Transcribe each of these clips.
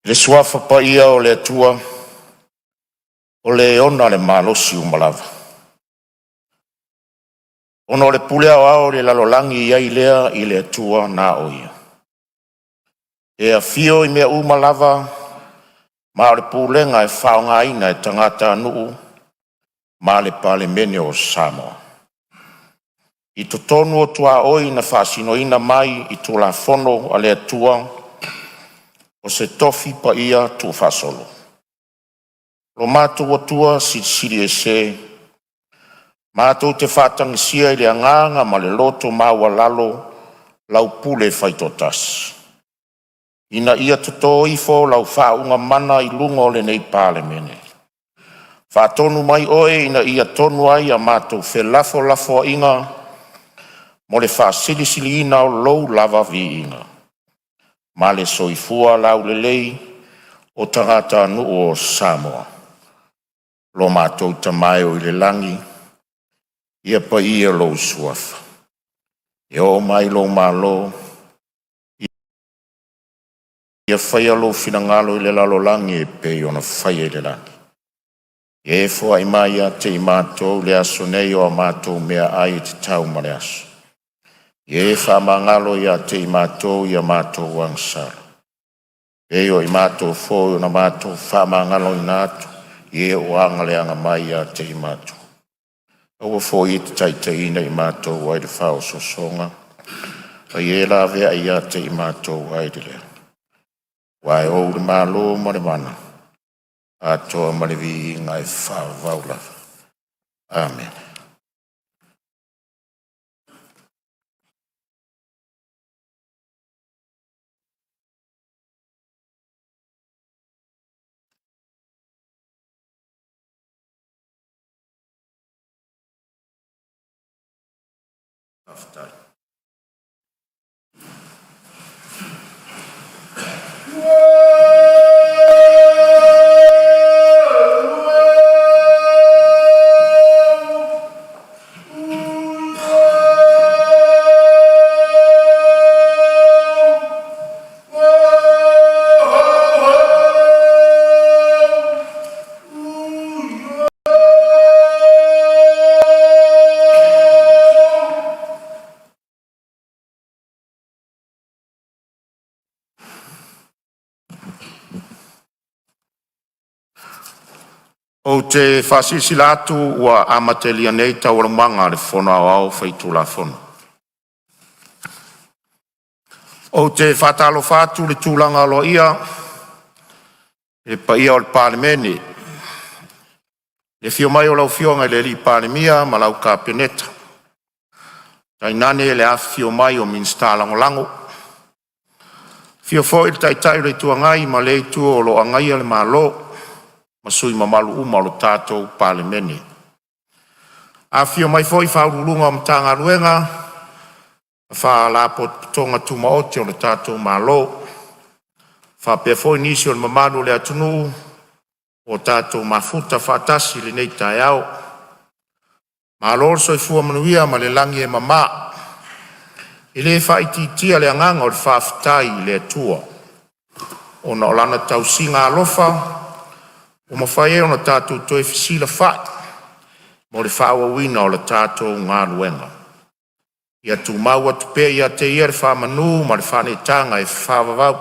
Le suafa pa ia o le atua, o le ona le malosi umalava. Ono le pule ao le lalolangi ia ilea i le atua na o ia. E a fio i mea umalava, ma o le pulenga e whaonga ina e tangata anuu, ma le palemene o Samoa. I to tonu o tua oi na whaasino ina mai i tu la fono a le atua, o se tofi pa ia tu whaasolo. Lo mātou atua siri e se, mātou te whātangi sia i le anganga ma le loto maua lalo lau pule whaitotas. Ina ia toto ifo lau whaunga mana i lungo le nei palemene. Whātonu mai oe ina ia tonu ai a mātou whe lafo inga mo le whaasilisili ina o lou lava vi inga. Ma le soifua lau le lei o tangata anu o Samoa. Lo mātou tamae o i le langi, ia pa ia lou suafa. E o mai lo malo, ia whaia lo finangalo i le lalo langi e pei ona whaia i le langi. E fua i mai a te i mātou le aso nei o a mātou mea ai te tau ma le aso. E wha mangalo i a te i mātou i a mātou wangsara. E o i mātou fōi o na mātou wha mangalo i nātou. Ie o angale anga mai a te i mātou. Aua fō i te taitaina i mātou wai le whao sosonga. A ie la vea i a te i mātou wai le lea. Wai o le mālo ma le mana. A toa ma le vi ngai whao vaula. Amen. After. O te whasisilatu ua amatelia nei tauramanga le whona au whaitu la whona. O te whatalo whatu le tūlanga alo ia, e pa ia o le palemene. Le fio mai o lau fionga le li palemia ma lau ka peneta. Tai nane le a fio mai o minsta langolango. Fio fo il taitai le tuangai ma le tu o lo angai le malo. Masui mamalu uma lo tātou palemene. A fio mai foi whaurulunga o mtanga ruenga, wha lapo tonga tuma oti o le tātou malo, wha pia foi nisi o le mamanu le atunu, o tātou mafuta whatasi le nei tai au. Malo soi fua manuia ma le langi e mama, i le whaititia le anganga o le whaafitai le atua. O na olana tau singa alofa, o mawhai o na tātou toi fisila whai, mo le whaua wina o le tātou ngā luenga. Ia tu maua tupe ia te ia le whamanu, ma le whane tanga e whawawau.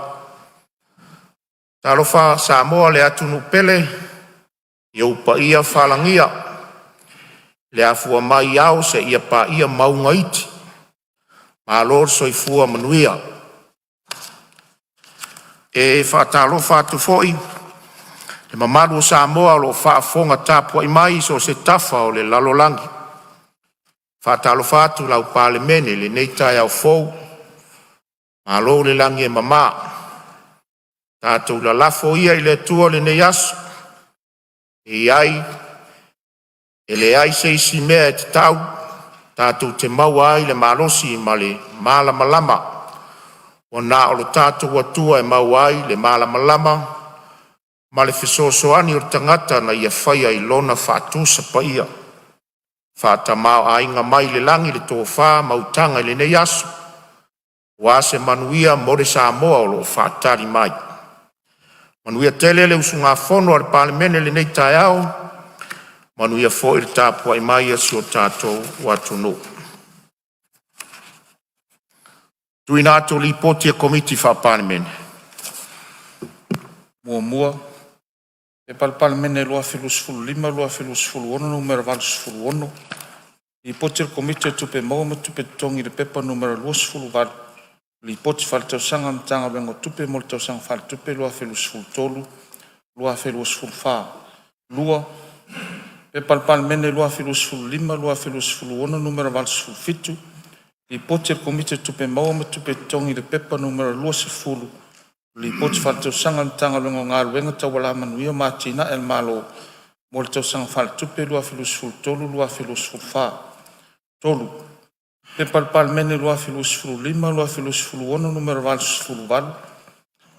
Talofa Samoa le atunu pele, ia upa ia whalangia, le afua mai au se ia pa ia maunga iti, ma lor soi fua manuia. E whatalofa tu foi, le mamalu o Samoa lo whaafonga tāpua i mai so se tafa o le lalolangi. Whaatalo whātu lau palemene le neitai au fou. Ma lo le langi e mama. Tātou la lafo ia i le tua le nei aso. E ai, e le ai se isi mea e te tau. Tātou te maua ai le malosi ma le malama lama. O nā o le tātou atua e maua ai le malama lama. Ma le fesoasoani o le tangata na ia whaia i lona whaatusa pa ia. Whaatamao a inga mai le langi le tō wha mautanga i le nei aso. Wa se manuia mo le Samoa o lo whaatari mai. Manuia tele le usunga fono al palemene le nei tai au. Manuia fo il tapua i mai si o tatou watu no. Tuina atu li poti a komiti fa palemene. Mua. E palemene loa filusfulu lima, loa filusfulu ono, numero valusfulu ono. I poti il komiti tupe mauma tupe tongi le pepa numero luasfulu valu. Li poti fal tau sanga mtanga bengo tupe mol tau sanga fal tupe loa filusfulu tolu, loa filusfulu fa. Lua. E palemene loa filusfulu lima, loa filusfulu ono, numero valusfulu fitu. Li poti il komiti tupe mauma tupe tongi le pepa numero luasfulu. Li poti fal tau sanga mtanga bengo ngalu wenga tau wala manuia matina el malo. Mol tau sanga fal tupe loa filusfulu tolu, loa filusfulu fa. Tolu. Pe palemene loa filusfulu lima, loa filusfulu ono, numero valusfulu valu.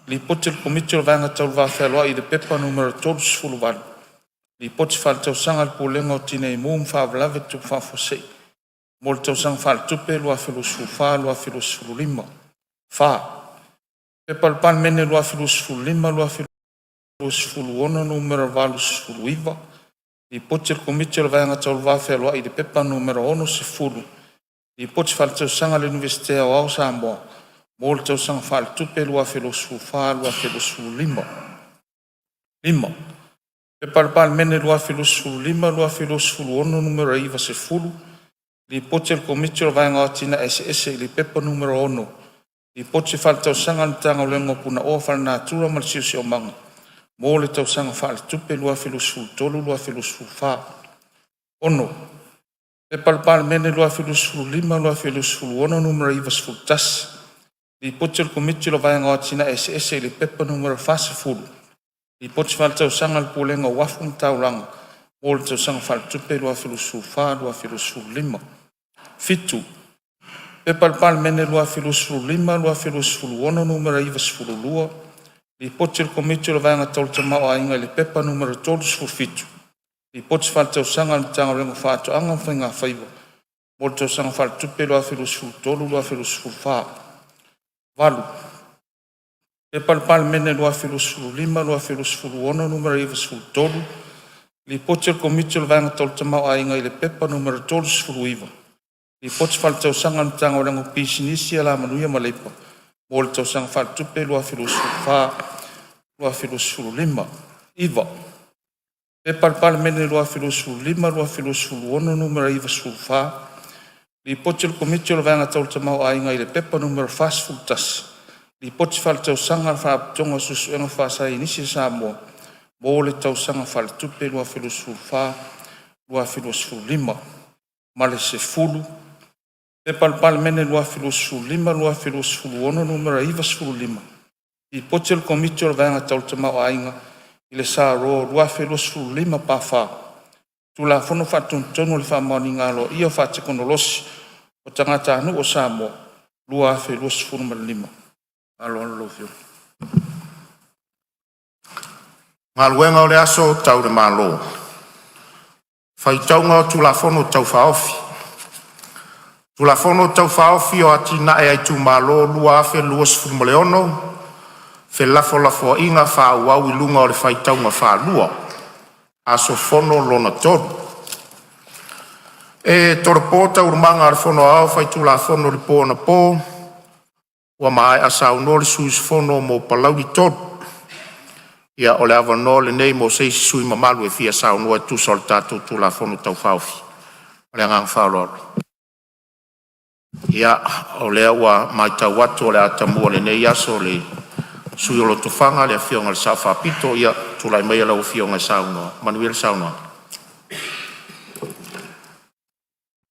Li poti il komiti o vanga tau whawhelua i le pepa numero tolusfulu valu. Li poti fal tau sanga al pulenga o tine i muum whawlave tu whawhosei. Mol tau sanga fal tupe loa filusfulu fa, loa filusfulu lima. Fa. Pe palemene loa filusfulu lima, loa filusfulu ono, numero valusfulu iwa. Li poti il komiti o vanga tau whawhelua i le pepa numero ono se fulu. Li poti fal tau sanga le Ministerial au Samoa. Mol tau sanga fal tupe loa filusfulu fa, loa filusfulu lima. Lima. Pe palemene loa filusfulu lima, loa filusfulu ono, numero iwa se fulu. Li poti il komiti o vanga tina ese li pepa numero ono. Li poti fal tau sanga mtanga lengo puna o fal natura malsiusi o manga. Mo le tau sanga fal tupe loa filusfulu tolu, loa filusfulu fa. Ono. Pe palemene loa filusfulu lima, loa filusfulu ono, numero iwa se fulu tas. Li poti il komiti o vanga tina ese li pepa numero fa se fulu. Li poti fal tau sanga al pulenga wafu mtau langa. Mo le tau sanga fal tupe loa filusfulu fa, loa filusfulu lima. Fitu. Pe palemene loa filusfulu lima, loa filusfulu ono, numero iwa se fulu lua. Li poti il komiti o vanga tau tamau a inga li pepa numero tolusfulu fitu. Li poti fal tau sanga al tanga rengo whaato anga whainga whaiwa. Mo le tau sanga fal tupe loa filusfulu tolu, loa filusfulu fa. Valu. Pe palemene loa filusfulu lima, loa filusfulu ono, numero iwa se fulu tolu. Li poti il komiti o vanga tau tamau a inga li pepa numero tolusfulu iwa. Li poti fal tau sanga mtanga o rengo pisinisi ala manuia malepa. Mo le tau sanga fal tupe loa filusfulu fa, loa filusfulu lima. Iwa. Pe palemene loa filusfulu lima, loa filusfulu ono, numero iwa se fulu fa. Li poti il komiti o vanga tau tamau a inga i le pepa numero fa se fulu tas. Li poti fal tau sanga al whaapitonga susu enga whaasa inisi Samoa. Mo le tau sanga fal tupe loa filusfulu fa, loa filusfulu lima. Male se fulu. Pe palemene loa filusfulu lima, loa filusfulu ono, numero iwa se fulu lima. Li poti il komiti o vanga tau tamau a inga i le sa roa loa filusfulu lima pa fa. Tu la fono whatuntonu le whamani ngalo ia whatekonolosi o tangata anu o Samoa. Lua filusfulu ma lima. Alo lo fio. Ngaluenga o le aso tau le malo. Whaitaunga o tulafono tau whaofi. Tulafono tau whaofi o atina e ai tu malo lua afe luas fulmoleono. Fe lafo inga whaauau i lunga o le whaitaunga whaalua. Aso fono lona tonu. E torpo tau urmanga ar fono au whaitulafono le po na po. Wa mai asau no le suis fono mo palau i tonu. Ia o le awa no le nei mo seisi sui mamalu e fia sao noa tu sol tatu tu la fono tau whaufi. O le angang whaoloro. Ia o le awa mai tau watu o le atamua le nei aso le sui o lo tofanga le a fionga le sao whapito. Ia tu lai mea lau fionga sao noa. Manuel sao noa.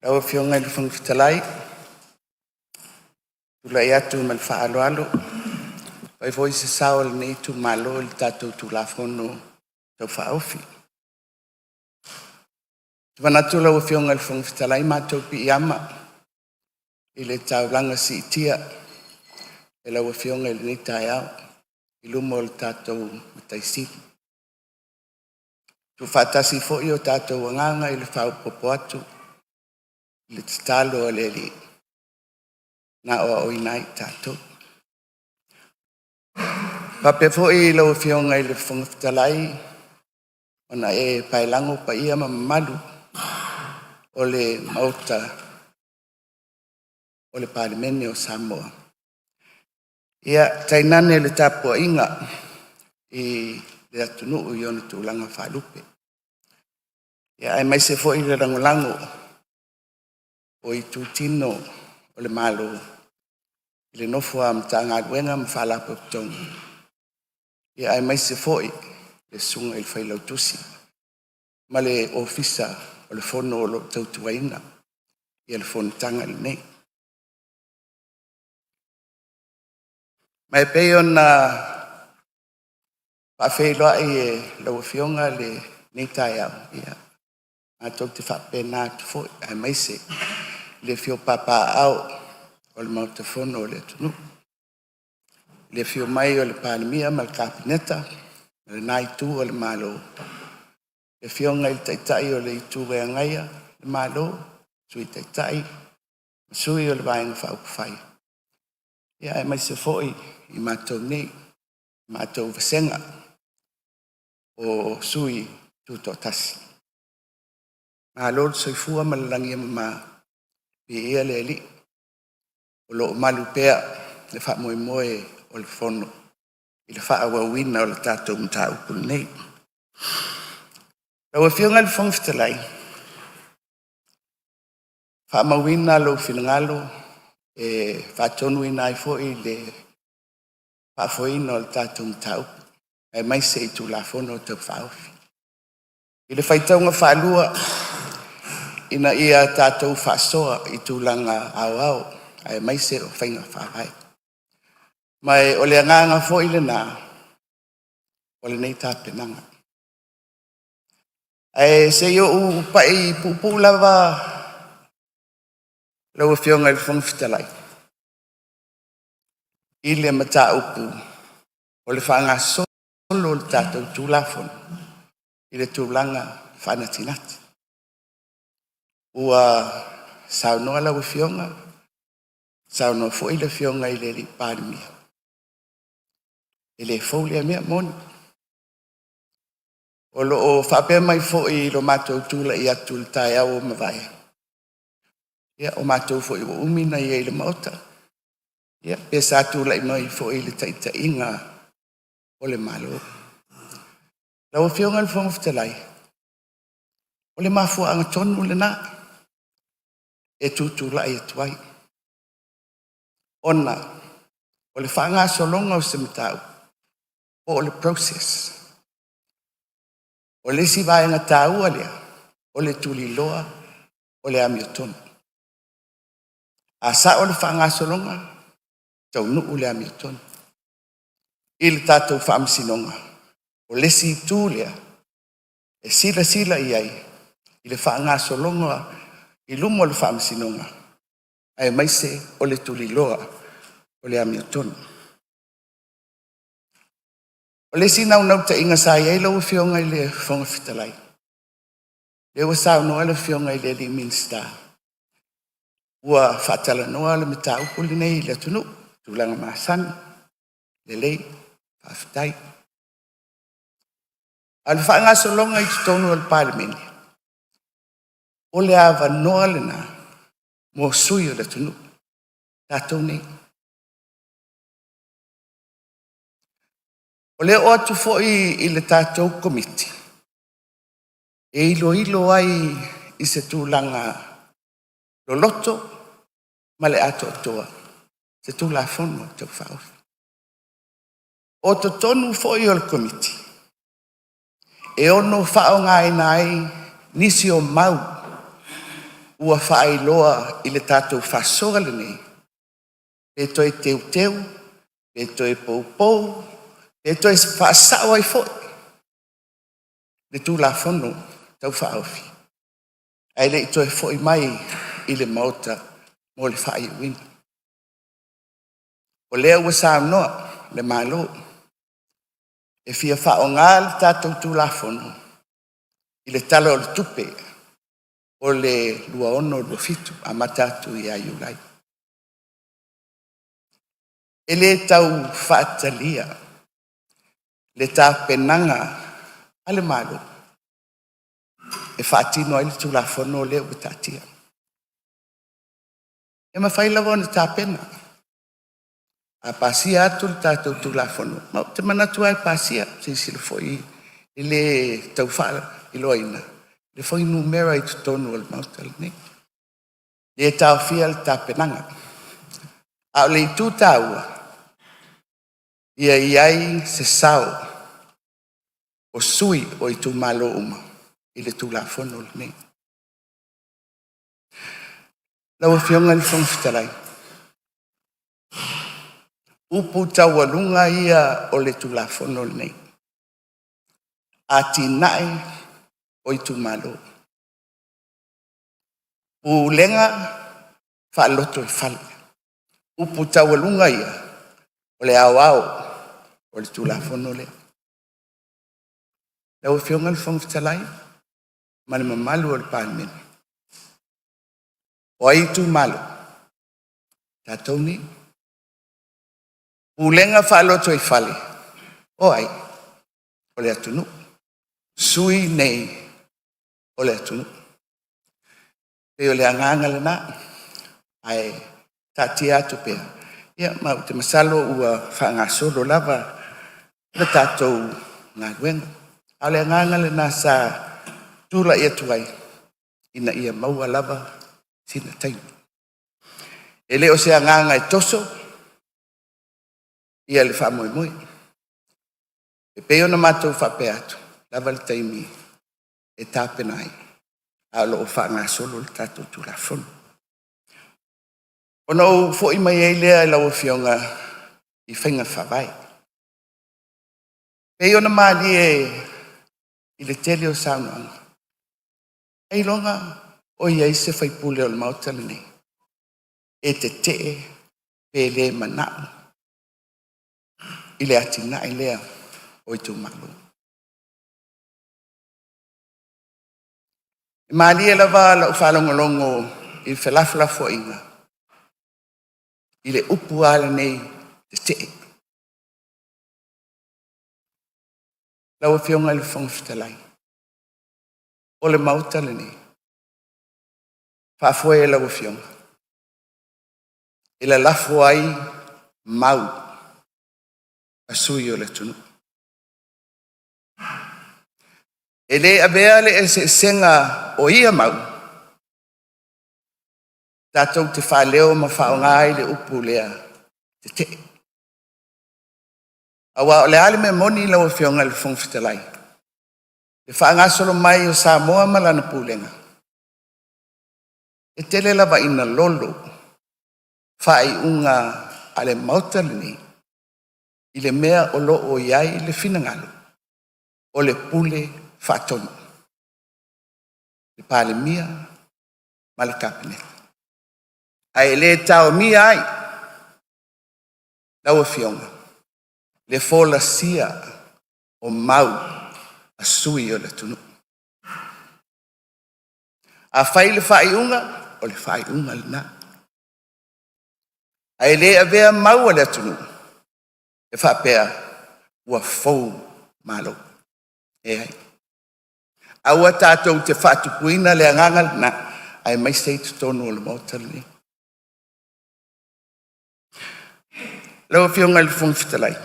Lau fionga le whangfitalai. Tu lai atu man whaalo alo. Pai foi se sao le nei tu malo le tatou tu la fono tau whaofi. Tu manatu lau fionga le whangfitalai mātou pi iama. I le tau langa si itia. E lau fionga le nei tai au. I lumo le tatou mataisi. Tu whatasi fo i o tatou anganga i le whao popo atu. I le talo o le li. Na o inai tatou. Pape fo'i lau fionga i le whangaftalai, ona e pailango pa ia mamalu o le mauta o le palemene o Samoa. Ia tainane le tapua inga i le atunuu i ona tūlanga whalupe. Ia ai mai se fo'i le rangolango o i tūtino o le malo i le nofo a mtanga aluenga mwhalapo tonga. Ia ai mai se fo'i le sunga i le whailau tusi. Ma le ofisa o le fono o lo tautuaina i le FONOTAGA le nei. Mai pei ona whawheiloa i e lau fionga le nei tai au. Ia a tau te whapena atu fo'i ai mai se le fio papa au o le mautafono o le atunu. Le fio mai o le palemia ma le kapineta, ma le naitu o le malo. Le fio ngai taitai o le itu reangaia, le malo, sui taitai, ma sui o le vaenga whaupawhai. Ia ai mai se fo'i i mātou nei, mātou vasenga o sui tūto tasi. Malo le soifua ma le langia ma pe ia le li. O lo malu pea le wha moe moe o le fono. I le wha awawina o le tātou mta upu nei. Lau e fionga le whangwhitalai. Wha mawina lo whinangalo e wha tonu ina i fo i le wha foina o le tātou mta upu. E mai se i tū la fono o tau whaofi. I le whaitaunga whalua ina ia tātou whasoa i tūlanga au au. Ai mai se o whainga whawai. Mai o le anganga fo i le nā, o le nei tāpenanga. Ai se yo u pai pupulawa lau fionga i whangwhitalai. I le mata upu, o le whanga solo le tātou tūlafon, i le tūlanga whanatinati. Ua saunoa lau fionga, saunoa fo i le fionga i le li palemia. I le fo le mea moni. O lo o whape mai fo i lo mātou tūla i atu le tai au o mawai. Ia o mātou fo i o umina i le mauta. Ia pesa tūla i mai fo i le taita inga o le malo. Lau fionga le whangwhitalai. O le mafua anga tonu le nā. E tūtūla i atuai. Ona, o le whanga solonga o se matau. O le process. O le si vaenga tāua lea. O le tuli loa. O le amiotonu. A sa o le whanga solonga. Tau nuu le amiotonu. I le tātou whaamsinonga. O le si tū lea. E sila sila i ai. I le whanga solonga. I lumo le whaamsinonga. Ai maise o le tuli loa. O le amiotonu. O le si nau ta inga sa iei lau fionga i le whangawhitalai. Le wa sao noa le fionga i le li Ministerial. Ua whatala noa le mata upuli nei le tunu. Tūlanga maasani. Le lei. Whawhitai. Al whaanga solonga i tutonu al palemene. O le awa noa le na. Mo sui o le tunu. Tātou nei. O le o atu fo'i i le tātou komiti. E ilo ai i se tūlanga loloto ma le ato atoa. Se tūla fono tau whaofi. O to tonu fo'i o le komiti. E ono whao ngai nai nisi o mau ua whaai loa i le tātou whasoga le nei. E toi teu teu, e toi pou pou, e toi whaasao ai fo'i. Le tūla fono tau whaofi. Ai le i toi fo'i mai i le mauta mo le whaai wina. O lea ua sa noa le malo. E fia whao ngā le tātou tūla fono. I le tala o le tupe. O le lua ono lua fitu a matatu i aiulai. E le tau whaatalia. le tā penanga ale malo. E whaatino ai le tulafono leo o tātia. E mawhai lawa na tā pena. A pasia atu le tātou tulafono. Mau te manatu ai pasia, se sila foi i le tauwhala i loina. Le foi numera i tutonu al mautal ne. Le tau fia le tā penanga. A le tu taua. Ia iai se sao. O sui o i tu malo uma. I le tulafono le ne. Lau fionga le whangwhitalai. Upu tawalunga ia o le tulafono le nei. A tinae o i tu malo. Ulenga whaaloto i whale. Upu tawalunga ia o le au o le tulafono le. Lau fionga le whangwhitalai. Mane mamalu o le palemene. O ai tu malo. Tātou ni. Ulenga whaaloto i whale. O ai. O le atunu. Sui nei. O le atunu. Pe o le anganga le na. Ai. Tati atu pea. Ia mau te masalo ua whaangasolo lava. Le tātou ngā ruenga. A le anganga le na sa tula ia tuai. Ina ia maua lava. Sina tainu. E leo se anganga e toso. Ia le wha moi moi. E peo na mātou whape atu. Lava le taimi. E tāpenai. A lo o wha ngā solo le tātou tulafono. Ono fo i mai e lea e lau fionga i whainga whawai. Peo na māli e i le tele o saunoanga. Ei longa o iai se whaipule o le mautale nei. E te pe le manao. I le atina i lea o i tu malo. I maali e lava la ufalongolongo i whelaflafo inga. I le upu ala nei te. Lau fionga le whangwhitalai. O le mautale nei. Whaafoe e lau fionga. I le lafo ai mau. A sui o le tunu. E le avea le e se senga o ia mau. Tātou te whaleo ma whaongai le upu lea te. Awa o le ale me moni lau fionga le whangwhitalai. Le whaangasolo mai o Samoa malana pūlenga. E tele lava ina lolo. Whai unga ale mautale ni. I le mea o lo o iai le finangalo. O le pule whatono. Le palemia ma le kapeneta. Ai le tau mia ai. Lau fionga. Le fola sia o mau a sui o le tunu. A whai le whai unga o le whai unga le na. Ai le avea mau o le tunu. E whapea ua fau malo. E ai. Aua tātou te whatupuina le angangal na ai mai sei tutonu o le mautale ni. Lau fionga le whangwhitalai.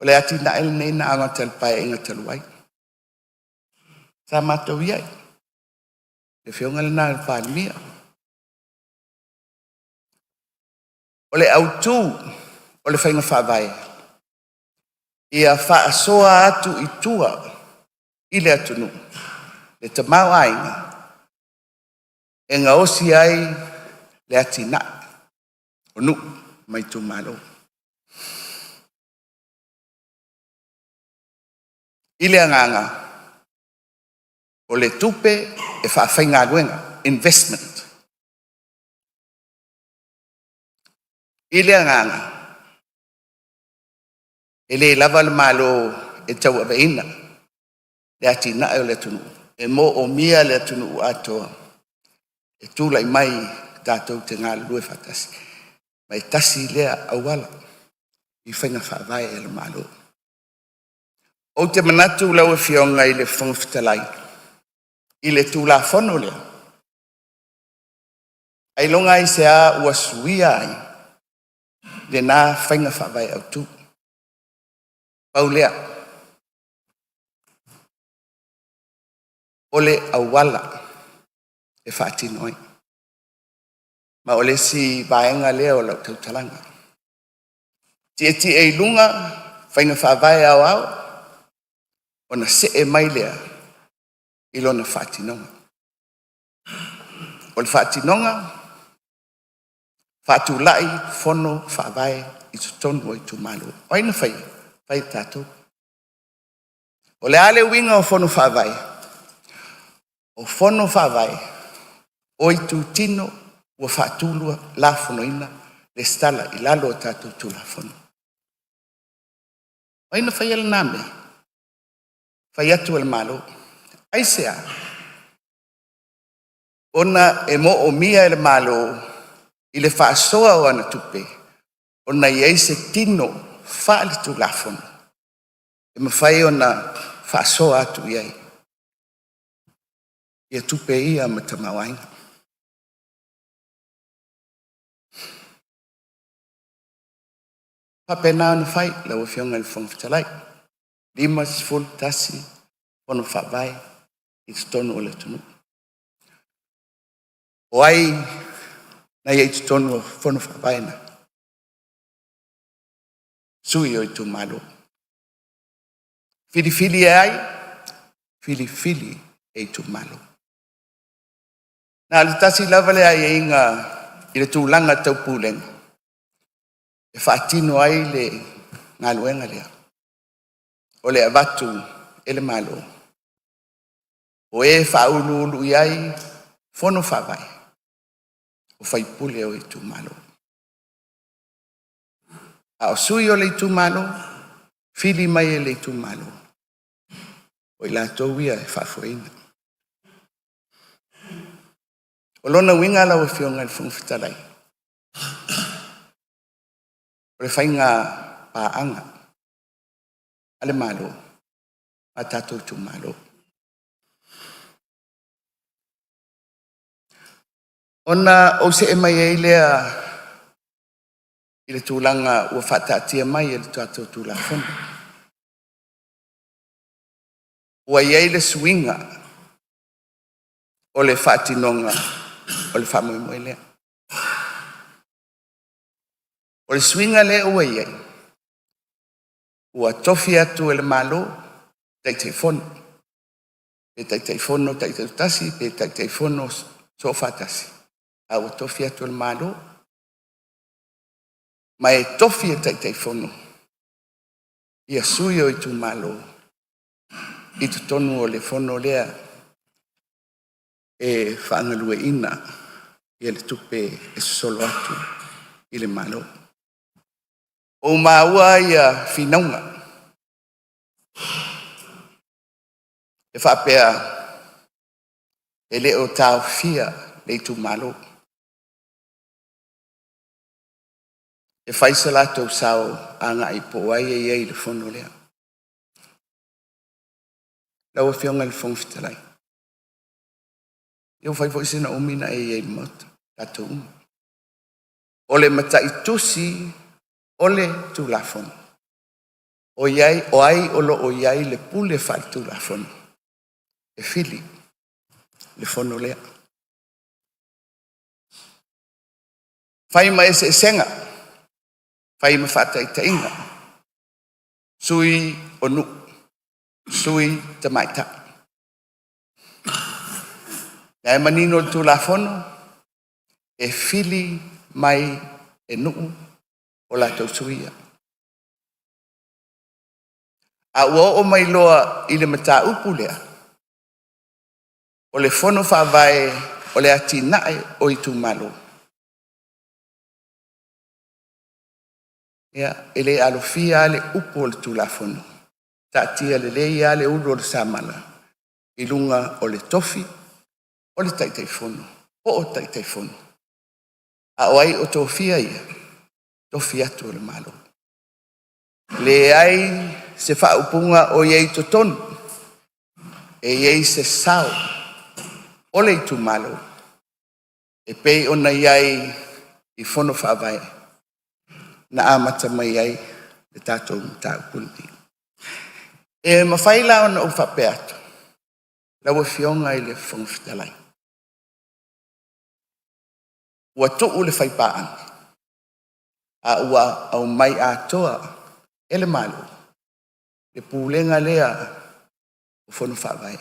O le ati na ele nei na anga tal pai inga taluai. Sa mātou iai. Le fionga le na le palemia. O le autu, o le whainga whawai. Ia whaasoa atu i tua i le atunu. Le tamau ainga. E ngā osi ai le ati na. O nu, mai tu malo. I le anganga. O le tupe e whaawhainga luenga. Investment. I le anganga. E le lava le malo e tau aweina. Le ati na e o le tunu. E mo o mia le tunu atoa. E tūlai mai tātou te ngā lue whatasi. Mai tasi lea awala. I whainga whaavai e le malo. O te manatu lau e fionga I le whangwhitalai. I le tūla whono lea. Ai longa I se a ua suia ai. Le nā whainga whaavai au tū. Pau lea. Ole awala e whaatino ai. Ma ole si vaenga lea o lau tautalanga. Ti e lunga, whainga whaavai au au, o na se e mai lea I lona whaatinonga. O le whaatinonga, whaatulai, whono, whaavai, I tutonu o I tumalu. O ina whai tātou. O le ale winga o whono whaavai. O whono whaavai, o I tūtino, ua whaatulua, la whono ina, le stala I lalo o tātou tūla whono. O ina whai ala nāme, whai atu ala malo, aisea, ona e mo o mia ele malo, I le whaasoa o ana tupe, ona I eise tino, whaali tūla whono. E mawhai ona whaasoa atu iai. Ia tupe ia ma tamawainga. Papena ana whai, lau e whionga le whangwhitalai. 5 tasi, whono whaavai, I tutonu o le tunu. O ai, na I tutonu o whono whaavai na. Sui o I tu malo. Fili e ai, fili e tu malo. Na le tasi lava le ai e inga I le tūlanga tau pūlenga. E whaatino ai le ngā luenga lea. O le avatu e le malo. O e whaululu I ai whono whaavai. O whaipule o I tu malo. A o sui o le tu malo, fili mai e le tu malo. O I la tōwia e whaafuinga. O lona winga lau e whionga le whangwhitalai. O le whainga pāanga. Ale malo. A tātou tu malo. Ona o se e mai e lea I le tūlanga ua whatatia mai e le tātou tūla whono. Ua iei le suinga o le whaatinonga o le whamoemoe lea. O le suinga le ua iei. Ua tofi atu e le malo, taitei whono. Pe taitei whono, taitei tasi, pe taitei whono so whatasi. A ua tofi atu e le malo, ma e tofi e taitei whono. Ia sui o I tu malo, I tu tonu o le whono lea, e whaangalue ina, I le tupe e solo atu I le malo. O maua ia whinaunga. E whapea e le o tau fia le tu malo. E whaisala tau sao anga I po ai e iei le whono lea. Lau e whionga le whangwhitalai. Iau whai fwoi umina e iei mata. Tato uma. O le matai tusi o le tūla whono. O ai o lo o iai le pule whai tūla whono. E fili le whono lea. Whai ma ese senga. Whai ma whatai tainga. Sui o nu. Sui te maita. Nai manino le tūla whono. E fili mai e nuu o la tau suia. A ua o mai loa I le mata upu lea. O le whono whaavai o le ati nae o I tu malo. Ia, e le alofia le upu o le tūla whono. Tātia le leia le ulu o le samala. I lunga o le tofi o le taitei whono. O taitei whono. A oai o tofia ia. Tofi atu o le malo. Le ai se whaupunga o iei totonu. E iei se sao. Ole i tu malo. E pei ona iai i fono whaavai. Na amata mai ai le tātou tāpuni. E mawhaila ona o whape atu. Lawa fionga i le whangwhitalai. Ua tuu le whaipaan. A ua au mai atoa ele malo. Le pūlenga lea o fono whaavai.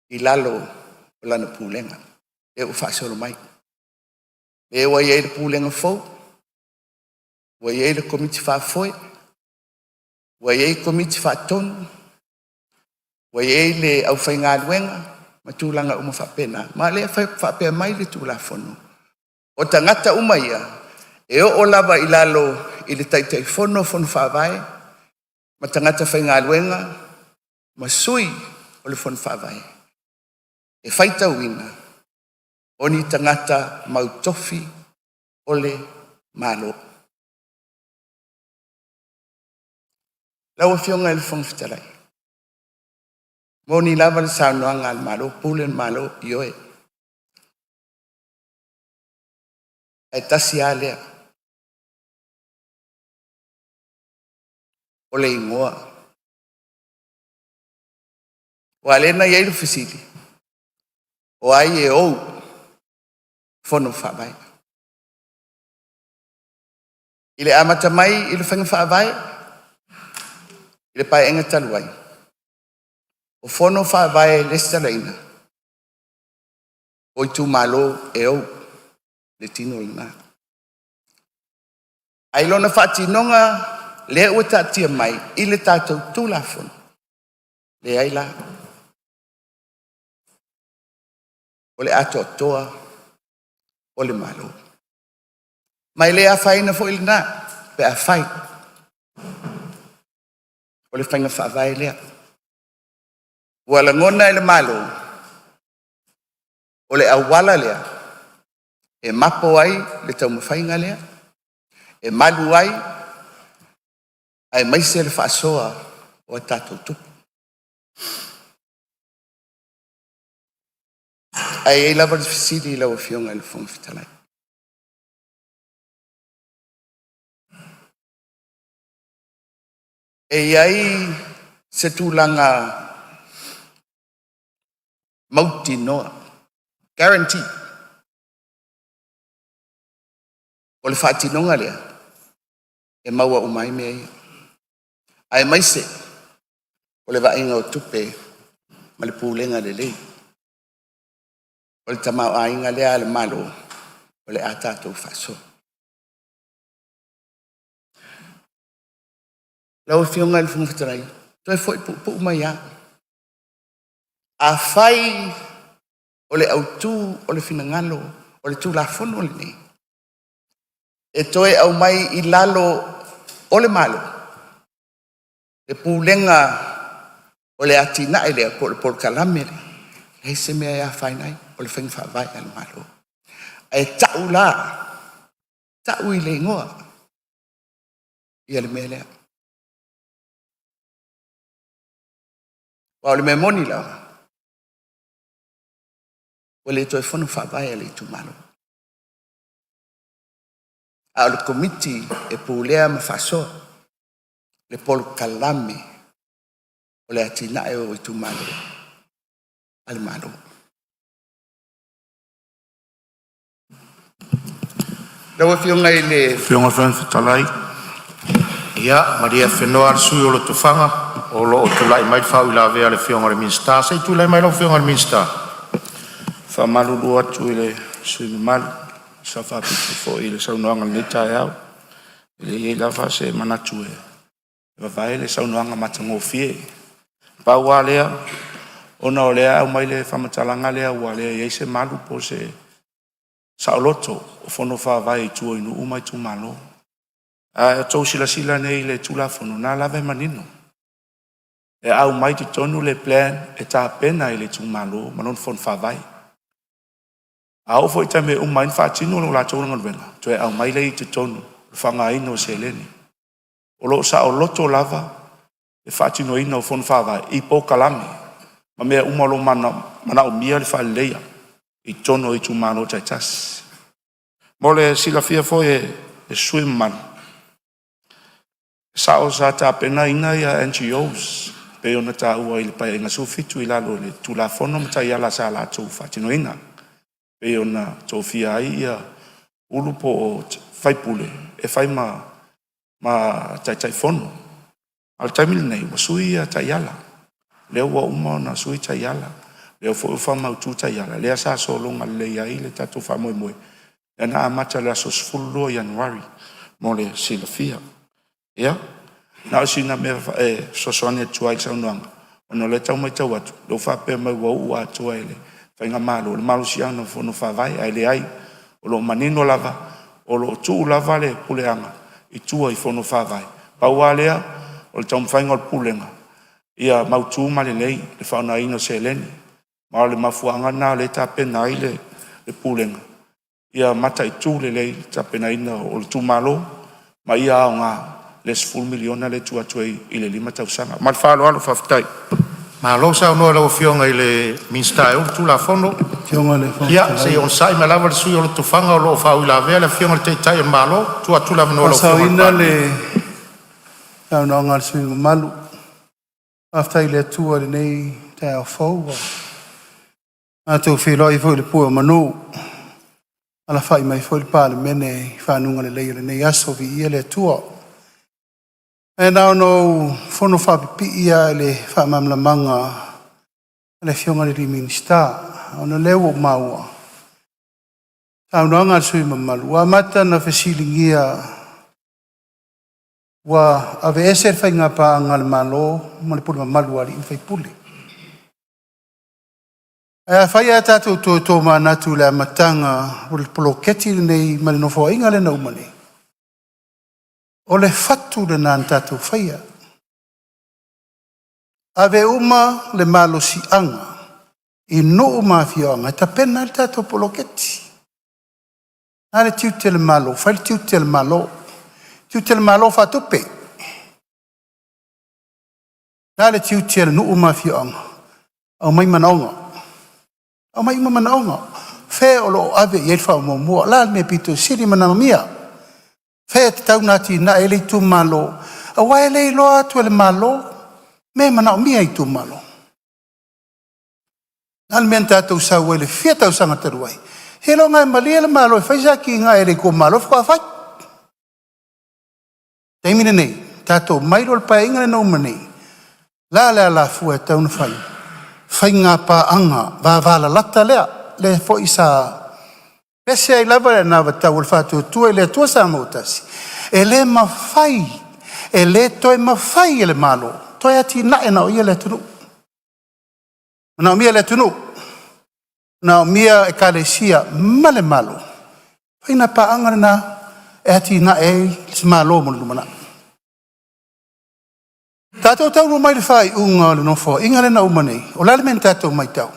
I lalo o lana pūlenga. E o whaasolo mai. E ua iei le pūlenga fau. Ua iei le komiti whaafoe. Ua iei komiti whaatonu. Ua iei le au whainga luenga. Ma tūlanga uma whapena. Ma lea whapea mai le tūla fono. O tangata uma ia. E o lava i lalo i le taitai fono whaavai. Ma tangata whainga luenga. Ma sui o le fono whaavai. E whaita uina. Oni tangata mau tofi o le malo. Lawa fionga i le whangwhitalai. Moni lava le saunoanga al malo, pulen malo ioe. E tasi alea. O le ingoa. O alena iei le fisili. O ai e ou. Fono whaavai. I le amata mai i le whanga whaavai. I le pai enga taluai. O fono whaavai le stalaina. O i tu malo e ou. Le tino ina. Ai lona whaatinonga le ua tatia mai i le tātou tūlafono. Le ai la. O le ato toa. O le malo. Mai le a whaina fo ili na. Pe a whai. O le whainga whaavai lea. Ua la ngona le malo. O le awala lea. E mapo ai le tau mawhainga lea. E malu ai. Ai maise le whaasoa o a tātou tupu. Ai e lava le fisili lau fionga i le whangwhitalai. E ai se tūlanga mauti noa. Guarantee. O le whaatinonga lea. E maua umai mea ia. Ai maise. O le vainga o tupe. Ma le pūlenga le lei. O le tamau ainga lea le malo. O le atatou whaso. Lau fionga le whangwhitarai. Toi foi pu mai a. A whai o le autu o le finangalo. O le tūlafono le nei. E toi au mai i lalo o le malo. E pūlenga o le atina e lea po le polkalame le. Hei se mea ia whainai o le whainga whaavai al malo. E tau la. Tau i le ingoa. Ia le mea lea. Wa o le mea moni la. O le toi whanu whaavai al i tu malo. A o le komiti e pūlea ma whasoa. Le polkalame. O le atina e o i tu malo. Al malo. Lawa fionga i le... Fionga whangwhitalai. Ia, Maria whenua al sui o lo tufanga. O lo o tulai mai whau i la vea le fionga le Minister. Sei tulai mai lo fionga le Minister. Whamalu lua tu i le sui malu. Sa whapitu fo i le saunoanga le tai au. I le i lawa se manatu e. Wawai le saunoanga matango fie. Pau a lea. Ona o lea au mai le whamatalanga lea ua lea i se malu po se saoloto o fono whaavai i tua inu umai tu malo. A tau sila nei le tula fono na lave manino. E au mai ti tonu le plan e ta pena i le tu malo manon fono whaavai. A o foi tame umai whaatino lo la tau ngan venga. Toe au mai le i ti tonu whanga ino se leni. o lo sa o loto lava e whaatino ina o whonu whawai I po kalame ma mea umalo mana o mia le whaaleia I tono I tu mano tai tas mo le sila fia fo e swim man sa o sa ta pena ina ia NGOs pe ona ta ua I le pai inga sufitu I lalo le tu la fono mata ia la sa la tau whaatino ina pe ona tofia ai ia ulu po o whaipule e whai ma tai fono al taimile nei wa sui ia tai ala leo wa uma ona sui tai ala leo fo ufa mautu tai ala lea sa solonga le ia I le tatu wha moe moe e na amata le aso sfulu Januari mo le silafia ia na o sina me sosoane tuai sa unuanga ono le tau mai tau atu lo wha pe mai wa ua atua ele whainga malo le malo si ano fono whawai ai le ai o lo manino lava o lo tuu lava le puleanga I tua I fono whawai paua lea o le tau mwhainga o le pulenga ia mautu ma le lei le whauna ino se leni ma le mafuanga na le tapena ai le pulenga ia mata I tu le lei tapena ina o le tu malo ma ia au ngā les full miliona le tua tuai I le 5 tausanga ma le whaalo alo whaftai Malo sa no la fionga I le Ministerial tu la fono Fionga le fono ia se on sai ma lava le sui o le tofanga o lo fa la vela fionga te tai malo tu atu la no lo sa ina le au no ngal sui malu after ile tu le nei te au fo a tu filo I fo le pu manu ala fai mai fo le PALEMENE fa nunga le nei ASO vi ile tu e nao no fono whapipi ia le whamamla manga le fionga le Ministerial ona leo o maua. Tau noanga sui mamalu. Wa mata na whesilingia wa ave eser whainga pa ngal malo ma le puli mamalu ali in whai puli. Whai a tātou tō manatu le matanga o le poloketi nei ma le nofo inga le naumane. O le fatu le nān tātou whaia. Ave uma le malo si anga. I no uma fionga. Ta pena le tātou poloketi. Nā le tiute le malo. Whai tiute le malo. Tiute le malo whatupe. Nā le tiute le no uma fionga. Au mai manaonga. Au mai manaonga. Whē o lo ave i elwha o mua. Lā me pito siri manamia. Whē te tau nati na ele tu malo. A wai ele loa tu ele malo. Me manao mia i tu malo. Nal men tātou sau ele whia tau sanga taruai. He lo ngai mali ele malo. Whaisa ki ngai ele ko malo. Whakua whai. Taimine nei. Tātou mairo le pae inga le nauma nei. La lea la fua tau na whai. Whai ngā pā anga. Vāvala lata lea. Le fo isa. Pese ai lava le nawa tau le whātua tua. Le tua sa mautasi. E le mawhai. E le toi mawhai ele malo. Toi ati nae nao ia le tunu. Nao mia le tunu. Nao mia e kalesia male malo. Whaina pa angare na e ati nae le malo mo lumana. Tātou tau no mai le whai unga le nofo. Inga le na umanei. O lale men tātou mai tau.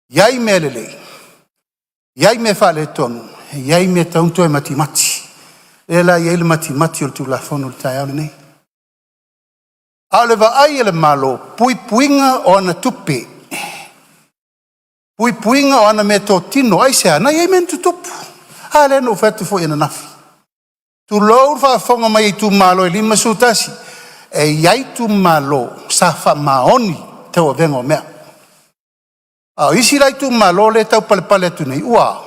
Iai me lelei. Iai me wha le tonu. Iai me taunto e mati mati. E la iai le mati mati o le tu la fono le tai au le nei. A le va ai le malo, pui puinga o ana tupe. Pui puinga o ana me tō tino, ai se ana, iei men tu tupu. A le no whetu fo ina nafi. Tu lou wha fonga mai tu malo e lima sutasi. E iai tu malo, sa wha maoni, te o vengo mea. A isi lai tu malo le tau pale pale tu nei, ua.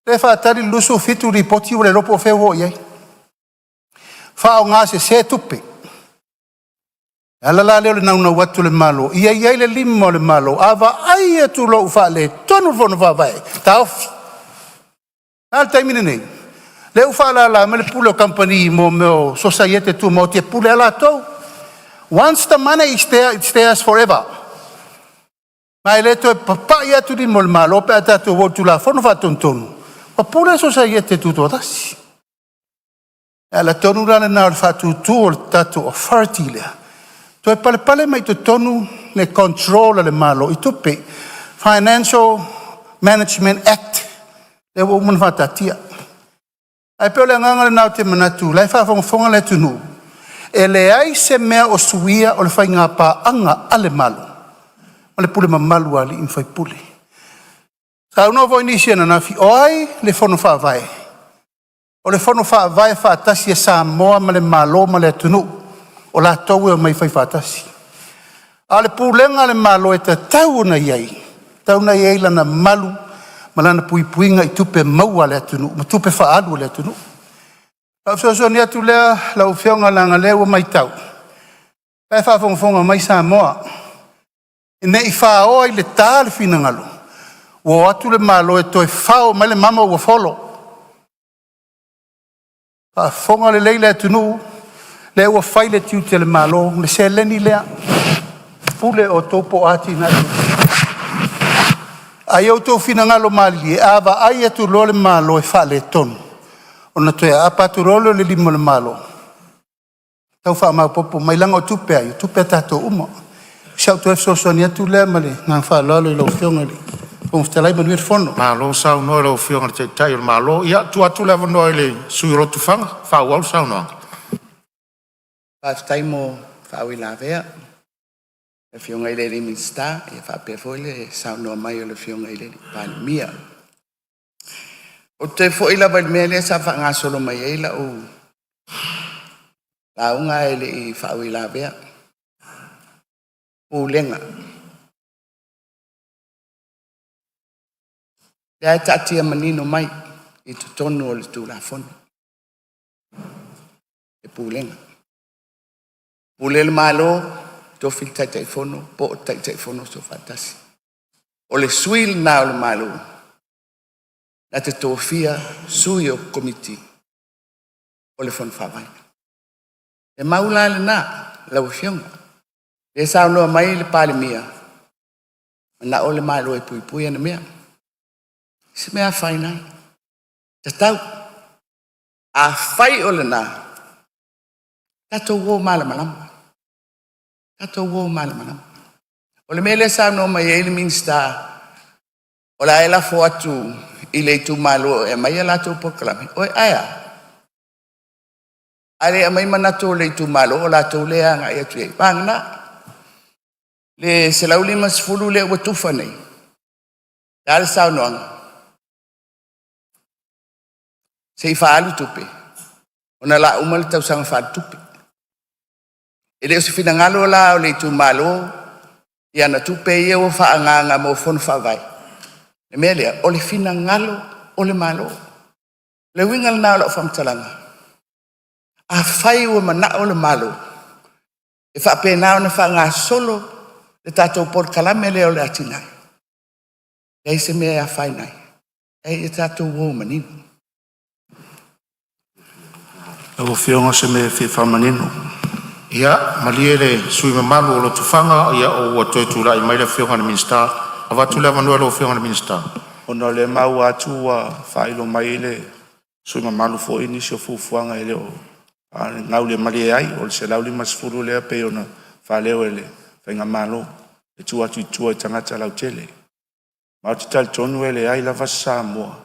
Le wha atari lusu fitu ripoti o le lopo whewo iei. Wha o ngā se tupe. Ala la leo le nauna watu le malo. Ia iai le lima le malo. Ava ai e tu lo ufa le tonu fono whawai. Ta ofi. Al taimine nei. Le ufa la me le pule o company mo meo societe tu mo te pule ala tau. Once the money is there, it's theirs forever. Mai le to e papa ia tu di mo le malo. Pe ata tu wotu la fono wha tonu. Pa pule societe tu to tasi. Ala tonu rana na le whatu tu o le tatu authority lea. Toi pale mai to tonu le control le malo. I tupe Financial Management Act. Le woman whatatia. Ai pe le nganga le nau te manatu, lai whaafonga le tunu. E le ai se mea o suia o le whai ngā pā anga ale malo. O le pule mamalu ali in whai pule. Sa uno voi nisi ana nafi oai le fono whaavai. O le fono whaavai whaatasi e Samoa ma le malo ma le tunu. O la tau e mai whai whaatasi. A le pulenga le malo e ta tau na iai. Tau na iai lana malu. Malana pui puinga I tupe maua le atunu, ma tupe whaalu le atunu. Lau so ni atu lea, lau whionga langa lea mai tau. Pai whaafonga mai Samoa. E nei whaoa I le tā le whina ngalo. Wo atu le malo e toi whao mai le mama ua wholo. Whaafonga le leile atunu, le ua whai le tiu te le malo, le se leni lea. Pule o topo ati na ai au tō whina ngalo mali e awa ai atu role malo e whale tonu. O na toe apa atu role le limo le malo. Tau wha mau popo mai langa o tupe ai, tupe tato uma. Siau tu efso ni atu lea male, ngang wha lalo I lau whionga li. Pong whtalai manuir fono. Malo sau no lo fiong te tai o malo. Ia tu atu leva no le sui rotu fanga. Fa wau sau no. Whaafitai mo whaawi la vea. Le whionga I le Ministerial, e whaapea foile, e saunoa mai o le whionga I le PALEMENE. O te foila vai mea lea sa wha ngā solo mai eila o launga e le I whaawi la vea. O lenga. Lea tatia manino mai I tutonu o le tūla fono. E pūlenga. Pūlele malo, tofi tai fono, po tai fono so fantasi. O le suil na o le malo. Na te tofia sui o komiti. O le fono whawai. E maula le na, lau whionga. E saunoa mai le PALEMENE. Na o le malo e pui pui ana mea. Se mea whainai. Te tau. A whai o le na. Tato wō malamalama. Tato wō malamalama. O le mele sa no mai e le Ministerial. O la ela fo atu I le tu malo e mai ala tu poklame. Oi aya. Ale mai manato le tu malo o la tu le anga e tu e. Bangna. Le se lauli mas fulu le o tufa nei. Dal sa no anga. Se fa alu tupe. Ona la umal tau sang fa tupe. Ele o se fina ngalo la o le tu malo. Ia na tupe ia o fa anga mo fon fa vai. Le mele o le fina ngalo o le malo. Le wingal na lo fam talanga. A fai o mana o le malo. E fa pena ona fa nga solo le tato por kalame le o le atina. Ei se me a fai nai. Ei tato wo manino. O whionga se me whiwha manino. Ia, maliere sui mamalu o lo tufanga, ia o ua toi tūra I mai le whionga na Ministerial. A watu leva nua lo whionga na Ministerial. Ona le mau atu a whailo mai le sui mamalu fo inisi o fufuanga ele o ngau le mali ai o le se lauli masfuru lea pe ona whaleo ele whainga malo e tu atu I tua I tangata lau tele. Mao te tal tonu ele ai lava Samoa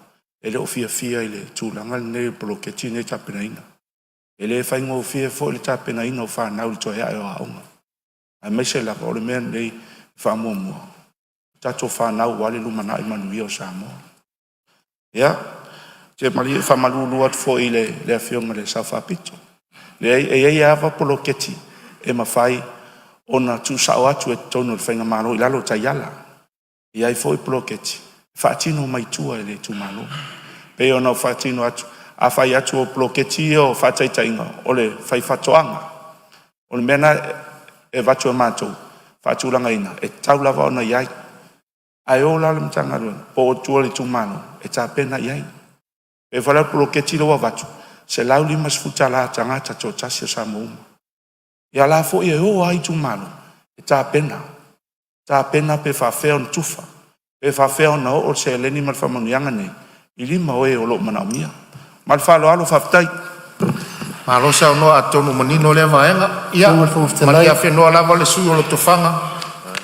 ele o fia ele tūlanga ne bloketi ne tapena ina. Ele whainga o fia fo le tapena ina o whanau I tohe ai o haunga. Ai meise lava o le mea nei whamua mua. Tato whanau wale lumana I manuia o Samoa. Ia, te mali whamalulu atu fo I le whionga le sauwhapito. Le ei awa poloketi e mawhai ona tu sao atu e tonu le whainga malo I lalo taiala. Ia I fo I poloketi. Whaatino mai tua ele tu malo. Pe ona whaatino atu. A whai atu o poloketi o whaataitainga o le whai whatoanga. O le mena e watu e mātou. Whaatulanga ina. E taulava ona iai. Ai o la le mtanga rua. Po o tua le tu malo. E tā pena iai. E whala poloketi lo watu. Se lauli mas futala tangata to tasi o Samoa. Ia la fo e o ai tu malo. E tā pena. Tā pena pe whawhea on tufa. Pe whawhea on o se leni mal whamanianga nei. I lima o e o lo manaumia. Mal whalo alo whaftai. Malo sa no atonu manino le vaenga. Ia, malia whenua lava le sui o lo tufanga.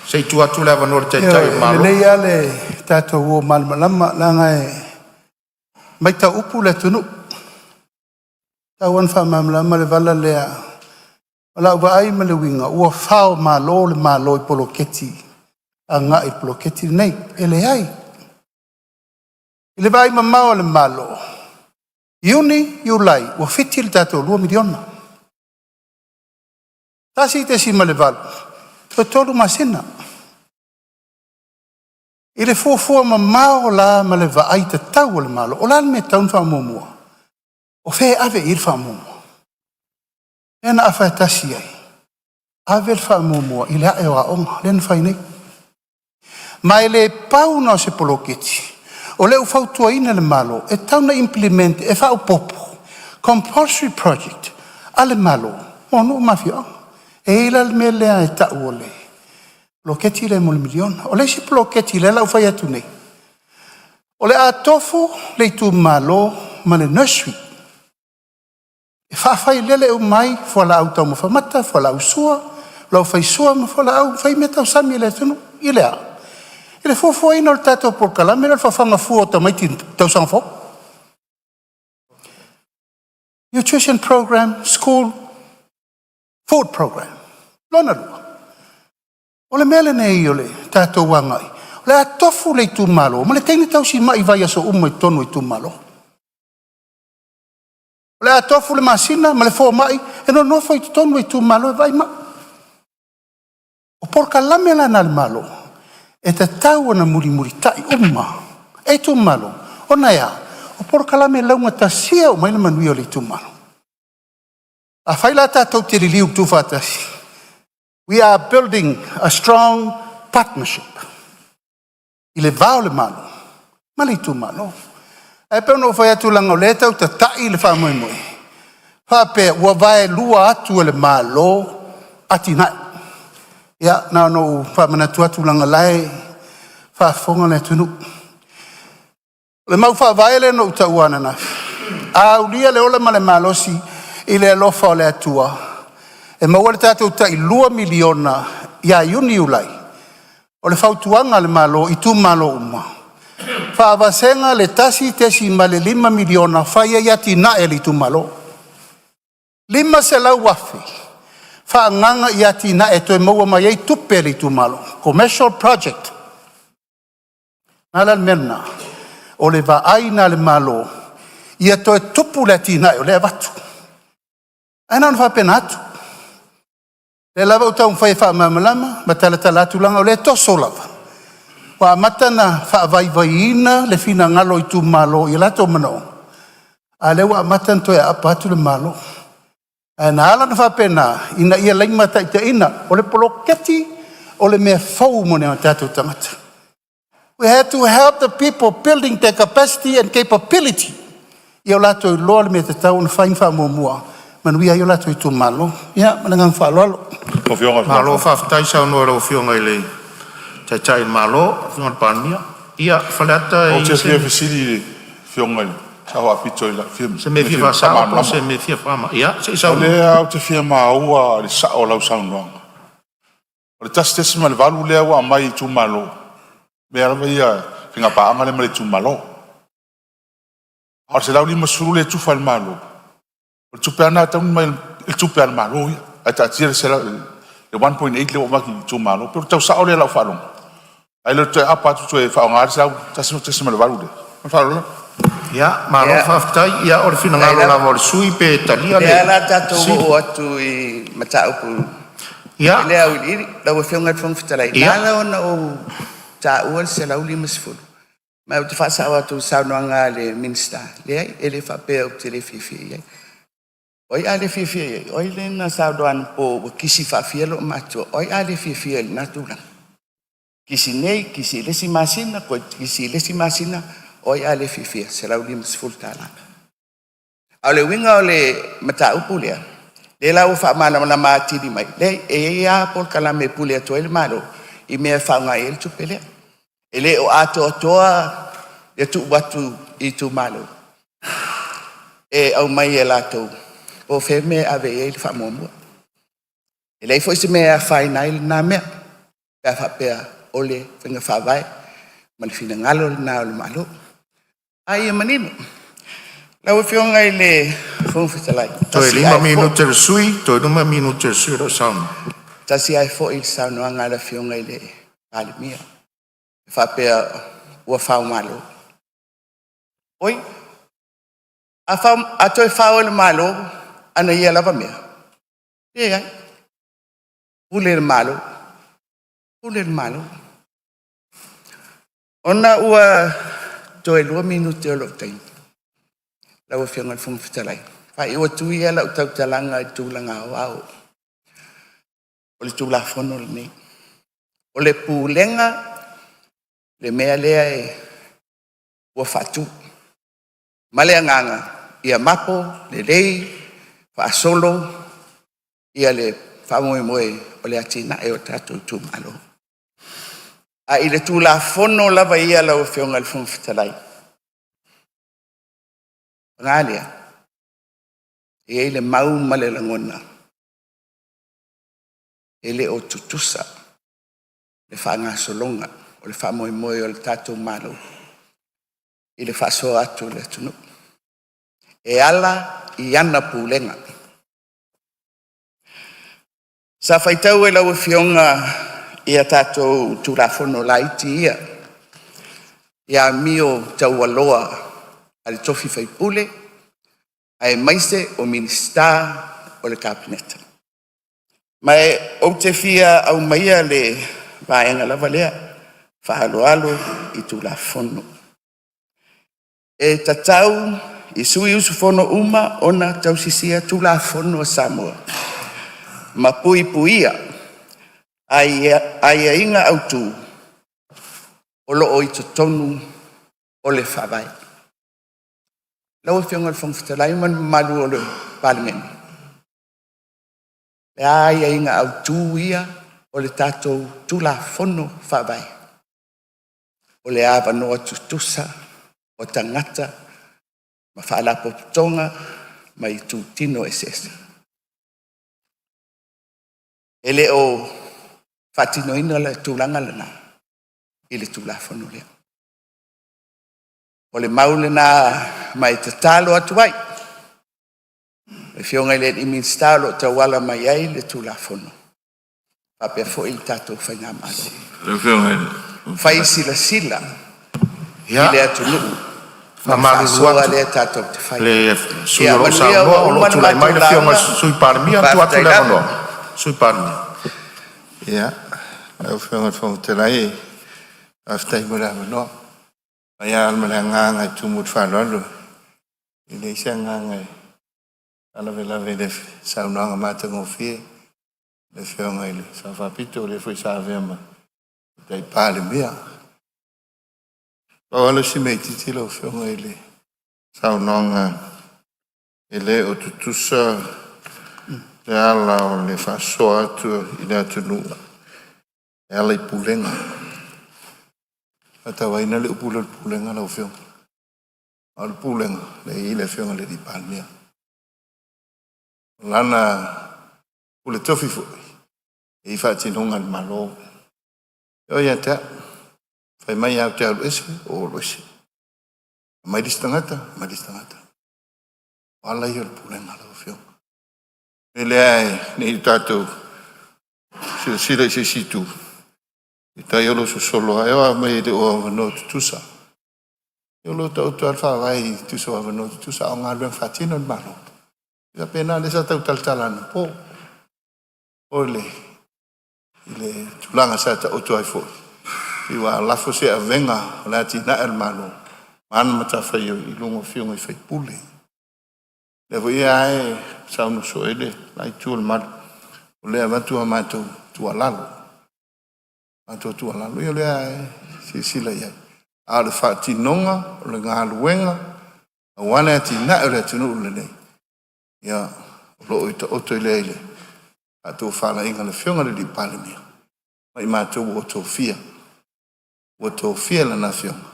Se tu atu leva no te tai malo. Le ia le tato o malmalama langa e mai ta upu le tunu. Tauan whamamlama le vala lea. Wala ua ai ma le winga. Ua whao malo le malo I poloketi. A ngā I poloketi nei. E le ai. I le vai mamao le malo. Iuni, iulai. Ua whiti le tātou 2 miliona. Tasi te si ma le valu. Toi tolu masina. I le fuafua mamao la ma le vaai te tau le malo. O la le me taun whamomua. O fe ave I le whamomua. Ena awha tasi ai. Ave le whamomua I le ae o aonga. Lena whainei. Mai le pauna o se poloketi. O le ufautua ina le malo. E tauna implement e whao popo. Compulsory project. A le malo. Ono mafia. E ila le me lea e tau o le. Poloketi le mo le miliona. O le si poloketi le lau whai atu nei. O le a tofu le tu malo ma le nursery. E whawhai lele o mai fwa la au tau mo whamata, fwa la au sua, lau whai sua ma fwa la au whai me tau sami le tunu. I le a. I le fua ina o le tato por kalame le whawhanga fua o tau mai tau sangfo. Nutrition program, school, food program. Lona lua. O le mele nei o le tato wangai. O le a tofu le tu malo. Ma le teini tau si mai vai aso umo I tonu I tu malo. Le a tofu le masina, ma le fo mai, e no nofo I tonu I tu malo e vai ma. O porca lame la na le malo, e te tau na muri tai umma, e tu malo, o na ea, o porca lame launga ta sia o mai le manui o le tu malo. A fai la tātou te riliu tu whātasi. We are building a strong partnership. I le vao le malo, ma le tu malo. E pe no fai atu langa o le tau ta tai le wha moe moe. Wha pe ua vai lua atu le malo ati nai. Ia, nao no wha manatu atu langa lai, wha fonga le tunu. Le mau wha vai le no uta uana na. A ulia le ola ma le malosi I le alofa o le atua. E maua le tātou ta I 2 miliona ia iuni ulai. O le whautuanga le malo I tu malo uma. Whaavasenga le tasi tesi ma le 5 miliona whaia iati na e li tu malo. 5 se lau wafi. Whaanganga iati na e toi maua mai ei tupe li tu malo. Commercial project. Nala mena. O le vaaina le malo. Ia toi tupu le ati na e o le avatu. Aina on whapena atu. Le lava utau mwhai wha mamalama. Matala tala atu langa o le toso lava. Wa matana fa vai ina le fina ngalo I tu malo I lato mano. A le wa matan to ya apatu le malo. Na ala na fa pena ina ia laima ta ina o le poloketi o le mea fau mo ne tatu tangata. We had to help the people building their capacity and capability. Ia lato I loa le mea te tau na fain fa mua. Manuia ia lato I tu malo. Ia manangang fa lolo. Malo whaftai sa unua rau whionga I le. Chai malo, ngon pania. Ia falata o te fia fisili fionga sa wa pitoila film. Se me fia sa o se me fia fama. Ia, se sa. Le au te fia maua le sa o lau saunga. O le tastes ma le valu le wa mai tu malo. Me ala ia finga pa anga le mai tu malo. O se lau ni masuru le tu fal malo. O tu peana ta mai il tu peana malo. Ata tira se le 1.8 le o maki tu malo. Pero tau sa o le lau falong. Ai lo te apa tu e fa ngar sa tasi mal valu de. Fa lo. Ya, malo whaftai ia o le fina ngalo la vol sui pe talia le. Le ala tatou o atu I matau pu. Ya. Le au iri, lau e whionga whong fitalai. Nala ona o ta ua se lau 5. Ma o te whasa o atu saunoanga le minsta. Le ai, e le whapea o te le whiwhi. Oi a le whiwhi, oi le na saunoan po kisi whawhia lo matua. Oi a le whiwhi le naturang. Kisi nei, kisi lesi masina, ko kisi lesi masina, oi ale fifia, se lau 5 talanga. Au le winga o le mata upu lea, le lau wha mana na maatiri mai, le e a pol kalame pulea to ele malo, I mea whaunga ele tupe lea. E le o ato toa, le tu watu I tu malo. E au mai e lato, o fe me ave ele wha momua. E le foi se mea whaina ele na mea, pea whapea, ole whenga whawai, mani whina ngalo na o le malo. Ai e manino. Lau e whionga I le Fongafitalai. Toi 5 minuto le sui, toi 2 minuto le sui lo sound. Tasi ai fo il saunoanga la fionga ile palemia. Fa pea ua fau malo. Oi, a toi fau le malo, ana ia lava mea. Ia, ule le malo. Ule le malo. Ona ua toi 2 minuti o lo tai. La ua fionga le Fongafitalai. Fa iwa tui ala utau talanga i tūlanga au. O le tūla fono le nei. O le pūlenga, le mea lea e ua whatu. Malea nganga, ia mapo, le rei, whaasolo, ia le whamoe moe o le atina e o tātou tūmalo. A i le tūla fono lava ia lau whionga le Fongafitalai. Ngālea, e le mau male langona. Ele o tutusa, le whaanga solonga, o le wha moe moe o le tātou malo, i le whasoa atu le tunu. E ala i ana pūlenga. Sa whaitau e lau e whionga i a tātou tūrafono laiti ia, ia mio tau aloa a le tofi whaipule, a e maise o minister o le kabineta. Mai o te fia au maia le vaenga lava lea, whaaloalo i tūla fono. E tatau i sui usu fono uma ona tau sisia tūla fono a Samoa. Ma pui puia, ai inga au tū, o loo i tonu o le whawai. Lau e whionga le Fongafitalai man malu o le PALEMENE. Le ai inga au tū ia o le tātou tūla fono whawai. O le awa noa tutusa, o tangata, ma whaalapo putonga, ma i tū tino e sesa. Ele o whatino ina le tūlanga lana, i le tūla fono lea. O le maule na mai te talo atu ai. Le whionga le i Ministerial te wala mai ai le tūla fono. Papea fo i tātou whainga malo. Le whionga Whai sila. Ia. I le atu nuu. Ma malu Whasoa atu. le tātou te whai. Le sui lo sound o lo tula mai le whionga sui palemia tu atu le mano. Sui palemia. Ia, au whionga Fongafitalai, aftai mura mano. Ia almana nganga i tumut whanolu. I le isa nganga i alawe le saunanga mātango fie. Le whionga i le sa whapito le fui sa avema. Dai palemia. Pawala si mei titilo whionga i le saunanga i le o tutusa le ala o le whasoa atu i le atunu. E ala i pulenga. Ata waina le upula le pulenga lau whionga. Al pulenga le i le whionga le di palemia. Lana ule tofi fui. E i whatinonga le malo. O ia te whai mai au te alu ese o olo ese. Mai distangata. Wala i le pulenga lau whionga. E le ai ne i tātou sila i se situ. I tai olo su solo ai oa mai le o avano tutusa. I olo tau tu alfa vai tuso avano tutusa o ngā luang whatino le malo. Ia pena le sa tau taltalana po. Ole. I le tulanga sa ta otu ai fo. I wa lafo se avenga o le ati na el malo. Mana mata whai i lungo whionga i whai pule. Le vo ia e saunu so ele lai tu le malo. O le avatua mātou tua lalo. Mātou tua lalo. Ia le ai si sila iai. A le whatinonga o le ngā luenga. A wane ati na le tunu le nei. Ia lo i ta oto i le ele. A tō whala inga le whionga le di palemia. Mai mātou o tō fia. O tō fia la na whionga.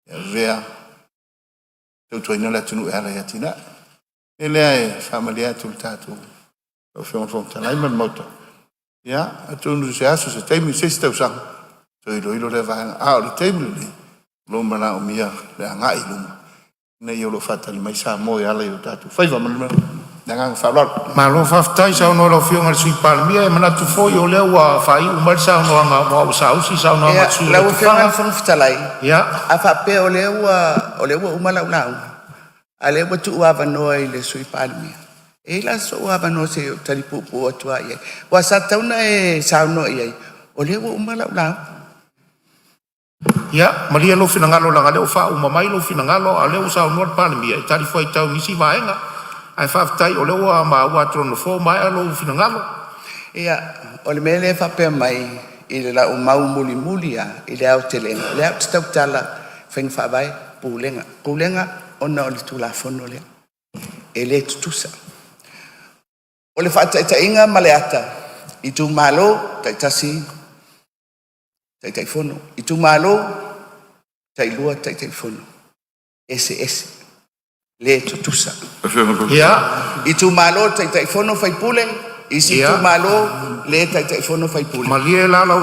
Ia vea. Tau tō ina le tunu e ala i ati na. E lea e whamalia tu le tātou. O whionga Fongafitalai man mauta. Ia, a tōnu se aso se teimi se tau sanga. Tō ilo le vahanga. A o le teimi le. Lo mana o mia le anga i luma. Nei o lo fatali mai Samoa ala i o tātou. Whaiva mana ngang whalot. Malo whaftai sa ono lo whionga le sui palemia e manatu foi o leo wa whai umar sa ono anga wa usausi sa ono anga tsu lau whionga whangwhitalai. Ia. A whape o leo umalau nau. A leo tu uawa noa i le sui palemia. E la so uawa noa se talipupu o tua iai. Wa sa tauna e sauno iai. O leo umalau nau. Ia, malia lo finangalo langa leo wha umamai lo finangalo a leo sa ono palemia e tari fai tau nisi vaenga. Ai whaftai o leo a maa ua trono fo mai alo finangalo. Ia, o le mele whapea mai i le lau mau muli muli a i le au te lenga. Le au te tau tala wheng whawai pūlenga. Pūlenga ona o le tūla whono lea. E le tutusa. O le whata inga ma le ata. I tū malo, taitasi, taitai whono. I tū malo, tailua, taitai whono. Ese. Le tutusa. Ia. I tū malo, taitai whono whai pule. I si tū malo, le taitai whono whai pule. Malie lalo,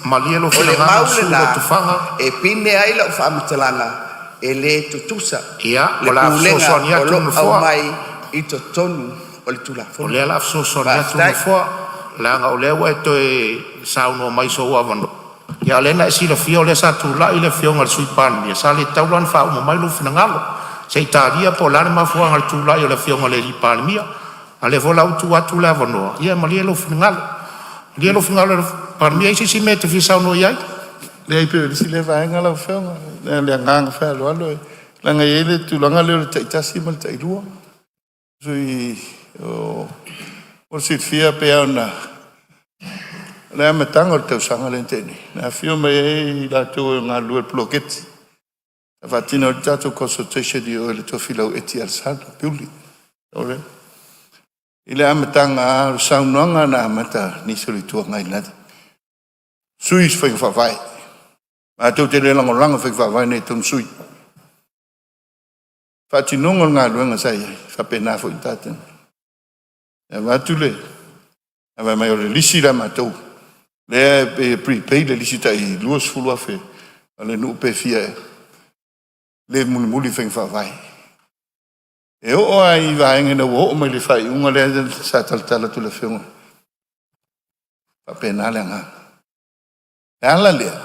malie lo finangalo su lo tufanga. E pine ai lau whaamitalanga. E le tutusa. Ia, o la afsoso ania tunu au fua. mai i to tonu o le tula O whono. lea la afsoso ania tunu fua. Langa o lea e to e sauno mai so ua vano. Ia lena e sila fia o lea sa tula i le fionga le sui palemia. Sa le taulan wha umamai lo finangalo. Se italia po lana mafua ngal tula yo le fionga le li palemia ale vola utu atu la vanoa ia malia lo fingal dia lo fingal palemia si mete fi sa no ia Le ai pe si le vaenga la whenga. Le ngang whelo alo. Langa ele tu langa leo taitasi mal tairua. So i o sit fia pe ona. Le amatanga o tau sanga le teni. Na fio me la tu nga lue ploketi. Fatina o tato consultation di o le tofi lau eti al sana piuli. Ole. Ile amatanga saunanga na amata ni soli tua ngai nata. Suis fai whawai. Ma tau te le langolanga fai whawai nei tun sui. Fatinongo ngā luenga sai. Whapena fo i taten. E watu le. Awa mai o le lisi la matou. Le prepay le lisi ta i luas fulua fe. Ale nu pe fia e. Le muli feng whawai. E o ai vaenga na wo o mai le whai unga le sa taltala tu le whiunga. Whapena le ngā. E ala lea.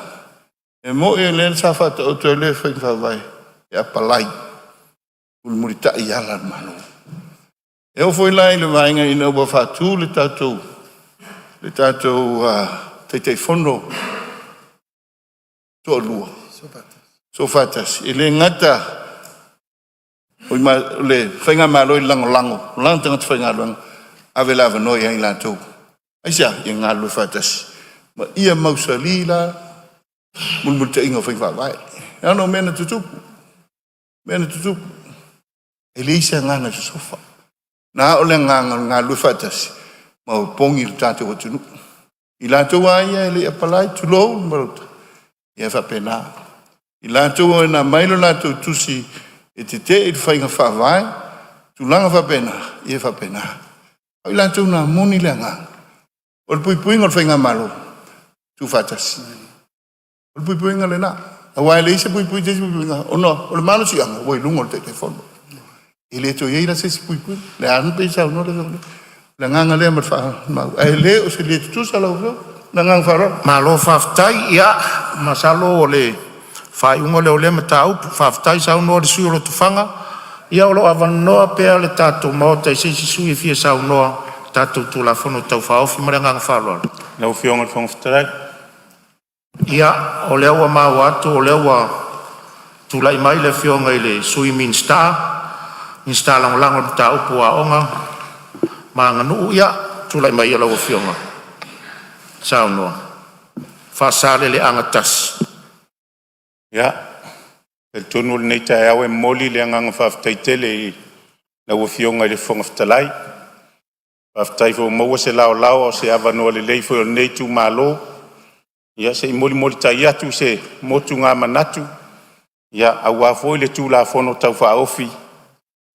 E mo e le sa whata o tu le feng whawai. E apalai. Muli ta i ala mano. E o foi lai le vaenga ina ua whatu le tātou. Le tātou teitei whono. Tua lua. So fatas, ele ngata o le whainga malo i lango. Lang tanga te whainga luang, awe lawa noi ai lātou. Aisia, i ngā lua fatas. Ma ia mausa lila, mulmul te inga whainga wai. Ano mena tutupu. Ele isa ngana te sofa. Nā ole ngā lua fatas, ma o pongi le tātou o tunu. I lātou ai ele apalai tulou, marota. Ia whapena. I lātou o na mailo lātou tusi e te i whainga whawai, tu langa whapena, i e whapena. I lātou na moni le ngā. O le puipuinga o whainga malo, tu whatas. O le puipuinga le nā. A wai le isa puipuinga, o no, o le malo si anga, o i lungo le te whono. I le to yeira se si puipuinga, le anu pe isa o no le nganga le amat wha, e le o se le tutusa lau whao, le nganga wharo. Malo whaftai ia masalo o le fai ungo leo le matau, whaftai sa unoa le sui o lo tufanga. Ia o lo avanoa pea le tātou maota i seisi sui e fia sa unoa tātou tūla whono tau whaofi maranga whaloa. Lau whionga le whangwhatarai. Ia o leo a mau atu, o leo a tūla i mai le whionga i le sui Ministerial langolango le tā upu a onga. Maanga nuu ia, tūla i mai a lau a whionga. Sa unoa. Whasale le angatas. Ia. E tonu le nei tae au e moli le anganga whaftaitele i lau whionga i le whangwhatarai. Whaftai fo maua se lao o se avanoa le leifo o nei tū malo. Ia se i moli tai atu se motu ngā manatu. Ia au wafoi le tū la whono tau whaofi.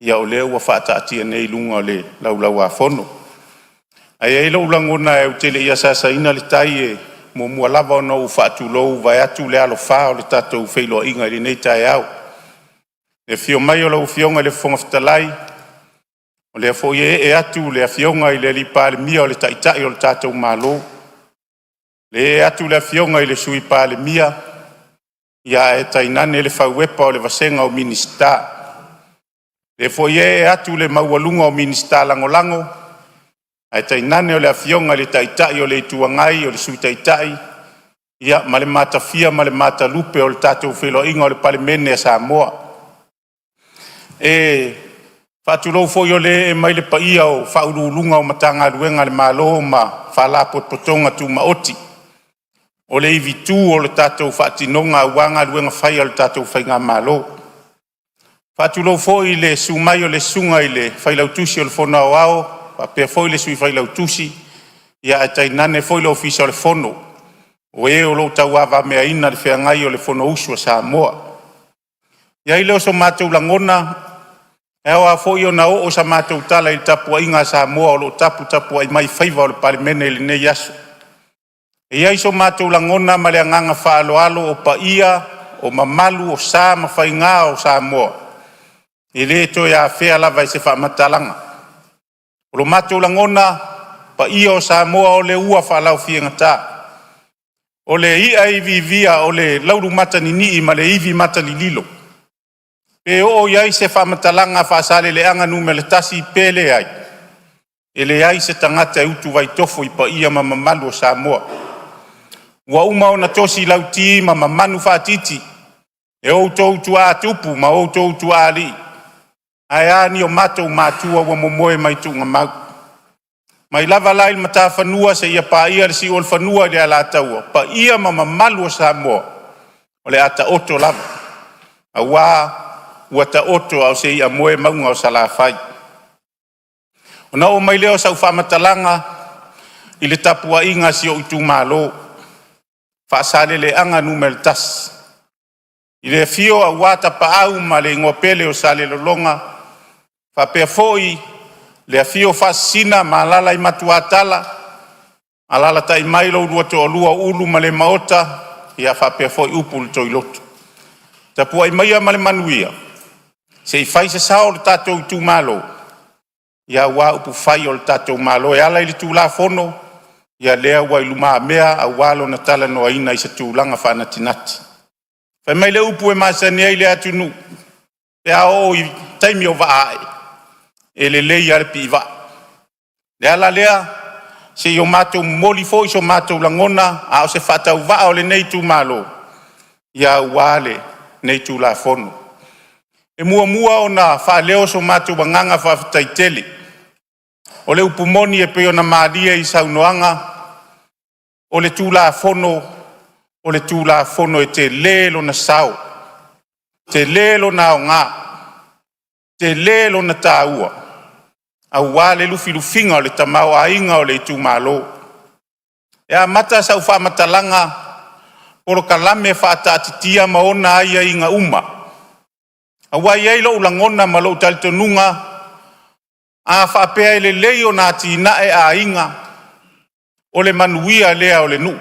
Ia o leo wa whaataatia nei lunga o le lau a whono. Ai e lau langona e utele ia sasa ina le tai e mo mua lava o nou whaatu lou vai atu le alo whao le tatou whailo inga i nei tai au. e fio mai o lau fionga le fonga fitalai, o le fo e atu le fionga i le li palemia o le taitai o le tātou malo, le atu le fionga i le sui palemia, ia e tainane le fauepa o le vasenga o minista, le fo e atu le maualunga o minista lango, ai tainane o le fionga le taitai o le tuangai o le sui taitai, ia ma le matafia ma le matalupe o le tātou wheloinga o le palemene a Samoa. E whātulou foi o le mai le paia o whaurulunga o matanga luenga le malo ma whala potpotonga tu maoti. O le ivitu o le tātou whaatinonga wanga luenga whai o le tātou whainga malo. Whātulou foi le sumai o le sunga i le whailautusi o le whona o ao, whapea foi le sui whailautusi, ia e tainane foi le ofisa o le whono. O e o lo tau awa mea ina le whiangai o le whono usua Samoa. Ia i leo so mātou langona, e awa foi o na o sa mātou tala i tapua inga Samoa o lo tapu ai mai whaiva o le palemene i le nei aso. E ia iso mātou langona ma le anganga whaaloalo o paia, o mamalu, o sa ma whainga o Samoa. I le to ia whea lava i se whaamatalanga. O lo mātou langona, paia o Samoa o le ua whaalau whienga tā. O le ia ivi via o le lauru matani ni ma le ivi matani lilo. Pe o iai se whamatalanga whaasale le anga nume le tasi pele ai. E le ai se tangata e utu vai tofo i pa ia ma mamalu o Samoa. Ua uma o na tosi lauti ma mamanu whaatiti. E o utu a tupu ma o utu a li. Ai ani o matou matua wa momoe mai tunga mau. Mai lava lai mata whanua se ia pa ia le si ol whanua le ala taua. Pa ia ma mamalu o Samoa. O le ata oto lava. A ua ta oto au se ia moe maunga o salafai. O na o mai leo sau whamatalanga i le tapua inga si o utu malo. Whaasale le anga numel tas. I le fio a wata pa au ma le ngopele o sale lolonga. Whapea foi le fio fasina ma lala i matuatala. Alala tai mailo ua to lua ulu ma le maota. Ia whapea foi upul to ilotu. Tapua i maia ma le manuia. Se i fai se sao le tātou tu malo. Ia wā upu fai o le tātou malo. E ala i le tūla fono. Ia lea wa iluma mea a walo na tala no aina i se tūlanga whana tinati. Whai mai le upu e masani ai le atunu. E a o i taimi o waae. E le lei arpi i wa. Le ala lea se i o mātou moli fo i so mātou langona a o se whatau wa o le nei tū malo. Ia wale nei tūla fono. E mua o na whaaleo so mātou wanganga whawhitaitele. O le upumoni e peo na maalia i saunoanga. O le tūla fono e te lelo na sao. Te lelo na o ngā. Te lelo na tāua. A wale lufinga o le tamau a inga o le tū malo. E a mata sau whamatalanga. Poro kalame whaatatitia maona aia inga uma. A wai ei lo ulangona ma lo taltonunga. A whapea ele leo na tinae a inga. O le manuia lea o le nu.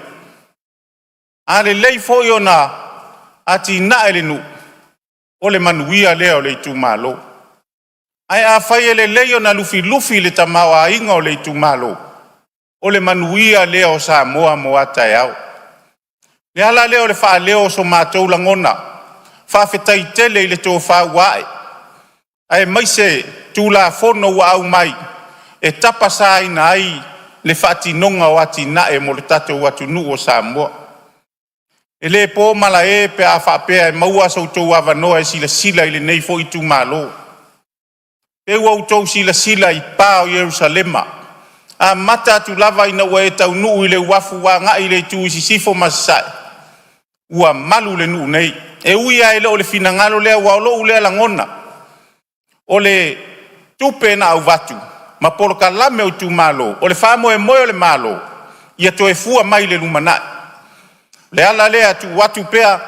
A le lei foi o na a tinae le nu. O le manuia lea o le itu malo. Ai a whai ele leo na lufi le tamau a inga o le itu malo. O le manuia lea o Samoa mo atai au. Le ala leo le wha leo so mātou langona. Whawhetai tele i le tō whauae. Ai mai se tūla fono wa au mai. E tapasa ina ai le whaatinonga o ati nae mo le tatou atu nu o Samoa. E le pō mala e pe a whapea e maua sau tō awanoa e sila i le nei fo i tū malo. Pe ua utau sila i pā o Yerusalema. A mata atu lava ina ua e tau nuu i le wafu wa ngā i le tū isi sifo masai. Ua malu le nuu nei. E uia e le o le finangalo lea wa o lo lea langona. O le tupe na au vatu. Ma polo ka lame o tu malo. O le whamo e moe o le malo. Ia to e fua mai le lumanai. Le ala lea tu watu pea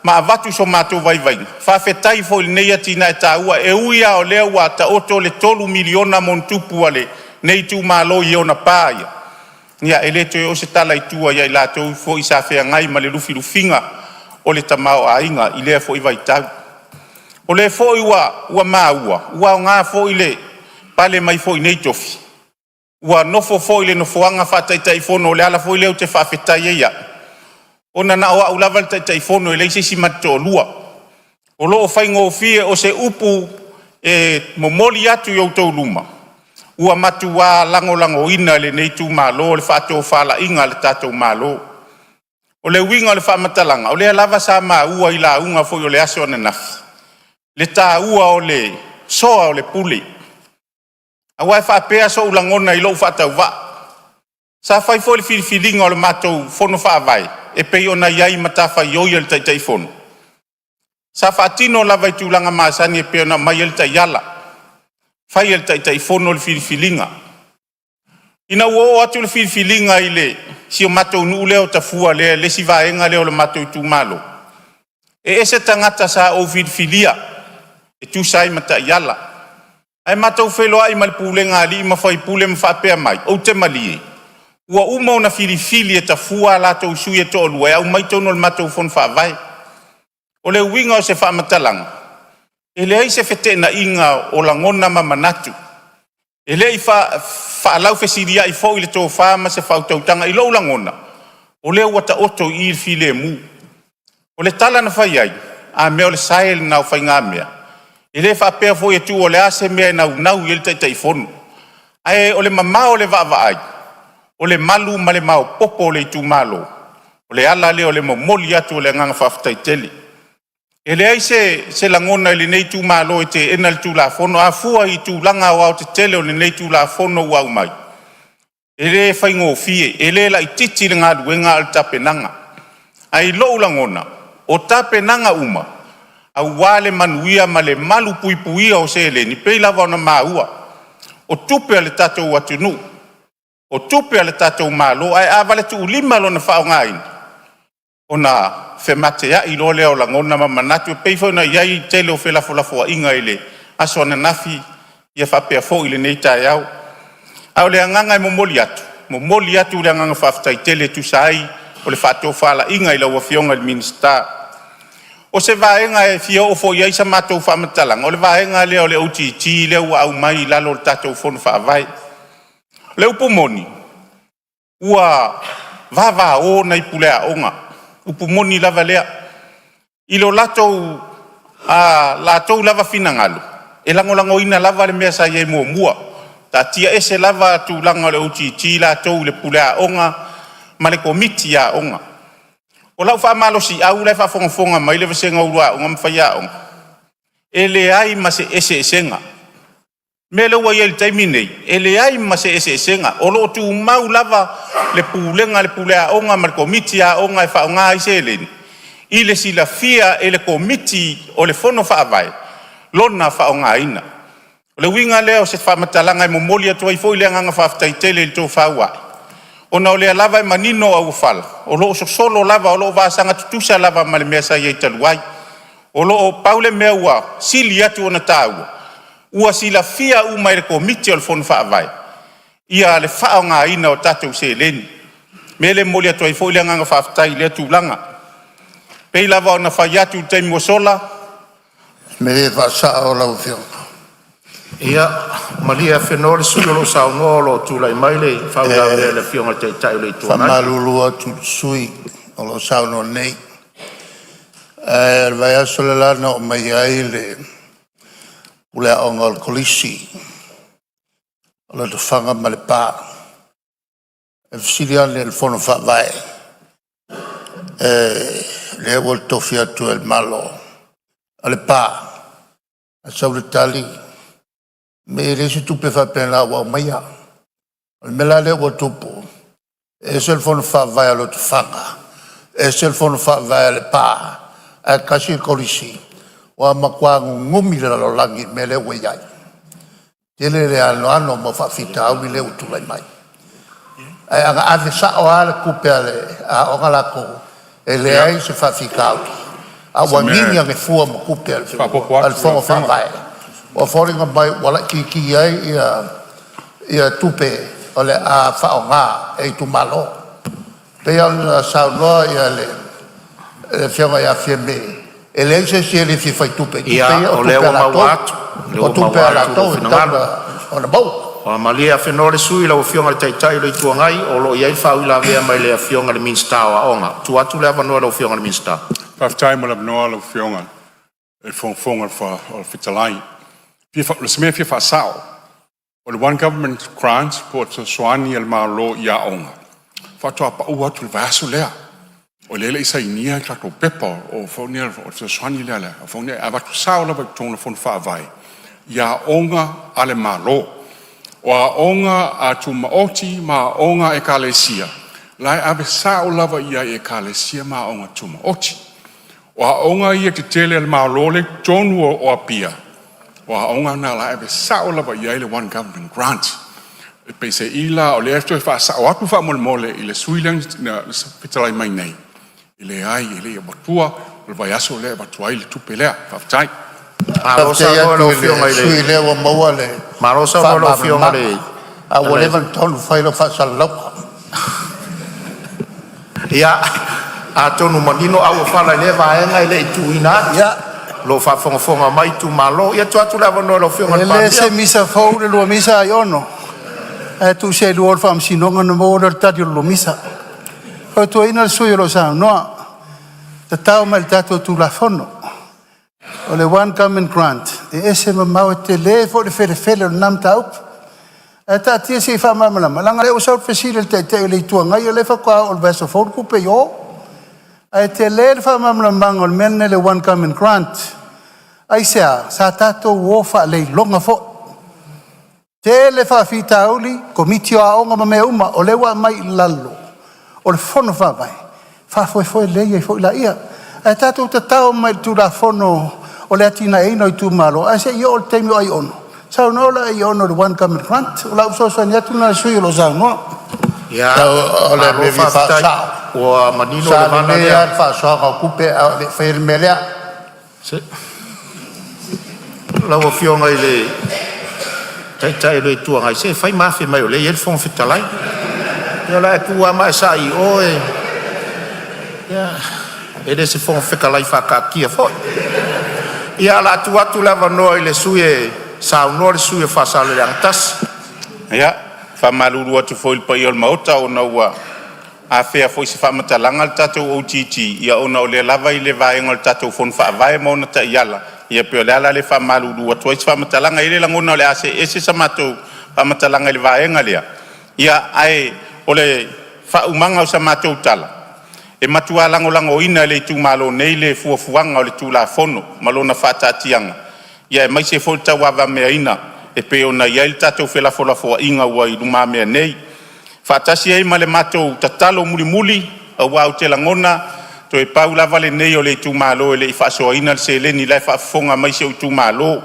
ma a vatu so mātou vai. Whawhetai fo le nei atina e tā ua. E uia o lea ua ta oto le 3 miliona mon tupu ale. Nei tu malo i ona pāia. Nia e le to e o se tala i tua ia i lātou fo i sa whea ngai ma le lufinga. O le tamao a inga i lea fo i vai tau. O le fo ua maua, ua ngā fo i le pale mai fo i nei tofi. Ua nofo fo i le nofoanga whataitai fono, le ala fo i leo te whawhetai eia. Ona na o au lava le taitai fono, e leise si mato lua. O loo whaingo fie o se upu momoli atu i autou luma. Ua matu wā lango ina le nei tū mālo, le whātou whala inga le tātou mālo. O le winga o le whamatalanga, o le lava sa mā ua i la unga fo i o le aso ana nafi. Le tā ua o le soa o le puli. A wai whapea so ulangona i lou whatau wa. Sa whai fo le whiliwhilinga o le mātou fono whaavai, e pei ona iai matawha i oia le taitai fono. Sa whaatino lava i tūlanga maasani e pei ona mai el taiala. Whai el taitai fono le whiliwhilinga. Ina ua atu le whiliwhilinga i le si o mātou nuu leo tafua le si vaenga leo le mātou tū malo. E ese tangata sa o whiliwhilia, e tū sai mata iala. Ai mātou wheloa i malipulenga ali i mawhai pule mwhapea mai, o te malie. Ua uma ona whiliwhili e tafua lātou sui e tō lua, e au mai tono le mātou fon whaavai. O le winga o se whaamatalanga. E le ai se whete na inga o langona mamanatu. E le i whaalau whesiria i fo i le tō whaama se whautautanga i lau langona. O le wata oto i il file mu. O le tala na whai ai, a mea o le sael na o whai ngā mea. E le whapea fo i tu o le ase mea nau i le taitai fono. Ai o le mamao le wawa ai. O le malu ma le mao popo o le tu malo. O le ala le o le momoli atu o le nganga whaftai tele. E le ai se langona i le nei tu malo e te ena le tu la fono. A fua i tu langa o au te tele o le nei tu la fono ua umai. E le whaingo fie. E le la i titi le ngā duenga al tapenanga. Ai lo langona. O tapenanga uma. Au wale manuia ma le malu puipuia o se le ni pei lava ona maua. O tupe ale tatou atunu. O tupe ale tatou malo ai avale tu lima lona whaongain. Ona whematea i lo leo langona mamanatu e pei whauna iai tele o whelafolafoa inga ile aso ana nafi ia whapea fo ile nei tae au. Au le anganga e momoli atu. Momoli atu le anganga whaftai tele tu sai o le whato whala inga ila ua fionga le Ministerial. O se vaenga e fia o fo iai sa mātou whaamatalanga. O le vaenga leo le OTT leo ua au mai lalo le tātou fono whaavai. Le upumoni. Ua vava o na ipulea onga. Upumoni lava lea. Ilo latou lava finangalo. E lango ina lava le mea sa iei mua. Ta tia ese lava tu langa le OTT latou le pulea onga. Ma le komiti a onga. O lau whaamalo si au lai whafonga mai le vasenga urua onga mwhaia onga. E le ai ma se ese esenga. Me le ua iel taimi nei. E le ai ma se ese esenga. O lo tu mau lava le pulenga le pulea onga ma le komiti a onga e whaonga i se eleni. I le sila fia e le komiti o le fono whaavai. Lona whaonga ina. O le winga leo se whamatalanga e momoli atua i fo i le anganga whaftai tele i tō whaua. Ona o lea lava e manino au whala. O loo solo lava, o loo vasanga tutusa lava ma le mea sa iei taluai. O loo paule mea ua sili atu ona tāua. Ua sila fia uma i le komiti o le fono whaavai. Ia le whaonga ina o tatou se leni. Me le moli atua i fo i le anganga whaftai le tūlanga. Pei lava ona whai atu taimi o sola. Me le whasa o lau whionga. Ia, malia whenua le sui o lo sao ngolo tūlai mai le whaunga le whionga te tai le tūnai. Whamalulua tu sui o lo sao no nei. Vai aso le lana o mai ai le ule aonga o kolisi. O le tufanga ma le pā. E fisilian le fono whaavai. Le wal tofi atu el malo. O le pā. A sau le tali. Me resi tupe fa pena wa maya. Me la le wa tupo. E se il fono fa vai allo tufanga. E se il fono fa vai le pa. E kasi kolisi. Wa makwangu ngumi la lo langi me le we yai. Tele le ano mo fa fita au le utulai mai. E anga ave sa o ala kupe ale a ongala ko. E le ai se fa fika au. A wa nini anga fua mo kupe al fono fa vai. O fōringa mai wala ki ai ia tupe o le a whaonga e tu malo. Pea ona saunoa ia le whianga ia whiame E lei se le fi fai tupe. Ia o le o mawatu. O tupe ala tau e tau o na bau. O malia whenore sui la o fionga le taitai le tuangai o lo iai whau ila vea mai le fionga le minsta o onga. Tu atu le avanua le fionga le minsta. Whaftai mo le avanua le fionga e fonga o fitalai. Le semea fia whaasao. O le one government grant po te soani el maalo ia onga. Whatoa pa ua tu le vasu lea. O lele isa inia i kako pepa o whaunia o te soani lea lea. O whaunia a watu sao la tōna whonu whaavai. Ia onga ale maalo. O a onga a tu maoti ma onga e kalesia. Lai abe sao lava ia e kalesia ma onga tu maoti. O a onga ia te tele ale maalo le tonu o a pia. O a onga na lai abe sao lava ia le one government grant. E pese ila o le efto e wha sao aku wha mole i le suilang na fitalai mai nei. I le ai, i le watua, o le vai aso le watua i le tupe lea, whaftai. Marosa o lo fionga i le. Sui le o maua le. Marosa o lo fionga le. A walevan tonu whai lo whasal lau. Ia, a tonu manino au whala le vaenga i le tuina. Ia. Lo whafonga mai tu malo. Ia tu atu lava no lo fionga le se misa fau le lua misa ai ono. E tu se luor wham sinonga na mo le tati lo misa. O tu ina sui lo sa no. Te tau mai tato tu la fono. O le one government grant. E ese mau te le fo le fele nam tau. E ta tia se fa mamala. Malanga le o sa fesile te le tua ngai le fa kwa o beso fo ku pe yo. E te le fa mamala mangol menne le one government grant. Ai sa tato wo fa le longa fo. Te le fa fita uli komitio a onga me uma o le wa mai lalo. O le fono fa vai. Fa foi le ia foi la ia. E tato te tau mai tu la fono o le atina e no tu malo. A se io o temio ai ono. Sa no la i ono le one government grant. O la uso sa ni atu na sui lo sa no. Ia o le me fa sa. O manino le mana ia fa sa ka kupe le fermelea. Se. La o fionga i le tai le tua ngai se fai mafi mai o le il fon fitalai. Ia la ku ama sa i o e. Ia. E se fon fitalai fa ka kia fo. Ia la tu atu lava no i le sue sa no le sue fa sa le antas. Ia, fa maluru atu foi pa iol maota o na ua. A fea foi se fa matalanga le tatou o titi. Ia ona o le lava i le vaenga le tatou fon fa vai mo na ta iala. Ia pe le ala le fa maluru atu se fa matalanga i le langona le ase ese sa matou fa matalanga i le vaenga lea. Ia ai o le fa umanga o sa matou tala. E matua lango ina le tu malo nei le fuafuanga o le tu la fono malona fatatianga ia mai se folta wa me ina e pe ona ia il tatou fela fola fo inga wa i luma me nei fatasi ai male matou tatalo muli a wa o te langona to e paula vale nei o le tu malo le faso ina se le ni la fa fonga mai se tu malo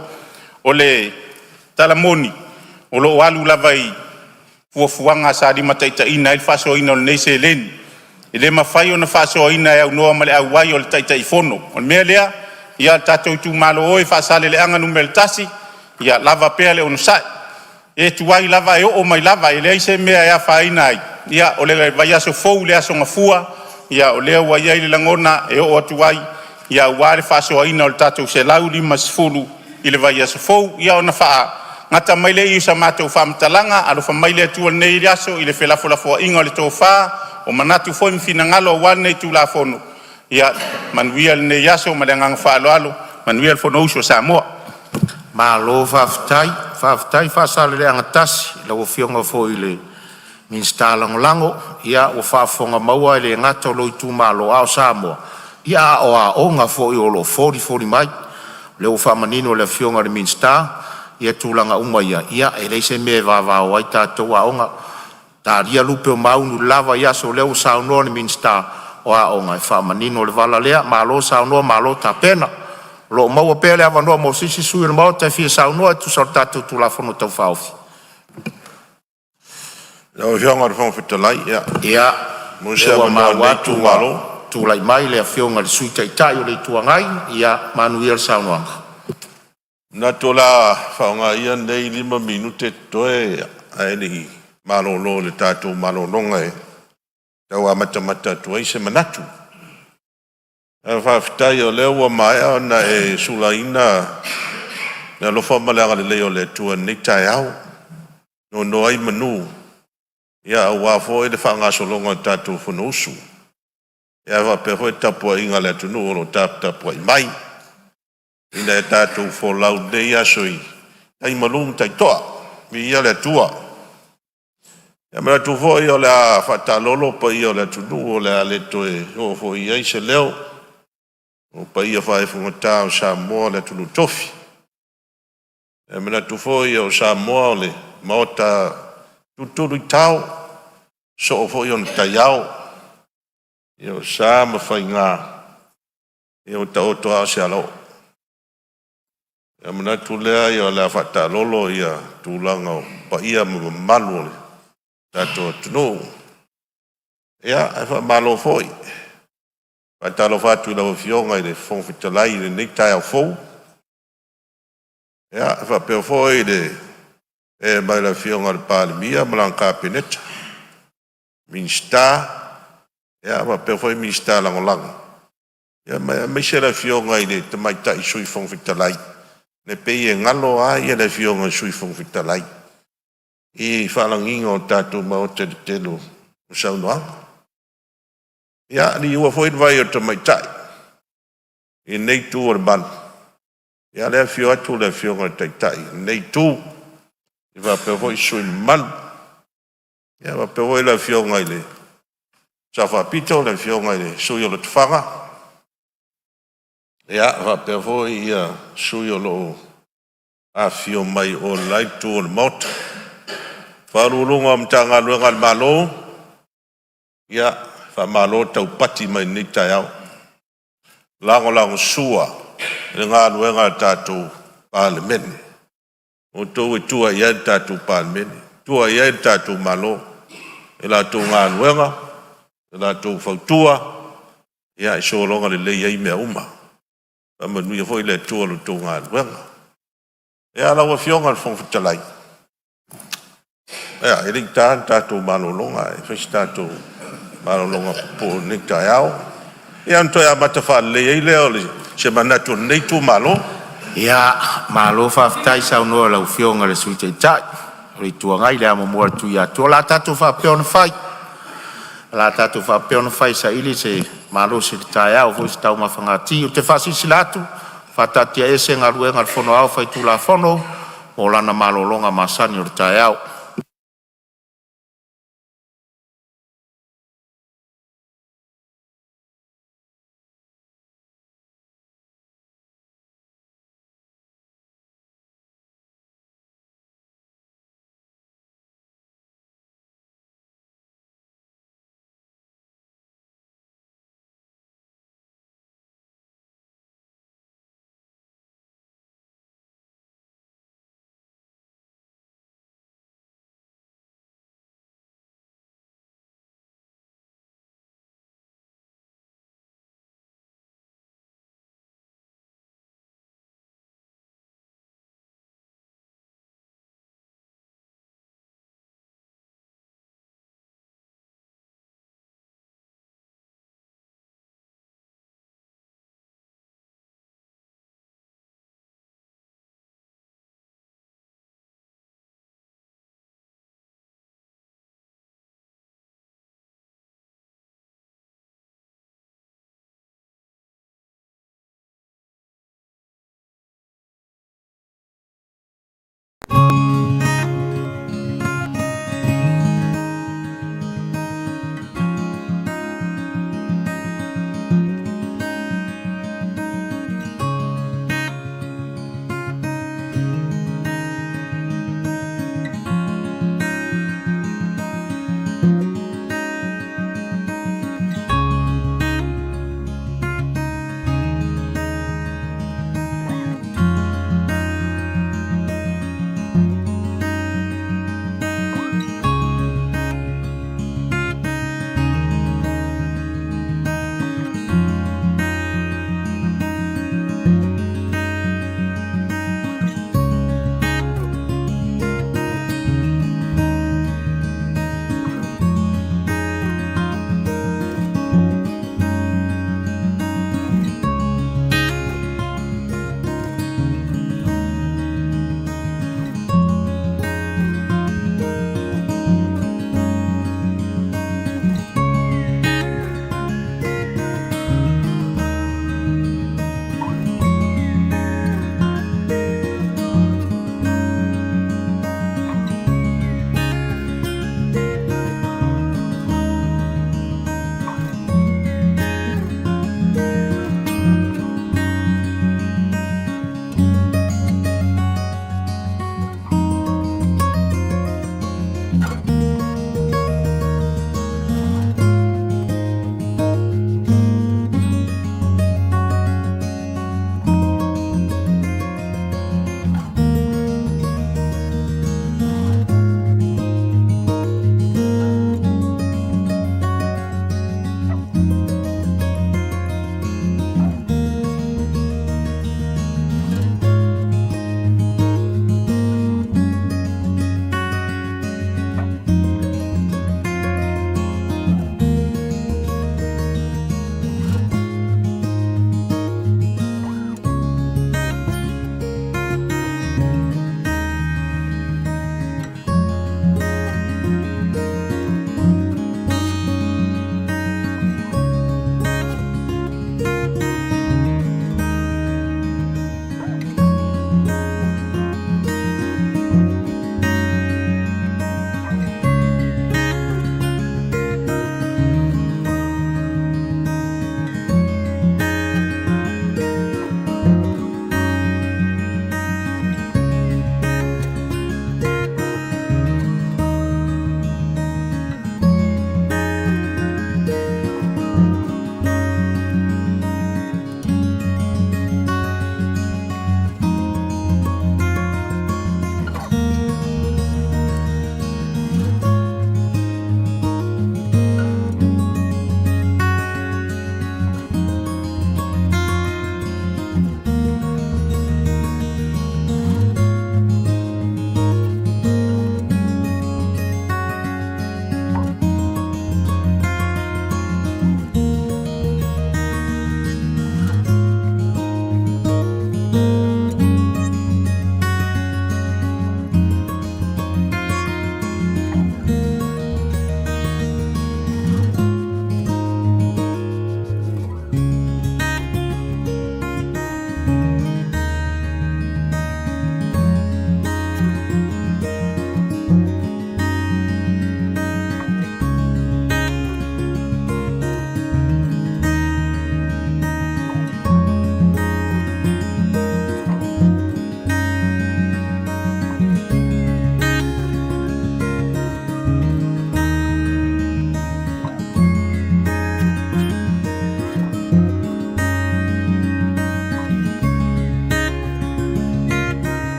o le talamoni o lo alu la vai fuafuanga sa di mataita ina il faso ina nei se le ele mafai ona faso ina e no male au wai o tai fono on melea ia tatou tu malo oi fa sale le anga numel tasi ia lava pele on sa e tu wai lava e o mai lava ele se mea ia fa ina ia o le vai aso fou le aso ngafua ia o le wai ile langona e o tu wai ia wale faso ina o tatou se lauli masfulu ile vai aso fou ia ona fa ngata mai le i sa matou fa mtalanga alo fa mai le tu nei aso ile fela fola fo inga le tofa o manatu foi mfinangalo wane tu la fono ia manuel ne yaso madangang falo alo manuel fono uso Samoa malo faftai fa sale le angatasi la o fionga foi le minsta lango ia o fa fonga maua le ngata lo tu malo ao Samoa ia o a onga foi o lo 40 mai le o fa manino le fionga le minsta ia tulanga umaia ia ele se me va o aita to a onga ta ria lupe o maunu lava ia so leo sa no ni minsta o a onga fa manino le vala lea malo sa no malo ta pena lo mau pele ava no mo sisi su mo ta fi sa no tu sortato tu la fono to fa ofi o jonga fon fitalai ia mo se ma watu malo tu lai mai le fionga le sui tai o le tuangai ia manuel sa no na tola fa nga ia nei 5 minute toe ai ni malo lo le tatou malo longa e tau a mata tu ai se manatu E whawhitai o leo ua mai o na e sulaina na lofa malanga le leo le tua ni tai au. No no ai manu. Ia ua fo e le whangasolonga tatu whanusu. Ia wa pe hoi tapua inga le tunu oro tapua i mai. Ina e tatu fo lau nei asoi. Tai malung tai toa. Mi ia le tua. Ia mea tu fo i o le a whatalolo pa i o le tunu o le a le toe. O fo i eise leo. O pa ia whae whungata o Samoa le tunu tofi. E mena tu fo i o Samoa o le maota tuturu i tau. So o fo i o na tai au. I o sa ma whai ngā. I o ta oto a se alo. E mena tu lea i o le a whatalolo i a tūlanga o pa ia malu o le. Tato tunu. Ia, e wha malo foi. Patalo fatu la fionga i le fonfitalai i le nektai au fou. Ia, e wha peo foi le e mai la fionga le palemia malang kapineta. Minsta. Ia, wha peo foi minsta langolang. Ia, mai se la fionga i le tamaita i sui fonfitalai. Ne pei e ngalo a i le fionga sui fonfitalai. I whalangingo tatu maota de telu usaunoanga. Ia, ni ua foi vai o tamaitai. I nei tu o le man. Ia lea fio atu le fio ngā taitai. Nei tu. I va pe foi sui man. Ia va pe foi le fio ngai le. Sa fa pito le fio ngai le sui o le tufanga. Ia va pe foi ia sui o lo a fio mai o lai tu o le mot. Wharurunga o mtanga luenga le malo. Ia fa malo tau pati mai ni tai au. Lango sua. Le ngā luenga tātou palemene. O tau e tua ia tātou palemene. Tua ia tātou malo. E la tau ngā luenga. E la tau fautua. Ia e soolonga le lei ai mea uma. Pa manui e foi le tua lo tau ngā luenga. Ia lawa fionga le whongwhitalai. Ia e ring tātou malo longa. E whais tātou malo longa po nektai au. Ia antoi a matawha le ei leo le. Se manatu nei tu malo. Ia, malo whaftai sau noa lau fionga le sui tai. Ri tua ngai le amo mua tu ia. Tua la tatu whapeo na whai. La tatu whapeo na whai sa ili se malo se tai au. Fo se tau mawhangati. O te whasisi latu. Whatatia ese ngā ruenga le whono au whai tu la whono. O lana malo longa masani o le tai au.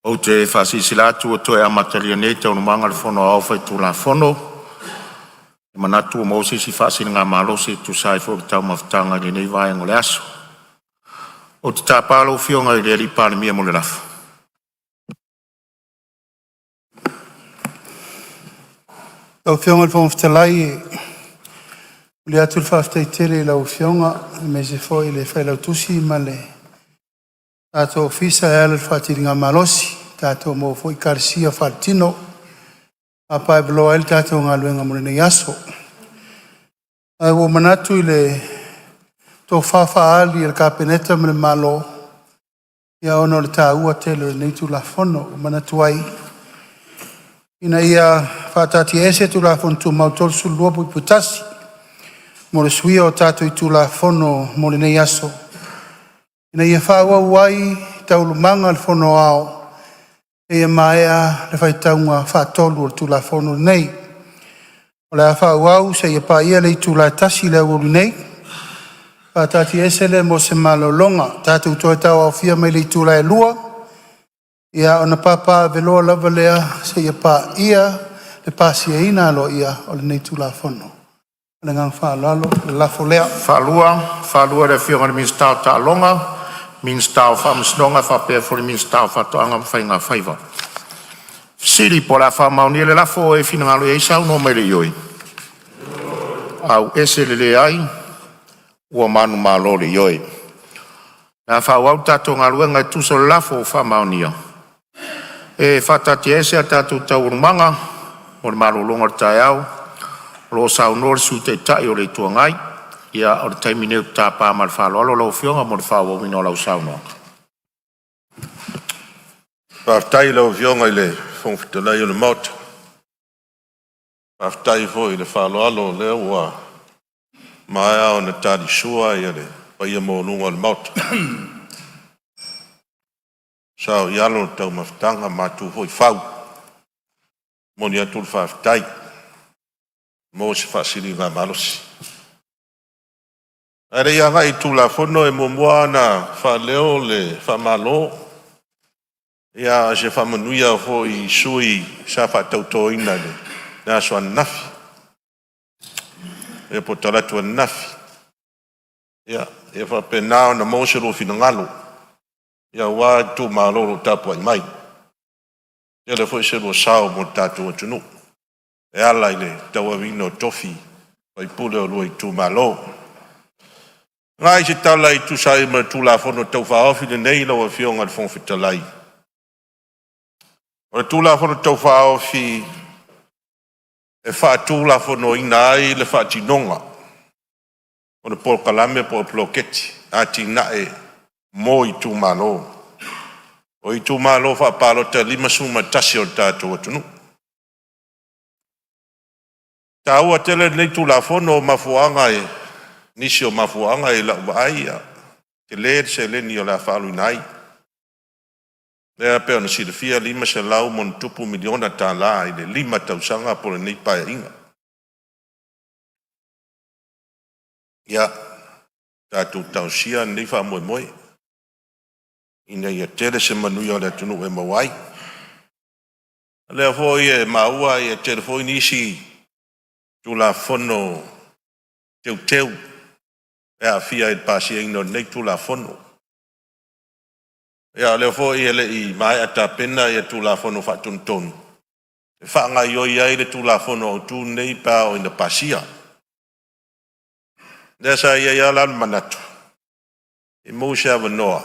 O te whasisila tua toe a matalia nei te unumanga le whono au whai tu la whono. E manatu o Moses si whasini ngā malo se tu sai fōki tau mawhitanga ni nei vai ngole aso. O te tāpalo whionga i rea pāne mia mo le rafa. Tau whionga le whonga whtalai le atu le whaftai tere lau whionga me se fo i le whailau tusi ma le tātou fisa e ala le whatiri ngā malosi tātou mo fo i karsia whatino a pae beloa ele tātou ngā luenga mo le nei aso. Ai wo manatu i le tō whawha ali le kāpeneta me le malo ia ono le tā ua tele le neitu la whono o manatu ai. Ina ia whatati ese tu la whono tu mautol su luopu i putasi mo le suia o tātou i tu la whono mo le nei aso. Ina ia whaua uai taulumanga le whono ao e ia maea le whaitaunga whaatolu o tu la whono nei. O le whaua au se ia pa ia le tu la tasi le uru nei. Whatati ese le mo se malolonga tātou toi tau au fia mai le tu la e lua. Ia ona papa veloa lava lea se ia pa ia le pasi e ina alo ia o le nei tu la whono. Le ngang whaalalo le lafo lea. Whalua le whionga le Ministerial ta alonga. Ministerial whamasnonga whapea for le Ministerial whatoanga mwhainga whaiva. Siri po la whamauni le lafo e whinangalo e isau no mai le ioi. Au ese le ai ua manu malo le ioi. Nā whauau tātou ngā luenga e tuso le lafo o whamaunia. E whatati ese a tātou taurumanga o le marolonga le tai au. Lo sau nor su te tai o le tuangai. Ia o le taimine o tāpā ma le whaloalo lau whionga mo le whawawina o lau sau noa. Whaftai lau whionga i le whongwhitalai o le mauta. Whaftai fo i le whaloalo leo ua maea o na tādi sua i le paia mōnunga o le mauta. Sao i alo tau mawhitanga mātu hoi whau. Moni atu le whaftai. Mō se whasiri ngā malosi. Ere ia ngai tu la whono e mua na whaleo le whamalo. Ia se whamanuia fo i sui sa whatauto ina le. Nā soa nafi. E po taratu nafi. Ia, e whapenao na mōsero whinangalo. Ia wā tu māloro tāpua i mai. Ia le fo i sero sao mo tātua tunu. E ala i le tawawino tofi. Pai pule o lua i tu mālo. Ngai se tala i tu sai ma tu la whono tau whaofi le nei lau a whionga le whongwhitalai. O le tu la whono tau whaofi e whaatu la whono ina ai le whaatinonga. O le pol kalame po o ploketi a tina e mo i tu malo. O i tu malo whaapalota lima suma tasi o tātou atunu. Tā ua tele nei tu la whono mafuanga e nisi o mafuanga i la uaia. Te lea se leni o la whalu nai. Lea peo na sirifia lima se lau mon tupu miliona tā la i le lima tausanga po le nei paia inga. Ia, tātou tausia nei wha moe moe. Ina ia tere se manuia le tunu e mawai. Lea foi e maua i e tere foi nisi tu la whono teu teu. E a fia i pasi ino nei tu la whono. Ia leo fo i ele i mai ata pena i tu la whono whatuntonu. E whaanga i oi ai le tu la whono o tu nei pa o ina pasia. Lea sa ia ia lan manatu. I mōse awa noa.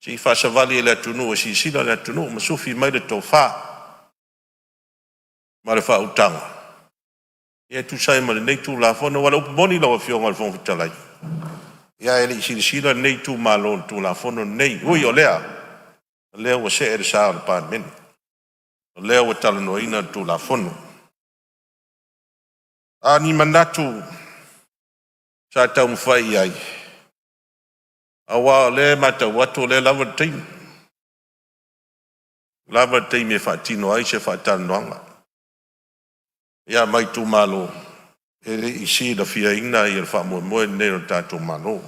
Si whasavali e le tunu o si sila le tunu ma sufi mai le tō wha. Ma le wha utanga. Ia tu sai ma nei tu la whono wala upamoni lau a whionga le whongwhitalai. Ia ele i sila nei tu malo tu la whono nei. Ui o lea. Lea wa se ere saa le PALEMENE. O lea wa talano ina tu la whono. A ni manatu sa tau mwhai ai. A wā le mata watu le lava teim. Lava teim e whatino ai se whatalanoanga. Ia mai tu malo. E isi la fia ina i el wha moe nei o tātou malo.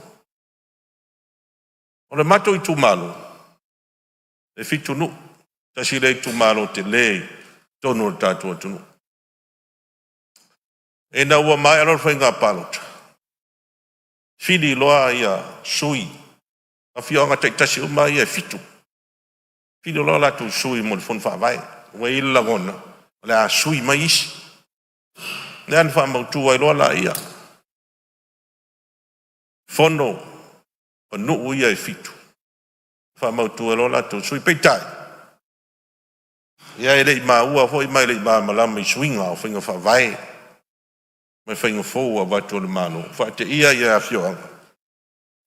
O le mato i tu malo. e fitu nu. Tasi le tu malo te le, tonu tatua tunu. E na ua mai alor whainga palota. Fili loa ia sui. A fionga te tasi uma ia fitu. Fili loa la tu sui mo le fon whawai. Ua ila ngona. Le a sui mai isi. Le an whamautua i loa la ia. Fono. Pa nuu ia e fitu. Whamautua loa la tu sui peitai. Ia ele i maua fo i mai le i malama i suinga o whainga whawai. Mai whainga fōua watu le mano. Whaate ia ia a fionga.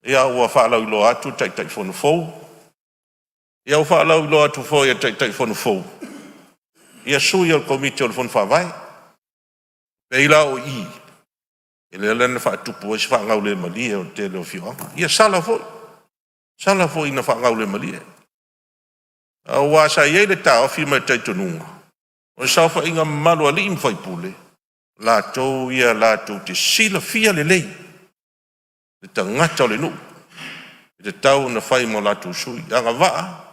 Ia ua whaalau loa atu tai fono fōu. Ia ua whaalau loa atu fōu ia tai fono fōu. Ia sui al komite o le fono whawai. Peila o i. Ele lena whaatupu esi whaangau le malia o te leo fionga. Ia sala fōu. Sala fōu ina whaangau le malia. A wasa iei le tā ofi mai tai tonunga. O sauwha inga malu ali im whaipule. La tau ia la tau te sila fia le lei. Le ta ngata o le nuu. E te tau na whai mo la tau sui. Anga waa.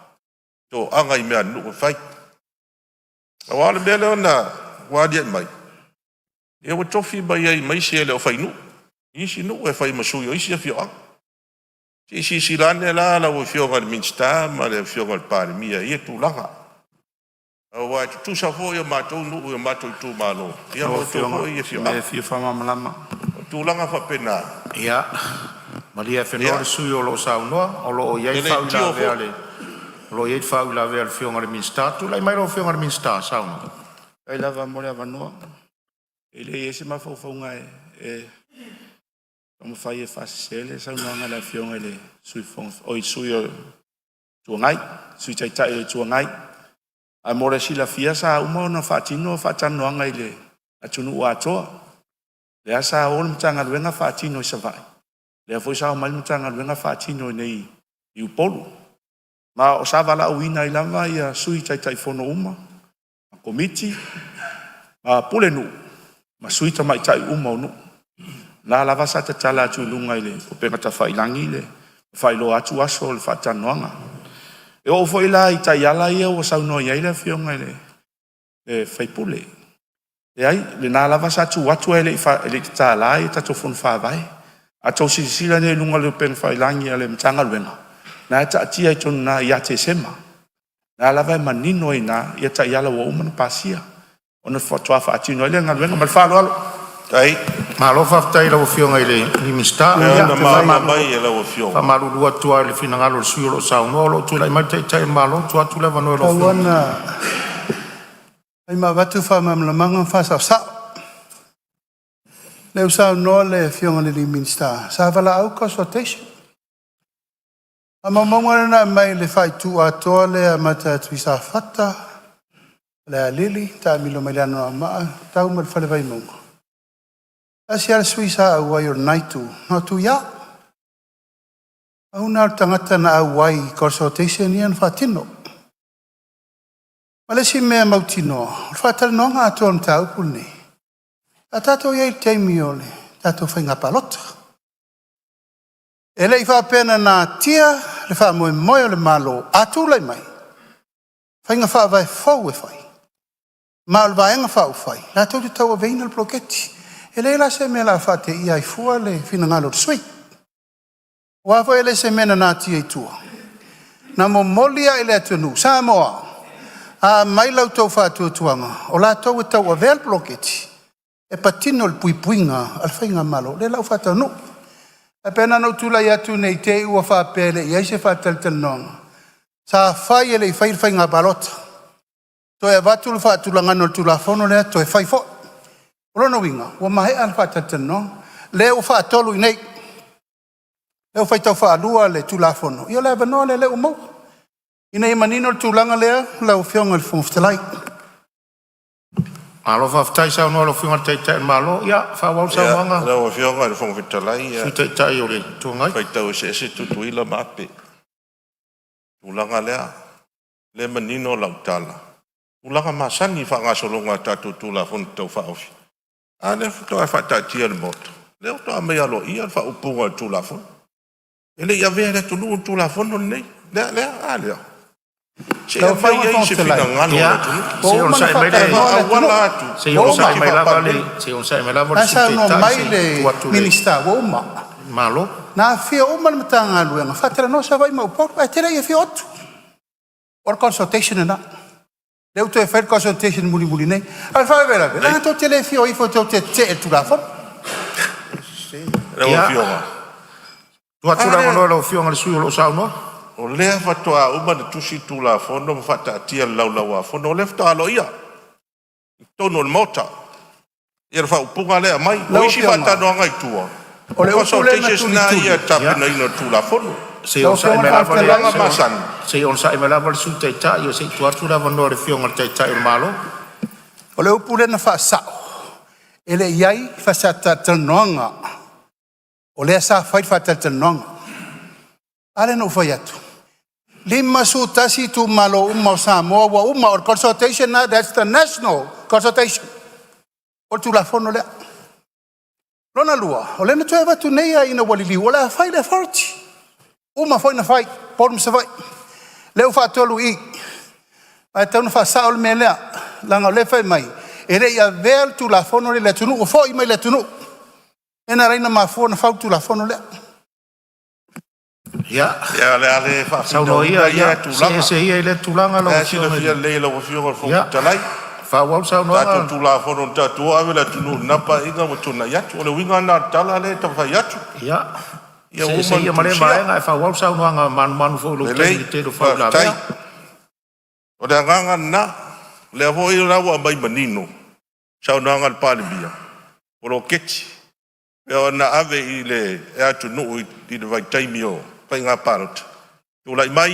Tō anga i mea nuu whai. A wale mea leo na wadia mai. E wa tofi mai ai mai se leo whai nuu. Isi nuu e whai masui o isi a fio anga. Isi silane la la o fio ngal minsta ma le fio ngal palemia ia tu langa. Wa tu sa fo ia matou nuu ia matou tu malo. Ia mo tu fo ia fio. Me fio fama malama. Tu langa fa pena. Ia. Maria fenore sui o lo saunoa, o lo iai fau la veale. Lo iai fau la veale fio ngal minsta, tu lai mai lo fio ngal minsta saunoa. Ai lava mo le avanoa. Ele ese mafau ngai e como fai e fasele sa no ngala fionga le sui fong oi sui tu ngai sui tai le tu ngai a more si la fia sa uma no fatino fatano ngai le a tunu wa to le asa ol mtanga wenga fatino sa vai le foi sa mal mtanga wenga fatino nei i polu ma o sa vala uina i lava ia sui tai fono uma a komiti ma pulenu ma sui mai tai uma no la lava sa te tala atu lunga ile o pe mata fai langi le fai lo atu aso le fatanoanga e o foi la ita yala ia o sa no ia ile fionga ile e fai pule e ai le na lava sa tu atu ile fa ile tala i ta to fon fa vai a to si sila ne lunga le pen fai langi ile mtanga luenga na ta tia to na ia te sema na lava manino ina ia ta yala o uma pasia ona foto fa atino ile ngaluenga mal fa lo Tai, malo whaftai lau whionga i le minsta. Na mai e lau whionga. Wha maru lua tua le whinangalo le sui o lo sau no, lo tu lai mai tai malo, tua tu le wano e lo whionga. Kawana, ai ma watu wha mamlamanga wha sau sau. Leu sau no le whionga le minsta. Sa wala au consultation. A mamonga na mai le whai tu a toa le a mata tui sa whata. Le a lili, ta milo mai lano a maa, tau mal whale vai mungo. Asi ala suisa au wai o naitu, no tu ia. Au nā tangata na au wai consultation ian whatino. Malesi mea mautino, whatara no ngā atua mta upuni. A tato iei teimi ole, tato whainga palota. E lei whapena nā tia, le wha moe moe o le malo, atu lai mai. Whainga wha vai fau e whai. Ma o le vaenga wha u whai, la tau te tau a veina le bloketi. E leila se me la fate ia i fua le fina ngalo sui. Wafo ele se mena nā tia i tua. Na mo molia ele atunu, Samoa. A mai lau tau whātua tuanga. O la tau e tau a vel bloketi. E patino le puipuinga al whainga malo. Le lau whātua nu. E pena nau tula i atu nei te ua whāpele i aise whātaltal nonga. Sa whai ele i whainga balota. To e watu le whātula ngano le tula whono lea to e whai fo. Rono winga, wa mahe an whatatano, leo whaatolu i nei. Leo whaitau whaalua le tulafono. Ia lea wanoa le leo mau. Ina i manino le tūlanga lea, leo whionga le whongwhtalai. Malo whaftai sao no lo whionga teitai malo, ia, whawau sao manga. Leo whionga le whongwhtalai. Sui teitai o le tuangai. Whaitau se tutuila mape. Tūlanga lea, le manino lautala. Tūlanga masani whangasolonga tatu tulafono tau whaofi. Ane toa whatatia le moto. Leo toa mea lo ia whaupunga le tulafono. Ele ia vea le tunu tulafono nei. Lea, lea. Se o mai ai se fina ngalo Ya, se on sai mai wala atu. se on sai mai la vale, se on sai mai la vale. Asa no mai le minista wo uma. Malo. Na fia uma le tanga luenga. Fatela no sa vai mau por. Ai tere ia fia otu. Or consultation na. Le uto e fair consultation muli nei. Al fa vera. Na to tele fia i foto te tu la fo. Reo fionga. Tu atu la no lo fionga le sui lo sa no. O lea fatoa uma na tusi tu la fono ma fata atia laulaua fono o lea fatoa alo ia. Tono le mota. Ia fa upunga lea mai. O isi fata noanga i tua. O le consultations na ia tapina ina tu la fono. Se on sai mai la vale. Langa masan. Se on sai mai la vale su te ta, io se tu atu la no le fionga te ta il malo. O le upule na fa sa. Ele iai fa sa ta noanga. O le sa fai fa ta noanga. Ale no fa atu. Lima su tasi tu malo uma Samoa wa uma or consultation na that's the national consultation. O tu la fono le. Lona lua. O le na tu eva tu neia ina walili wala fai le forti. Uma foi na fai, por me se vai. Leu fa tolu i. Ai tau na fa sa o me le langa le fai mai. Ere ia vel tu la fono le tunu o foi mai le tunu. Ena reina ma fo na fa tu la fono le. Ya, le fa sauno ia tu langa. Se ia le tu langa lo fio le lo fio fo talai. Fa wa sauno. Ta tu la fono ta tu ave le tunu napa inga mo tuna yatu o le winga na tala le ta fa yatu. Ya. Se ia male mai nga fa wa sauno nga man fo lo te do fa la. O le nganga na le vo i la wa mai manino. Sauno nga palibia. O lo kechi. E ona ave i le e atu no i le vai taimio pai ngā parot. Tu lai mai,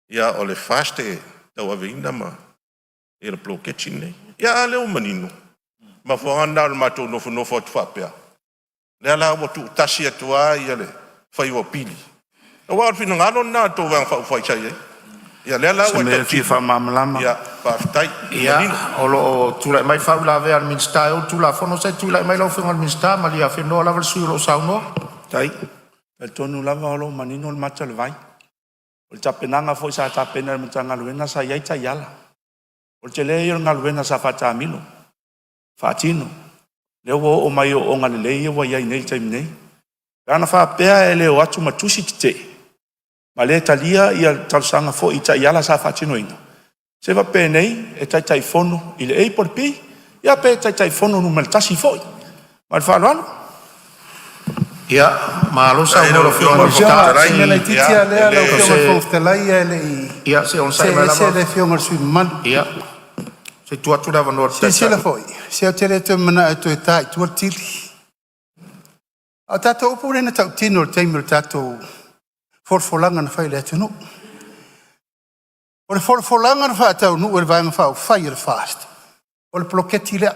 ia o le faste tau ave ina ma e le plokechi nei. Ia leo manino. Ma whangana le matou nofo atu whapea. Le ala o tu tasi atua ia le whai o pili. O wā whina ngano nā tō wang whai chai e. Ia le ala o tau fifa mamalama. Ia whaftai. Ia, o lo tu lai mai whau la vea al Ministerial, tu la fono se tu lai mai lau whenga al Ministerial, ma li a whenua lava le sui lo sauno. Tai. El tonu lava o lo manino le mata le vai. O le tapenanga fo sa tapena le mata ngaluena sa iai ta yala. O le tele i ngaluena sa fata amilo. Fatino. Leo o mai o ngale le wa iai nei taim nei. Kana fa pea ele o atu matusi te. Ma le talia ia talsanga fo i ta yala sa fatino ina. Se va pe nei e tai fono i le ei por pi. Ia pe tai fono no maltasi foi. Ma fa lo Ia, ma lo sa mo lo fio mo sta. Le titia le lo fio mo sta lai ele. Ia, se on sai mala. Se le fio mo sui man. Ia. Se tu atu dava no orta. Se la foi. Se o tele te mana to tai tu tili. A tato upu le na tau tino le taimir tato forfolanga na fai le tunu. O le forfolanga na fai tau nu e le vanga fai fai le fast. O le ploketi le.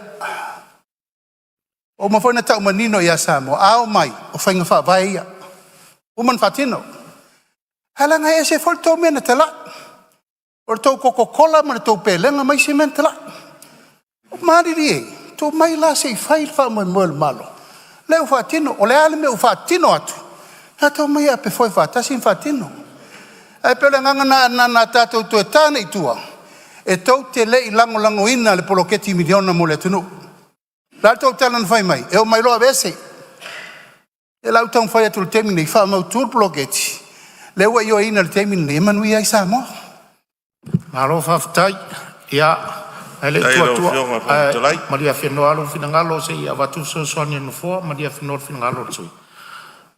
O ma foi na tau manino ia Samoa. Ao mai o fai nga fai vai ia. O man fatino. Halanga e se fol tau mena tala. O tau Coca-Cola ma le tau pelenga mai se mena tala. O mariri e. Tau mai la se fai le fai mo malo. Leo fatino, o le ale me o fatino atu. Ha tau mai a pe foi fatasi fatino. Ai pe le nganga na tatou tu e tāne i tua. E tau te le i lango ina le poloketi miliona mo le tunu. La tau tala na fai mai. E o mai loa vese. E lau tau fai atu le temine i wha mau tur poloketi. Le ua io ina le temine e manui ai Samoa. Malo whaftai. Ia. Ele tua Maria Fenoalo finangalo se ia watu so soani no fo Maria Fenoalo finangalo tui.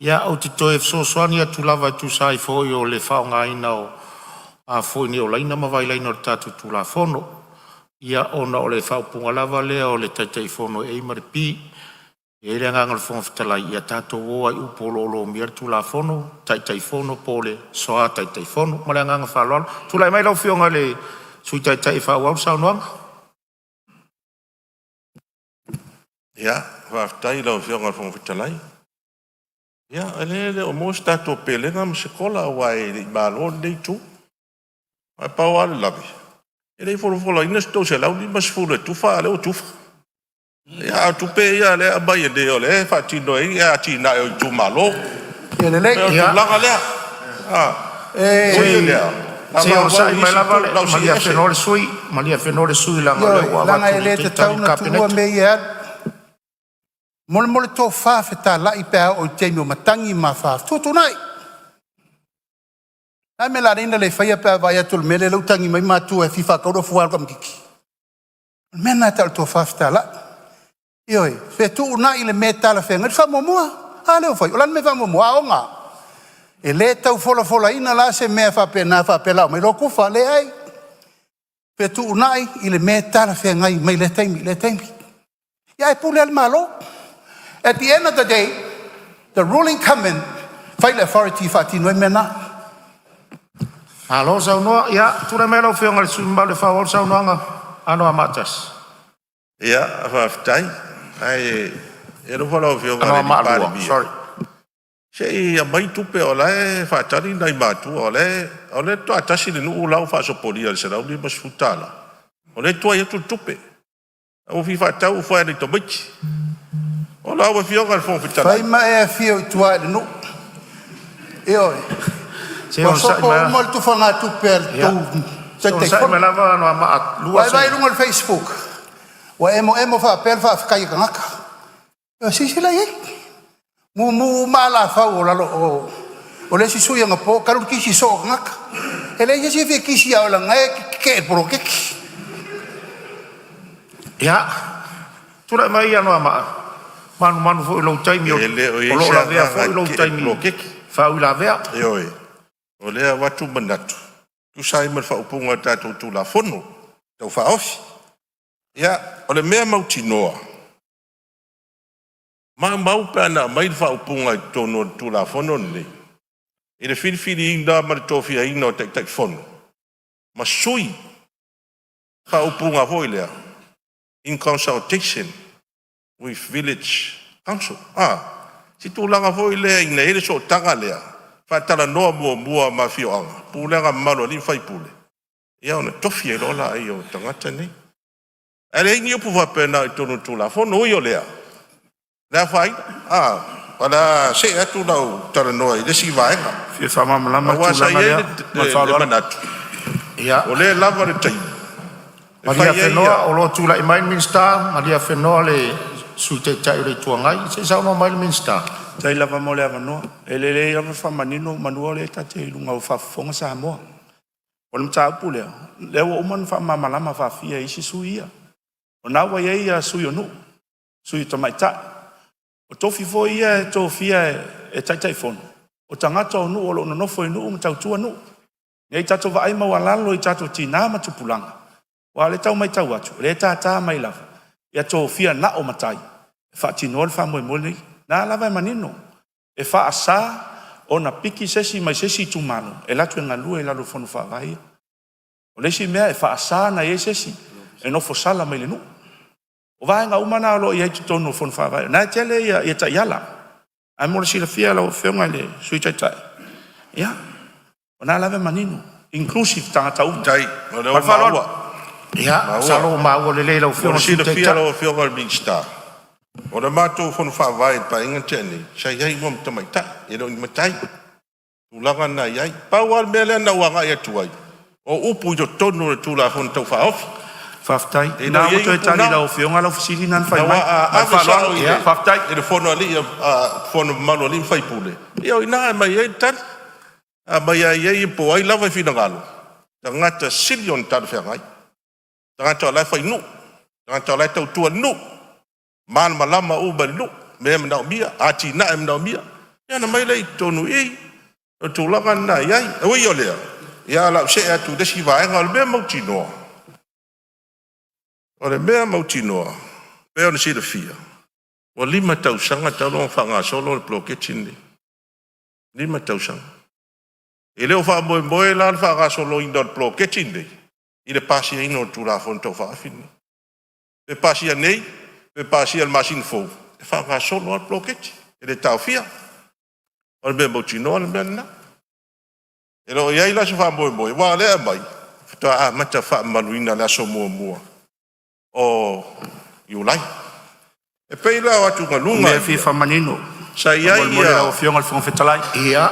Ia o te toe so soani tu lava tu sai fo yo le faunga ina o a fo ni o laina mawai laina o tatu tu la fono. Ia ona o le faupunga lava le o le taitai fono e maripi. E le ngangal fono fitalai ia tato o ai upolo lo mir tu la fono taitai fono pole soa taitai fono ma le ngangal falol tu lai mai lau fionga le sui taitai fa wau saunoanga. Ja, whaftai lau whionga whonga whitalai. Ja, ele o mo stato pelenga ma se kola wai i malo nei tu. Ai pau ale labi. Ele folo ina sto se lau ni mas folo tufa ale o tufa. Ja, tupe ia le abai de ole fatino ia tina e tu malo. Ele le ia langa le. Ah. Se o sai mai lava le malia fenole sui, malia fenole sui la ngole wa langa ele te tau na tua me ia. Mole tō whawheta lai pēa o te mio matangi ma wha. Tō nai. Nā me la reina le whaia pēa vai atul mele lautangi mai mātua e whiwha kaura fuar kam kiki. Mena tau tō whawheta lai. Ioi, whe tū nai le me tala whenga. Wha momua. A leo whai. O lan me wha momua. A o ngā. E le tau fola ina la se mea wha pēna wha pēlau. Mai loko wha le ai. Whe tū nai i le me tala whenga i mai le taimi. Ia e pule al malo. At the end of the day, the ruling come in, fight authority fatino e mena. Alo sa no ya, tu na melo fio ngal sumba le fa sa no nga. Ano amatas. Ya, aftai. Ai e ro falo fio ngal. Sorry. Sei a mai tupe ola e fa tari nai matu ole to atasi le nu la fa so polia se la uli mas futala. Ole to ia tu tupe. O fi fa tau fa ni to bich. Ola o fio ngal fon futala. Fai ma e fio tua no. Io. Se o sa ma molto fanga tupe tu. Se sa ma lava no ama lua. Vai no Facebook. Wa emo fa per fa kai ngaka. Si la ye. Mu mala fa o la o le si suya nga po karu ki si so ngaka. Ele ye si fe ki si ala nga ke pro ke. Ya. Tu la mai ano ama. Manu fo lo tai mi o lo la vea fo lo tai mi fa u la vea yo o le watu manatu tu sai mer fa upunga tatu tu la fono tau fa ofi ya o le mea mautinoa mau pana mai fa upunga tono tu la fono ni e le fili inda mar tofi ai no tek fono ma sui fa upunga voilea in consultation with village council. Si tu langa foi le ina ele so tanga lea. Fa tala no mua ma fio anga. Pulenga malo ni fai pule. Ia ona tofi e lola ai o tangata ni. Ale ingi opu va pena tonu tu la fono yo lea. La fai wala se atu lau tala no ile si vai nga. Fia sama malama tu langa lea. Ma fa manatu. Ia. O le lava le tai. Maria fenoa o lo tu la mai minsta, Maria fenoa le su te tai le tuangai, se sa no mai minsta. Tai lava mo le avanoa. Ele le lava fa manino manua le tate lunga o fa fonga Samoa. O le mta pule. Le o man fa malama fa fia isi suia. O na wa ia sui onu. Sui to mai ta. O tofi fo ia to fia e tai fono. O tangata onu o lo no fo nu mta tu nu. Nei tato va ai ma walalo i tato tina ma tupulanga. Wa le tau mai tau atu. Le tata mai lava. Ia tō fia na o matai. E wha tino le wha moe mole. Nā lava e manino. E wha asa o na piki sesi mai sesi tumano. E latu e ngalua e lalo whanu wha vai. O lesi mea e wha asa na e sesi. E no fosala mai le nu. O vai ngā umana alo i eitu tono whanu wha vai. Nā tele ia ta iala. Ai mora si la fia lau whionga le sui tai tai. Ia. O nā lava e manino. Inclusive tangata umu. Tai. O leo maua. Ya, salo mau le le lo fio si le fia lo fio al minsta. O le mato fon fa vai pa inga tene. Sai ai mo tamai ta, e lo matai. Tu langa na ai. Pa wal mele na wanga ia tuai. O upu jo tonu le tu la fon tau fa off. Faftai. E na mo to tali la fio ngala ofisili nan fai mai. Faftai e le fon ali fon malo li fai pule. Io ina mai ai tan. Mai ai po ai lava fina galo. Tangata silion tar fa ngai. Tangata lai fai nu. Tangata lai tau tua nu. Man malama uba nu. Me mna mia. Ati na mna mia. Ya na mai lai tonu e. Tu langa na yai. O yo lea. Ya la se atu de si vai ngal me mautino. O le mea mautino. Pe ona si le fia. O lima tau sanga tau lo fanga solo le ploketini. Lima tau sanga. E leo fa moe la fanga solo indor ploketini. I le pasi ino tu la fon tau whaafini. Pe pasi a nei, pe pasi al masin fou. E whanga solo al ploketi. E le tau fia. O le mea mautino, le mea na. E lo iai la se wha moe. Wa lea mai. Fitoa mata wha manuina la so mua. O iulai. E pei la watu ngalunga. Mea fi whamanino. Sa iai ia. Mole au fionga le whangawhetalai. Ia.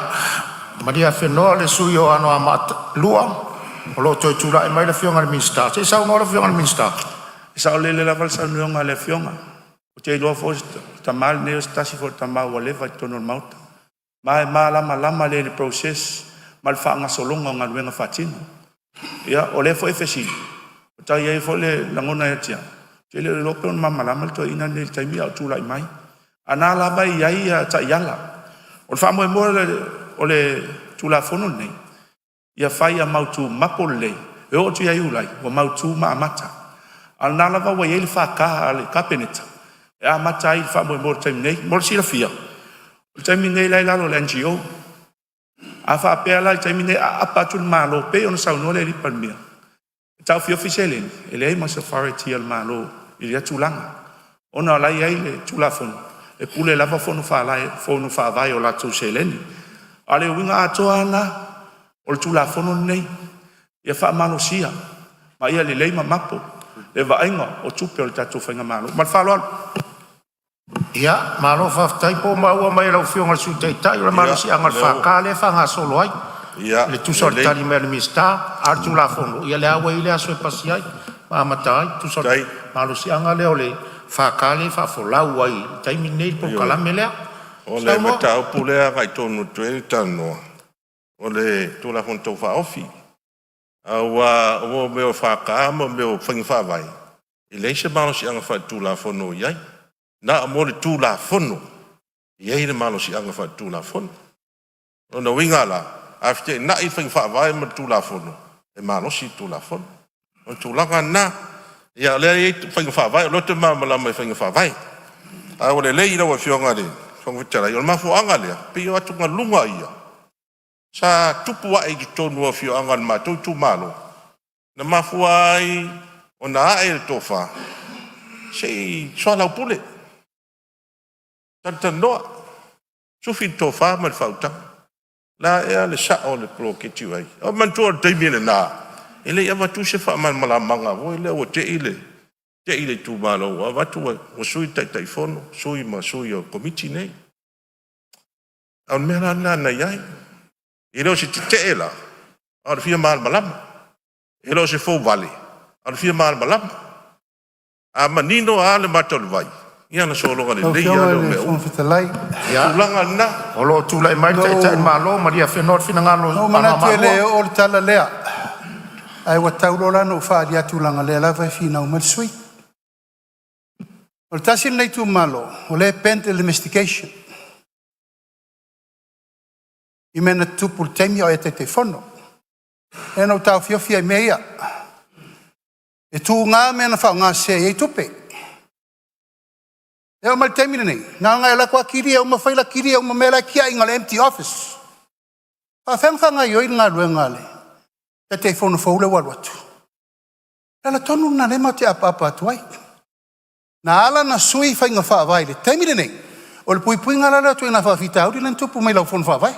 Maria whenua le sui o ano amata lua. O lo toi tula e mai le fionga le minsta. Se sa no le fionga le minsta. Sa o lele la valsa nuonga le fionga. O te loa fo ta mal ne stasi fo ta mau le va tono mauta. Mai lama le process mal fa nga solonga nga luenga fatino. Ya o le fo efesi. O ta ye fo le langona ya tia. Te le lo pe mama lama to ina le taimi au tula mai. Ana la vai ya ta yala. O fa mo o le tula fono nei. Ia fai a mautu mapole. E o tu ya ulai o mautu ma mata. Al nala va wa yele fa ka ale kapeneta. E a mata il fa mo taimi nei. Mo si la fia. Taimi nei lai la lo NGO. A fa pe ala taimi nei a patul malo pe on sa no le li palmia. Tau fi officielen. Ele ma safari ti al malo. Il ya tulanga. Ona la ia ile tula fono. E pule lava fono fa vai o la tu seleni. Ale winga atoana o tula fono nei. Ia fa manosia. Ma ia le leima mapo. Le vainga o tupe o tatu fainga malo. Mal falo al. Ia, malo fa tai po ma ua mai lau fionga su tai tai o le manosia ngal fa kale fa nga solo ai. Ia. Le tu sol tali me le mista, ar tula fono. Ia le awa ile aso e pasi ai. Ma matai, tu sol manosia ngale o le fa kale fa folau ai. Tai minei po kalame lea. O le matau pulea kai tonu tue tanoa. O le tula fono tau fa ofi. Awa o meo fa kama meo whangi fa vai. I leise malo si anga fa tula fono iai. Na mo le tula fono. Iai le malo si anga fa tula fono. O na winga la. Afte na i whangi fa vai ma tula fono. E malo si tula fono. O tulanga na. Ia le i whangi fa vai. Lote mamala mai whangi fa vai. A o le lei rawa fionga le. Whangwitara i o mafu anga lea. Pio atu ngā lunga ia. Sa tupu ai ki tonu a fio anga ma tu malo. Na mafu ai o na ae le tofa. Sei soa pule. Tanta noa. Sufi tofa ma le whautang. La ea le sa o le pro ke tiu ai. O mantua teimi le nā. Ele ia watu se wha man malamanga. O ele o te ile. Te ile tu malo. A watu o sui tai fono. Sui ma sui o komiti nei. Au mea na iai. E leo se te e la, ar fia maal malama. E leo se fau vale, ar fia maal malama. A manino a le matau vai. Ia na solonga le lei a leo mea u. Tulanga na. O lo tulai mai tai malo, maria whenor whina ngalo. No mana te leo o le tala lea. Ai wa taulola no whaari atulanga lea lawa whina o mal sui. O le tasin nei tu malo, o le pent investigation. I mena tupu temi o e te fono. E no tau fiofia i mea. E tu ngā mena whao ngā se e tupe. E o mal temi nei. Ngā ngā e la kua kiri e o ma whaila kiri e o ma mela kia i ngā le empty office. Pa whengwhanga i oi ngā rue ngā le. E te fono whaule walwatu. E la tonu na nema te apa atu ai. Na ala na sui whainga wha vai le temi nei. O le pui ngā lala tu i ngā wha whita auri len tupu mai lau fono wha vai.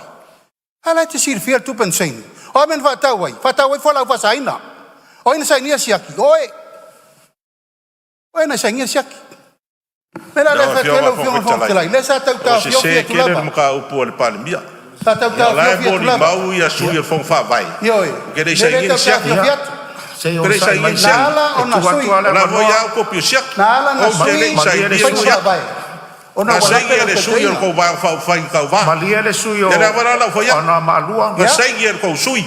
Ala te sir fiel tu pensain. O men fatawai fola fasaina. O ina sai nia siaki. Oe. O ina sai nia siaki. Mera le fatelo fion fontelai. Le sa tau tau fiel Se kere mo ka upu le palemia. Sa tau tau fiel tu lava. Mau ia sui fon fa vai. Yo. Kere sai nia siaki. Kere sai nia siaki. Nala ona sui. La voia ko pio siaki. Nala na sui. Sai nia siaki. Ona sai le sui o ko va fa ka va. Malia le sui o. Era vara la foia. Ona malua. Na sai le ko sui.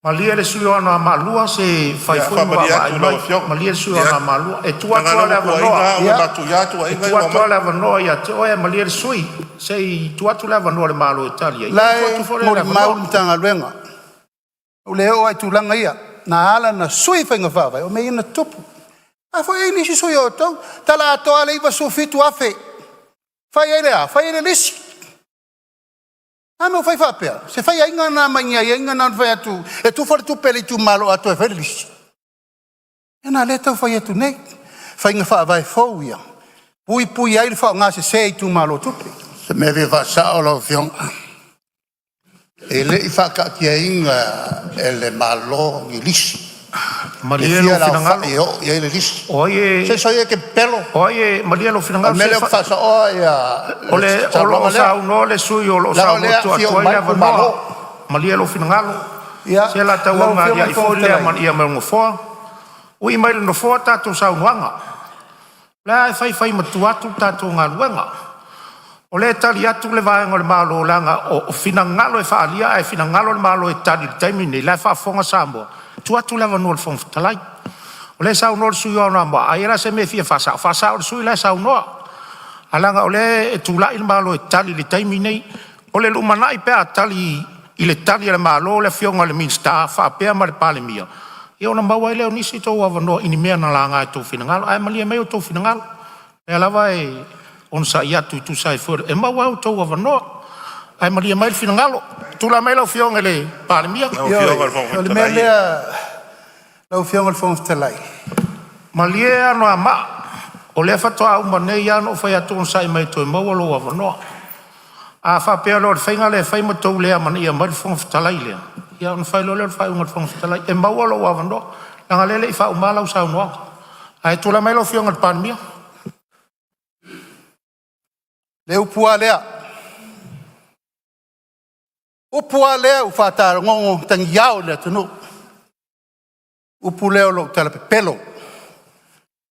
Malia le sui ona malua se fai fu va. Malia le sui ona malua. E tua le vanoa. Ia tu ya tu ai vai. Tua le vanoa ia te oe malia le sui. Se tua le vanoa le malo Italia. La mo mau tanga luenga. O le o ai tu langa ia. Na ala na sui fa nga vai. O me ina tupu. A foi ni si sui o tau. Tala to ale iba so fitu afe. Fai ele lisi. Ame o fai whapea. Se fai a inga nā mainga, inga nā whai atu. E tu whare tu pele tu malo atu e whare lisi. E nā le tau whai atu nei. Whai inga wha vai fau ia. Pui ai le whao ngā se tu malo tupe. Se me vi whasa o lau fionga. E le I whaka kia inga e le malo i lisi. Marielo finangalo. Ia le lisi. Oye. Se soia ke pelo. Oye, Marielo finangalo. Mele whasa o ia. Ole o sa uno le sui o sa uno tu atoia vanoa. Marielo finangalo. Ia, Se la tau lau nga whionga ia le i fōi lea whongatalai. man ia me ngofoa. Ui mai no foa tātou saunuanga. La e whai matu atu tātou ngā luenga. O le tali atu le vaenga le malo langa o fina ngalo e whaalia e fina ngalo le malo e tali le taimi nei lai whaafonga Samoa. Tu atu lewa nua le whongwhitalai. O le saunoa le sui ona moa. A ira se me fia whasao. Whasao le sui le saunoa. Alanga o le e tūlai le malo e tali le taimi nei. O le lumanai pea tali i le tali le malo le fionga le Ministerial whaapea ma le PALEMENE. Ia ona maua i leo nisi tau awanoa ini mea na langa e tau finangalo. Ai malia meo tau finangalo. E alawa e on sa iatu i tu sai fure. E maua au tau awanoa. Ai malia mai le finangalo. Tula mai lau fionga le PALEMENE. O le mea lea, lau whionga le whongwhitalai. Malia ano a maa. O le whatoa uma nei ano o whai atu on sai mai toi maua lo awanoa. A whapea lo le whainga le whai matou lea mana ia mai le whongwhitalai lea. Ia on whai lo le whai unga le whongwhitalai. E maua lo awanoa. Langa lele i wha umalau sau noa. Ai tula mai lo whionga le PALEMENE. Le upua lea. Upua lea u whatara ngongo tangi iao lea tunu. Upu leo lo tala pe pelo.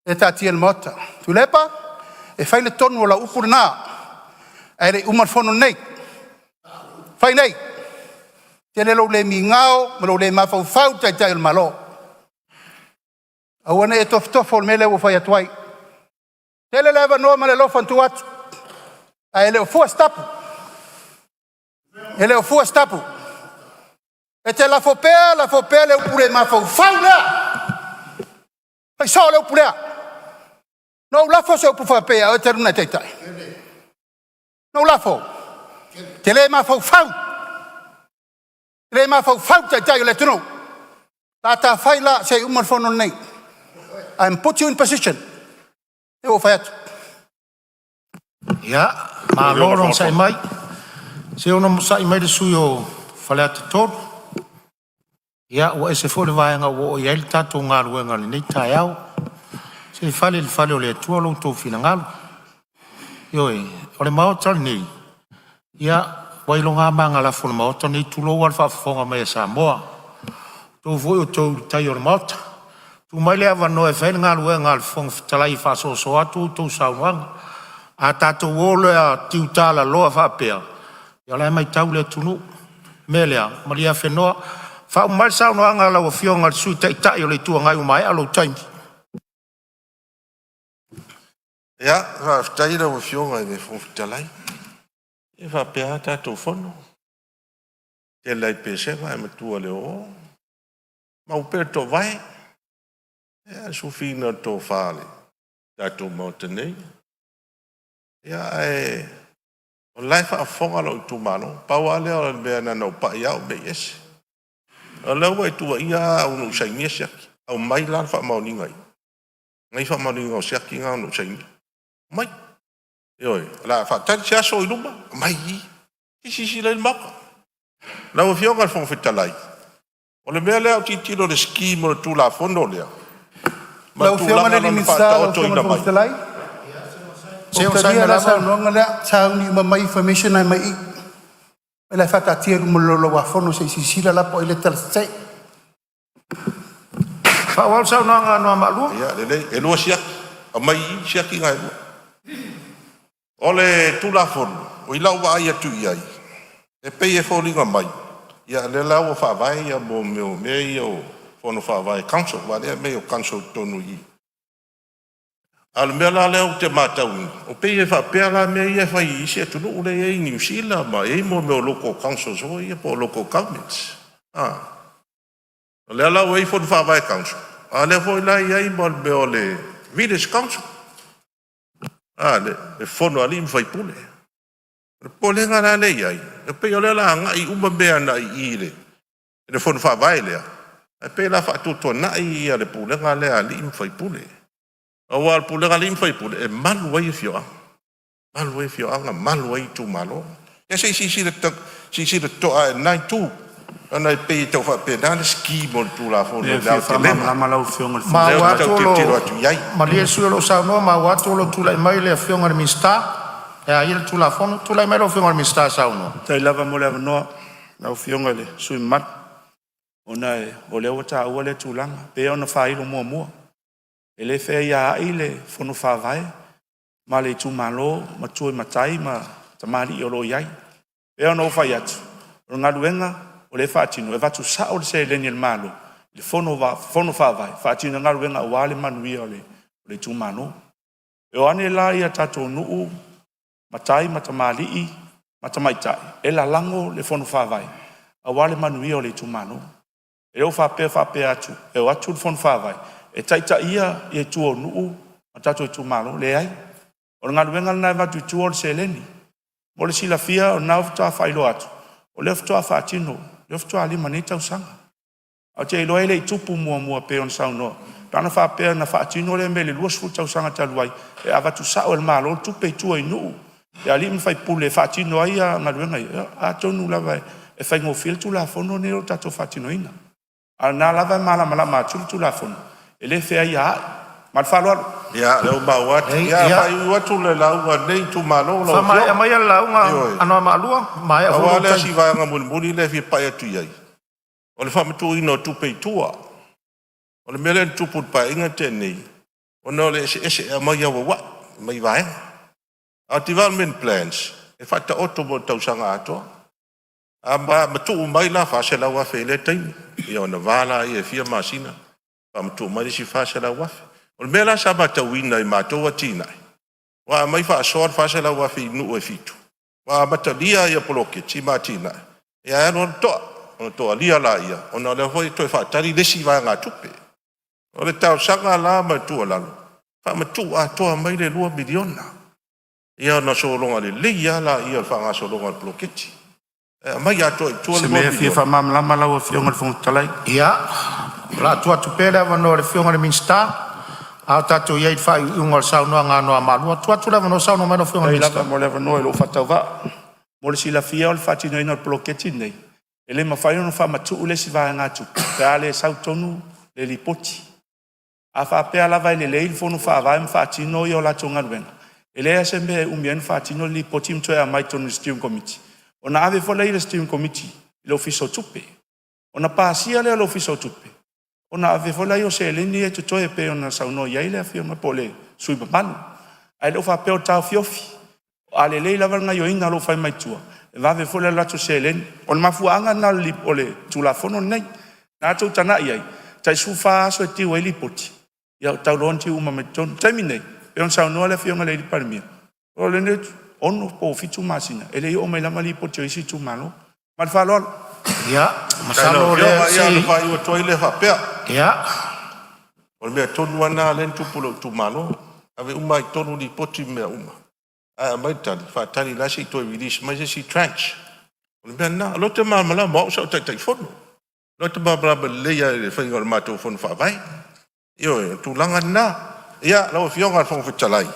E tātia le mota. Tu lepa, e whai le tonu o la upu nā. Ai le umar whono nei. Whai nei. Te le lo le mi ngao, ma lo le mawhau whau tai tai le malo. Awane e tofo le mele o whai atuai. Te le lewa noa ma le lofan tu atu. Ai le o fua stapu. E le o fua stapu. E te la fopea le upu le mawhau whau lea. Pai so le upu lea. No lafo se upu whapea o te runa tai tai. No lafo. Te le mawhau whau. Le mawhau whau tai tai o le tunu. Tata whai la se umar whono nei. I'm put you in position. E o whai atu. Ia, ma lorong sai mai. Se ona sai mai le sui o whale atu toru. Ia, ua e se fo le vaenga o i aile tātou ngā ruenga le nei tai au. Se fale o le atua lo tō fina ngalo. Ioi, o le maota nei. Ia, wailo ngā manga la fo le maota nei tulo al whaafonga mai a Samoa. Tō voi o tō tai o le maota. Tu mai le awa noe whaile ngā ruenga al whong fitalai whaasoso atu tō saunuanga. A tātou ole a tiutala loa whaapea. Ia lai mai tau le tunu. Melea, malia whenoa. Whau mai saunuanga lau a whionga le sui tai o le tua ngai umai alo taimi. Ia, whaftai rau whionga i me whongwhitalai. E whapea tātou whono. Te lai pese vai me tua le o. Mau pere tō vai. Ia, sufina tō whāle. Tātou mauta nei. Ia, o lai whaafonga lau tū mano. Pau ale o le mea nana o pa iau me yesi. O lau e tua ia au no sai nia siaki. Au mai lan wha mauni ngai. Ngai wha mauni ngau siaki ngau no sai nia. Mai. Ioi, la wha tari si aso i luma. Mai i. Sisi lai maka. Lau e whionga le whongwhitalai. O le mea lea o titilo le ski mo le tūla fondo lea. Lau whionga le Ministerial o whionga le whongwhitalai. Se o taria la sa noanga lea, sa uni uma mai information ai mai i. E lai whata tia rumo lolo wa whono se sisila la po i le tala sei. Whawal sau noanga noa malua. Ia, lele, e lua siaki. A mai i siaki ngai lua. O le tūla fondo. O i lau wa ai atu i ai. E pei e wholinga mai. Ia, le lau o whaavai ia mo meo mea i o whono whaavai council. Wa lea mea o council tonu i. Al mea la leo te mātau. O pei e whapea la mea i e whai isi e tunu ule e i New Zealand ma e mo meo local councils o i e po local governments. Lea lau e i whono whaavai council. A lea fo i la i ai mo meo le village council. Le whono ali mwhai pule. Pole ngā rā le iai. E pei o lea la ngai uma mea na i le. E le whono whaavai lea. E pei la whaatutua na i a le pule ngā lea li mwhai pule. Awal pule ngā li mwhai pule. E malu ai fioa. Malu ai fioa ngā malu ai tu malo. E se si le toa e nai tu. Ana e pei tau whapea nā le ski mo le tūla whono. Ma watolo. Ma lia sui lo sau noa. Ma watolo tula i mai le whionga le Ministerial. E a ile tula whono. Tula i mai lo whionga le Ministerial sau noa. Tai lava mo le avanoa. Lau whionga le sui mat. Ona o le wata ua le tūlanga. Pe ona whailo mua mua. E le whea ia ai le whono whawai. Ma le tū malo, ma tue matai, ma tamari o lo iai. Pe ona o whai atu. O ngā ruenga, o le whaatino. E watu sa o le se leni le malo. Le whono whawai. Whaatino ngā ruenga o wale manuia o le tū malo. E o ane la ia tato nuu, matai, matamari, matamaitai. E la lango le whono whawai. A wale manuia o le tū malo. E o whapea atu. E o atu le whono whawai. E taita ia i e tua nuu, a tato e tū malo, le ai. O ngā ruenga nai watu i tua o le se leni. Mo le sila fia o nau fitoa whailo atu. O le fitoa whaatino, le fitoa lima nei tau sanga. O te ilo ele i tupu mua pe on saunoa. Tana whapea na whaatino le mele luas fu tau sanga taluai. E awatu sao el malo, tupe i tua i nuu. E ali mi whai pule whaatino ai a ngā ruenga. A tonu lava e whai ngō fil tu la fono ne o tato whaatino ina. A nā lava e malama tu la fono. E le whea ia ai. Ma le whaloa. Ia, leo mauat. Ia, whai uatu le launga nei tu malo. Whamai, mai a launga anoa maalua. Mai a whaloa. Awa lea si vaianga muni le fi pai atu iai. O le whamatu ino tupe i tua. O le mele tupu pa inga tenei. O no le ese a mai awa wa. Mai vaenga. Our development plans. E whata oto mo tausanga atoa. A matu mai la whasela wa whele taimi. Ia o na wala i e fia masina. Whamatu mai si whasela wafe. O le mela sa bata wina i mātou atinai. Wa mai wha asoar whasela wa whi nuu e fitu. Wa bata lia i a poloke ti mātinai. E aero on toa. O toa lia la ia. O na le hoi toi whaatari lesi vai ngā tupe. O le tau sanga la mai tua lalo. Whamatu a toa mai le 2 miliona. Ia na solonga le leia la ia whanga solonga le poloketi. Mai a toa i tua le 2 miliona. Se mea fia whamamlama lau a fionga le whongutalai. Ia. La tua tupele wano le fionga le minsta. A tato iei whai unga le saunoa ngā noa malua. Tua tu lewa no saunoa mai no fionga le minsta. Mo lewa no e lo whatau wa. Mo le sila fia o le whatino ina le poloketi nei. E le mawhai ono whamatu ule si vai ngā tupu. Pea le sautonu le lipoti. A whapea lava i le leil whono whawai ma whatino i o la tonga ruenga. E lea se mea umien whatino li poti mtoe a mai tonu steering committee. O na ave fola i le steering committee i lo fiso tupe. O na pāsia le lo fiso tupe. O na ave fola i o se leni e tutoe pe o na sauno iai le a fionga po le sui papanu. Ai lo whapea o tau fiofi. A le leila wanga i o inga lo whai mai tua. E vave fola lato se leni. O na mafuanga na lip o le tulafono nei. Na tau tana iai. Tai su wha aso e tiu e lipoti. Ia tau loan tiu uma me tonu. Taimi nei. E on saunoa le fionga le liparimia. O le ne ono po fitu masina. E le i o mai lama lipoti o isi tu malo. Ma le whaloalo. Ia. Masalo le si. Ia le whai ua toi le whapea. Ia. O le mea tonu ana len tupulo tu malo. Ave uma i tonu li poti mea uma. A mai tali. Whaatari lasi i toi release. Mai se si tranche. O le mea na. Lo te mamala mao sa o tai fono. Lo te mamala leia le whainga le mātou fono whawai. Io tu langa na. Ia lau fionga fong fitalai.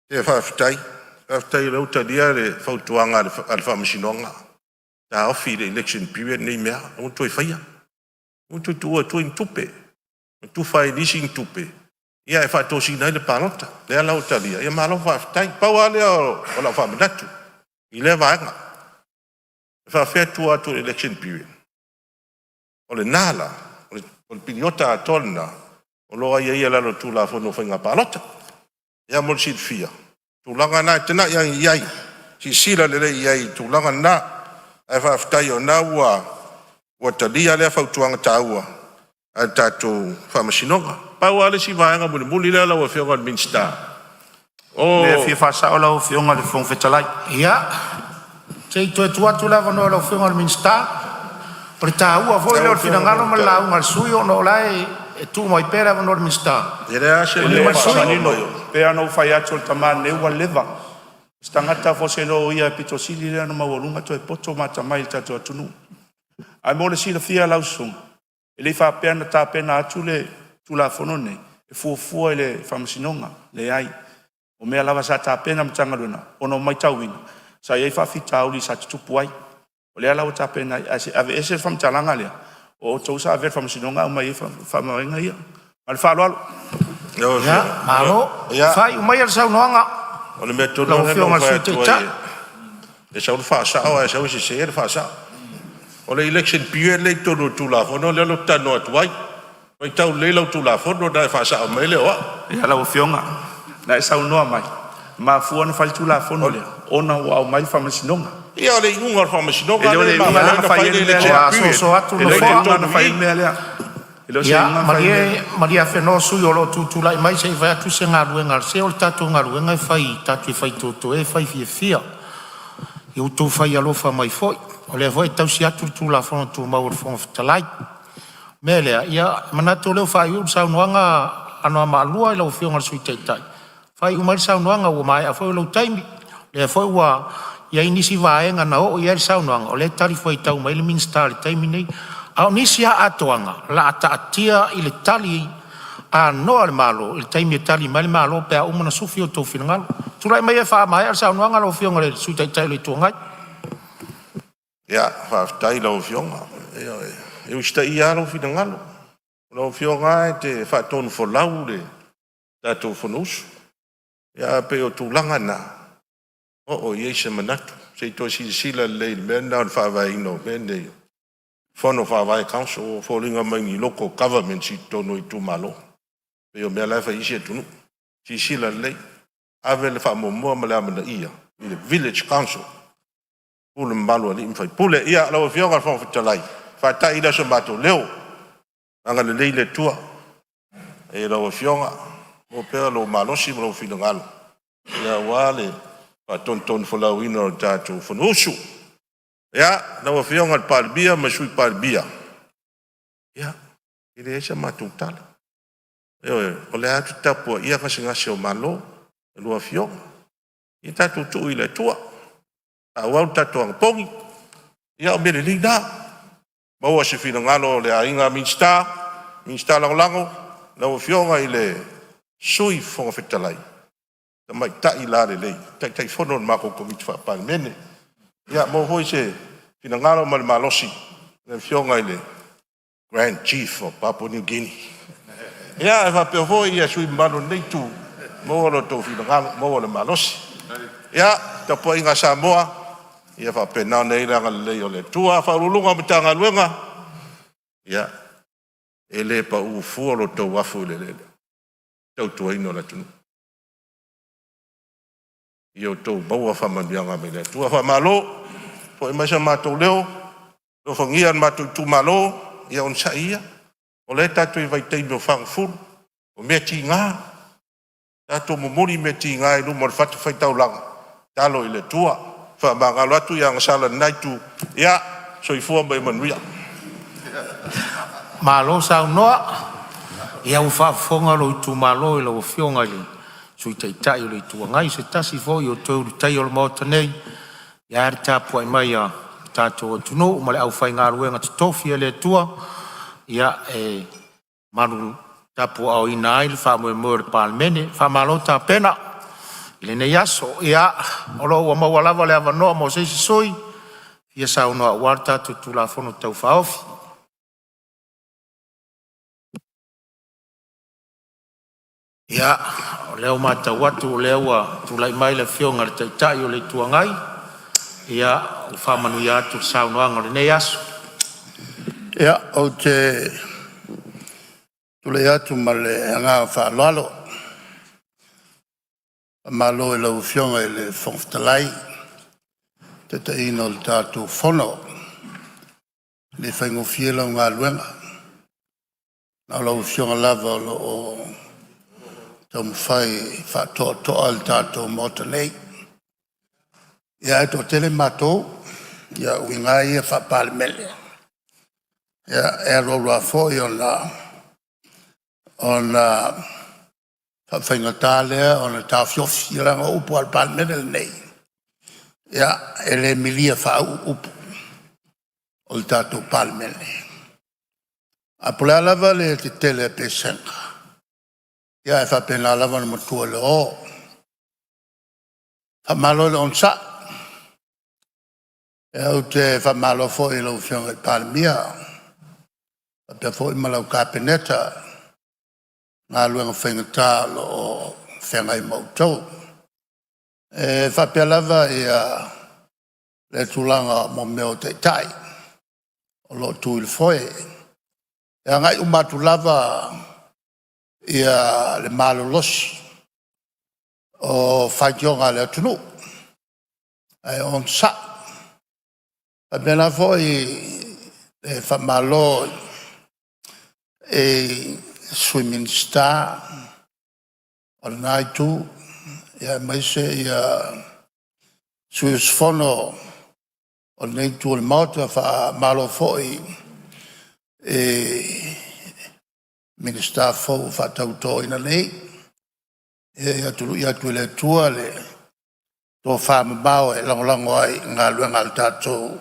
E whawhitai. Whawhitai lau talia le whautuanga al whamasinonga. Ta ofi le election period nei mea. O toi whaia. O toi tua toi tupe. O tu whai nisi tupe. Ia e whaatosi nai le pālota. Lea lau talia. Ia maa lau whawhitai. Paua lea o lau whamanatu. I lea vaenga. E whawhia tua atu election period. O le nala. O le piliota a tolna. O loa ia lalo tu la fono whainga pālota. Ia mo si fia. Tu langa na tena iai. Si sila lele iai. Tu langa na. E whawhitai o na ua talia lea whautuanga tāua. A tātou whamasinonga. Pau ale si vaenga muli lea lau a whionga le minsta. Le fia whasao lau whionga le whongwhetalai. Ia. Te i toi tuatu lava no lau whionga le minsta. O le tāua foi leo le finangalo ma lau ngal sui o no lai e tu mai pera no le minsta. E rea se le whasanino. Pea no whai atu le tamane ua leva. Stangata fose lo ia pito sili lea no mawalunga to e poto mata mai tato atunu. Ai mo le sila fia lau sung. E le whapea na tāpena atu le tula fonone. E fuafua le whamasinonga le ai. O mea lava sa tāpena mtanga luna. Ono mai tauina. Sa iei whawhitau li sa tutupu ai. O lea lau tāpena ave ese whamtalanga lea. O tausa ave whamasinonga o mai e whamarenga ia. Ma le whaloalo. Ia, malo. Whai umai al saunoanga. O le mea tono he no whai atua e. E sau le whaasao e sau se se e le whaasao. O le election period le tono tula fono le lo tano atuai. Pai tau le lo tula fono da fa sa mai le o. Ia la fionga. Na e sau noa mai. Ma fua na fai tula fono le. Ona wa mai fa masinonga. Ia le unga fa masinonga le ma na fai le election so atu no fo na fai me le. Ya, Maria Feno sui o lo tutula mai se vai tu se ngaruenga se o tatu ngaruenga fai tatu fai toto e fai fia. Eu tu fai alo fa mai foi. O le voi tau si atu tu la fono tu mau fo talai. Mele ia manato le fai u sa noanga ano malua lo fio ngal sui tai. Fai u mal sa noanga o mai a foi lo taimi. Le foi wa ia inisi vaenga na o ia sa noanga o le tari foi tau mai le Ministerial taimi nei. Au nisia atoanga la atia i le tali a noa le malo il taimi tali mai le malo pe a umana sufi o tau finangalo tulai mai e wha mai al sa noanga lo fionga le sui tai le tuangai ia fa tai lo fionga e usta ia lo finangalo lo fionga te fa ton fo laure tato fonus ia pe o tulanga na o ye se manatu se to si sila le men na fa vai no men Fono fa vai council falling mai local government si tono i tu malo. Pe o mea lai fa isi e tunu. Si sila lei. Ave le fa momoa ma le amana ia. I le village council. Pule mbalo ali imfai. Pule ia lau fionga al fonga fitalai. Fa ta ida so mato leo. Anga le lei le tua. E lau fionga. Mo pea lo malosi mo lau fina ngalo. Ia wale. Fa ton folau ina o tato fonusu. Ya, na wa fionga palbia masui palbia. Ya, ile esa matutala. O le atu tapu ia ka singa se o malo, lo fionga. I tatu tu ile tua. A wa tatu ang pongi. Ya o bele linda. Ma wa se fina ngalo le ainga minsta lango, na wa fionga ile sui fonga fetalai. Ta mai ta ila le. Tai fono mako komiti fa PALEMENE. Ya mo hoi se fina ngalo mal malosi le fionga ile Grand Chief of Papua New Guinea. Ya fa pe hoi ya sui malo nei tu mo lo to fina ngalo mo le malosi. Ya ta po inga Samoa ya fa pe na nei la le le tua fa lulunga mitanga luenga. Ya ele pa u fu lo to wafu le. Tau tu ino la tunu. Yo to bawa fa mandianga me le tua fa malo po e masa matou leo lo fangian matou tu malo ia on saia o le tatu i vai tei no fang ful o me tinga tatu mo mori me tinga i lu mo fatu fai tau langa talo i le tua fa mangalo atu yang sala nai tu ia so i fua mai manuia malo sa noa ia u fa fonga lo tu malo i lo fionga li sui tai le tuangai se tasi fo i o tau tai o mo tanei ia ta po mai a tato tuno ma le au fai ngaruenga tofi le tua ia e manu tapo au ina il fa mo PALEMENE fa malo ta pena ile ne yaso ia olo wa ma wala vale ava no mo se soi ia sa uno warta tu la fono tau fa ofi ia leo mata watu leo tu lai mai le fionga le tai o le tuangai ia o fa manu ia tu sa uno anga le ne yaso Ia, o te tule atu ma le anga wha lalo. Malo e lau fionga e le whongftalai. Te te ino le tātou whono. Le whaingo fiela ngā luenga. Nā lau fionga lava o tau mwhai whatoa le tātou mota nei. Ia e to tele mātou. Ia uinga ia wha PALEMENE. Ja, rolla foi on fingerdale on ta fjofsira op al PALEMENE nei. Ja, ele milia fa op ol tato PALEMENE. Apole lava le tele pesenga. Ja, fa pena lava no tuole o. Fa malo on sa. Ja, te fa malo foi lo fiong PALEMENE. Pe foi malau kapeneta ngā luenga whaingata o whengai mautou. Whapea lava ia le tūlanga mo meo te tai. lo tu il foi. Ya ngai umatu lava ia le malo los o fajonga le tunu. Ai on sa. Abena foi e fa malo e swimming star all night tu ia mai se ia suis fono o nei tu le mauta fa malo foi e minister fo fa tauto ina nei e ia tu le tua le to fa mbao e lango ai ngal tato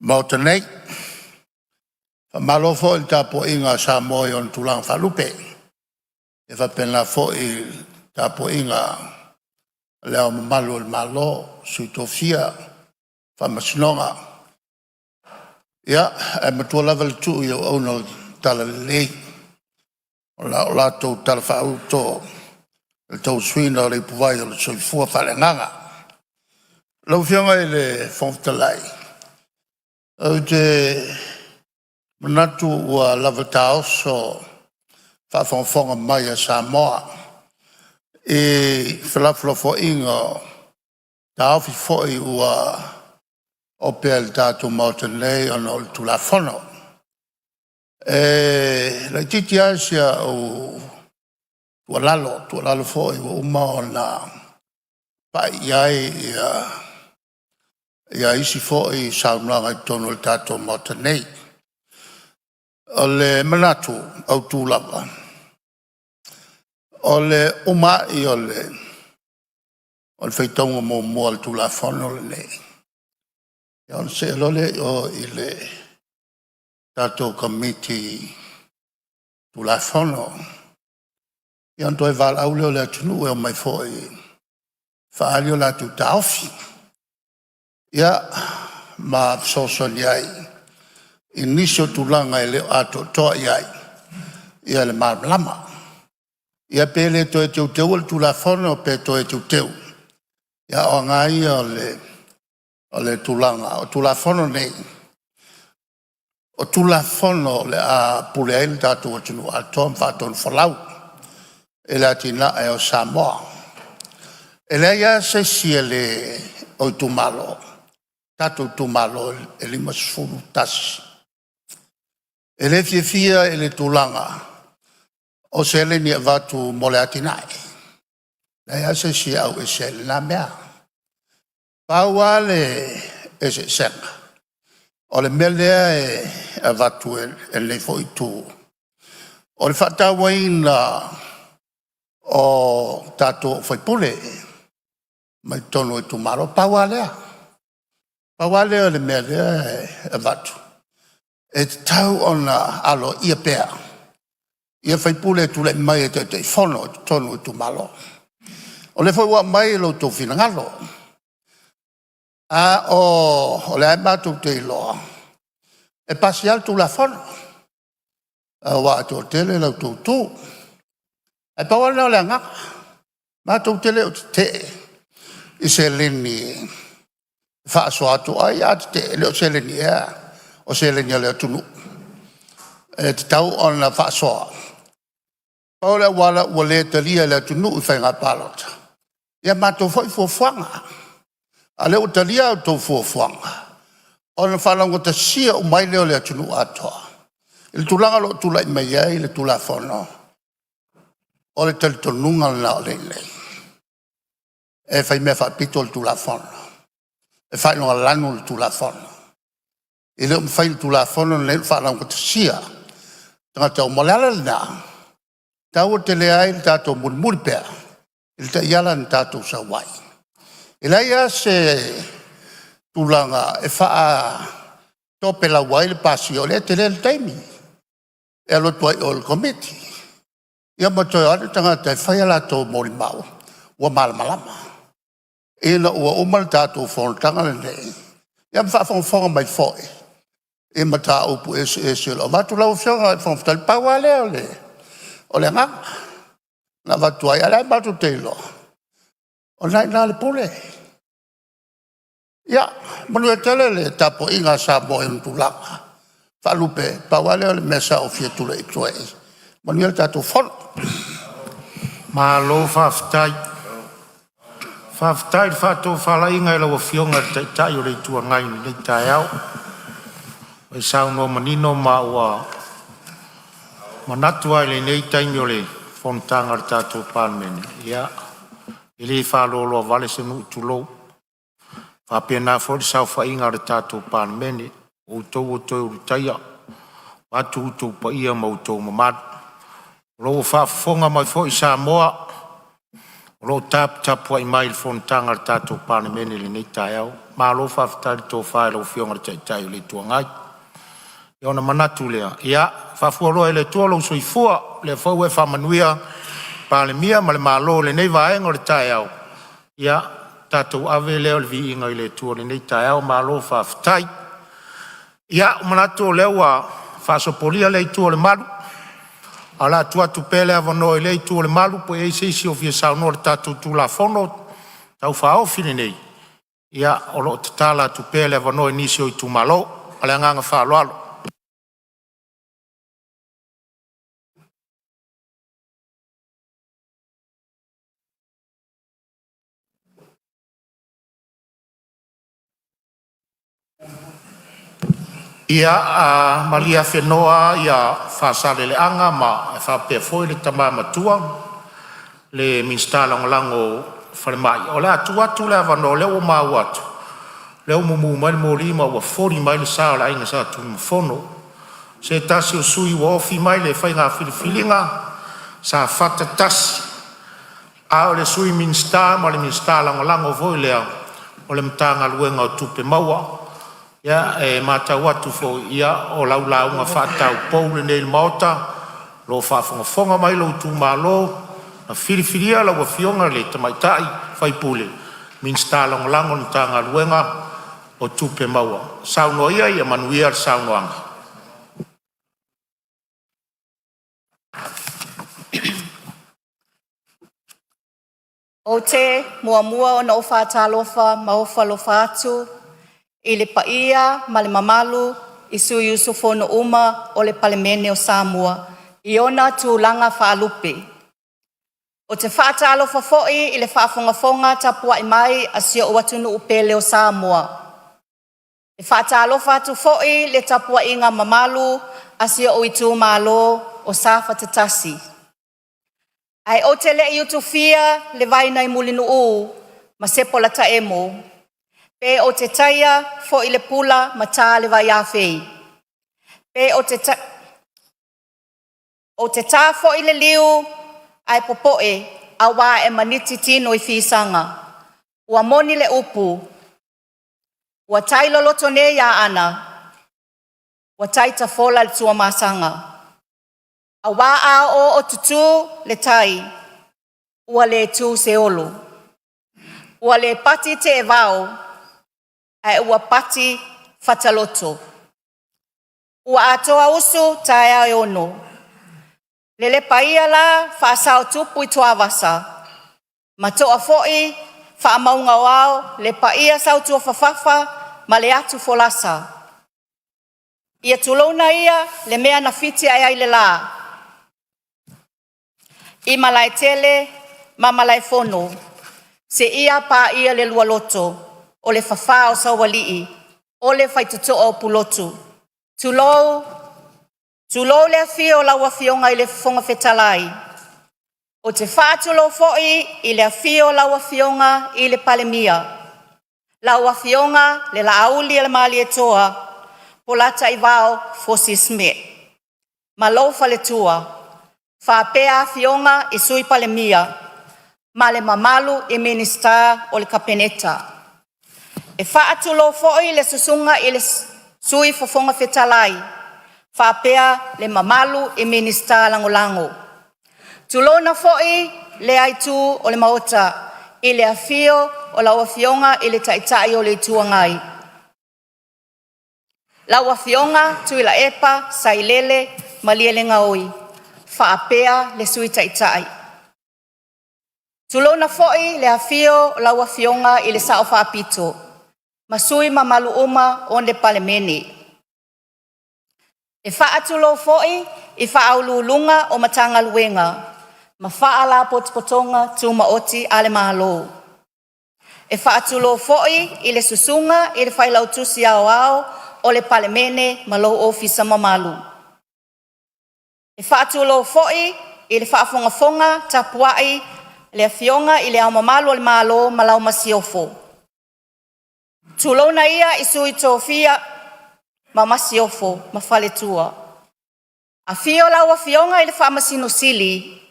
mauta nei fa malo fo il tapo inga Samoa on tulang fa lupe e fa pena fo il tapo inga leo malo il malo sui tofia fa masnonga ya e matua level 2 yo ono tala le la to tala fa auto il to swina le puvai le sui fu fa le nganga lo fianga le fontalai o te manatu wa lavatao so fa fonga mai a Samoa e flaflo fo ingo ta fi fo i wa opel tato motenei ono tu la fono e la titiasia o tu lalo fo i uma na pa iai ia isi fo i saunanga tono il tato motenei o le manatu au tu lava o le uma i o le feitongo mo al tu la fono le nei on se lole o ile tato committee tu la fono yon toi val aulio le tunu e mai foi fa alio la tu taufi ya ma so yai inicio tu langa ele ato to yai ya le mar lama ya pele to e tu la fono pe to e tu ya o ngai o le tulanga, o tulafono nei. O tulafono le a pule il tatu o tunu a tom faton falau. E la tina e o Samoa. E le ia se siele o tumalo. Tatu tumalo e lima sfuru tasi. E le fia e le tulanga. O se le ni vatu mole atinai. Le ia se sia au e se le na mea. Pauale e se senga. O le melea e avatu e le foi tu. O le whatawaina o tato foi pule. Mai tono e tumaro. Paualea. Pauale o le melea e avatu. E tau ona alo ia pea. Ia foi pule tu le mai e te fono tono e tumaro. O le foi wa mai lo tu finangalo. O le batu te loa. E pasial tu la fono. Wa to tele la tu. E pa wala le nga. Ma to tele o te. I se leni. Fa so atu ai at te le o se leni ya. O se leni le tunu. E te tau on la fa so. Pa wala wale te lia le tunu i fa nga palot. Ya ma to foi fo fanga. Ale o talia o tau fuafuanga. O na whanango ta sia o mai leo le atunu atoa. Il tulanga lo tula i mai ai le tula whono. O le talitonunga na o lei. E whai mea whapito le tula whono. E whai noa lanu le tula whono. I leo mwhai le tula whono le whanango ta sia. Tanga tau moleala le na. Tau o te le ai le tato muri pea. Il ta iala le tato sa wai. Ilaia se tulanga e faa tope la wai le pasio le te le taimi. E alo tuai o le komiti. Ia matoi ane tangata e whai ala tō mori mau. Ua malamalama. E na ua umal tātou whonotanga le nei. Ia mwha whonga mai whoi. E mata upu e lo. Matu lau whionga e whongatali paua leo le. O le nganga. Na watuai ala matu te lo. O nai nā le pule. Ia, manuia tele le tapo inga Samoa mtulanga. Falupe, pawale o le mesa o fia tule i tue. Manuia tato fono. Malo whaftai. Whaftai whato whala inga ila wa fionga te tai o le tua ngai ni tai au. E sao no manino ma ua manatu ai le nei taimi o le fonotanga le tato palemene. Ia, ili whalolo vale se nu tulou. Whapena fori sao whainga le tato palemene. O tau o tau uritaia. Watu utou pa ia ma utou mamadu. Lo whafonga mai fo i Samoa. Lo tapu ai mai le fonotanga le tato palemene le nei tai au. Ma lo whafitari tō whae lo fionga le tai o le tua ngai. Iona manatu lea. Ia, whafuaroa le tua lo soifua. Le whau e whamanuia palemia ma le malo le nei vaenga le tai au. Ia, tato ave leo le vi inga i le tua le nei tai au. Ma lo whafitai. Ia, manatu leo a whasopolia le tua le malu. Ala tua tu pele avano i le tua le malu. Po e seisi o fia sauno le tato tu la fono. Tau whao fine nei. Ia, o lo tatala tu pele avano i nisi o i tu malo. Ale anganga whaalo alo. Ia malia whenoa ia whasale le anga ma e whapea foi le tama matua le Ministerial lango whalemai. O le atu le avano leo mau atu. Leo mumu mai mo lima ua 40 mai le sao la inga sa tu mfono. Se tasi o sui wa ofi mai le whainga whiliwhilinga sa whata tasi. A o le sui Ministerial ma le Ministerial lango voi lea o le mtanga luenga o tupe maua. Ia e matau atu fo ia o laulaunga whatau poule nei maota lo whafonga mai lo tu malo na whiriwhiria la wa fionga le tamaitai whaipule Ministerial lango ni tanga luenga o tupe maua sauno ia manuia saunoanga. O te mua o na ofa talofa maofa lofa atu i le paia ma le mamalu i sui usu fono uma o le palemene o Samoa i ona tūlanga whaalupe. O te whaatalo whafoi i le whaafongafonga tapua i mai a sio o watunu upele o Samoa. Le whaatalo whatu foi le tapua inga mamalu a sio o itu malo o safa tatasi. Ai o te le iutu fia le vaina i mulinu u ma sepo la taemo. Pe o te taia fo i le pula ma tā le vai awhei. Pe o te tā fo i le liu ai popoe a wā e maniti tino i fisanga. Ua moni le upu. Ua tai loloto ne ia ana. Ua tai ta fola le tua masanga. A wā a o tutu le tai. Ua le tu se olo. Ua le pati te e vau. Ai ua pati fataloto. Ua atoa usu tae ai ono. Lele paia la whaasao tupu i toa vasa. Ma toa foi whaamaunga wao le paia sau tua whawhawha ma le atu folasa. Ia tulona ia le mea na fiti ai ai le la. I malai tele ma malai fono. Se ia pa ia le lua loto. O le whawhao sa walii, o le whaituto o pulotu. Tulou le fio la wafionga i le fonga fetalai. O te whātulo foi i le fio la wafionga i le palemia. La wafionga le la auli le mali e toa, polata i vao fosi sme. Ma loufa le tua, whapea fionga i sui palemia, ma le mamalu i Ministerial o le kapeneta. E whaatulo foi le susunga i le sui fofonga fetalai. Whapea le mamalu i Ministerial lango. Tulona foi le aitu o le maota i le afio o la wafionga i le taitai o le tuangai. La wafionga tui la epa sailele maliele ngaoi. Whapea le sui taitai. Tulona foi le afio o la wafionga i le sao whapito. masui mamalu uma o le palemene. E whaatulo foi i whaaululunga o matanga luenga, ma whaala potopotonga tuma oti ale mahalo. E whaatulo foi i le susunga i le whailautusi ao o le palemene ma lo ofisa mamalu. E whaatulo foi i le whaafongafonga tapuai le afionga i le au mamalu o le malo ma lau masiofo. Tulona ia i sui tofia ma masiofo ma whaletua. A fio lau afionga i le whaamasino sili,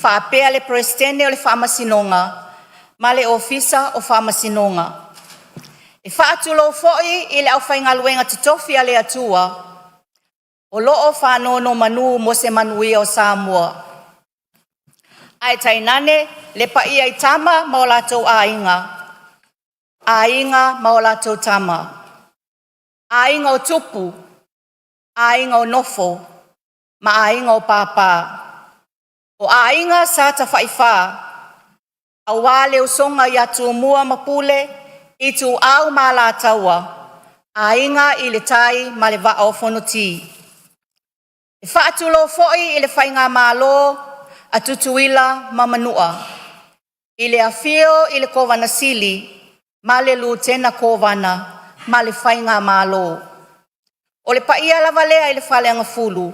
whaapea le presidente o le whaamasinonga, ma le ofisa o whaamasinonga. E whaatulo foi i le au whaingaluenga tutofia le atua, o loo whanono manu mo se manuia o Samoa. Ai tainane le paia i tama ma o latou ainga. Ainga ma o latou tama. Ainga o tupu, ainga o nofo, ma ainga o papa. O ainga sa ta whaiwha, a wale o songa i atu mua mapule, i tu au ma la taua, ainga i le tai ma le va o fonoti. E whaatulo foi i le whainga malo, a tutuila ma manua. I le afio i le kovana sili, ma le lutena kovana, ma le whainga malo. O le paia lavalea i le whaleanga fulu,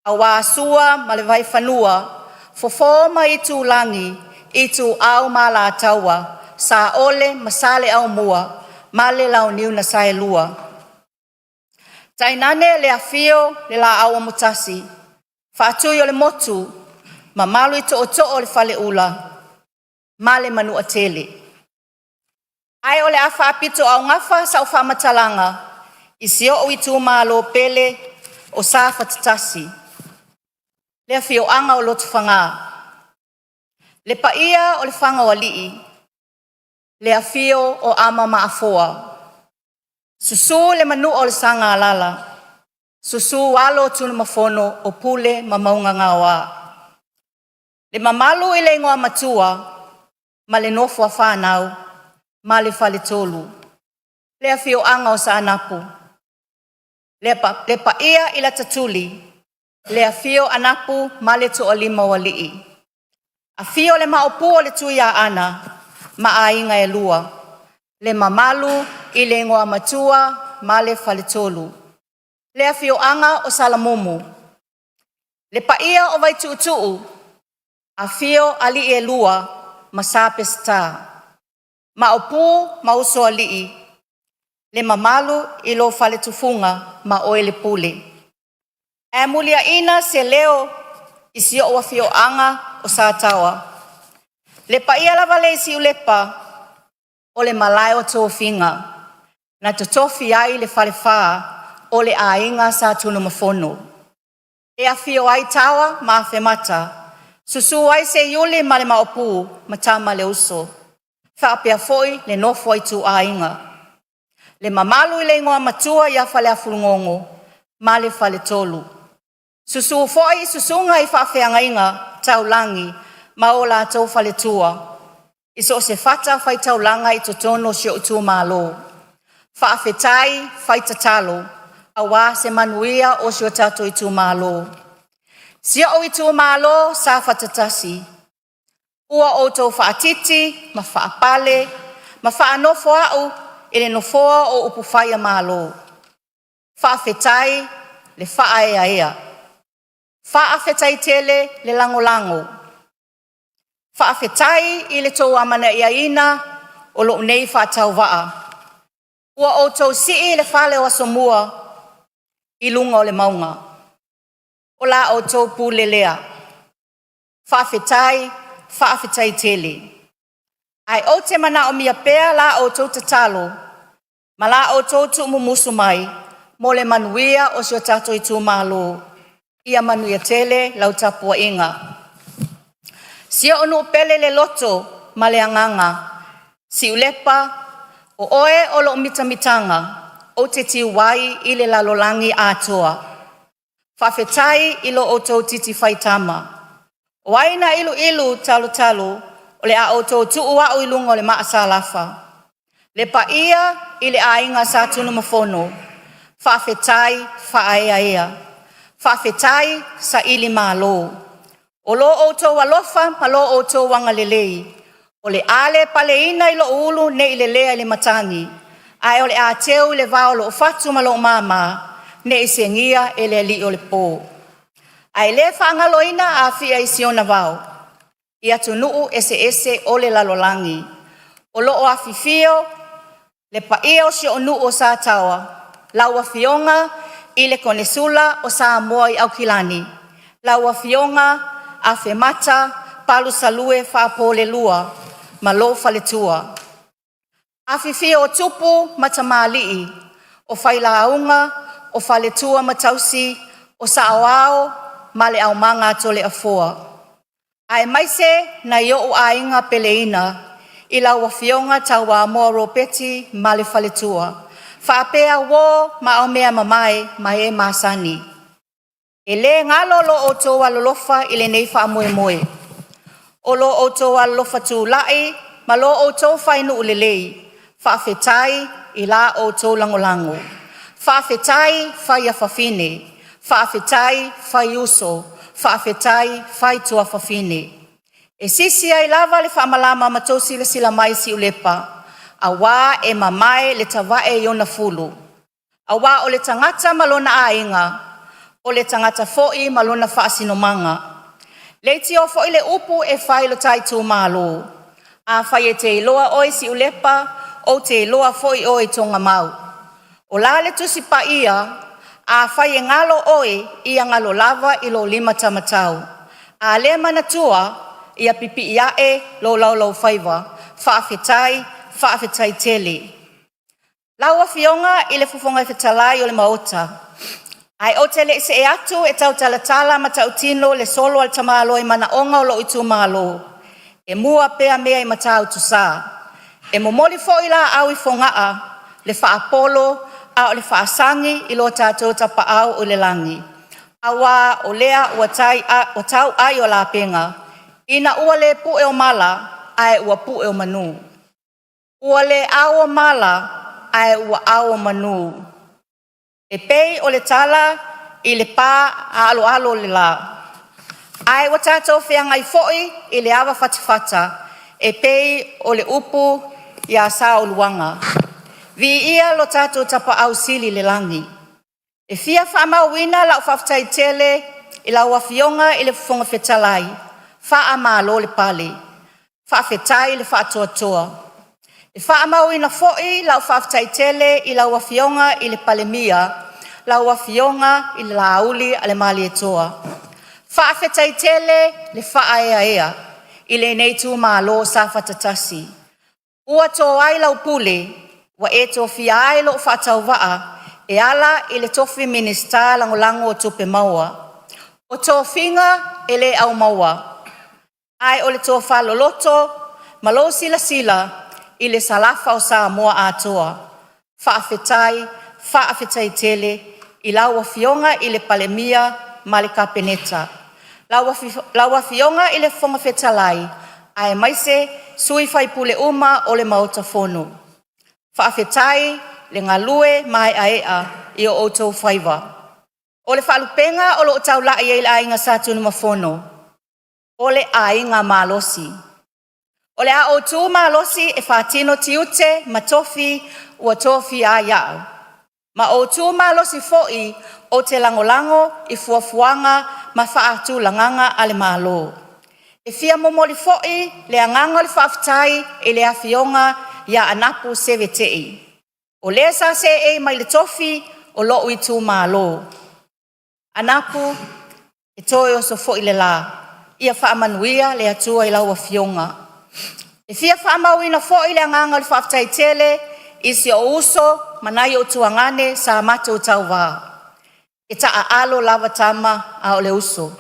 a wāsua ma le vai whanua, fofoma i tu langi, i tu au ma la taua, sa ole masale au mua, ma le lau niu na sae lua. Tainane le afio le la au mutasi, whaatui o le motu, ma malu i to o le whale ula, ma le manu atele. Ai o le awha apito au ngafa sa o whamatalanga, i sio o i tu malo pele o sa whatatasi. Le afio anga o lotu whanga. Le paia o le whanga o alii, le afio o ama maafoa. Susu le manu o le sanga alala, susu walo tunu mafono o pule ma maunga ngawa. Le mamalu i le ingoa matua, ma le nofo a whanau, ma le whale tolu. Le afio anga o sa anapu. Le paia i la tatuli, le afio anapu ma le to alima o alii. Afio le maopu o le tuia ana, ma ainga e lua. Le mamalu i le ingoa matua, ma le whale tolu. Le afio anga o salamumu. Le paia o vai tuu, afio ali e lua, ma sape sta. Ma opu ma uso alii. Le mamalu i lo whale tufunga, ma oe le pule. E mulia ina se leo i si o afio anga o sa tawa. Le paia lava le si ulepa o le malai o tofinga. Na tofi ai le whale wha o le ainga sa tunu mafono. E afio ai tawa ma whemata. Susu ai se yuli ma le maopu ma tama le uso. Whaapea foi le nofo ai tu ainga. Le mamalu i le ingoa matua ia whale afurungongo, ma le whale tolu. Susu foi susunga i whaafeanga inga taulangi, ma o la tau whale tua. Iso se fata whai taulanga i totono si o tu malo. Whaafetai whai tatalo, awa se manuia o si o tato i tu malo. Si o i tu malo sa whatatasi. Ua o tau whaatiti, ma whaapale, ma whaanofo au, ele nofoa o upufaya malo. Whaafetai le whaaea ea. Whaafetai tele le langolango. Whaafetai i le tau amana ia ina o lo nei whaatau waa. Ua o tau sii le whale o Samoa i lunga o le maunga. O la o tau pule lea. Whaafetai tele. Ai o te mana o mia pea la o tau tatalo, ma la o tau tu mumusu mai, mo le manuia o sio tato i tu malo, ia manuia tele lau tapua inga. Sia onu pele le loto ma le anganga, si ulepa o oe o lo mitamitanga, o te tiwai i le lalolangi atoa. Whawhetai ilo o tau titi whaitama. O aina ilu talo, o le a o tau tuu au ilunga o le maasa lafa. Le paia i le ainga sa tunu mafono. Whaafetai whaaeaea. Whaafetai sa ili malo. O lo o tō alofa, ma lo o tō wanga lelei. O le ale paleina i lo ulu ne i le lea i le matangi. Ai o le a teo i le vao lo fatu ma lo mama. Ne i sengia e le li o le pō. Ai le whaangaloina a fia i siona vao. I atu nuu ese o le lalolangi. O lo o afifio, le paia o si o nuu o sa tawa. Laua fionga i le konesula o Samoa i Aukilani. Laua fionga a femata palu salue whaapole lua, ma lo faletua. A fifia o tupu matamali'i, o whailaunga, o faletua matausi, o saawao, ma le au manga tole afoa. Ai maise na yo o ainga peleina, i laua fionga tawa moa ropeti ma le faletua. Whaapea wo ma au mea mamai ma e masani. E le ngalo lo o toa lolofa i le nei wha moe moe. O lo o toa lolofa tū lai, ma lo o tō whainu ulelei. Whaafetai i la o tō langolango. Whaafetai whai a whawhine. Whaafetai whai uso. Whaafetai whai tua whawhine. E sisi ai lava le whaamalama matosi le sila mai si ulepa. A wā e mamae le tawae iona fulu. A wā o le tangata malona ainga. O le tangata fo'i malona whaasinomanga. Leiti o fo'i le upu e whai lo tai tū malo. A whai e te iloa oi si ulepa, o te iloa fo'i oi tonga mau. O la le tusi pa ia, a whai e ngalo oi ia ngalo lava i lo 5 tamatau. A le manatua ia pipi ia e lo lau whaiva, whaafetai tele. Laua fionga i le fufonga i whetalai o le maota. Ai o te le se e atu e tau talatala ma tau tino le solo al tamalo i mana onga o lo itu malo. E mua pea mea i matau tu sa. E momoli fo i la au i fongaa le whaapolo a o le whaasangi i lo tātou tapa au o le langi. Awa o lea o tau ai o la penga. Ina ua le pu e o mala ai ua pu e o manu. Ua le au o mala ai ua au o manu. E pei o le tala i le pā a alo le la. Ai wa tātou whianga i fo'i i le awa whatawhata. E pei o le upu i a sa o luanga. Vi ia lo tātou tapa au sili le langi. E fia whaamauina lau whaftai tele i lau wafionga i le fufonga whetalai. Wha lo le pale. Whaafetai le whaatoatoa. E whaamauina fo'i lau whaftai tele i lau wafionga i le palemia. Lau wafionga i le lauli a le mali e toa. Whaafetai tele le whaaea i le neitu lo sa whatatasi. Ua tō ai lau pule, wa e tō fia ai lo whatau waa, e ala i le tofi Ministerial langolango o tupe maua. O tō finga e le au maua. Ai o le tō whaloloto, malo sila i le salafa o Samoa atoa. Whaafetai tele, i laua fionga i le palemia ma le kapeneta. Laua fionga i le fonga whetalai, ai maise sui whai pule uma o le maota fono. Whaafetai le ngalue mai aea i o outou whaiva. O le whaalupenga o lo tau lai e le ainga satunu mafono. O le ainga malosi. O le a outou malosi e whaatino tiute ma tofi ua tofi a iau. Ma outou malosi fo'i o te langolango i fuafuanga ma whaatu langanga ale malo. E fia momoli fo'i le anganga le whaafetai e le afionga ia anapu sevetei. O le sa se e mai le tofi o lo i tu malo. Anapu e toi o so fo'i le la. Ia whaamanuia le atua i lau afionga. E fia whaamauina fo'i le anganga le whaafetai tele isi o uso manai o tuangane sa mata o tau wā. E taa alo lava tama a o le uso.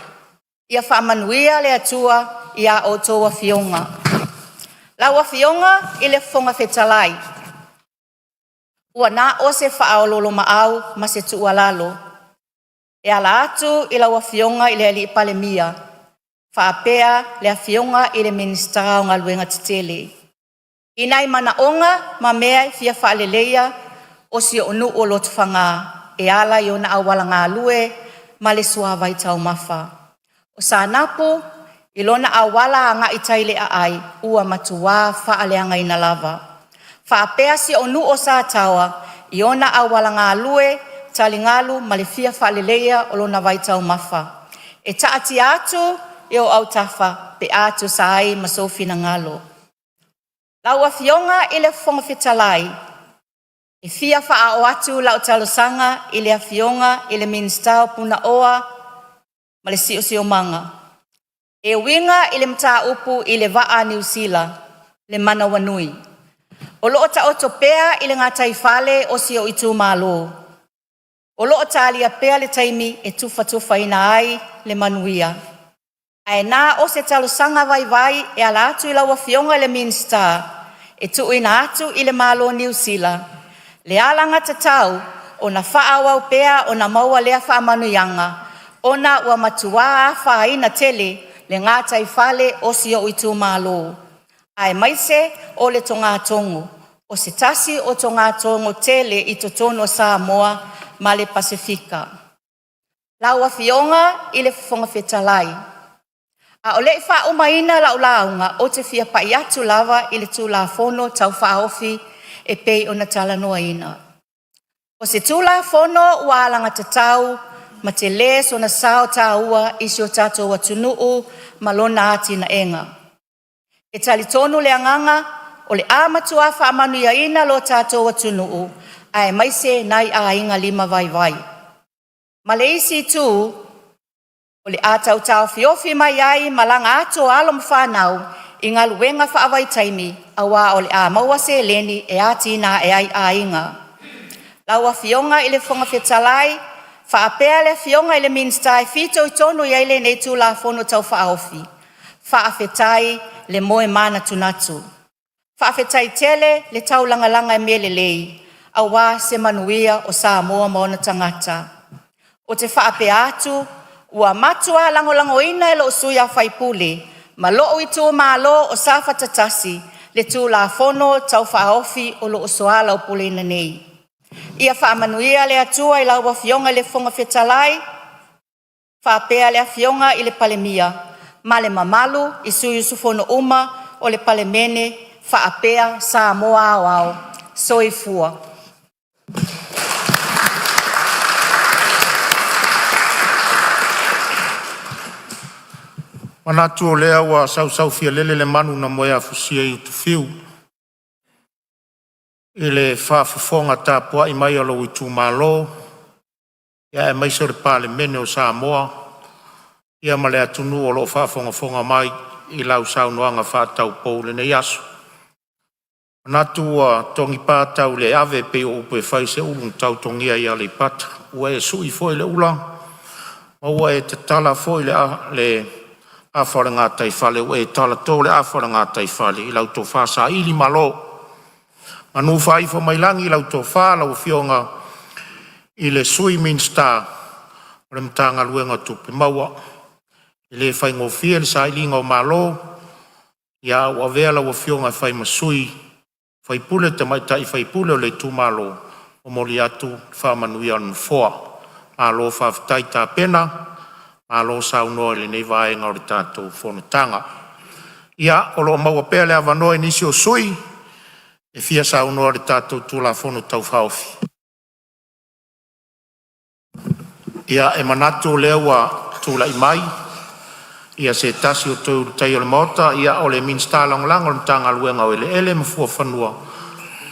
Ia whaamanuia le atua ia o toa fionga. Laua fionga i le fonga whetalai. Ua nā o se whaaololo maau ma se tuualalo. E ala atu i laua fionga i le ali palemia. Whaapea le fionga i le Ministerial ngā luenga titele. Inai manaonga ma mea fia whaaleleia o si onu o lotu whanga e ala i ona awala ngā lue ma le sua vai tau mafa. O sa napu, i lona awala anga i taile a ai ua matua whaaleanga ina lava. Whaapea si onu o sa taua i ona awala ngā lue talingalu ma le fia whaaleleia o lona vai tau mafa. E taati atu e o au tafa pe atu sa ai ma sofina ngalo. Lau a fionga i le fonga fitalai. E fia wha o atu lau talosanga i le a fionga i le Ministerial puna oa ma le si o manga. E winga i le mta upu i le waa New Zealand, le mana wanui. O loo ta oto pea i le ngā taifale o si o itu malo. O loo ta alia pea le taimi e tufa ina ai le manuia. Ai nā o se talosanga vai e ala atu i lau a fionga le Minister. E tu ina atu i le malo New Zealand. Le alanga tatau o na whaawau pea o na maua lea whaamanuianga. O na ua matua a ina tele le ngā taifale o si o itu malo. Ai maise o le tonga tongo. O se tasi o tonga tongo tele i totono Samoa ma le Pasifika. Lau a fionga i le fonga fetalai. A o le wha umaina lau launga o te fia pai atu lava i le tūla fono tau whaofi e pei o na tala noa ina. O se tūla fono ua alanga tatau ma te le so na sao taua isi o tatou atunuu ma lona ati na enga. E tali tonu le anganga o le amatua whaamanu ia ina lo tatou atunuu ai maise nai a inga lima vai. Ma le isi tu o le atau tau fiofi mai ai malanga ato alom whanau i ngā luenga whaavai taimi awa o le a maua se leni e ati na e ai a inga. Laua fionga i le fonga fetalai, whaapea le fionga i le Ministerial fito i tonu i aile nei tū la fono tau whaofi. Whaafetai le moe mana tunatu. Whaafetai tele le tau langa e mele lei, awa se manuia o Samoa maona tangata. O te whaapea atu, ua matua lango ina e lo suia whaipule, ma loo i tū malo o sa whatatasi, le tū la fono tau whaofi o lo soala o pule ina nei. Ia whaamanuia le atua i laua fionga le fonga fetalai, whaapea le fionga i le palemia, ma le mamalu i suyu sufono uma o le palemene, whaapea Samoa au soifua. Manatu o lea ua sau fia lele le manu na moe a fusia i tu fiu. I le whaafufonga tāpua i mai alo i tū malo. Ia e maiso le palemene o Samoa. Ia ma le atunu o lo whaafonga mai i lau saunoanga whaatau pou le nei aso. Manatu ua tongi pātau le ave pe o upe whai se ulung tau tongia ia le pata. Ua e sui foi le ula. Ua e te tala foi le afara ngā taifale, ua e tala tō le afara ngā taifale, i lau tō whasa ili malo. Manu whaifo mai langi, i lau tō whala o fionga i le sui Minister, o le mtanga luenga tupe maua. I le whai ngō fia le sa ili ngō malo, ia ua vea lau o fionga whai masui, whai pule te maita i whai pule o le tū malo, o moli atu whamanui anu foa. Malo whawhitai tā pena, malo sau noa le nei vaenga o le tātou FONOTAGA. Ia, o lo maua pēle awa noa nisi o sui, e fia sau noa le tātou tūla fono tau whaofi. Ia, e manatu o lewa tūla i mai, ia se tasi o tau tai o le mota, ia o le Minister langolango le mtanga luenga o ele mafua whanua.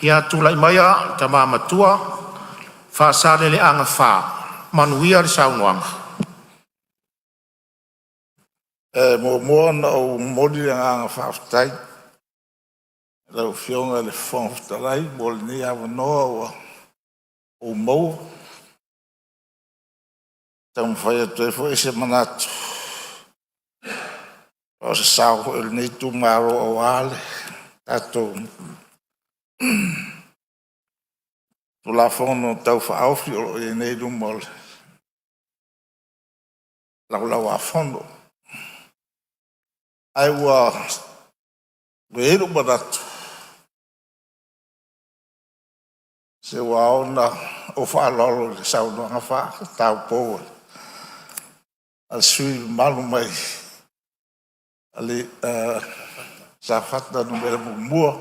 Ia tūla i mai a, ta māmatua, whaasare le anga wha, manuia le sau noanga. Mo na o moli nga whaftai. Lau fionga le whangwhtalai, mo le ni awa noa o mou. Tam whai atu e fo e se manatu. O se sao ho ele ni tu maro o ale. Tato. Tu la fono tau whaawhi o e nei rumole. Lau a fono. Ai ua weheru manatu. Se waona o whaalolo le saunoanga wha tau pō. Al sui malu mai. Ali sa whata numera mua.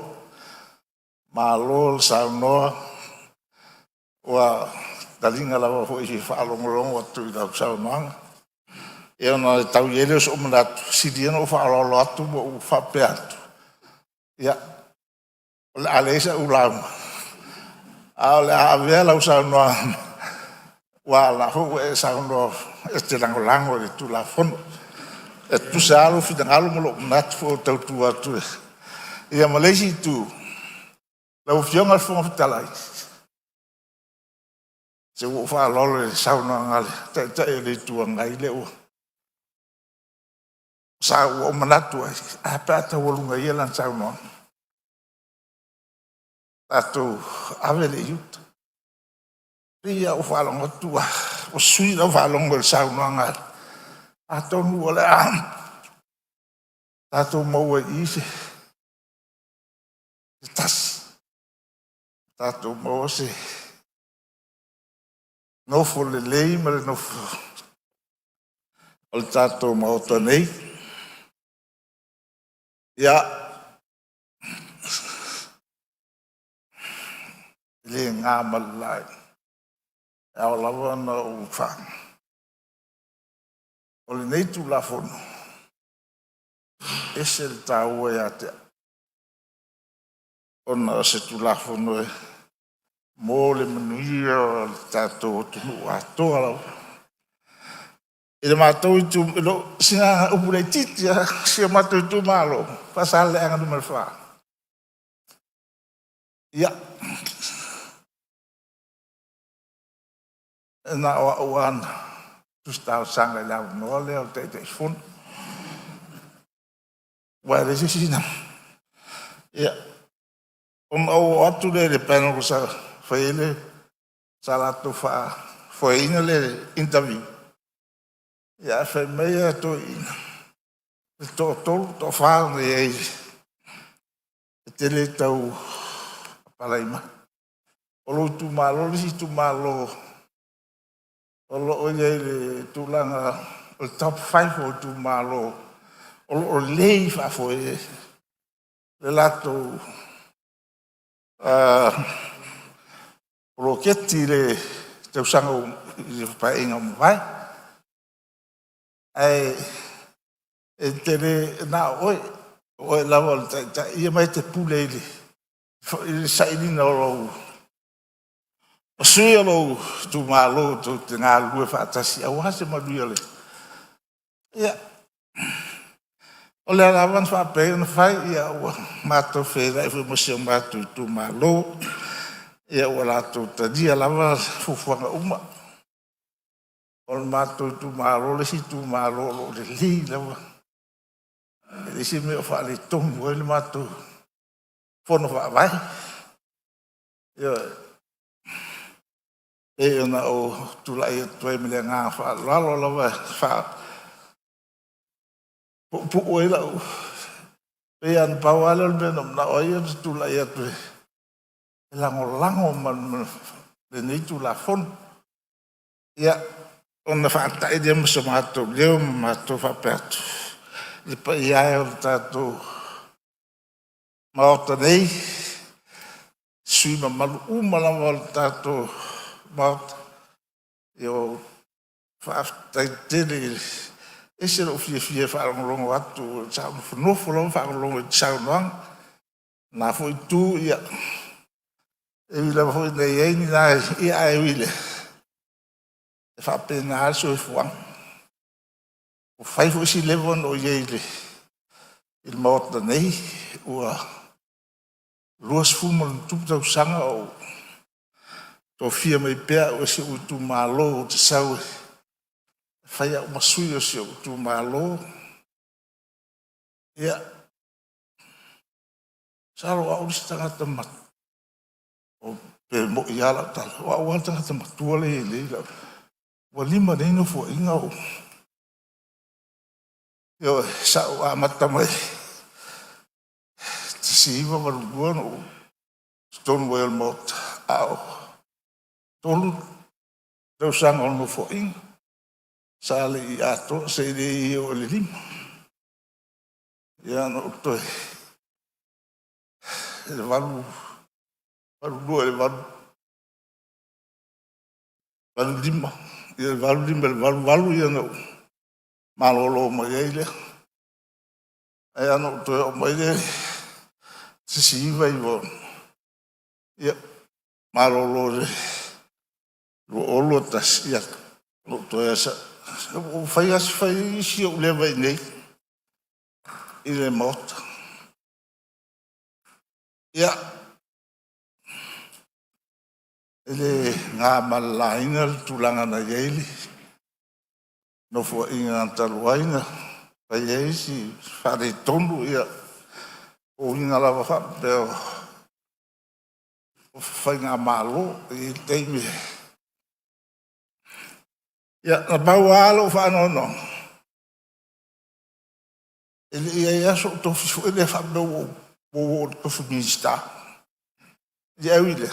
Malo saunoa. Wa talinga lawa ho i whaalongolongo atu i tau saunoanga. E ona tau iere o manatu. Sidiana o whaalolo atu mo o whape atu. Ia. Ole alesa ulama. Ale avea lau saunoa. Wa la ho e saunoa. E te lango le tu la fono. E tu sa alo fitangalo mo lo manatu fo tau tu atu. Ia malesi tu. Lau fionga fonga fitalai. Se o whaalolo le saunoa ngale. Ta e le tua ngai le o. Sa o manatu ai. A pata walunga ia lan saunoa. Tato avele yuta. Ia o whalonga tua. O sui la whalonga le saunoa ngale. Ato nua le am. Tato maua ise. Tas. Tato maua se. Nofo le lei ma le nofo. O le tato maota nei. Ia. Le ngā malai. Ao lawa na o whang. O le nei tu la fono. Ese le tāua e atea. Ona se tu la fono e. Mō le manuia o le tātou tunu atoa lau. E le mātou i tu, singa upu rei titia, sia mātou i tu mālo. Pasale anga numero wha. Ia. Na o ana. Tustau sanga i lau noa leo te fono. Wa le sisina. Ia. O atu le pēno ko sa whaile sa lato wha whaina le interview. Ia whai mea to ina. E tō tolu tō whaanga e eile. E te le tau palaima. Olo tu malo, lisi tu malo. Olo oia le tūlanga, o top 5 o tu malo. O lei whafoe. Le lato o keti le tau sanga i whainga mo vai. Ai e te le na oe lawa ia mai te pule ili. I saini na oro. O sui alo tu malo tu te ngā lue whaatasi. Au hase maruia le. Ia. O le alawan whaapea na whai ia ua mātou whera e whamasio mātou tu malo. Ia ua lātou tadia lawa fufuanga uma. O le mātou tu malo le si tu malo lo le li lawa. Le si mea whaale tongu e le mātou whono whaavai. Ia e ona o tulai tuai mele ngā whaalalo lawa whaa. Pu oi lau. E an pawale o mena na oi atu tulai atu e. E lango man le neitu la fon. Ia ona whaatai dia masa mātou leo mātou whapeatu. I pa iai o tātou maota nei. Sui ma malu umalawa o tātou maota. Io whaatai tele ese lo fie whaarongolongo atu sao whanofo lo whaarongolongo i sao noang. Nā fwoi tū ia. E wila fwoi nei eini nā ia e wile. E whapena aso e fuang. O whaifo si lewon o ieile. Il maota nei ua luas fumal tuptau sanga o tō fia mai pēr o se utu mālo o te sau e. Whaia o masui o se utu mālo. Ia. Saro a orisi tangata matu. O pe mo i ala tala. Wa o tangata matua le e leila. Wa lima neino fo inga o. Yo, sa o a matamai. Si iwa maruguan o Stonewall Mott ao. tolu tau sanga ono fo inga sa le I ato se le I o le lima ia no toe le valu lua le valu lima ia le valu lima le valu ia no malolo mai ai le ia no toe o mai le sisi iwa iwa ia malolo le lo olo tas ia lo toe sa o fai si o le vai nei I le mota ia ele ngā malaina tulanga na yeili no fo inga taluaina pa yeisi fare tonu ia o inga lava fa pero o fai ngā malo I teimi ia na bau alo fa no ele ia ASO TOFI fu ele fa do o tofu minista ia wile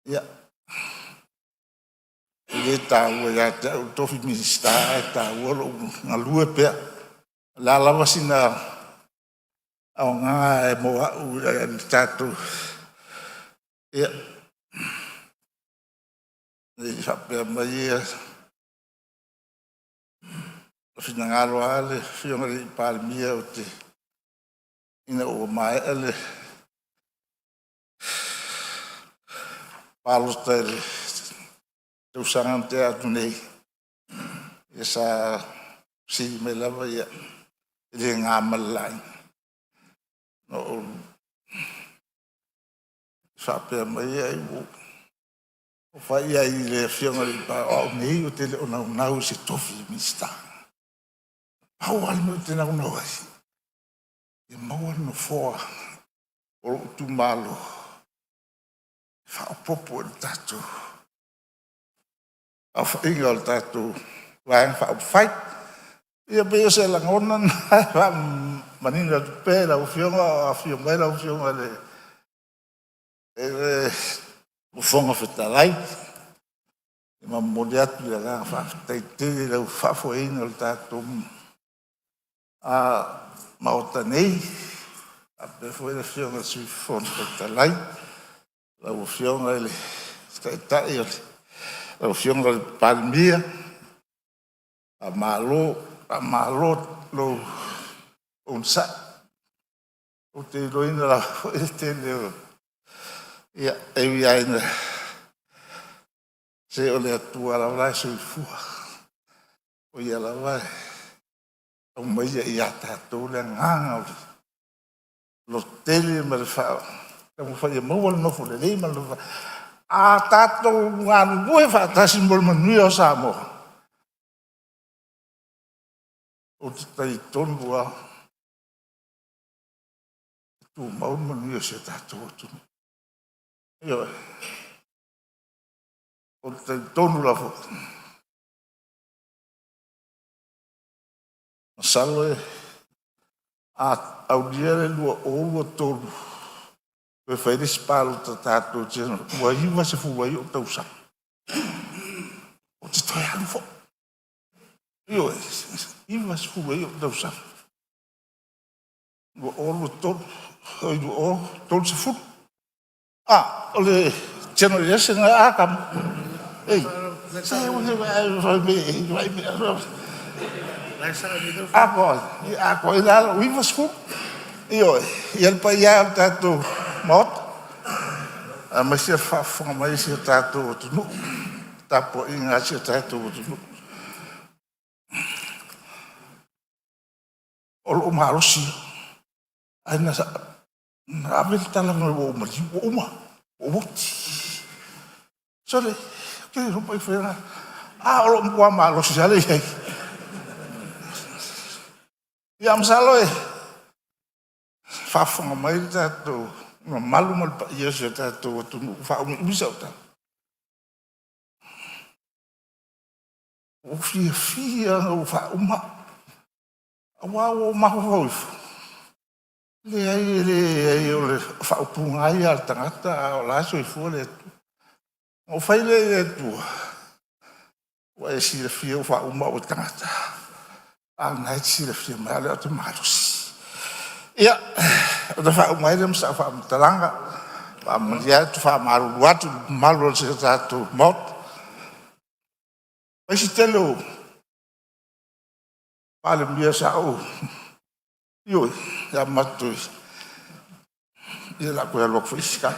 ia ele tau ia tofu minista tau lo ngalue pe la lava sina au ngā mo u tatu ia ele fa pe mai fina ngalo ale fiona I PALEMENE o te ina o mai ale palo tele tu sangante atu nei esa si me lava ia ele ngā malai no sape mai ai o fai ai le fiona I pa o nei o tele o nau se tofi mista How almo tena uno ai. E mau no foa o tu malo. Fa popo o tatu. A fa inga o tatu. Vai fa fight. Ia be se la ngona fa manina pe la o fionga a fionga la o fionga le. O fonga fetalai. Ma modiat la fa te la fa fo inga o tatu. Maota nei a pe foi le fionga sui fon talai la o fionga ele tai la o fionga PALEMENE a malo lo un sa o te loina la te le ia e ia se o le tua la sui fu o ia la vai o mai ia tātou le nganga o lo tele me le whao. Ka mo whai mau al nofu le leima le whao. A tātou ngānu bue whaatasi mol manui o Samoa. O te tai tonu a tu mau manui o se tātou atu. Ia o te tai tonu la whao. Salo au dia le lua o tolu. Pe fai de spalo tato tino. Ua iwa se fuwa I o tausa. O te toi alu fo. Io iwa se fuwa I o tausa. Ua o tolu. Ua o tolu se fu. O le tino yese na akam. Ei. Sai o le vai me. Ako ila wiva sku io il pa ia tato mot a masia fa mai si tato tu tapo inga si tato tu o marosi ana sa abel tala no o mari o moti sole que no puoi fare o mo marosi sale Iam saloe fafonga mai tato no malu mal pa ia se tato tu fa o bisa ta o fia o fa uma o ma ho le ai o le fa o punga ai al tangata o la so I fole O whaile e tua. Wa e si le fia wha uma o tangata. A ngai si le fia mai leo te marusi. Ia, o te wha uma ele msa wha mtalanga. Wa maria tu wha maru watu malu se tatu mot. Wa si telo. Pale mbia sa o. Ioi, ya matui. Ia la koe alok fwiska.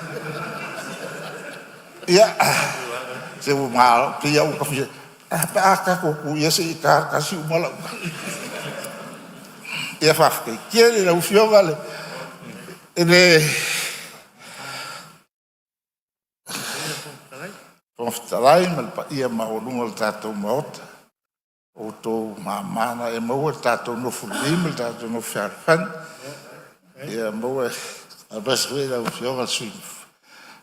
Ia, se o malo, pia o kafia. Apa ko ku ia se ka kasi umala. Ia fa ke kiele la ufio vale. Ele Fontalai mal pa ia ma o lungo tato mot. O to mamana e mo tato no fulim tato no farfan. Ia mo a beswe la ufio va su.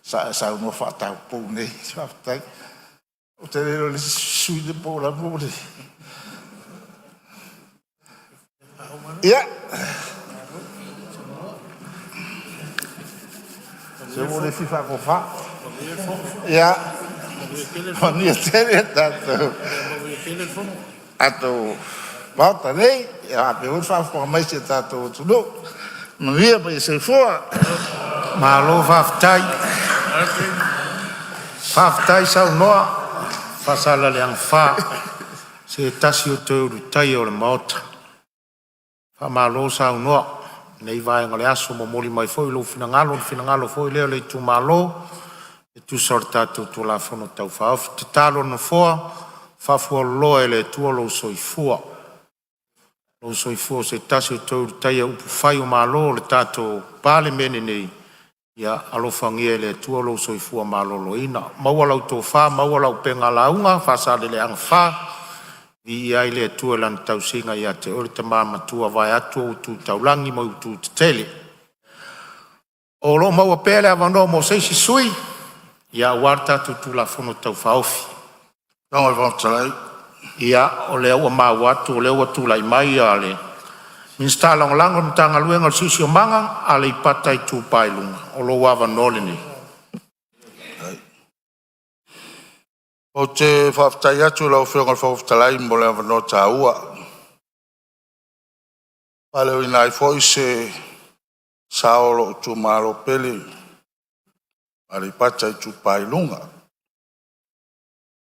Sa no fa ta po ne fa ta. O te reo le sui de po la mole. Ia. Se vuole si fa con fa. Ia. Ma ni te tanto. Ato. Volta lei. Ia pe un fa con mai se tanto tu no. Non via per se fuori. Ma lo faftai. Faftai sa noa. Fasala le ang fa se tasi o te urutai o le maota. Fa malo sa unua. Nei vai ngale aso mo moli mai foi lo finangalo foi leo le tu malo. E tu sorta tu la fono tau fa. Te talo no foa. Fa fua lo e le tua lo soifua. Lo soifua se tasi o te urutai upu fai o malo le tato palemene nei. Ia alofangia le tua lo soifua malolo ina. Maua lau tō wha, maua lau penga launga, whasale le ang wha. Vi ai le tua lan tau singa ia te ori te mama tua vai atu o tu taulangi mo tu te tele. O lo maua pele avano mo seisi sui. Ia warta tu la fono tau whaofi. Tonga Fontalai. Ia o le ua maa watu, o le ua tu lai mai a le. Minsta lango mtanga luenga sisi o manga ale ipata i tu pailunga. O lo wava nole ni. O te whaftai atu lau whionga Fontalai mo le avano ta ua. Pale o inai foi se saolo tu malo pele. Ale ipata i tu pailunga.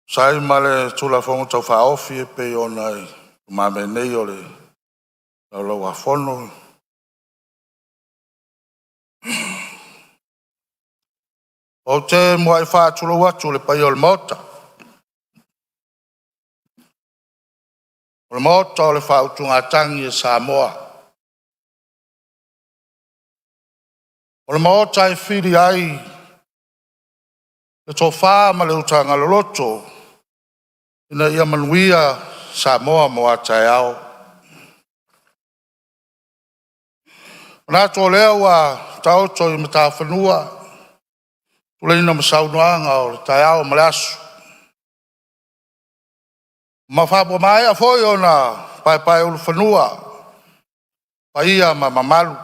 Sai male tu la fonga tau whaofi e pe o nai. Mame nei o le. Lau a fono. O te mua i whaatula watu le pai o le mota. O le mota o le whautunga tangi e Samoa. O le mota e whiri ai. Le tō whaa ma le utanga le loto. Ina ia manuia Samoa mo a tai au. Nā tō leo a tauto i mata whanua. Tule ina masaunuanga o le tai au ma le asu. Ma whapo mai a foi o na pai ulu whanua. Pai ia ma mamalu.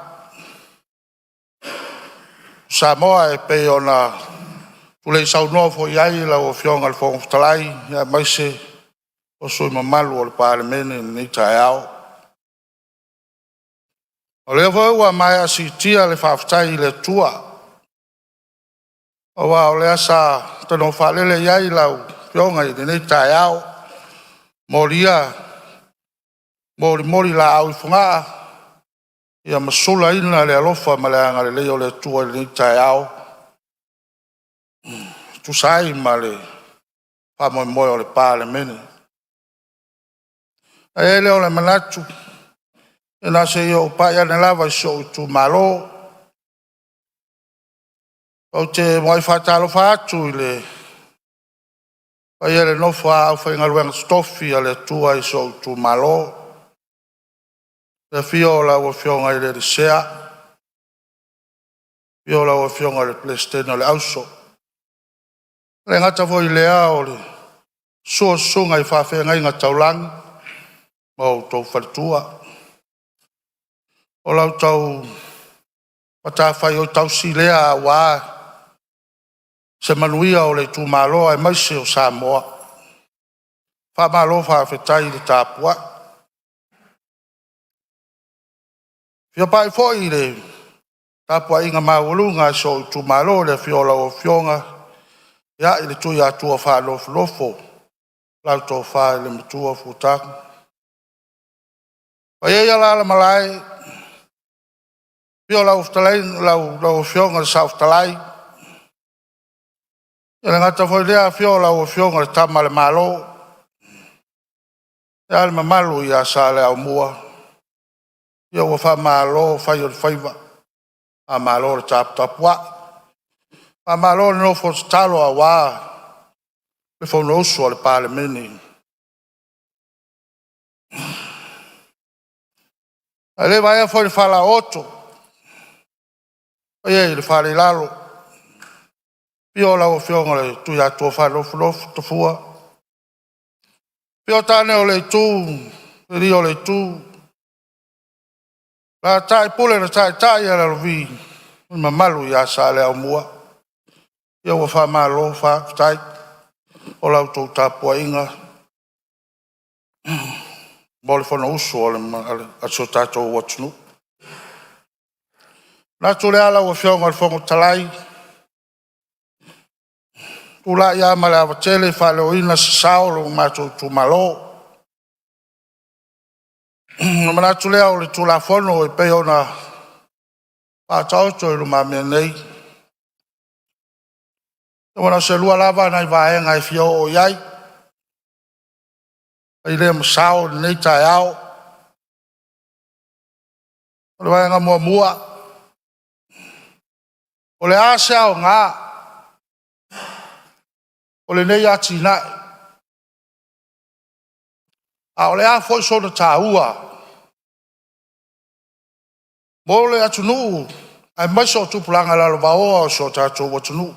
Samoa e pei o na tule i saunua foi ai la o fionga le Fontalai. Ia maise o sui mamalu o le palemene ni tai au. O lea ua mai a si tia le whaftai le tua. O wa o lea sa tano whalele iai lau pionga i nei tai au. Moria, mori la au i whunga. Ia masula ina le alofa ma le anga le leo le tua i nei tai au. Tu sai ma le whamoi moi o le palemene. E leo le manatu. E nā se iau pai ane lava i so tu malo. O te moi whatalo whātu i le. Pai ane nofa au whainga ruenga stofi a le tua i so tu malo. Le fio la ua fionga i le risea. Fio la ua fionga le plestena le auso. Le ngata voi lea o le. Sua sunga i whawhenga inga taulang. Mau tau whatua. O lau tau patawhai o tau silea a wā. se manuia o le tūmaloa e maise o Samoa. Whamalo whawhetai le tāpua. Fia pai fo i le tāpua inga maulunga so i tūmalo le fiola o fionga. Ia i le tui atua whalofo. Lau tō whae le matua futak. Pai eia la malai. Fiola uftalai lau fionga le sa uftalai. Ia ngata foi lea fiola o fionga le tama le malo. Ia le mamalu ia sa le au mua. Ia ua wha malo whai o le whaiva. A malo le tapua. A malo le nofo talo a wā. Le fonosu le PALEMENE. A le vai foi le fala oto. Ia le fale lalo. Piola o fionga le tu ya to fa lo to fua. Pio tane o le tu, rio le tu. La tai pule na tai ya la vi. Ma malu ya sa le au mua. Ia wa fa malo fa tai. O la to tapua inga. Mole fono uso o le ASO TOFI watunu. Na tu le ala o fionga le fongo talai. Ula ia male avatele fale o ina saolo mato tu malo. Mana tu lea o le tu la fono e pe ona patauto e luma mea nei. Wana se lua lava nai vaenga e fio o iai. Ai le masao nei tai au. O le vaenga mua mua. O le ase au ngā. O le nei ati nai. A o le a foi so na tāua. Mo le atu nuu. Ai mai so tupulanga lalo vaoa o so tātou watu nuu.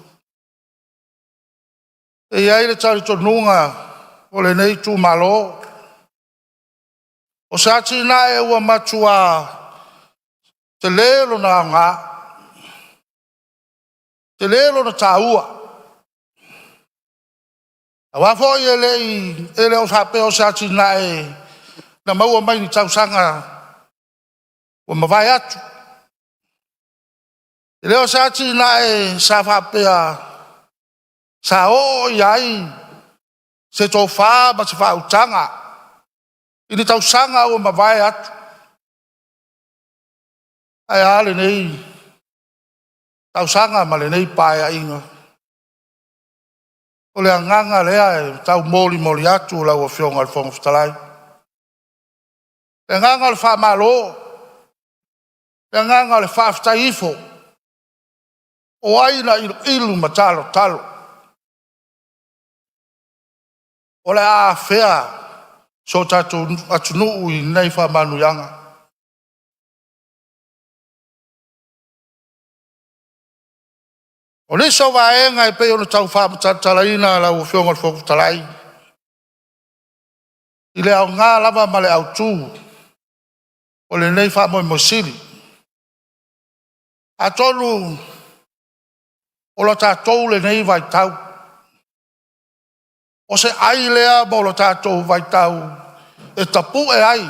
E iai le tari to nunga. O le nei tu malo. O sa ati nai e ua matua. Te lelo na ngā. Te lelo na tāua. A wafo i ele o sape o sati na e na maua mai ni tausanga o mawai atu. Ele o sati na e sa whapea sa o iai se tō wha ma se wha utanga. Ini tausanga o mawai atu. Ai ale nei tausanga ma le nei paia inga. O le anganga lea e tau moli atu la ua fionga al fonga fitalai. Le anganga le wha malo. Le anganga le wha fitaifo. O aina ilu matalo talo. O le a fea so tatu atunu i nei wha manuyanga. O le so vaenga e pe ona tau whamatalaina la ua fionga al fonga fitalai. I le au ngā lava ma le au tū. O le nei wha moi mosiri. A tonu o lo tātou le nei vai tau. O se ai lea mo lo tātou vai tau. E tapu e ai.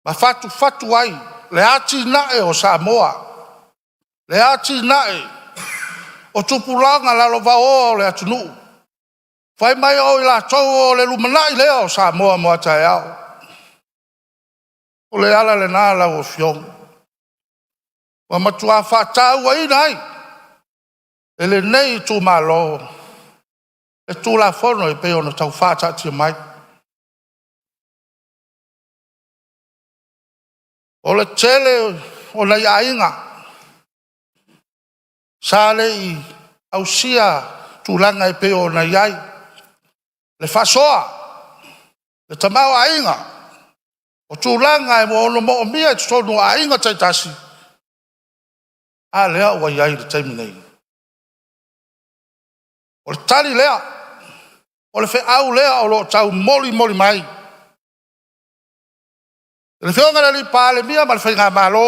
Ma fatu ai. Le ati nae o Samoa. Le ati nae. O tupulanga la lo vao le atunu. Fai mai o i la tau o le lumanai lea o Samoa mo atai au. O le ala le nā la o fiong. Wa matua whatau ai nai. E le nei tu malo. E tu la fono e pe ona tau whatati mai. O le tele o le ainga. Sale i ausia tulanga e pe ona iai. Le whasoa. Le tamau ainga. O tulanga e mo ono mo mia e tonu ainga taitasi. A lea ua iai le taimi nei. O le tali lea. O le au lea o lo tau moli mai. Le fionga le li PALEMENE ma le whainga malo.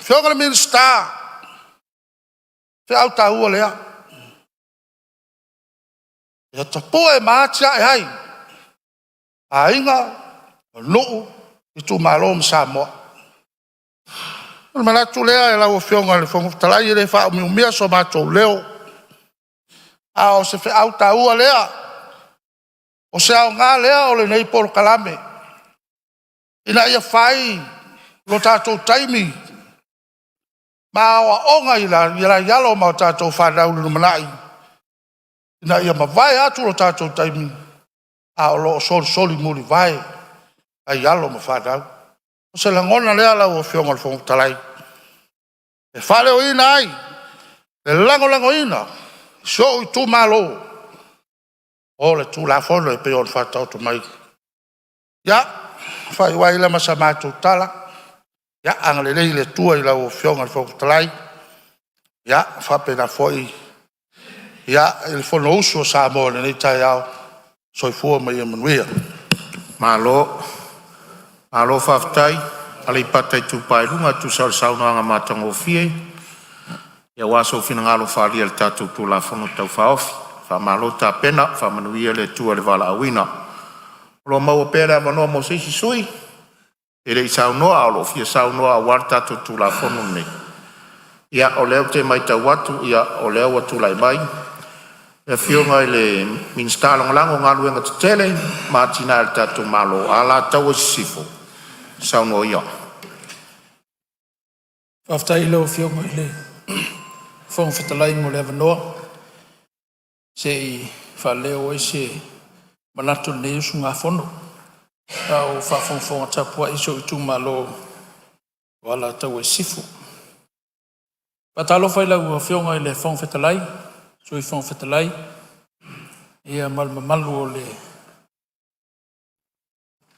Fionga le Ministerial. au taua lea. Ia tapoe maatia e hai. A inga, o nuu, I tu malo ma Samoa. O manatu lea e lau fionga le fonga talai le wha o mea so mātou leo. A o se au taua lea. O se au ngā lea o le nei polo kalame. Ina ia whai lo tātou taimi. Ma o onga ila yalo ma o tātou whanau le manai. Ina ia ma vai atu lo tātou taimi. A o lo soli muli vai. A yalo ma whanau. O se langona lea lau o fionga le fonga talai. E whale o ina ai. E lango ina. So I tu malo. O le tu la fono e pe o le whatau tu mai. Ya. Whai wai le masa mātou tala. Ya angale le tua I lau fionga le fonga talai. Ya whapena foi. Ya il fono uso Samoa le nei tai au. Soi fua mai manuia. Malo whaftai, ale patai tupai runga tu sauna anga matango fie. Ia waso fina ngalo whalia le tātou tu la fono tau whaofi. Wha malo tā pena, wha manuia le tua le wala awina. Lo mau pera manoa mo seisi sui. Ere I saunoa alo fia saunoa a war tātou tu la fono nei. Ia o leo te mai tau watu, ia o leo watu lai mai. Ia fionga I le Ministerial lango ngalu enga tutele, maatina le tātou malo, ala tau sifo. Saunoa ia. Whaftai lau fionga I le whong whetalai mo le avanoa. Se I whaleo I se manatu ne usu ngā whono. Au whawhongwhonga tapua iso I tu malo wala tau sifu. Patalo whai lau fionga I le whong whetalai. So I whong whetalai. Ia malmamalu o le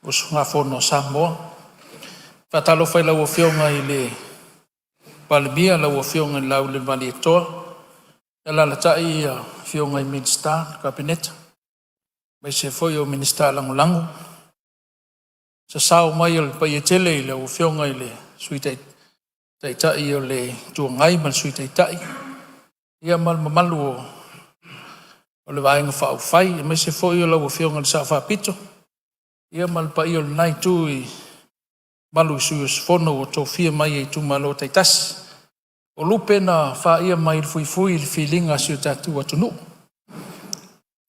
usu ngā whono Samoa. Patalo whai lau fionga I le Palemene lau fionga I lau le mani toa. E la tai fionga I Ministerial Cabinet. Mai se foi o Ministerial lango. Sa sao mai o le paietele I lau fionga I le suitai tai o le tuangai mal suitai tai. Ia malmamalu o le vaenga whaufai. Mai se foi o lau fionga le sa whapito. Ia malpai o le nai tu I malu suius fono o tō fia mai I tu malo taitasi. O lupe na wha ia mai fui I whilinga si o tātua tunu.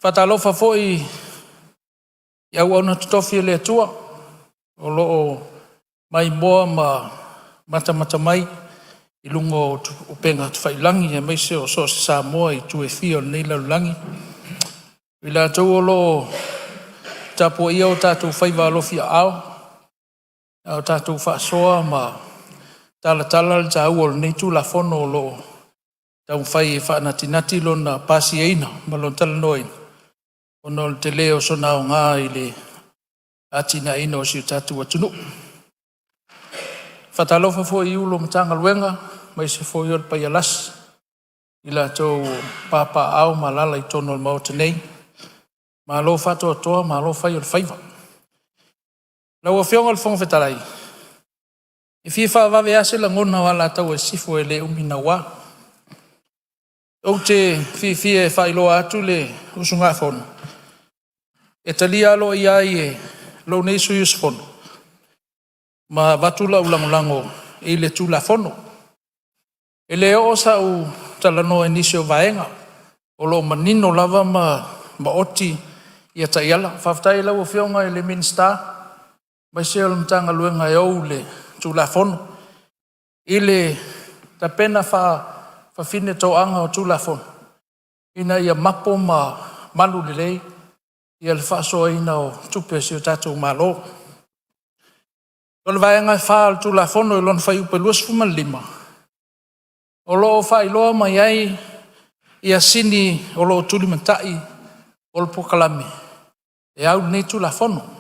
Whatalofa foi I au au na tutofi le atua. O loo mai moa ma mata mai I lungo o penga tu whailangi e mai se o so se Samoa I tu e fia o nei laulangi. I la tau o loo tapo ia o tātou whaiva alofi au. O tātou whaasoa ma tala le tau o nei tu la fono lo tau whai e whaanatinati lo na pasi eina ma lo tala noi. O no te leo so nao ngā I le atina ina o si o tātou atunu. Whatalofa fo I ulo matanga luenga mai se fo I o pai alas. I la tau papa au ma lala I tono le mao tenei. Ma lo whatoa toa ma lo whai o le whaiva. Lau a whionga le whonga whetalai. E fia whaavawe ase la ngona wala tau e sifo e le umina wā. O te fia e whailoa atu le usunga whono. E talia alo I ai e lo neisu i usfono. Ma watula ulangolango I le tula whono. E le o sa u talano e nisi o vaenga. O lo manino lava ma oti I a taiala. Whaftai lau o whionga I le Ministerial. Mai se o mtanga luenga e au le tula whono. I le tapena wha fine tau anga o tula whono. Ina ia mapo ma malu le lei. Ia le whaasoa ina o tupe si o tātou malo. O le vaenga e wha al tula whono I lon whai upe luas fuma lima. O loo whai loa mai ai ia sini o loo tuli matai o le pokalame. E au nei tula whono.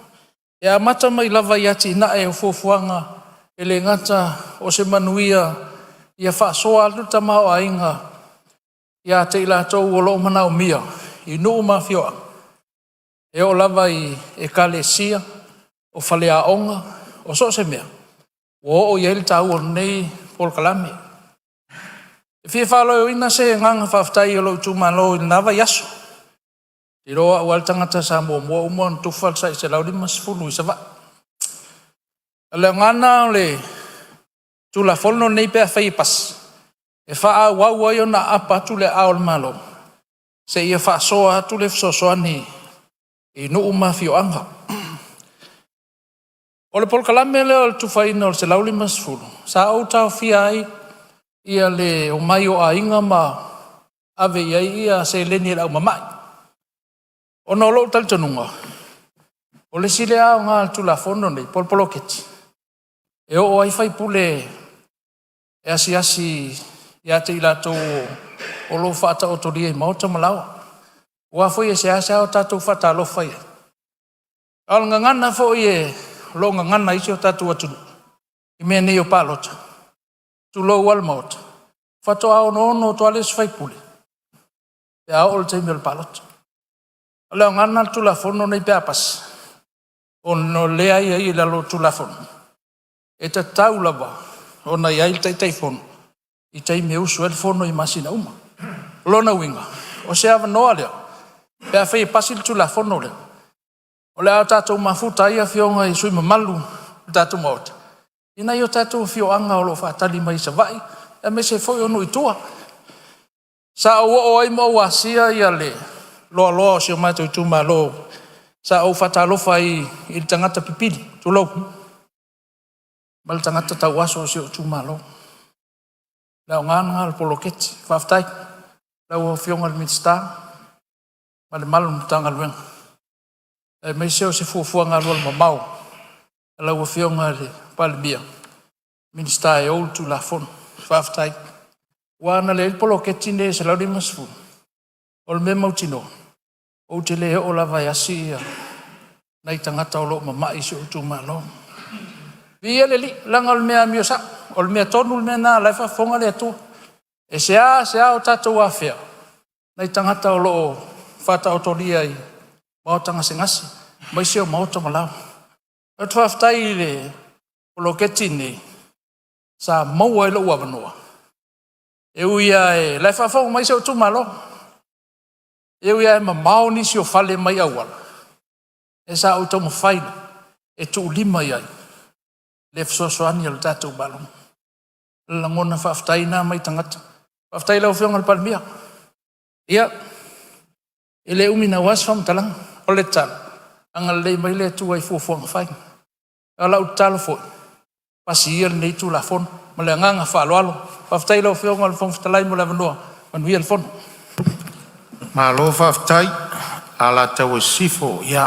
E a mata mai lava I ati ina e o fuafuanga e le ngata o se manuia ia whaasoa alu tamao a inga ia te ila tau o loo manao mia I nuu mawhioa. E o lava I e kalesia o whalea onga o so se mea. O iel tau o nei pol kalame. Fia whalo ina se nganga whaftai o lo tūmalo i nawa yaso. I roa wal tangata Samoa mua umon tufal sa i se lauri masfulu i sawa. Ale ngana le tula fono nei pea whai pas. E wha wau ai o na apa tule aol malo. Se ia wha soa tule fsosoani i nu umafio anga. O le polkalame leo le tufaina o le se lauri masfulu. Sa au tau fia ai ia le o mai o a inga ma ave iai ia se leni lau mamai. O no lo tal tanunga. O le sile au ngā tula fono nei, polpolo keti. E o ai fai pule e asi ia te ilato o lo fata o toria i mauta malawa. Ua foi e se asa o tatou fata lo fai. Al ngangana foi e lo ngangana isi o tatou atunu. I mea nei o palota. Tu lo wal maut. Fato au no to ales fai pule. E au ol taimi al palot. Ala ngana tu la fono nei pepas. On no le ai la lo tu la fono. E ta tau lava. Ona ai tai fono. I taimi usu el fono i masina uma. Lona winga. O se ava no alea. Pea fai pasil tu la fono le. O le au tatou mafuta ia fionga i sui mamalu. Tatou maut. Ina yo tatou fio anga o lo fatali mai sa vai, e me se foi ono itua. Sa o ai mo wasia ia le, lo se mai tu malo. Sa o fatalo fai il tangata pipili, tu lo. Mal tangata tawaso se tu malo. La nganga al poloketi, faftai. La o fio ngal Ministerial. Mal malum tangal wen. E me se fu ngal wal mamau. La o fio ngal PALEMENE Ministerial tu la fon faftai wana le poloketi ne se lauri masfu ol me mautino o te le o la vai asia nai tangata o lo mama i se tu malo vi ele li langa ol mea miosa ol mea tonu me na la fa fonga le tu e se a o tatu afia nai tangata o lo fata autoria i mau tanga sengasi mai se o mau tamala o faftai le poloketi ni sa mau ai lo wanoa e uia e la fa mai se tu malo e uia e mau ni si o fale mai awal e sa o tomo fai e tu lima ai le fsosoani al tatu balon la ngona faftai na mai tangata faftai la fiong al PALEMENE ia ele umina was fam talang ole tal angal le mai le tu ai fu fai ala utalo foi pasir nei tu la fon mole nganga fa lo faftai lo fio ngal fon ftalai mo la vanoa man wi el fon Malo faftai ala tau sifo ya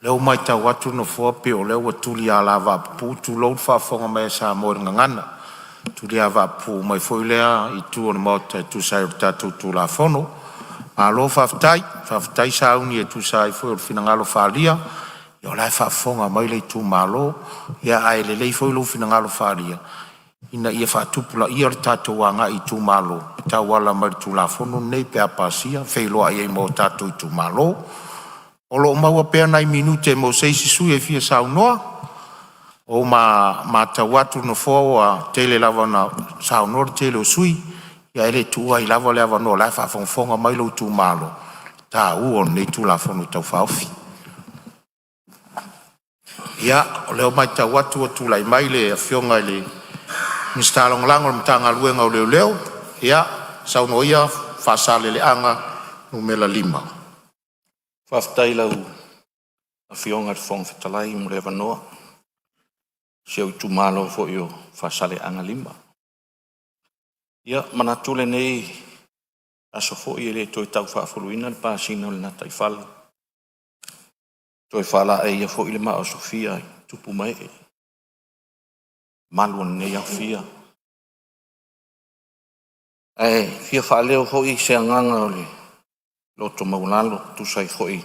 leo mai tau watu no fo pe o leo tuli ala va pu tu lo fa fonga me sa mo ngana tuli ava pu mai foi lea i tu on mot tu sai tu la fono malo faftai sa uni e tu sai foi o finangalo falia yo la fa fonga mai le tu malo ya ai le foi lo finangalo falia ina ia fa tupula ia tatu wanga i tu malo ta wala mai tu la fono nei pe apasia feilo ai mo tatu tu malo o lo mau pe nai minute mo sei su e fia sa no o ma ta watu no fo a tele lava na sa no tele sui ya ele tu ai lava no la fa fonga mai lo tu malo ta u nei tu la fono ta fa ofi ya o leo mai ta watu o tu lai mai le fionga le Ministerial lango mtanga luenga o leo ya sa no ia fa sale le anga numela 5 Faftai lau a fionga fong fetalai mo le vanoa. Se o tu malo fo yo fa sale anga 5. Ia manatule nei aso fo ile to tau fa fuluina le pasina le natai fal. To fala e ia fo ile ma o Sofia tupu mai. Malu ne ya fia. Fia fa leo fo i se nganga ole. Loto maulalo tu sai foi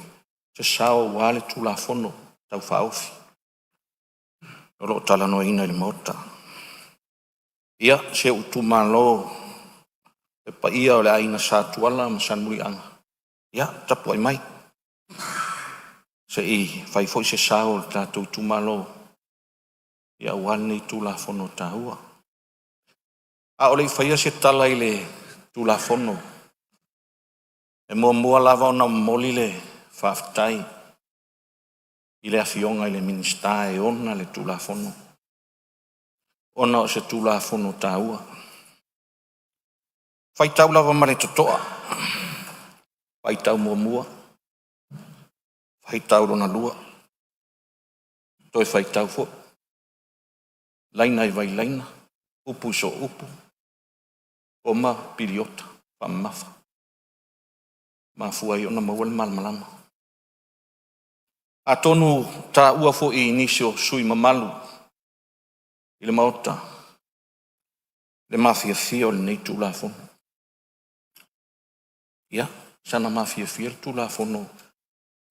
se sao wale tu la fono tau fa ofi lo tala no ina le mota ia se tu malo e pa ia ole aina sa tu ala masan muri anga ia tapu ai mai se i fai foi se sao ta tu malo ia wale tu la fono ta hua A o le whaia se tala i le tulafono. E mua lava o na moli le whaftai. I le awhionga i le minista e ona le tulafono. Ona o se tulafono tāua. Whaitau lava mare totoa. Whaitau mua. Whaitau rona lua. Toi whaitau fo. Laina i vai laina. Upu so upu. Oma piriota. Whamafa. Mafua i ona mawal malmalama. A tonu tā ua fo i inisio sui mamalu. I le maota. Le mafia fia o le nei tulafono. Ia, sana mafia fia le tulafono.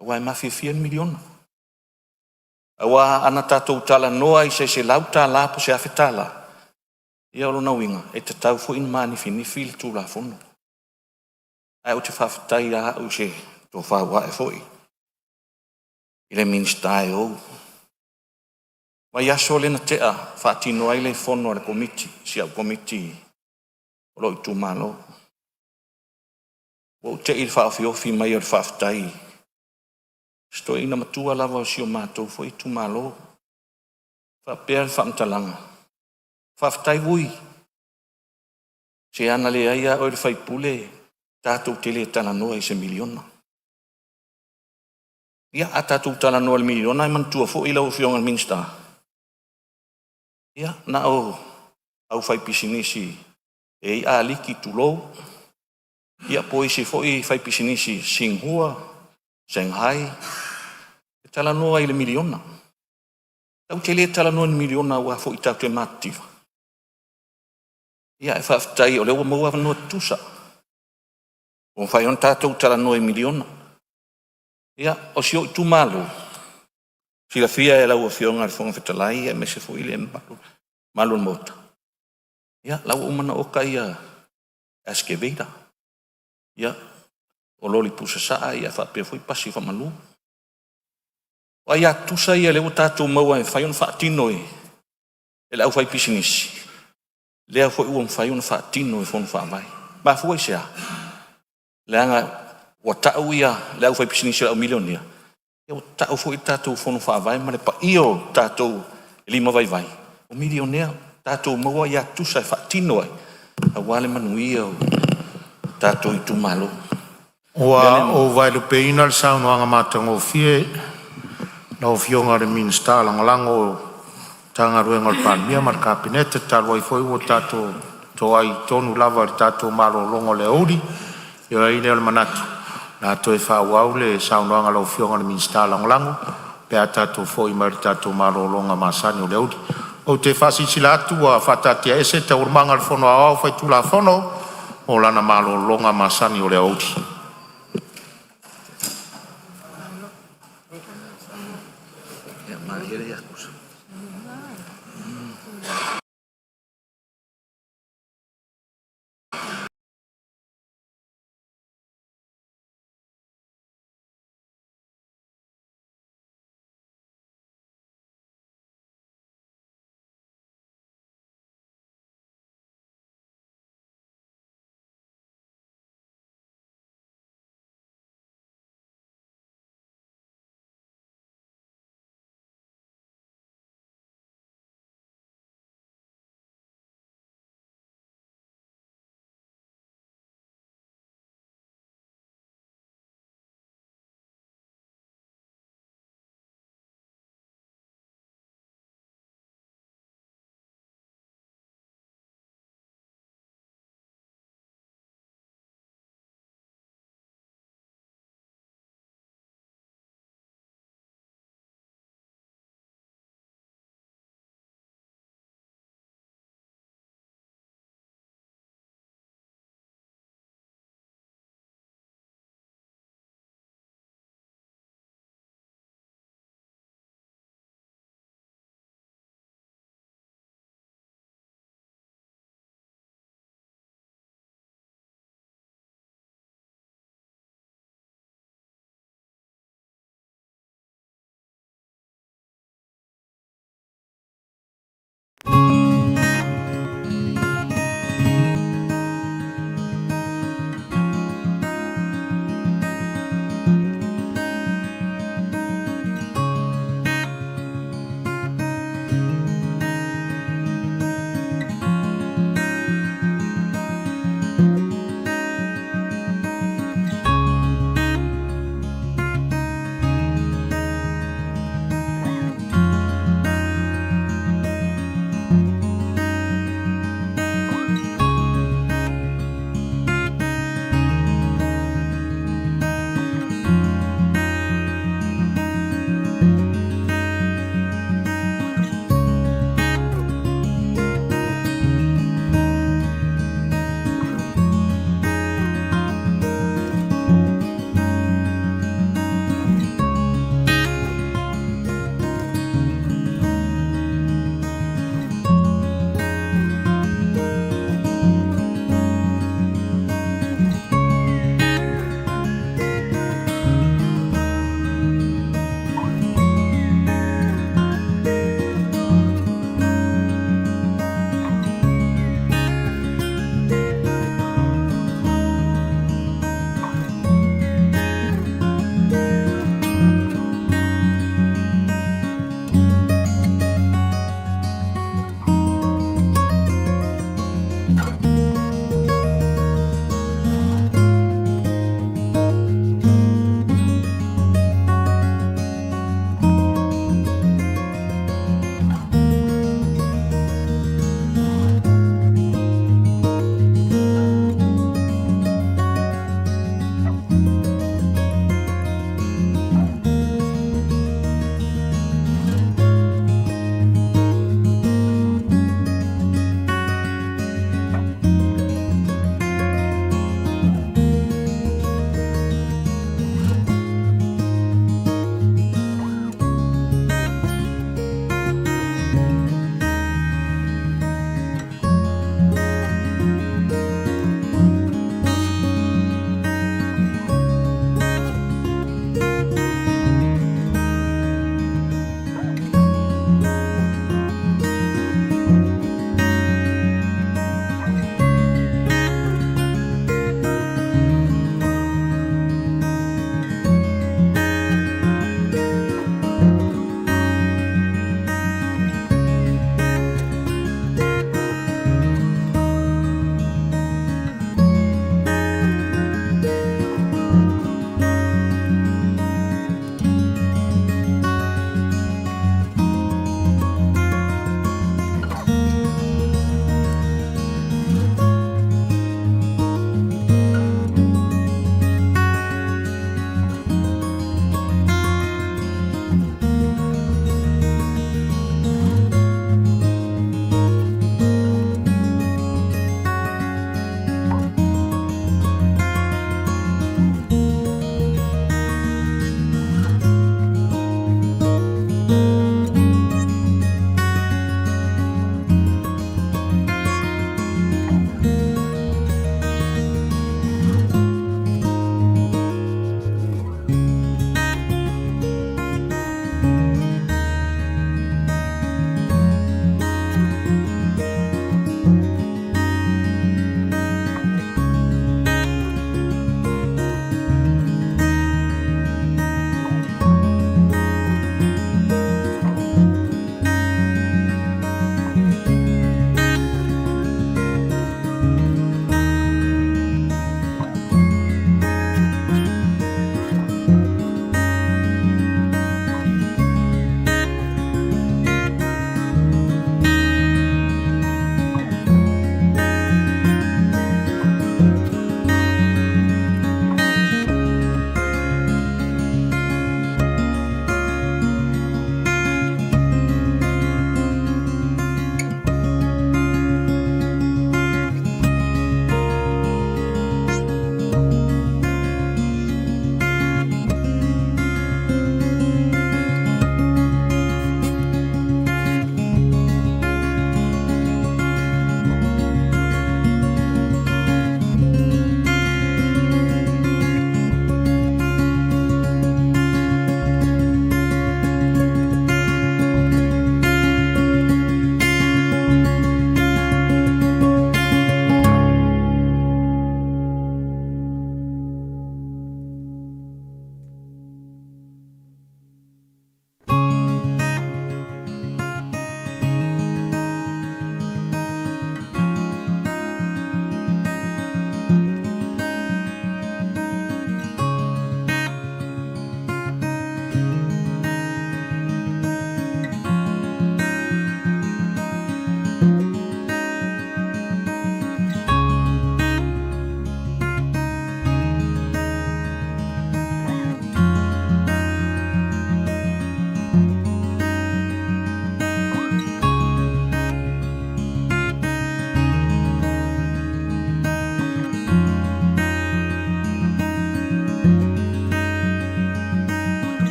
Awa e mafia fia miliona. Awa ana tātou tala noa i se lau tāla po se afe tala. Ia olo na winga, e te tau fo in mani finifi le tulafono. Ai o te whawhitai a au se tō whaua e foi. I le minista e ou. Mai aso le na tea, whaatino ai le fono le komiti, si au komiti o lo i tū malo. O te i whaafiofi mai o le whawhitai. Sto ina matua lava o si o mātou fo i tū malo. Whapea le whamtalanga. Whawhitai vui. Se ana le aia o le whaipule, tātou tele tala noa i se miliona. Ia, a tātou tala noa le miliona, i mantua fo i lau fionga le minsta. Ia, na au whaipisinisi e i a liki tulou. Ia, po i se fo i whaipisinisi Singhua, Shanghai. E tala noa i le miliona. Tau tele tala noa le miliona ua fo i tātou e mātiva. Ia, e whaftai o leo maua noa tusa. O whai on tātou tala noa i miliona. Ia, o si o i tūmalo. Sila fia e lau o fionga le fonga whetalai e me se fo i le malu mota. Ia, lau umana o kai a Askeveira. Ia, o loli pusa saa ia whapea fo i pasi whamalu. O ia tusa ia leo tātou maua e whai on whaatino e lau whai pisinisi. Lea fo i uam whai on whaatino e fono whaavai. Ma fua i sea. Leanga ua tau ia lea whai pisinisi lau milionia. Ia ua tau fo i tātou fono whaavai ma le pa io tātou e lima vai vai. O milionea tātou maua ia tusa e whaatino e. A wale manuia o tātou i tūmalo. Ua o vailu peina le saunu anga mātango fie na o fionga le minista langalango tanga ruenga le panemia ma le kabinete talu ai foi ua tātou to ai tonu lava le tātou malo longo le ouri ia ai le manatu na to e whauau le saunu anga lau fionga le minista langalango pe a tātou foi ma le tātou malo longa masani o le ouri o te whasisila atu a whatatia ese te urmanga le fono au fai tula fono o lana malo longa masani o le ouri.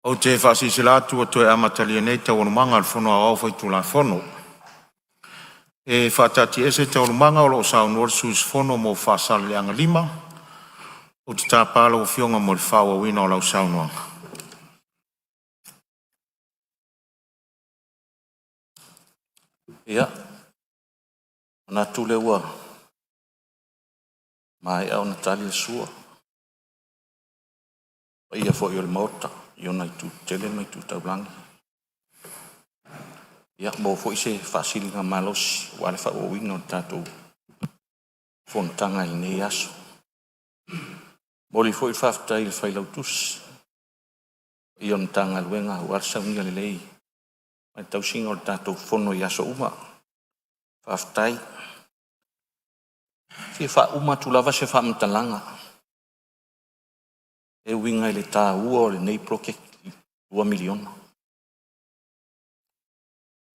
O te whasisila atua toe amatalia nei taurumanga al whanua au whai tula whono. E whatati ese taurumanga o lo saunor sus whono mo whasale anga lima. O te tāpala o whionga mo le whaua wina o lau saunuanga. Ia, ana tule ua, mai au na tali sua. Ia fo i o le maota, i ona i tu tele mai tu taulangi. Ia, mo fo i se whasilinga malosi, wale wha o wina o tātou FONOTAGA i nei ASO. Mo li fo i whafta i le whailautus, i on tanga luenga o arsaunga le lei. Mai tau singa o tātou whono i ASO uma. Whaftai. Fie wha uma tulawa se wha mtalanga. E winga i le tā ua o le nei proke 2 miliona.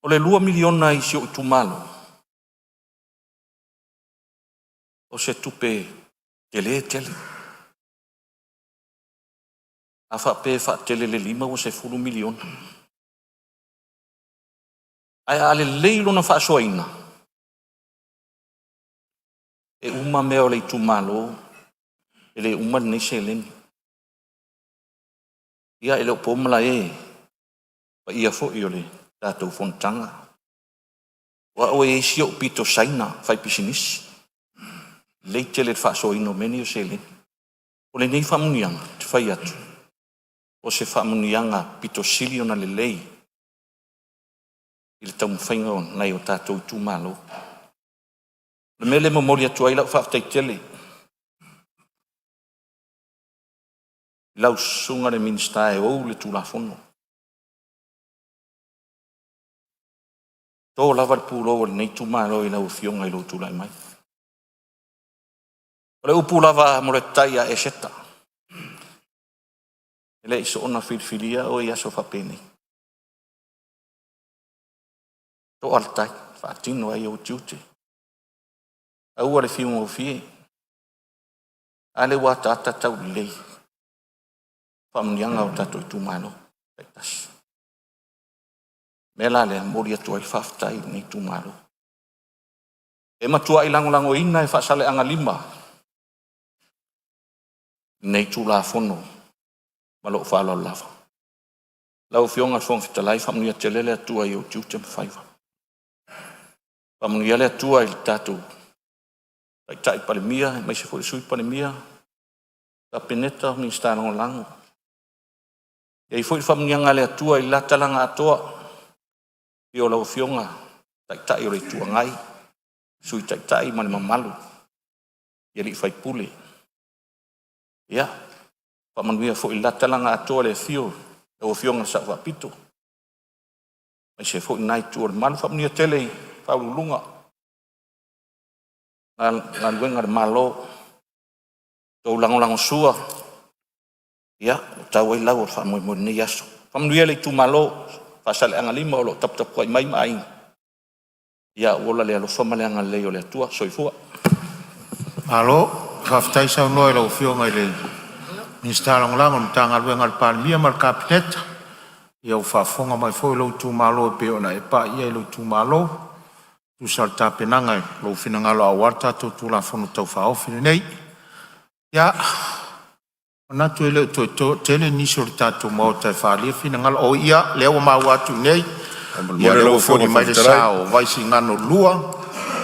O le 2 miliona i sio tu malo. O se tupe tele. A wha pe wha tele le 5 o se 10 miliona. Ai ale leilo na wha soaina. E uma mea o le tu malo. E le uma nei se leni. Ia ele o pomala e. Pa ia fo i o le tātou FONOTAGA. Wa o e sio pito saina fai pisinisi. Leite le wha ino meni o se leni. O le nei whamunianga te whai atu. O se whamunianga pito sili ona le lei. I le tau mwhainga o nei o tātou tu malo. Le mele mo mori atu ai lau whaftai tele. Lau sunga le Ministerial o le tula fono. Tō lava le pūlo o le nei tu malo i lau fionga i lau tula i mai. O le upu lava mo le taia e seta. E le iso ona filfilia o i aso whapene. Tō altai, whaatino ai o tiute. Aua le fiunga o fie. Ale wata ata tau lei. Whamunianga o tato i tu malo. Peitas. Mela le mori atu ai whaftai ni tu malo. E matua i lango ina e whaasale anga 5. Nei tu la fono. Malo whaala lava. Lau fionga fong fitalai whamunia telele atua i o tiute mwhaiva. Whamunia le atua i tato. Tai palemia, mai se fo sui palemia. Ta peneta Ministerial lango. E foi whamunianga le atua i latalanga atoa. I o lau fionga. Tai o le tuangai. Sui tai mani mamalu. I li fai pule. Ia. Whamanuia fo i latalanga atoa le fio. E o fionga sa wapito. Mai se fo i nai tu o le malu. Whamunia tele i whaululunga. Nga luenga le malo. Tau lango sua. Ia, tau ai lau o whamoe nei aso. Whamunia le tu malo. Whasale anga 5 o lo taptapu ai mai. Ia, uola le alo whamale anga lei o le atua. Soifua. Alo, whaftai sau noe lau whionga i le Ministerial lango ni tanga luenga le palemia ma le kabineta. Ia o whafonga mai fo i lau tu malo e pe ona e pa ia i lau tu malo. Tu sal tapenanga i lau finangalo a warta tu la fono tau whaofine nei. Ia, ona tu ele tele niso le tatu mauta e whaalia finangalo o ia leo mau atu nei. Ia leo foni mai le sao vaisi ngano lua.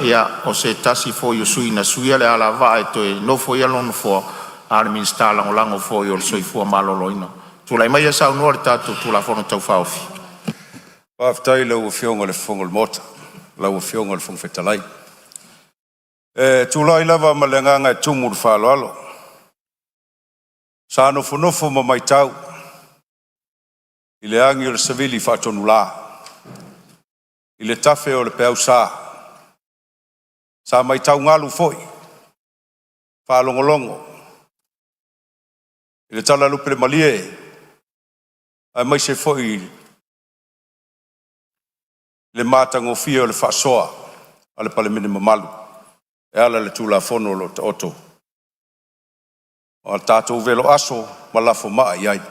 Ia o se tasi fo i o sui na suia le ala va e toe no fo ia lono fo ale Ministerial lango fo i o le soifua maloloina. Tu lai mai e sao noa le tatu tu la fono tau whaofi. Whaftai lau fionga le fonga le mota. Lau fionga le fonga whetalai. Tu lai lava ma le nganga e tumu le whaaloalo. Sa nofo ma mai tau. I le angi o le savili whaatonu la. I le tafe o le peau sa. Sa mai tau ngalu foi. Whaalongolongo. I le tala lupe le malie. Ai mai se foi. Le matango fia o le whaasoa. A le palemene mamalu. E ala le tula fono lo te oto. O le tātou velo aso. Ma lafo maa iai.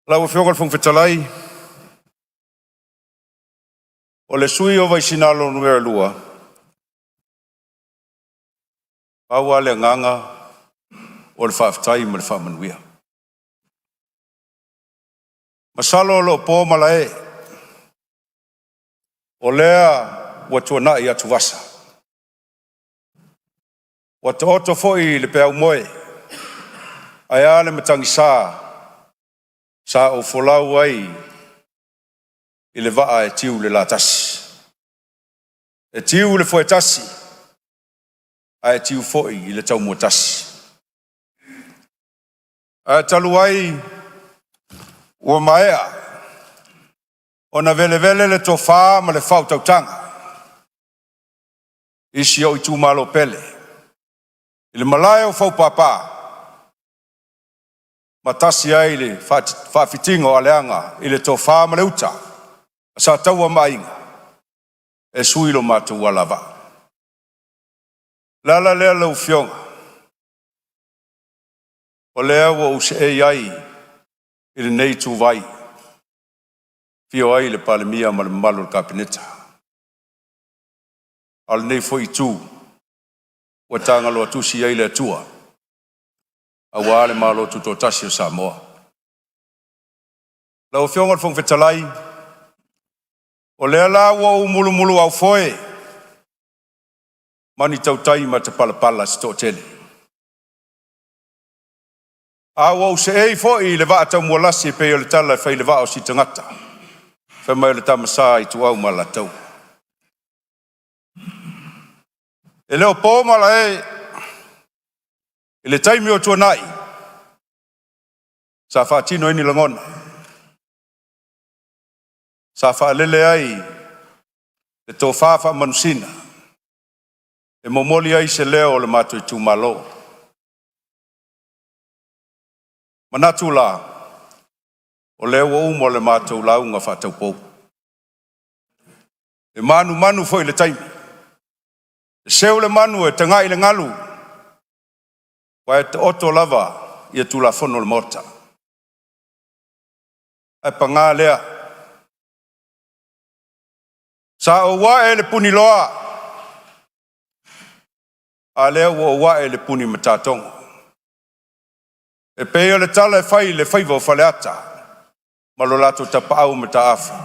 Lau whionga fong fetalai. O le sui o vai sinalo numero lua. Awa le nganga o le whaaftai ma le whaamanuia. Masalo lo po malae. O lea wa tuana i atu wasa. Wa te oto foi le pea umoe. Ai ale matangi sa o folau ai i le waa e tiu le la tasi. E tiu le foe tasi. A e tiu foi i le tau mua tasi. A talu ai ua maea. O na vele vele le tofa ma le fau tautanga. Isi o i tu malo pele. I le malaya o fau papa. Matasi ai le whaafitingo aleanga i le tofa ma le uta. Sa taua mainga. E suilo mātou alava. Lala lea lau fionga. O lea wa use e ai i le nei tu vai. Fio ai le palemia ma le malo le kapineta. Al nei fo i tu. Wa tanga loa tusi ai le atua. A wale malo tu totasi o Samoa. Lau fionga le fong fetalai. O lea la wa mulu mulu au foe. Mani tautai ma te palapala sto tele. A wa se ei fo i le va tau mo lasi pe le tala fai le va o si tangata. Fa mai le tamasa i tu au mala tau. E leo po mala e le taimi o tuanai. Sa fatino ini langona. Sa fa lele ai le to fa manusina. E momoli ai se leo le mato i tu malo. Manatu la o leo o umo le mato la unga fa tau pou. E manu foi le taimi. E seo le manu e tanga i le ngalu. Wa e te oto lava i e tu la fono le mota. E panga lea. Sa o wa e le puni loa. A lea o wa e le puni matatongo. E peo le tala e fai le faiva o faleata. Ma lo lato tapa au mata afa.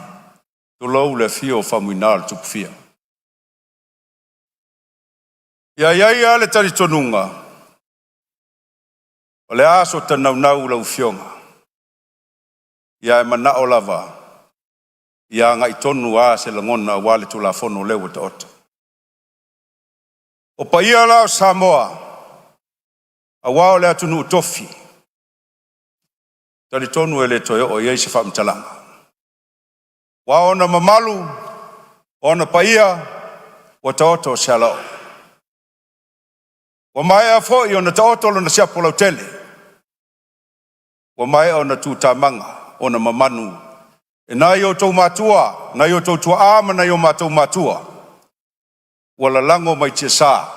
Tu lou le fio famuinal tukufia. Ia le tari tonunga. O le aso tanau lau fionga. Ia e mana o lava. Ia ngai tonu a se langona wale tu la fono lewa te ota. O pa ia lao Samoa. A wao le atu ASO TOFI. Tari tonu e le toyo o iei se whamtalanga. Wao na mamalu. Ona pa ia. Wa ta ota o sialao. Wa mai a fo i ona ta ota lo na siapo lau tele. Wa mai o na tu tamanga. Ona mamanu. E na yo tau matua, na yo tau tua ama, na yo matau matua. Wala lango mai tia sa.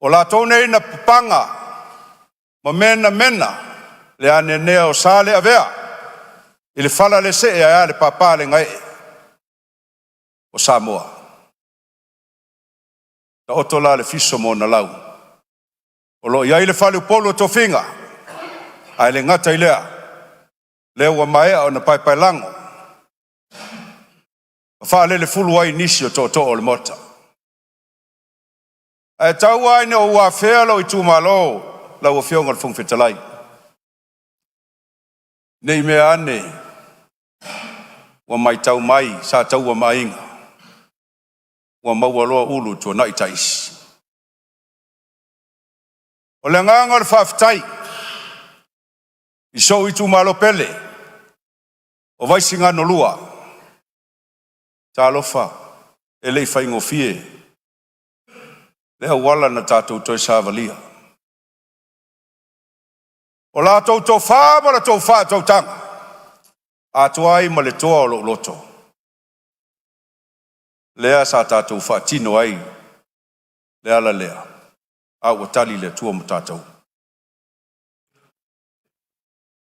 O la tone na panga, ma mena, le ane nea o sale avea. I le fala le se e a le papa le ngai. O Samoa. Ta oto la le fiso mo na lau. O lo iai le fale upolo tofinga. Ai le ngata ilea. Leo wa maea o na pai lango. Wha le fulu ai nisi o to o le mota. E tau ai ne o ua whea lo i tu malo. La ua whionga le fung fetalai. Nei mea ane. Wa mai tau mai. Sa tau wa mainga. Wa maua loa ulu tua nai taisi. O le nganga le whaftai. I so i tu malo pele. O vaisinga no lua. Ta alofa. E lei whaingo fie. Lea wala na tātou toi sāvalia. O la tau wha ma la tau wha tau tanga. A tuai ma le toa o lo loto. Lea sa tātou wha tino ai. Lea la lea. A watali le tua mo tātou.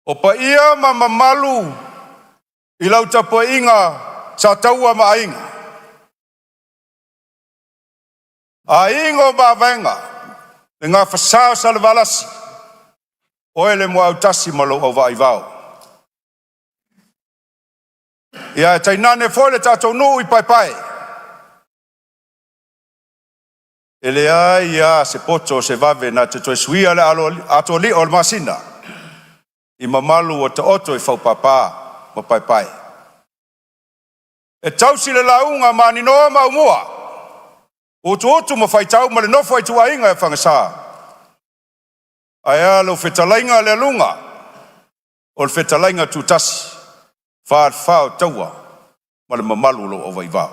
O pa ia ma mamalu I lau tapo inga sa taua ma inga. A ingo ma venga le ngā whasao sa le valasi o ele mo au tasi malo au vai vau. Ia e tainane fole tātou nuu I pai pai. Ele ai ia se poto se vave na te toi suia le ato li o le masina. I mamalu o te oto I fau papa ma pai pai. E tausi le launga ma ni noa ma umua. Otu ma fai tau ma le nofo ai tua inga e whangasa. Ai alo whetalainga le lunga. O le whetalainga tu tasi. Whaat whao taua ma le mamalu lo o vai vau.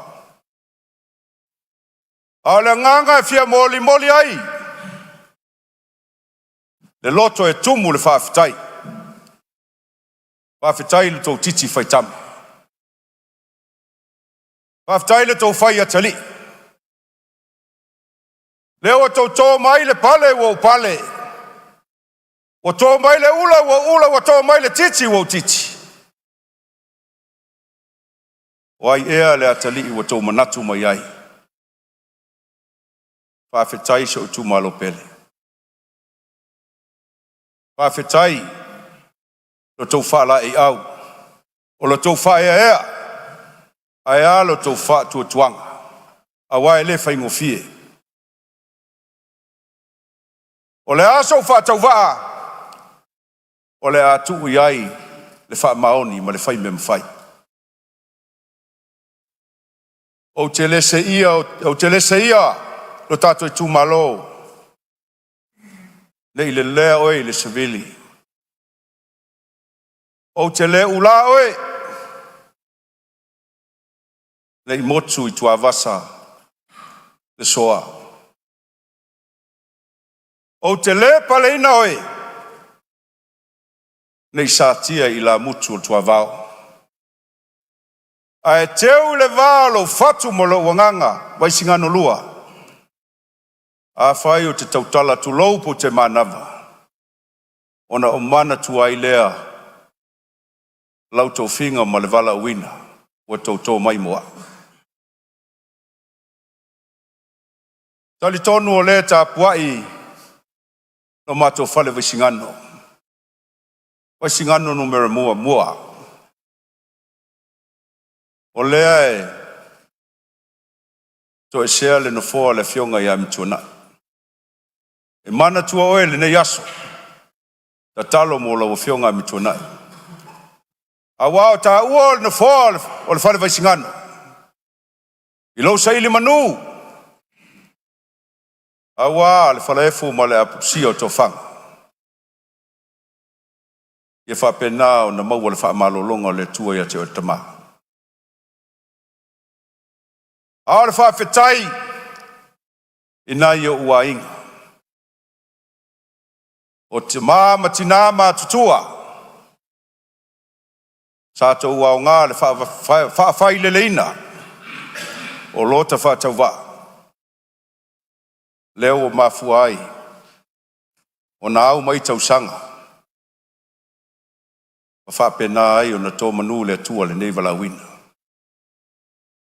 A le nganga e fia moli moli ai. Le loto e tumu le whaafitai. Whaafitai le tau titi whai tamu. Whaafitai le tau whai atali. Leo tau tō mai le pale wo pale. Wa tō mai le ula wo ula wa tō mai le titi wo titi. Wai ea le atali wa tō manatu mai ai. Whawhetai se o tū malo pele. Whawhetai lo tō whala I au. O lo tō wha ea. Ai a lo tō wha tua tuanga. A wai le whaingo fie. O le aso wha tau waa. O le atu iai le wha maoni ma le whai me mwhai. O te lese ia lo tato I tū malo. Le le lea oe le sevili. O te le ula oe. Le motu I tua vasa. Le soa. O te le paleina oe. Nei sātia I la mutu o tua vau. A e teu le vau lo fatu mo lo wanganga. Waisingano lua. A whai o te tautala tu lou po te manava. Ona o mana tu ai lea. Lau tau whinga ma le vala uina. O tau tō mai moa. Tali tonu o le ta puai. No mato fale waisingano. Waisingano numero mua. O lea e. To e sea le no foa le fionga I amituna. E mana tua oe le ne yaso. Ta talo mo la o fionga amituna. A wao ta ua le no foa o le fale waisingano. I lau sa ili manu. A waa le fale efu ma le apusia o tofanga. Ia whapena o na maua le whaamalolonga le tua ia te o tama. A le whawhetai I nā ia ua inga. O te māma tina mā tutua. Sātou ua o ngā le whaafai le leina. O lota whaatau wā. Leo o mafua ai. O nā au mai tau sanga. Whapena ai o na tō manu le tua le nei wala wina.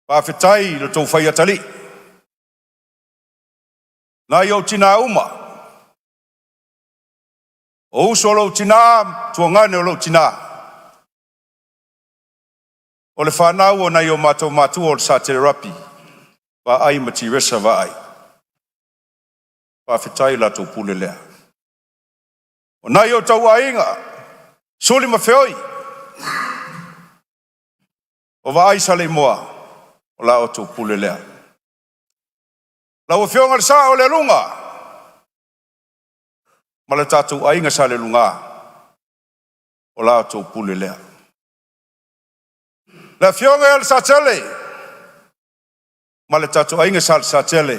Whawhetai le tō whai atali. Nā iau tina uma. O uso lo tina, tua ngane o lo tina. O le whanau o na iau matua o le sa te rapi. Wa ai mati resa wa ai. Whawhetai la tō pule lea. O na iau tau ainga. Soli ma feoi. O wa ai sale moa. O la o tō pule lea. La o fionga le sa o le lunga. Ma le tātou ainga sa le lunga. O la o tō pule lea. La fionga le sa tele. Ma le tātou ainga sa tele.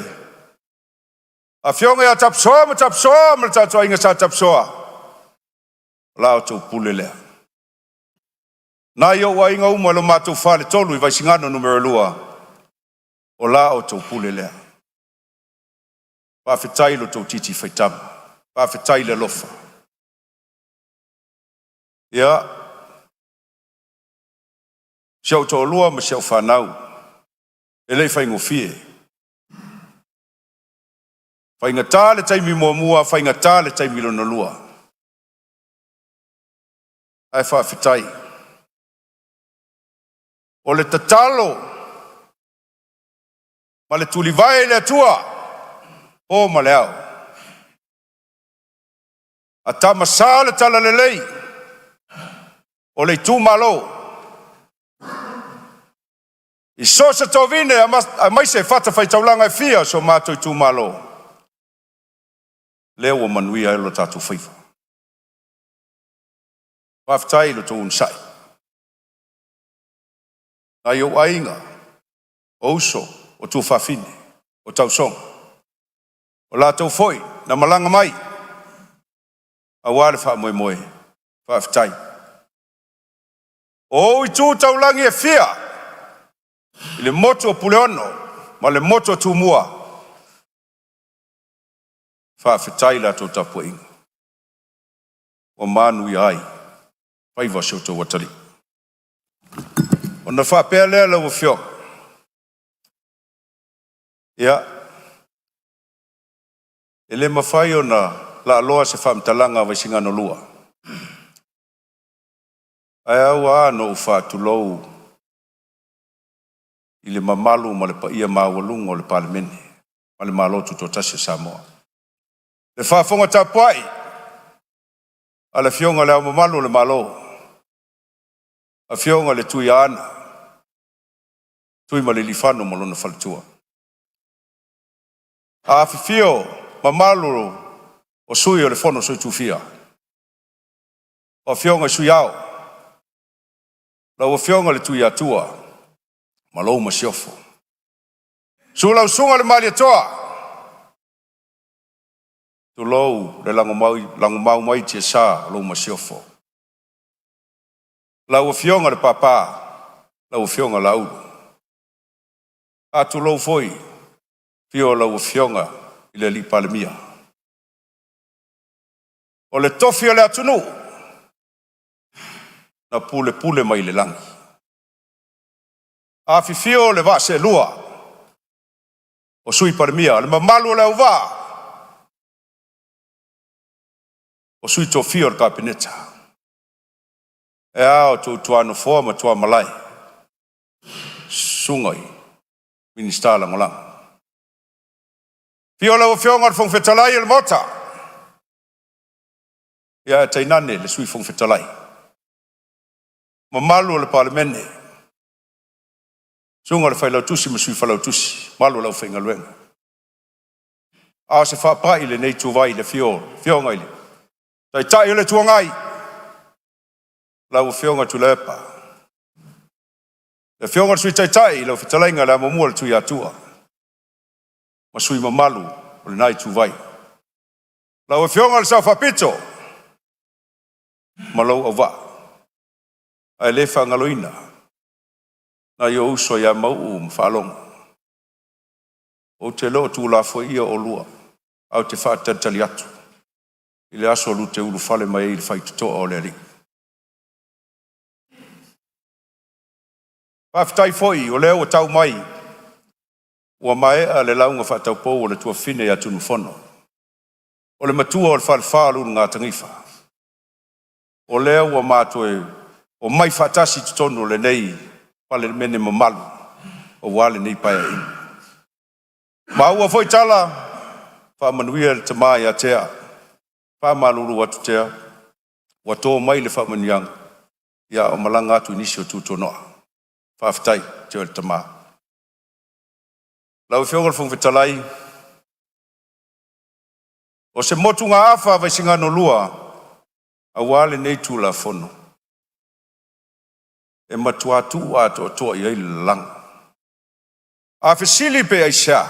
A fionga ya tapsoa ma le tātou ainga sa tapsoa. La o tō pule lea. Nā iau wa inga uma lo mātou whale tolu I vaisingano numero lua. O la o tō pule lea. Whawhetai lo tō titi whaitama. Whawhetai le lofa. Ia, siau tō lua ma siau whanau. E lei whai ngofie. Whai ngā le taimi mua, whai ngā le taimi lona lua. Ai whawhitai. O le tatalo, ma le tuli vai le atua, o ma le au. A tama sā le tala le lei, o le tū malo. I sosa tō vine, a mai se whata whai taulanga e fia, so mātou i tū malo. Leo o manuia e lo tātou whaifa. Whawhitai lo tō unsai. Ai o ainga, o uso, o tū whawhine, o tau song. O la tau foi, na malanga mai. A wale wha moe moe, whawhitai. O i tū taulangi e fia, i le moto o puleono, ma le moto o tū mua. Whawhitai la tō tapu inga. O manu i ai, whaiva sio tō watali. O na whapea lea lau whio. Ia. E le mawhai o na la aloa se whamtalanga vai singa no lua. Ai au no u whātulou i le mamalu ma le paia mawalunga o le palemene. Ma le malotu tō tasi Samoa. Le whaafonga tapuai. A le fionga le au mamalu le malo. A fionga le tui ana. Tui ma le lifano ma lona whalitua. A fio mamalu o sui o le fono sui tufia. O fionga sui au. Lau o fionga le tui atua. Ma lou ma siofo. Sulau sunga le mali atoa. Tu lou le lango mau mai tia sa lou ma siofo. Lau o fionga le papa. Lau o fionga lau. A tu lou foi. Fio lau o fionga i le li palemia. O le tofi o le atunu. Na pule mai le langi. A fio le va se lua. O sui palemia. Le mamalu le uva. O sui tofi o le kapineta. E ao tu tuano foa ma tua malai. Sungai. Ministerial ngolang. Fio le o fionga le fongfetalai le mota. Ia tainane le sui fongfetalai. Mamalu le palemene. Sunga le whailau tusi ma sui whailau tusi. Malu lau whainga luenga. A se whapai le nei tuvai le fionga ile. Tai o le tuangai. Lau fionga tu lepa. Le fionga sui tai lau fitalainga le amamua le tui atua. Ma sui mamalu o le nai tuvai. Lau fionga le sau whapito. Ma lau au wa. Ai le whangaloina. Na i o uso ia mau mwhalonga. O te loo tu la fo ia o lua. Au te whaatatali atu. I le aso lu te ulu fale mai i le whaitutoa o le ri. Whaftai foi o leo o tau mai. Ua mai a le launga whatau pou o le tua fine a tunu fono. O le matua o le whalwhalu ngā tangifa. O leo ua mātoe o mai whatasi tutono le nei palemene mamalu o wale nei paia inu. Ma ua foi tala whamanuia le tamai a tea. Whamaluru watu tea. Wato mai le whamaniang. Ia o malanga atu inisi o tutonoa. Whaftai te o le tamaa. Lau whionga le fungwetalai. O se motu ngā awha vai singa no lua. A wale nei tū la fono. E matuatu a toa i ai lang. A fesili pe aisha.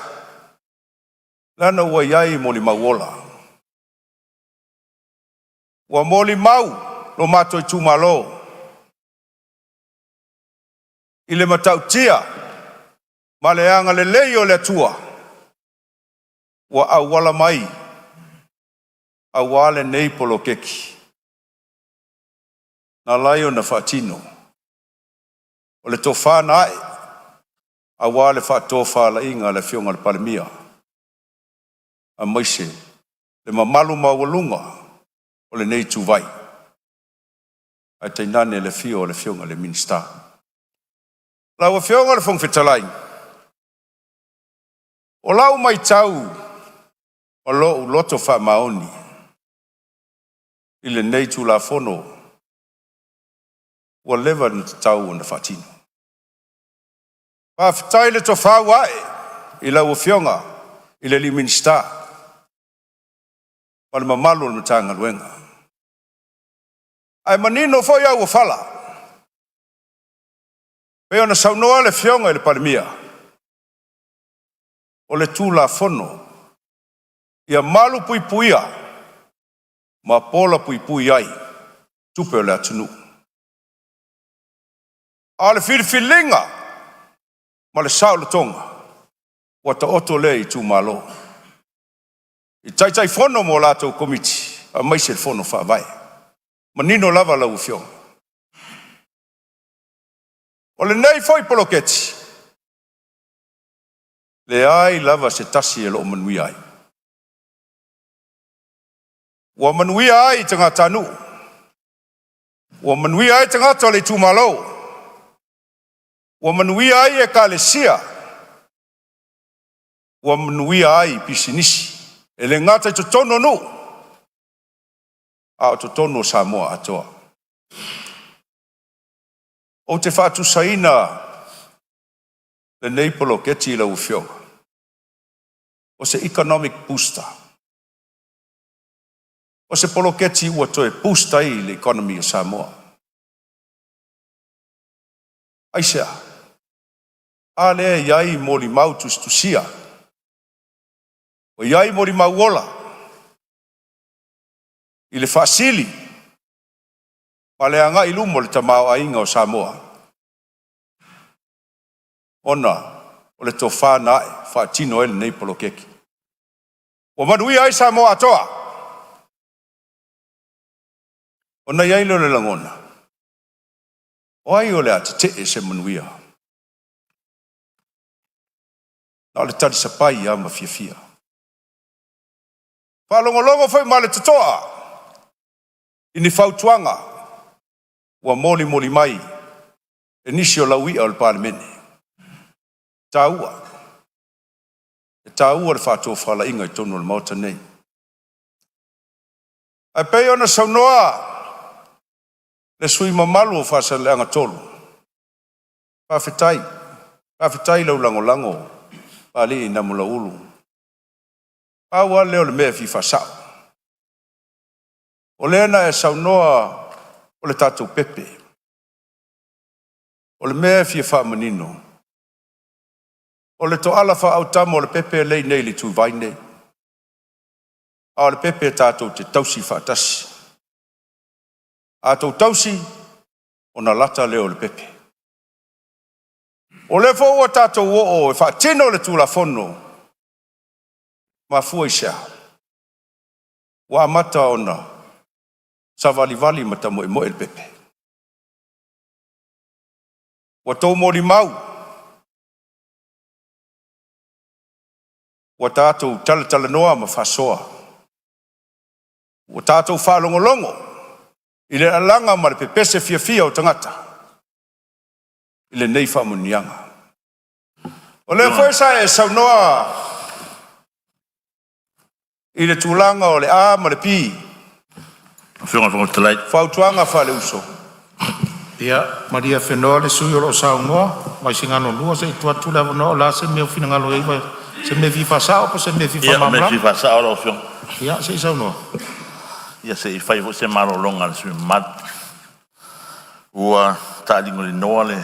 Lana ua iai moli mauola. Ua moli mau lo mato i tūmalo. I le matautia. Ma le anga le leio le tua. Ua awala mai. Awale nei polo keki. na lai o na whaatino. O le tō whāna e, a wā le whaatō whāla inga le whionga le palemia. A maise, le mamalu mawalunga o le nei tūwai. A tainane le whio o le whionga le Ministerial. Lau a whionga le whongwhetalai. O lau mai tau o lo loto wha maoni. I le nei tū la whono. Ua lewa ni te tau o na whaatino. Whawhitai le to whawae i lau o whionga i le li Ministerial. Ma le mamalu le matanga luenga. Ai manino foi au o whala. Peo na saunoa le whionga i le palemia. O le tū la whono. Ia malu pui puia. Ma pola pui pui ai. Tupe o le atunu. A le whiriwhilinga. Ma le sao le tonga. Wa ta oto le i tū malo. I taitai whono mo lātou komiti. A maise le whono whawai. Manino lava lau whionga. O le nei foi poloketi. Le ai lava se tasi e lo manui ai. Ua manui ai tanga tanu. Ua manui ai tanga to le tūmalo. Ua manui ai e ka le sia. Ua manui ai pisinisi. E le ngata i totono nu. A o totono Samoa atoa. O te whātu saina le nei poloketi la uwhionga. O se economic booster. O se poloketi ua toe booster i le economy o Samoa. Aisea. A lea iai mori mau tustusia. O iai mori mau ola. I le whaasili. Ma le anga i lumo le tamau a inga o Samoa. Ona, o le tō whānae, whaatino ele nei polokeki. O manui ai Samoa atoa. Ona iailo le langona. O ai o le ati te e se manuia. Na o le tari sapai a ma fia fia. Whalongolongo whai ma le tatoa. Ini whautuanga. Ua moli moli mai. E nisi o lau ia o le palemene. Tāua. E tāua le whātua whala inga i tono le mauta nei. Ai pei ona saunoa. Le sui mamalu o whasa le anga tolu. Whawhetai. Whawhetai lau lango lango. Pali i namula ulu. Awa leo le mea fi whasao. O leana e saunoa o le tātou pepe. O le mea fi whamanino. O le to ala wha au tamo o le pepe lei nei li tu vaine. A o le pepe tātou te tausi whaatasi. A tau tausi o na lata leo le pepe. O le fo o tātou o e whaatino le tūla whono. Ma fua isa. Wa mata ona. Sa vali vali mata mo e mo el pepe. Wa tau mori mau. Wa tātou tala noa ma whasoa. Wa tātou whalongolongo. I le alanga ma le pepese fia fia o tangata. I le nei whamunianga. O le fuesa e saunoa i le tūlanga o le a ma le pi. Whionga talai. Whautuanga whale uso. Ia, Maria Whenoa le sui o lo saungoa, mai singano lua se tua tula wano la se meo fina ngalo eiwa, se me vifa sao po se me vifa mamla. Ia, me vifa sao lo whionga. Ia, se saunoa. Ia se i whai vo se maro longa le sui mat. Ua tālingo le noa le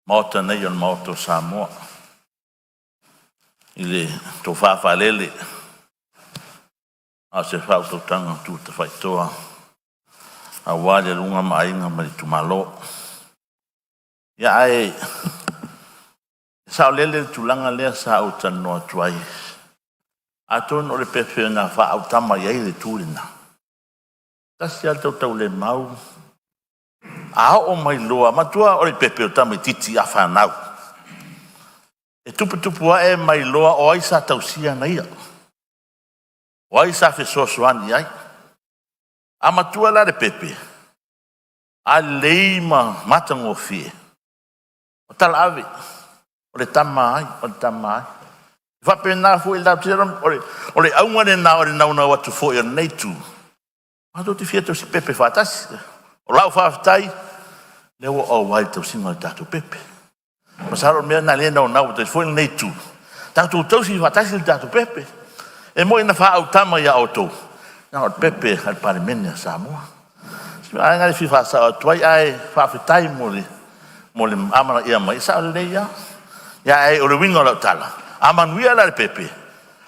mauta nei on mauta Samoa. I le tō whawhalele. A se whautotanga tū te whaitoa. A wāle lunga mainga mari tumalo. Ia ai. Sao lele tulanga lea sa au tanoa tuai. A tono le pepe ngā wha au tama iai le tūrina. Tasi al tau tau le mau. A o mai loa matua o le pepe o tama titi a whanau. E tupu a e mai loa o aisa tausia na ia. O aisa fe sosoani ai. A matua la le pepe. A leima matango fie. O tala ave. O le tama ai, o le tama ai. Fa pena fu il tira o le aunga ne na o le nauna watu fo ia nei tu. Ma do te fia to si pepe fatas. O lau fa tai le o wai to singa tatu pepe. Ma sa ro me na le na o te fo nei tu. Tatu to si fatas il tatu pepe. E mo ina fa au tama ia auto. Na o pepe al palemene a Samoa. Ai ngai fi fa sa toi ai fa tai mo le amana ia mai sa le ia. Ya ai o le winga la tala. Amanuia la le pepe.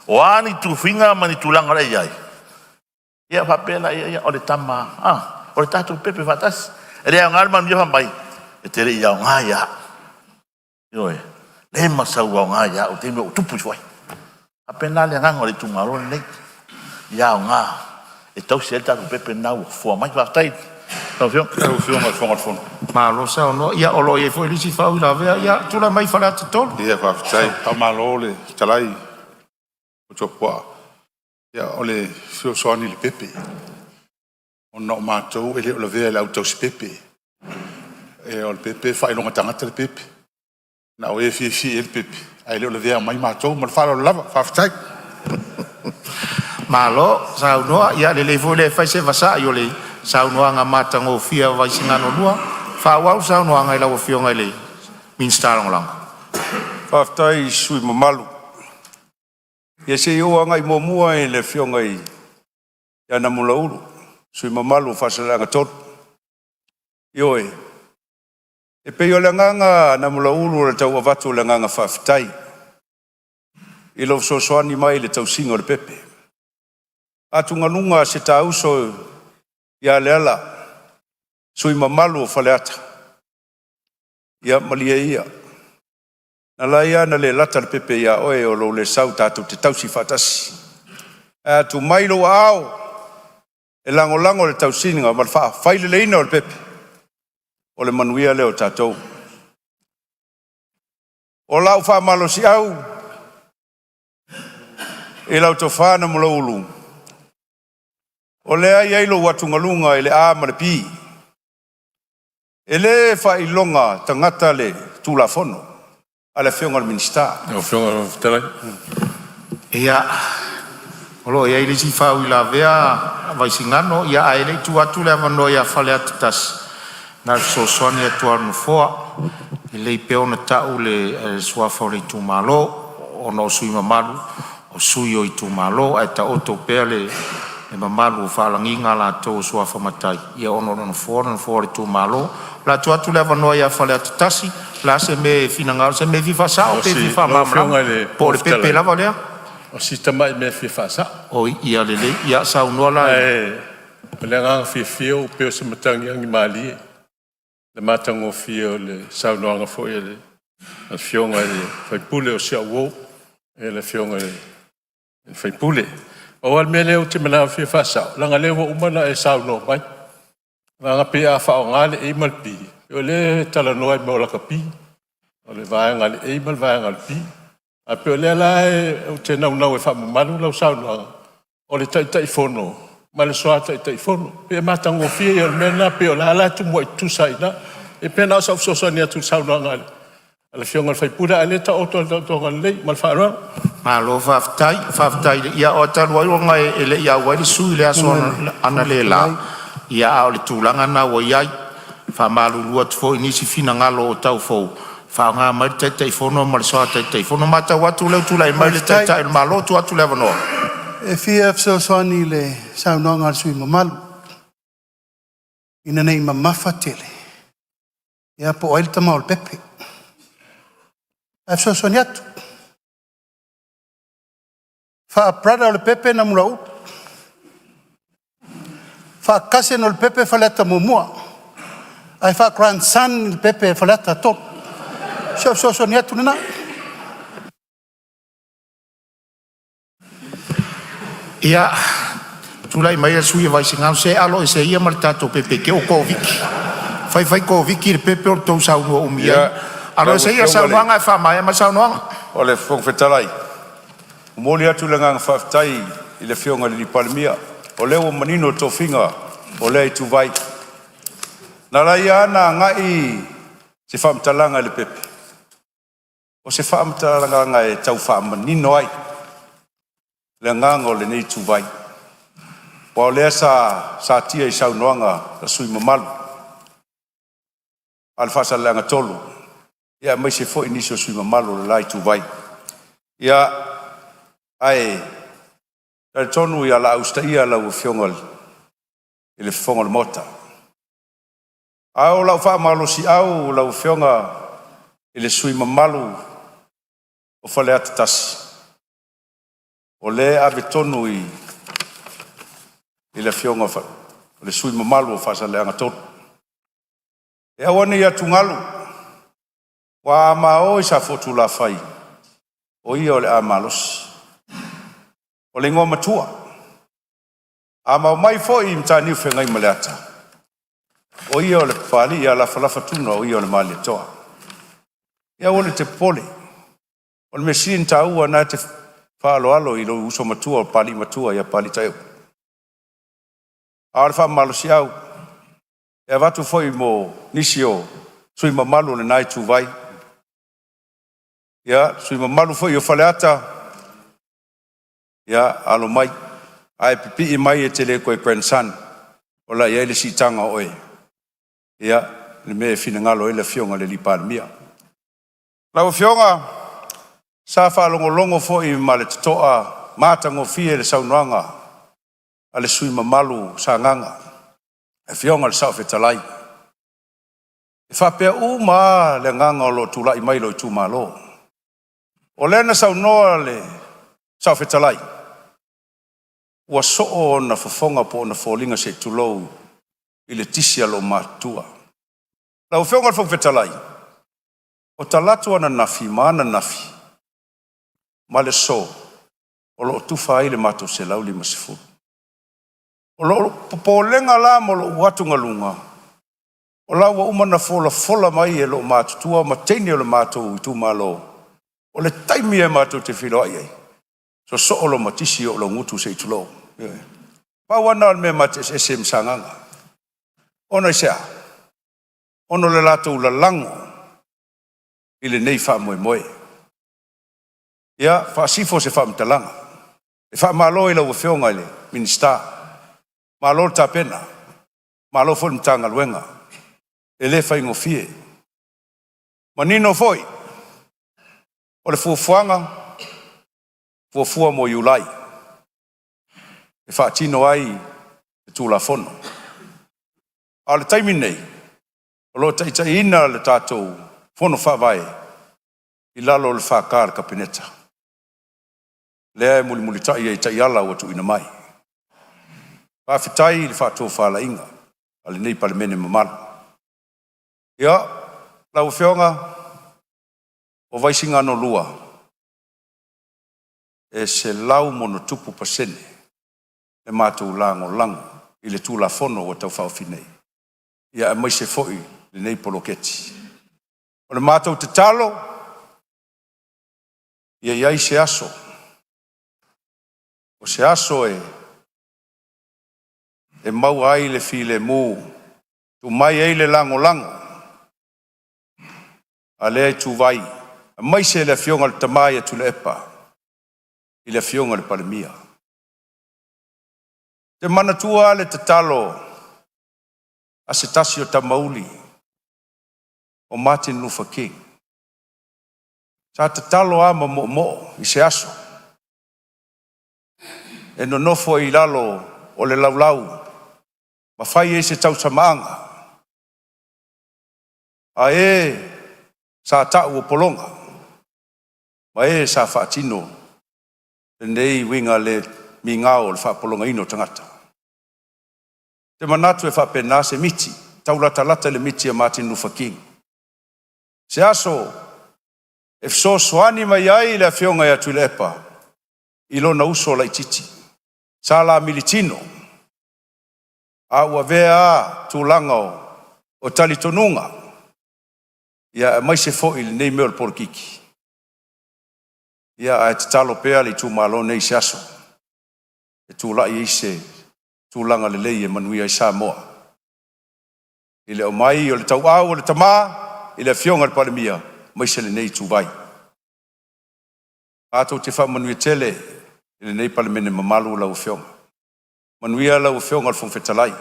O ani tu finga mani tu langa le ai. Ia fa pena ia o le tama. O le tatu pepe fatas. E le ngal man ia mai. E te ia ngaia. Oi. Le masau ngaia o te mo tupu foi. Apena le ngang o le tu malo nei. Ia nga. E tau se tatu pepe na o fo mai fa tai. Tau fio ma fo. Ma lo sa no ia o lo e foi lisi fa ula vea ia tu la mai fala tol. Ia fa tai ta malo le talai. O chopa. Ia o le fio soani le pepe. O no matou ele o le vea le auto pepe. E o le pepe fa i longa tangata le pepe. Na o e fi el pepe. Ai le o le vea mai matou ma fa lo lava fa tai. Malo sa no ia le vole fa se vasa yo le sa no nga matango fia vai singano lua fa wa sa no nga ila fio nga le Ministerial lang fa tai sui mamalu ia se yo nga i momua e le fio nga i ya na mulaulu sui mamalu fa se la tot yo e pe yo la nga na mulaulu le tau avatu la nga fa tai i lo so soani mai le tau singo le pepe atu ngalunga se tau so ia leala sui mamalu faleata ia malia ia na laia na le lata le pepe ia oe o lo le sau tatu te tausi fatasi atu mailo ao e lango le tausininga ma fa faile leina o le pepe o le manuia leo tatou o lau fa malo si au e lau tofana mo ulu o le ai ai lo watungalunga ele a marpi ele fa ilonga tangata le tulafono ala fionga al Ministerial o fionga tele ia olo ia ile si fa ila vea vai singano ia ai le tu atu le vano ia fale atas na so sonia tu no fo ile pe ona ta ule swa for tu malo ono sui mamalu o sui o tu malo ai ta auto pele e mamalu falanginga la to sua famatai ia ono no for tu malo la tu atu leva noia fale atasi la se me finanga se me viva sa o pe viva mamma por pepe la valea o sistema me fifa sa o ia lele ia sa no la le nga fio pe se matangi ngi mali le matango fio le sa no nga fo ele al fionga le fai pule o sia wo ele fionga le fai pule o al mele o te mana fi fasa la nga lewo umana e sa no mai la nga pe a fa ngale e malpi o le tala no ai mo la kapi o le vai ngale e mal vai ngale pi a pe le la o te na e fa manu la sa no o le tai fono ma le soa tai fono pe matango fi o mena pe o la tu mo tu saina e pe na sa so ni tu sa no ngale ala fionga fai pura ale ta o to ngale mal fa ro ma lo faftai ia o talu ai nga ele ia wai sui le aso ana le la ia o le tulanga na o ia fa malu luat fo inisi fina ngalo o tau fo fa nga mai te fono mal so te fono mata watu le tu lai mai le te malo tu atu le no e fia so soni le sa no nga sui mamal ina nei mamafa tele ia po el tama o pepe so soniato fa prada le pepe na murau fa kase no le pepe faleta mumua ai fa grandson le pepe faleta tot so soniato na ia tulai mai sui vai singa se alo se ia martato pepe ke o covid fai ko viki le pepe o tau sau no umia. Ia. Alo se ia sau noanga fa mai ma sau noanga. O le fong fetalai. Moli atu le ngang whaftai i le fionga li palemia. O leo manino to finga o le tu vai. Na lai ana ngai se whamtalanga le pepe. O se whamtalanga ngai tau whamanino ai. Le ngang o le nei tu vai. O lea sa tia i sau noanga la sui mamalu. Al fasa leanga tolu. Ia mai se fo inisio sui mamalu le lai tu vai. Ia ai le tonu ia la austai la fiongal ile fongal mota. Au la fa malo si au la fionga ile sui mamalu o fale atasi. O le ave tonu ile fionga fa le sui mamalu o fasa le anga tot. E awani ya tungalu wa ma o sa fotu la fai. O ia o le amalos. O le ngoma tua. Ama mai fo i mtani ufenga i maleata. O ia o le pali ia la falafa tuna o ia o le mali toa. Ia o le te pole. O le mesin ta ua na te whaalo alo i lo uso matua o pali matua ia pali tayo. A le wha malo si au. Ia watu fo i mo nisio sui mamalu le nai tu vai. Ia sui mamalu fo i o faleata. Ya alo mai ai pipi mai e tele ko grandson ola ia le sitanga oe ya le me fina ngalo ele fionga le lipalmia la fionga sa fa longo fo i male toa mata ngo fie le saunanga ale sui mamalu sa nganga e fionga le sa fetalai e fa pe uma le nganga lo tula i mai lo tu malo o le na saunoa le sa fetalai wa so na fofonga po na folinga se tulou i le tisia lo matua. La ufonga fo fetalai. O talatu ana nafi mana nafi. Male so. O lo tufa ile mato se lauli masifu. O lo popolenga la mo lo watu ngalunga. O la wa uma na fola mai e lo matua mateni o lo mato tu malo. O le taimi e mato te filo ai. So olo matisi o lo ngutu se tulo. Pa wana me mates esem sanganga. Ono sea. Ono le lato la lango. Ile nei fa moe. Ya fa sifo se fa mtalanga. E fa malo ile wo fionga ile minister. Malo ta pena. Malo fo mtanga luenga. Ele fa ingofie. Manino foi. Ole fuanga. Fua mo yulai. E fa tino ai e tu la fono. Ale taimi nei. O lo taita ina le tatou fono fa vai. I lalo le fa kar kapineta. Lea e muli tai e tai ala o tu ina mai. Fa fitai le fa tō fa la inga. Ale nei palemene mamalu. Ia, lau whionga o vaisinga no lua. E se lau mono tupu pasene e mātou lango i le tūla fono o tau whawhinei. Ia e mai se foi le nei poloketi. O le mātou te talo, ia iai se aso. O se aso e mau ai le file mū, tu mai ei le lango. A lea i tu vai, a mai se le fionga le tamai e tu le epa. I le fionga le palemia. Te manatua le te talo a se tasi o tamauli o Martin Luther King. Sa te talo ama mo i se aso. E no nofo i lalo o le laulau ma fai e se tau samaanga. A e sa tau o polonga. Ma e sa whaatino nei winga le mingao le whapolonga ino tangata. Te manatu e whapena se miti, taulata le miti a Martin Luther King. Se aso, e so soani mai ai le fionga ia tuile epa, ilo na uso la ititi. Sa la militino, a ua vea tūlanga o tali tonunga. Ia mai se fo il nei meo por kiki. Ia a te talo pea li tu malo nei se aso. E tu la i se tu langa le lei e manuia i Samoa. I le o mai o le tau au o le tama i le fionga le palemia mai se le nei tu vai. Ato te wha manuia tele i le nei palemene mamalu lau fionga. Manuia lau fionga le fongfetalai.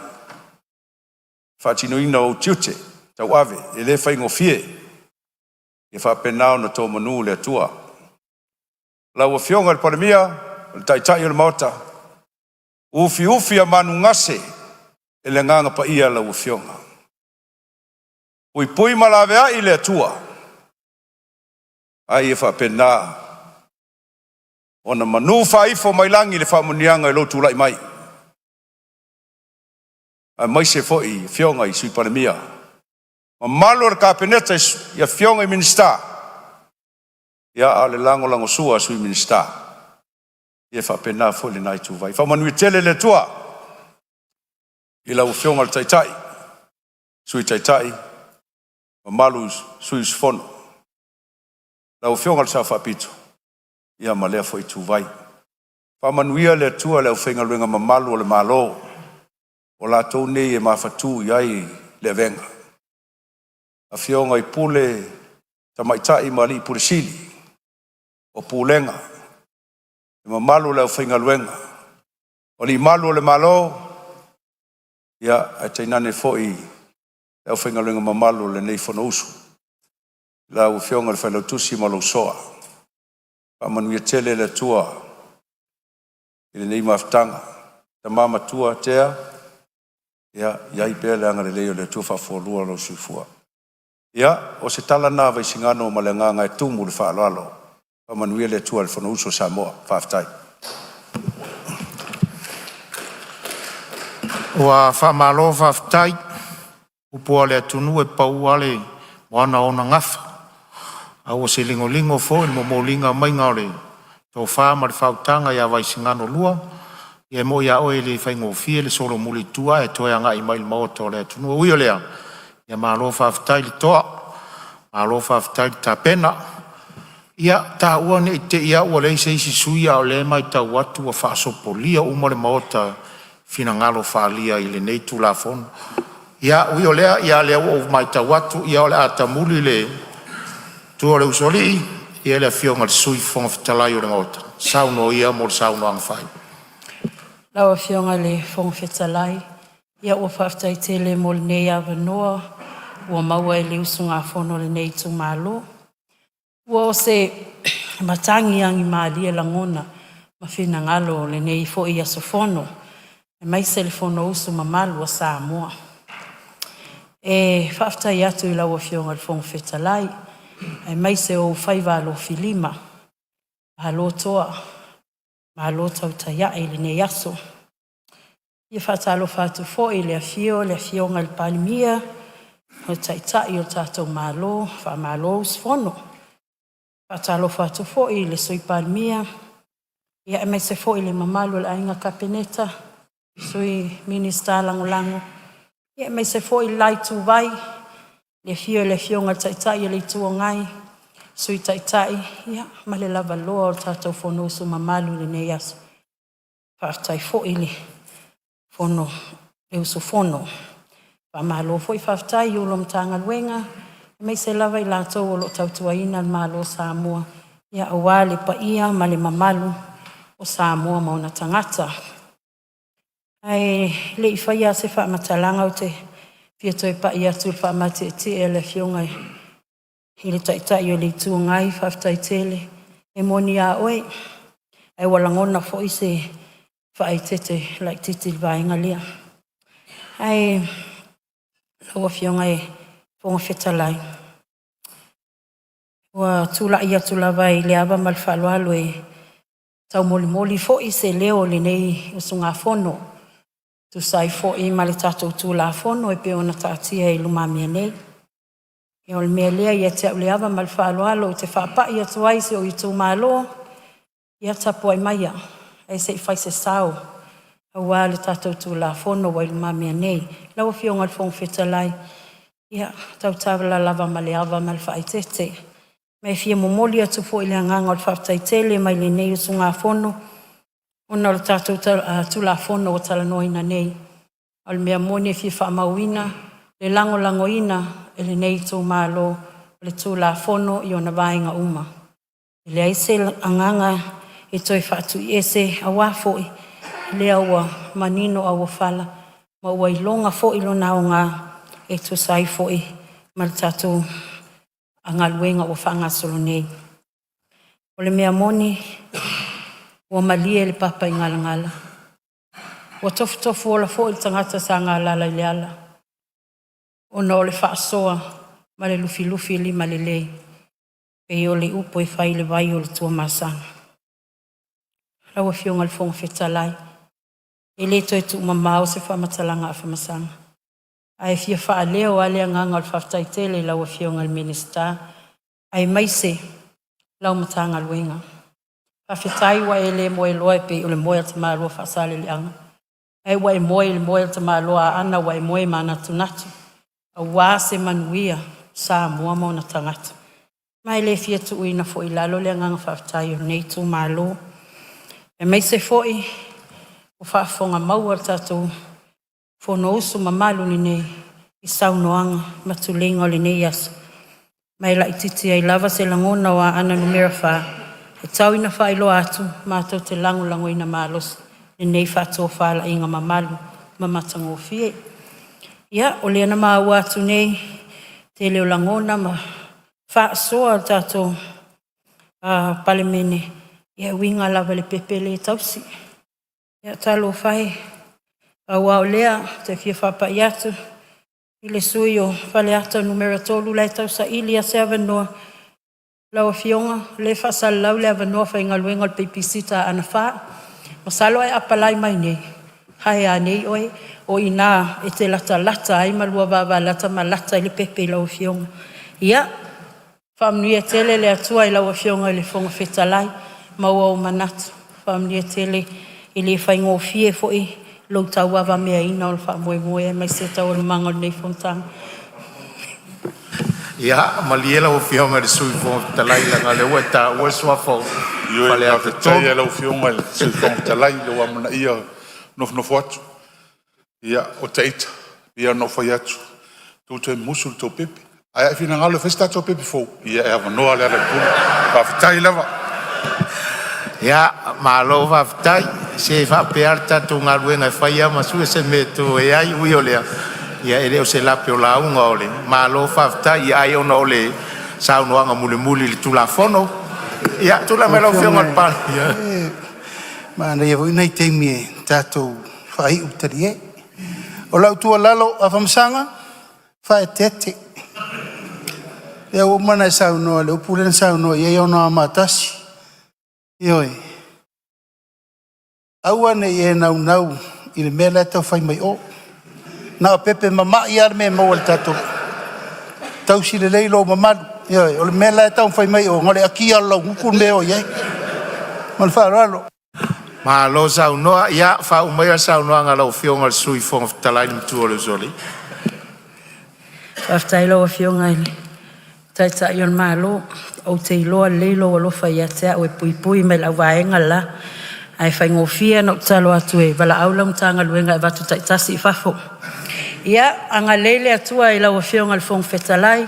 Whaatino ina o tiute tau ave e le whaingo fie e wha penao na tō manu le atua. Lau fionga le palemia le taitai o le maota. Ufi a manu ngase e le nganga pa ia lau fionga. Pui malawea i le atua. Ai e wha penao. Ona manu whaifo mai langi le whamunianga e lotu lai mai. A mai se foi fionga i sui palemia. Ma malo le kapeneta ia fionga i minista. Ia a le lango sua sui minista. Ia whapena foi le nai tu vai. Whamanui tele le tua. I lau fionga le taitai. Sui taitai. Ma malu sui sfono. Lau fionga le sa whapito. Ia ma lea foi tu vai. Whamanuia le tua leo whenga luenga ma malu o le malo. O la tau nei e mawhatu iai le venga. A fionga i pule tamaitai mali pule sili. O pulenga. E ma malu leo whainga luenga. O li malu le malo. Ia a tainane foi leo whainga luenga ma malu le nei fono usu. Lau fionga le whailau tusi ma lau soa. Pa manuia tele le tua. Ile nei maftanga. Ta mama tua tea. Ia, iai pea le anga le leo le tufa fōlua lo suifua. Ia, o se tala nā vai singano ma le nganga e tumu le whaaloalo. Pa manuia le tua le whana uso Samoa, whaftai. Ua whamalo whaftai, upua le atunu e pau ale wana ona ngafa. Au se lingo fo, mo molinga mai ngare. Tō whama le whautanga ia vai singano lua. Ia mo ia oe le whaingo fie le solo muli tua e toea ngai mai le maoto le atunu. Ui o lea, ia malo whaftai le toa, malo whaftai le tapena. Ia ta ua ne te ia ua le se isi suia o le mai tau atu a whaasopolia uma le maota fina ngalo whaalia i le neitu la fono. Ia ui o lea, ia lea ua mai tau atu, ia o le ata muli le tua le usoli, ia le fionga le sui fonga fitalai o le maota. Sauno ia mo le sauno ang whai. Lawa fionga le whongwhetalai, ia ua whaftai tele mo le nei awa noa, ua maua e le usunga whono le nei tu malo. Ua o se matangi angi maalia langona, ma whina ngalo le nei fo i aso whono, e mai se le whono usu mamalu a Samoa. E whaftai atu i lawa fionga le whongwhetalai, e mai se o whaiwalo filima, halo toa, ma lo tau taia e le nei aso. Ia whatalo whatu fo i le fionga le palemia, o taitai o tātou malo, wha malo usfono. Whatalo whatu fo i le sui palemia, ia e mai se fo i le mamalu le ainga kapeneta, sui Ministerial lango. Ia e mai se fo i lai tu vai, le fionga taitai le tu ngai, sui taitai, ia, ma le lava loa o tātou whono usu mamalu le nei aso. Whaftai fo i le whono, le usu whono. Pa malo fo i whaftai ulo mtanga luenga, mei se lava i lātou o lo tautuaina le malo Samoa. Ia awa le pa ia ma le mamalu o Samoa mauna tangata. Ai le i whaia se wha matalanga o te fia toi pa ia tu wha mate te e le fionga i le taitai o le tu ngai whaftai tele e moni a oe ai walangona fo i se whai tete like titi vainga lia ai loa fionga e fonga whetalai wa tula ia tula vai le ava mal whaloalo e tau moli fo i se leo le nei usunga fono tu sai fo i male tatou tula fono e pe ona tatia e lumamia nei e ol mea lea ia te le ava mal whaloalo te whapa ia tuai se o i tu malo ia tapo ai maia e se i fai se sao awa le tatou tula fono wa lumamia nei lau fionga le fonga whetalai Ia, tau tawala lava ma le awa ma le whaitete. Mai fia momoli atu fo i le anganga o le whaftaitele mai le nei usu ngā whono. Ona o le tātou tula whono o tala noina nei. O le mea moni e fia whaamauina, le lango ina e le nei tō mālo o le tula whono i ona vaenga uma. I le aise anganga e toi whaatu i ese a wafoi, le aua manino aua whala, ma ua ilonga fo ilo nao ngā e tu sai foi ma le tātou anga luenga o whanga solo nei. O le mea moni, ua malia le papa i ngala ngala. Ua tofu o la fo i tangata sa ngala la le ala. O na o le whaasoa ma le lufi li ma le lei. E o le upo e whai le vai o le tua masanga. Raua fionga le fonga whetalai. E le toi tu mamao se whamatalanga a whamasanga. Ai fia wha leo ale anganga o le whaftaitele laua fionga le Ministerial. Ai maise lau matanga luenga. Whawhetai wa e le moe loa pe o le moe ata maa loa whaasale le anga. Ai wa e moe ata maa loa ana wa e moe mana tunatu. A waa se manuia sa mua mo na tangata. Mai le fia tu uina fo i lalo le anganga whawhetai o nei tu maa loa. E maise fo i o whaafonga maua tatou fono usu mamalu ni nei i saunoanga matulenga o le nei aso. Mai la ititi ai lava se langona wa ana numera wha. E tau ina wha ilo atu mātou te lango ina malos. Ni nei whātou whala inga mamalu mamatango fie. Ia, o le ana maa atu nei te leo langona ma whaasoa tatou palemene. Ia winga lava le pepele tausi. Ia talo whai. Awa o lea, te fia whapa i atu. I le sui o whale ata numera tolu lai tau sa ili a se avanoa. Laua fionga, le whasal lau le avanoa whai ngā luenga o peipisita ana wha. Masalo ai apalai mai nei. Hai a nei oi, o ina e te lata ai malua wawa lata ma lata i le pepe laua fionga. Ia, whamnui e tele le atua i laua fionga i le fonga whetalai. Maua o manatu, whamnui e tele i le whai ngō fie fo i. Lo tau wawa mea ina o le wha moe mai se tau o le manga o nei fontanga. Ia, maliela o fionga le sui fonga talai langa le ua ta ua suafo. Ia, ia, te tai la o fionga le sui fonga talai le ua mana ia nofo atu. Ia, o teita, ia nofo atu. Tu te musul tau pepe. Ai, ai fina ngalo festa tau pepe fo. Ia, e hava noa le ala puna. Whawhitai lava. Ia, malo whawhitai. Se fa pearta tu ngā ruenga whaia masu e se me tu e ai ui o lea. Ia e leo se lape o launga o le. Ma lo whafta i ai ona o le saunoanga muli le tula whono. Ia tula me lau whionga pala. Ma na ia vui nei teimi e tātou whai utari e. O lau tua lalo a whamsanga, whae tete. Ia o mana e saunoa le upulena saunoa i e ona a matasi. Ioi. Aua ne e nau i le mea lea tau whai mai o. Nā pepe mama i ar me mau al tatou. Tau si le leilo mamalu. Ioi, o le mea lea tau whai mai o. Ngore aki alo ngukun me o iei. Mal whaaralo. Ma lo saunoa, ia wha umea saunoa ngā lau whionga le sui fonga talai ni tu o le zoli. Whaftai loa whionga i le. Taita i on malo. O te iloa leilo o lofa i atea o e pui me lau vaenga la. Ai whai ngofia no talo atu e wala aula mtanga luenga e watu taitasi i whafo. Ia, anga leile atua i lau a whionga le fonga whetalai.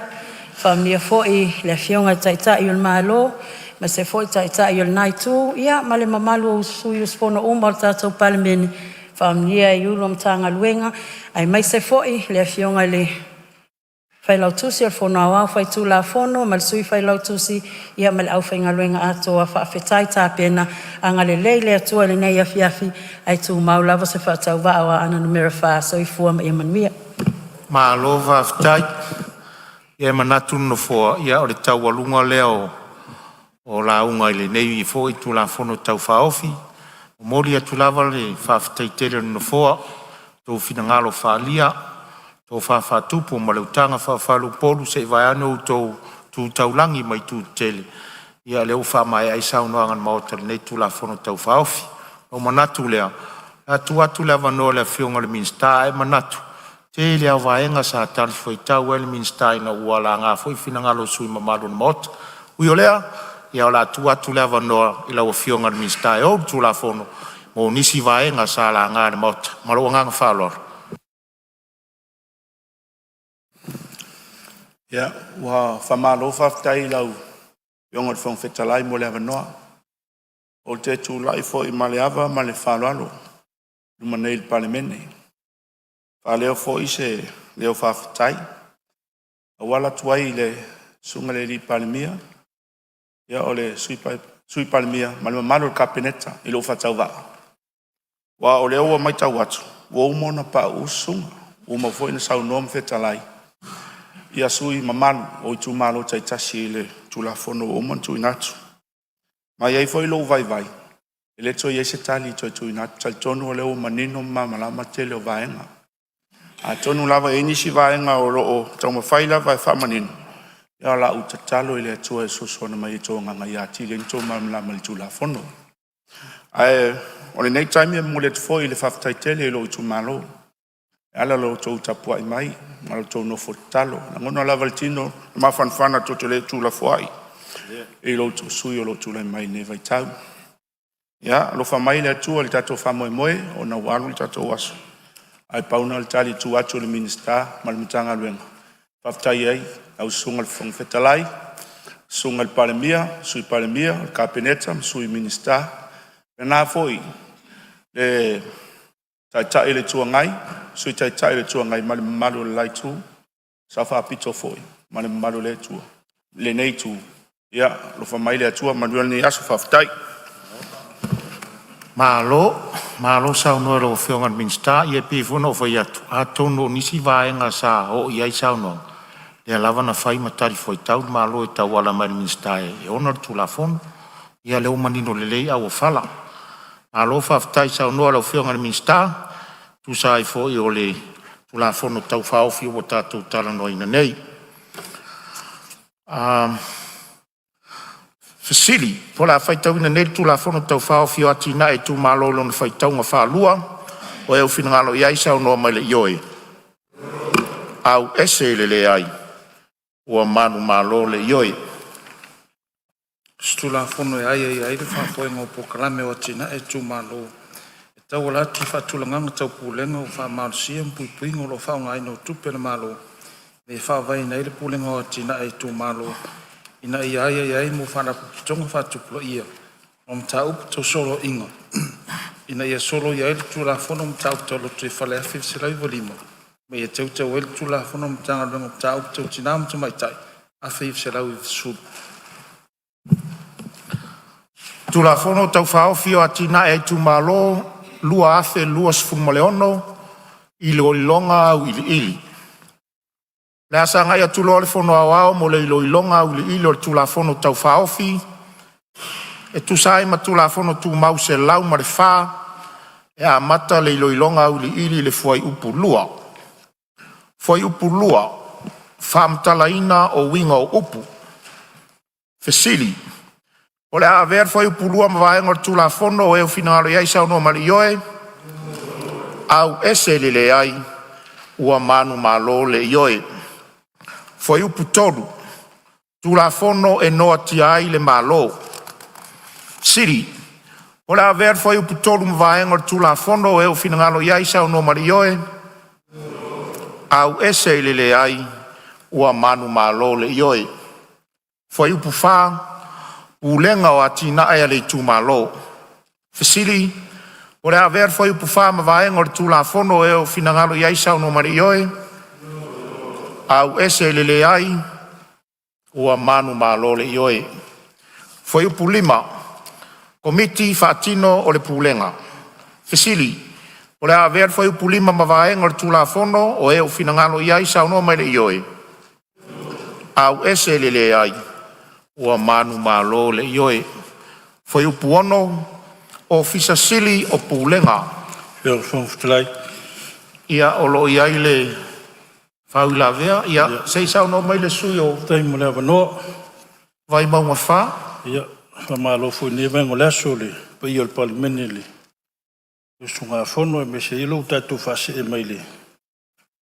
Whamnia fo i le whionga taita i on malo. Ma se fo i taita i on nai tu. Ia, ma le mamalu o sui o spono umar tātou palemene. Whamnia i ulo mtanga luenga. Ai mai se fo i le whionga le whai lau tusi al fono awau whai tu la fono, mal sui whai lau tusi, ia mal au whai ngaluenga atoa, whaafetai tā pena, anga le leile atua le nei afiafi, ai tu maulawa se whaatau waawa ana numera wha, so i fua ma ia manuia. Ma lo whaafetai, ia manatu no fua, ia o le tau walunga leo, o la unga i le nei i fo i tu la fono tau whaofi, o mori atu lava le whaafetai tere no fua, tau fina ngalo whaalia, tō whawhatupu ma leu tanga whawhalu polu se vai anu tō taulangi mai tū tele. Ia leo whamai ai saunoangan maotar nei tū la whono tau whaofi. O manatu lea. Atu atu lea wanoa lea whionga le Ministerial e manatu. Te lea vaenga sa tali foi tau el Ministerial na ua la ngā foi finangalo sui mamalo na mot. Ui o lea, ia o la tua tu lea vanoa ila o fionga na Ministerial tu la fono. Mo nisi vaenga sa la ngā na mot. Maro ngā whalor. Ia, ua whamalo whaftai lau fionga le whong whetalai mo lea vanoa. O te tu lai fo i male ava male whalalo. Luma nei le palemene. Leo fo i se leo whawhitai. Awala tuai le sunga le li palemia. Ia o le sui palemia. Malima malo le kapeneta i lo whatau waa. Wa o leo wa maitau atu. Wa umona pa usunga. Uma fo ina sau noam whetalai. Ia sui mamalu o i tu malo taitasi le tulafono umon tu inatu. Ma iai fo i lo vai vai. Ele to i se tali to tu inatu. Tal tonu o leo manino malama te leo vaenga. A tonu lava e nisi vaenga o loo tau mawhai lava e whamanino. Ia la uta talo i lea tua e sosona mai e tō nganga ia tile ni tō mamlama li tū la fono. O le nei taimi e mule te fo i le whaftai tele e lo i tū malo. E ala lo tō tapua i mai, ma lo tō nofo talo. Na ngono lava le tino, ma whanwhana tō te le tū la fuai. E lo tō sui o lo tū la mai ne vai tau. Ia, lo whamai lea tua li tato whamoe moe, o na walu li tato waso. Ai pauna le tali tu atu le minister malmitanga luenga. Whaftai ai, au sunga le whong whetalai, sunga le palemia, sui palemia, le kapeneta, sui minister. E nā foi, le taitai le tua ngai, sui taitai le tua ngai, mali malu le lai tu, sa whapito foi, mali malu le tua, le nei tu. Ia, lo whamai le atua, manuel ni aso whaftai. Malo sau noa ro whionga minsta i e pifuno o whai atu. A tono nisi vaenga sa o i ai sau noa. Lea lava na whai matari fwoi tau, malo e tau ala mai minsta e onar tu la fono. Ia leo manino lelei au o whala. Malo whaftai sau noa ro whionga minsta, tu sa i fwoi o le tu la fono tau whaofi o tātou tala noa ina nei. Fasili, po la whaitau ina nei tu la fono tau whao fio atina e tu malolo na whaitau ngā whaalua o eo whinangalo i ai sao noa mai le ioe. Au ese le ai, ua manu malo le ioe. Tu la fono e ai le whaafoi ngā pokalame o atina e tu malo. E tau ala ti whaatulanganga tau pūlenga o wha marusia mpui ngō lo whao ngai no tupe le malo. Me whaavai nei le pūlenga o atina e tu malo. Ina ia mo whana pukitonga whātupula ia. O mta upu tau solo inga. Ina ia solo ia ele tu la fono mta upu tau lotu e whale awhi sila iwa lima. Me ia tau tau ele tu la fono mta ngā mta upu tau tina mta maitai. Awhi sila iwa sulu. Tu la fono tau whao fio atina e tu malo, lua afe lua sfumaleono, ilo ilonga au ili. Le asa ngai atu loa le fono awao mo le ilo ilonga au le ilo le tula fono tau whaofi. E tu sai ma tula fono tu mau se lau ma le wha. E a mata le ilo ilonga au le ili le fuai upu lua. Fuai upu lua, whamtala ina o winga o upu. Fasili. O le a ver fuai upu lua ma vaenga le tula fono o eo finangalo iai sao no mali ioe. Au ese le ai, ua manu malo le ioe. Foi upu tolu, tu la fono e noa tia ai le malo. Siri, o la ver foi upu tolu mvaenga tu la fono e o finangalo iai sao no marioe. Au ese le ai, ua manu malo le ioe. Foi upu fa, ulenga o atina ai le tu malo. Siri, o la ver foi upu fa mvaenga tu la fono e o finangalo iai sao no marioe. Au ese le ai, ua manu malo le ioe. Foi upu lima, komiti whaatino o le pulenga. Fasili, o le aver foi upu lima mavaenga le tula fono o eo finangalo iai sao no mai le ioe. Au ese le ai, ua manu malo le ioe. Foi upu ono, o fisasili o pulenga. Ia olo iai le Fau la vea, ia, sei sao no mai le sui o tai mo le vano vai maunga wha. Ia, fa malo fu ne vengo le sole, pa ia le palemene le. Sunga fono e me se ilo tatu fase e mai le.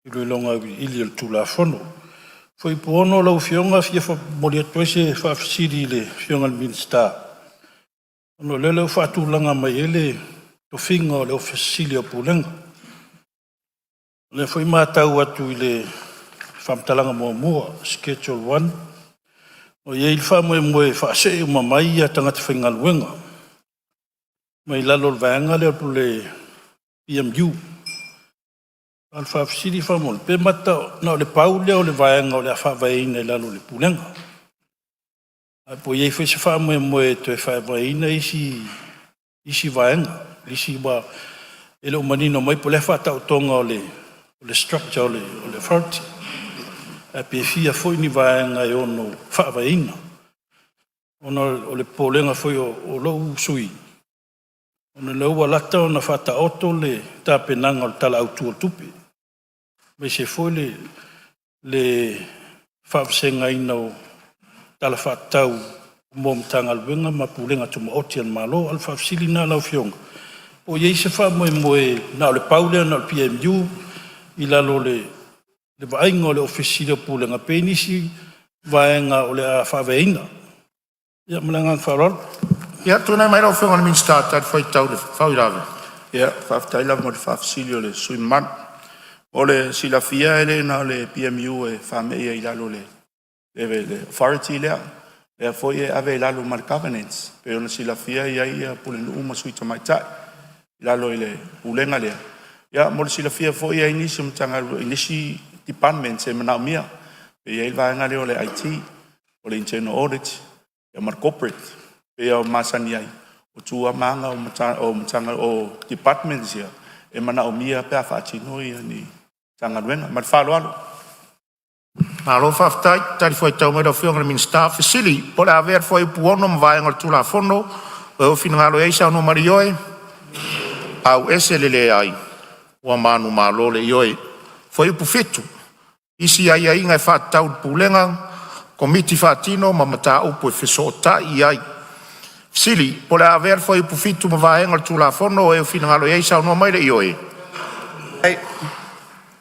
I lui longa ili el tulafono. Foi puono lau fionga fia fa moria toese fa afsiri le fionga le Ministerial. Ono le lau fatulanga mai ele to finga o le ofisili o pulenga. Le foi matau atu i le whamtalanga mua Schedule 1. O ia il wha moe whaase o mamai a tangata whaingaluenga. Mai lalo le vaenga le apu le PMU. Al whaafsiri whamol. Pe mata na o le pau leo le vaenga o le whaavaina i lalo le pulenga. A po iei whaise wha moe to e whaavaina isi vaenga. Isi wa ele o manino mai po le whaatau tonga o le structure o le authority. A pe fia foi ni vaenga e ono whaavaina. Ona o le polenga foi o lou sui. Ona leu alata ona whataoto le tāpenanga o le tala autua tupi. Mai se foi le whaafsenga ina o tala whatau mo mtanga alwenga ma pulenga tuma oti an malo al whaafsili na lau fionga. O iei se wha moe na o le paulea na o le PMU i lalo le vaenga o le ofisiri o pulenga penisi vaenga o le a whaveina. Ia malangang wharol. Ia, tūnei mai rau whiunga na Ministerial tāi whai tau le whauirawe. Ia, whaftai lava mo le whaafsili o le sui man. O le silafia ele na le PMU e whamea i lalo le authority lea. Lea foi e ave i lalo ma le governance. Pe ona silafia ia pule nuu ma sui tamaitai. I lalo i le pulenga lea. Ia, mo le silafia foi e inisi mtanga inisi departments e manau mia. Pe ia il vaenga leo le IT, o le internal audit, ia mar corporate. Pe o masani ai. O tua manga o mtanga o departments ia. E manau mia pe a whaatino ia ni tanga nuenga. Ma whalo alo. Malo whaftai, tari foi tau mai rau whiunga na Ministerial Facility. Pole a ver foi puono ma vaenga le tula fono. O finangalo eisa no marioe. Au ese lele ai. Ua manu malo le ioe. Foi upu fitu. Isi ai ai ngai whaatau pulenga. Komiti whaatino ma mata upu e whesota i ai. Sili, pole a ver foi upu fitu ma vaenga le tula fono. E finangalo eisa no mai le ioe.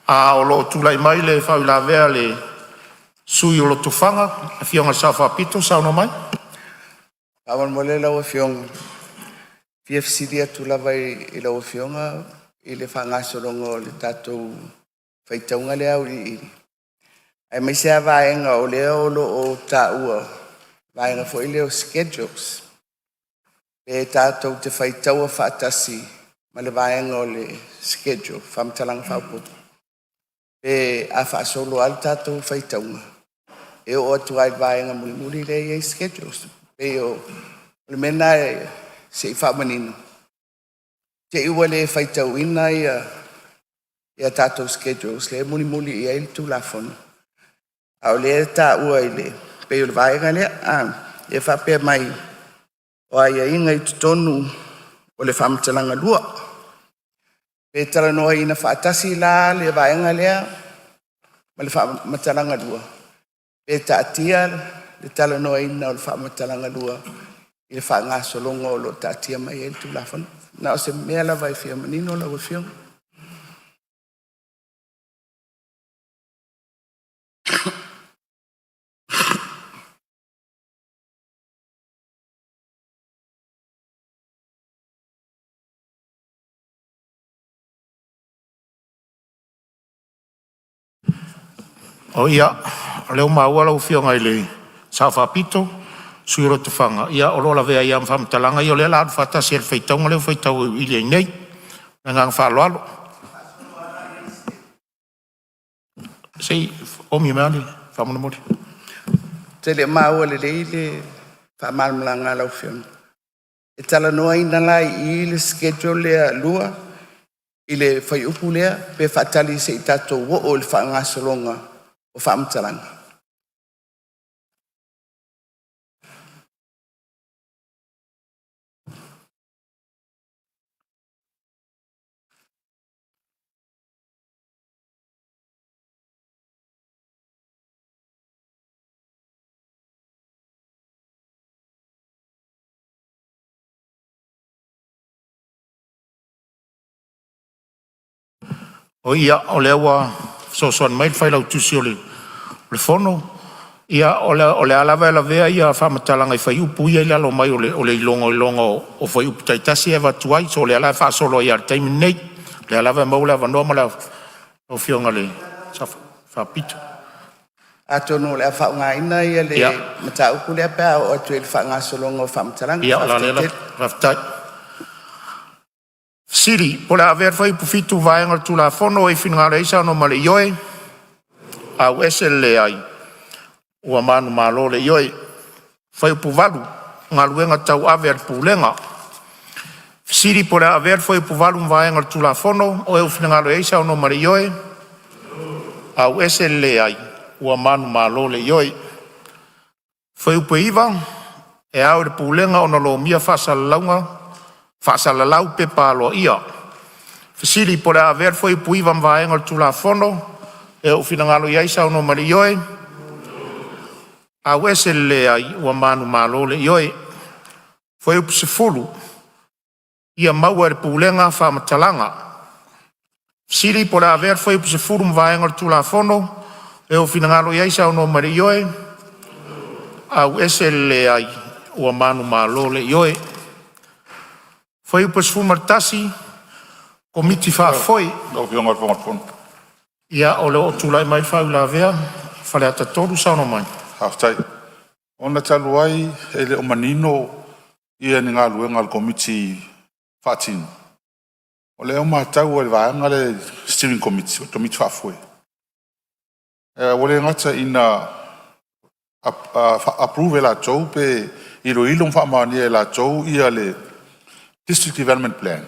A o lo tulai mai le whawila vea le sui o lo tufanga. A fionga sa whapito sa no mai. Awan mo le lau fionga. PFCD atu lawai i lau fionga. I le whangasorongo le tatou whaitaunga le au i. Ai mai sea vaenga o leo o ta ua. Vaenga fo i leo schedules. Le tatou te whaitaua whaatasi. Ma le vaenga o le schedule. Whamtalanga whaupoto. Pe a whaasolo al tatou whaitaunga. E o atu ai vaenga muli le i schedules. Pe o le mena se i whamanino. Te iwa le whaitauina ia tatou schedules. Le muli i aile tu la fono. Au le ta ua i le. Pe o le vaenga le e whapea mai. O aia inga i tutonu o le whamtalanga lua. Pe tala noa ina whaatasi la le vaenga lea. Ma le whamatalanga lua. Pe taatia le tala noa ina o le whamatalanga lua. I le whaangasolonga o lo taatia mai e tu la fono. Na o se mea la vai fia manino la o fiong. O ia, leo maua lau whiunga i le sa whapito. Suiro te whanga. Ia, o lola vea ia mwhamtalanga. Ia o lea laadu whatasi e whaitaunga leo whaitau i le nei. Na ngang whaloalo. Sei, omi mea ni, whamuna mori. Te le maua le whamalmalanga lau fiong. E tala noa ina lai i le schedule lea lua. I le whai upu lea. Pe whatali se i tatou wo o le whaangasolonga o whamtalanga. O ia, o lea wa so mai fai lau tusi o le fono. Ia o le alava la vea ia whamatalanga i whai upu ia ilo mai o le ilongo o whai upu taitasi e watuai, so le alava whaasolo ia taimi nei, le alava maula wanoa mala o fionga le whapito. Atono le whaunga ina ia le mata uku le pēa o atu e le whaunga solonga o whamatalanga. Ia la lela whaftai. Siri, po le aver whai upu fitu vaenga tu la fono e whinanga reisa no male ioe, au ese le ai. Ua manu malo le ioi whai upu walu ngā luenga tau aver pulenga. Siri po le aver whai upu walu mwaenga tu la fono o e uwhinangalo eisa ono mare ioi au ese le ai ua manu malo le ioi whai upu iwa e au le pulenga ono lo mia whaasalalau pe palo ia. Siri po le aver whai upu iwa mwaenga tu la fono e uwhinangalo eisa ono mare ioi a wese le ai ua manu malo le ioi foi upu se fulu ia maua le pulenga whamatalanga. Siri po le aver foi upu se fulu mwaenga tu la fono e o finangalo iaisa ono mare ioi a wese le ai ua manu malo le ioi foi upu se fulu martasi komiti wha foi ia o le o tulai mai whau la vea whale ata toru sa ono mai. Haftai. Ona talu ai ele o manino ia ni ngā luenga al komiti whaatino. O le o mātau e vaanga le steering committee, o komiti whaafue. O le ngata ina approve la tau pe ilo whaamani e la tau ia le district development plan.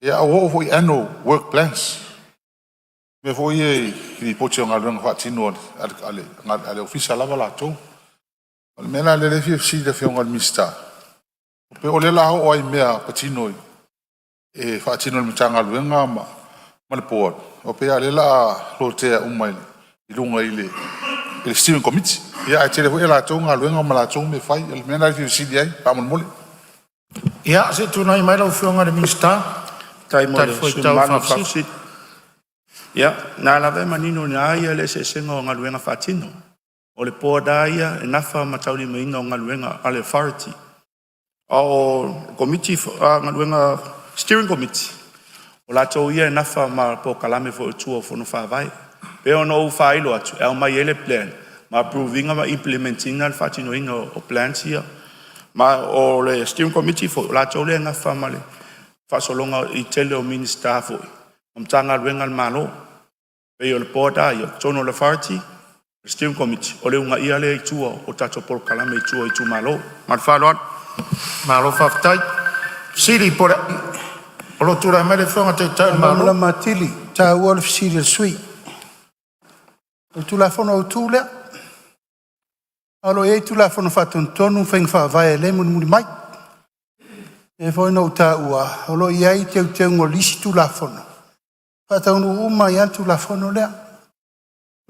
Ia o hoi annual work plans. Me foi i poche ngā luenga whaatino ale ofisa lava la tau. O le mena le le FFC le whionga le mista. Pe o le lao o ai mea patino e whaatino le mitanga luenga ma le board. O pe a le la lotea umai i lunga i le steering committee. Ia ai tele foi la tau ngā luenga ma la tau me whai. Le mena le FFC di ai, pa mon mole. Ia se tunai mai lau whionga le mista. Tai mo le sumanu whafsit. Ia, nā lawe manino ni aia le se senga o ngā luenga whaatino. O le pōda ia e nafa matauri meina o ngā luenga ale authority. O committee, ngā luenga steering committee. O la tau ia e nafa ma po kalame fo tua o fono whaavai. Pe ono u whailo atu, e o mai ele plan. Ma approvinga ma implementinga le whaatino inga o plans ia. Ma o le steering committee fo, la tau le nafa ma le whaasolonga i tele o minister fo. Tanga luenga al malo pe o le poda i o tono le authority steering committee o le unga ia le i tua o tato por kalame i tua i tu malo marfaloan malo whaftai siri por o lo tura mele whonga te tau malo Mamla matili ta wolf siri sui o tu la fono o tu le alo e tu la fono fatun tonu feng fa vai le mun muri mai e foi no ta ua o lo iai te ngolisi tu la fono Whataunu uma i atu la fono lea.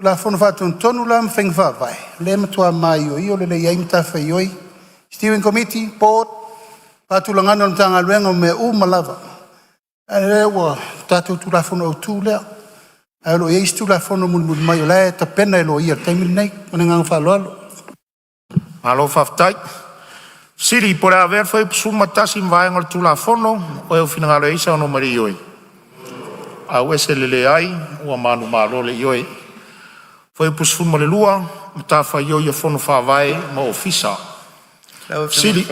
La fono whatun tonu la mwheng whawai. Le matua mai o i o le le iaimta whai oi. Steering Committee, Board, whatulangana o tanga luenga me uma lava. E le ua tatu tu la fono o tu lea. E lo eis tu la fono mulmul mai o lea ta pena e lo ia taimil nei. Mana ngang whaloalo. Malo whaftai. Siri, por aver foi suma tasi mwaenga tu la fono o e uwhinangalo eisa ono mari oi. A wese le ai, ua manu malo le ioi. Foi pusfun ma le lua, mta fa ioi a fono whawai ma ofisa. Siri,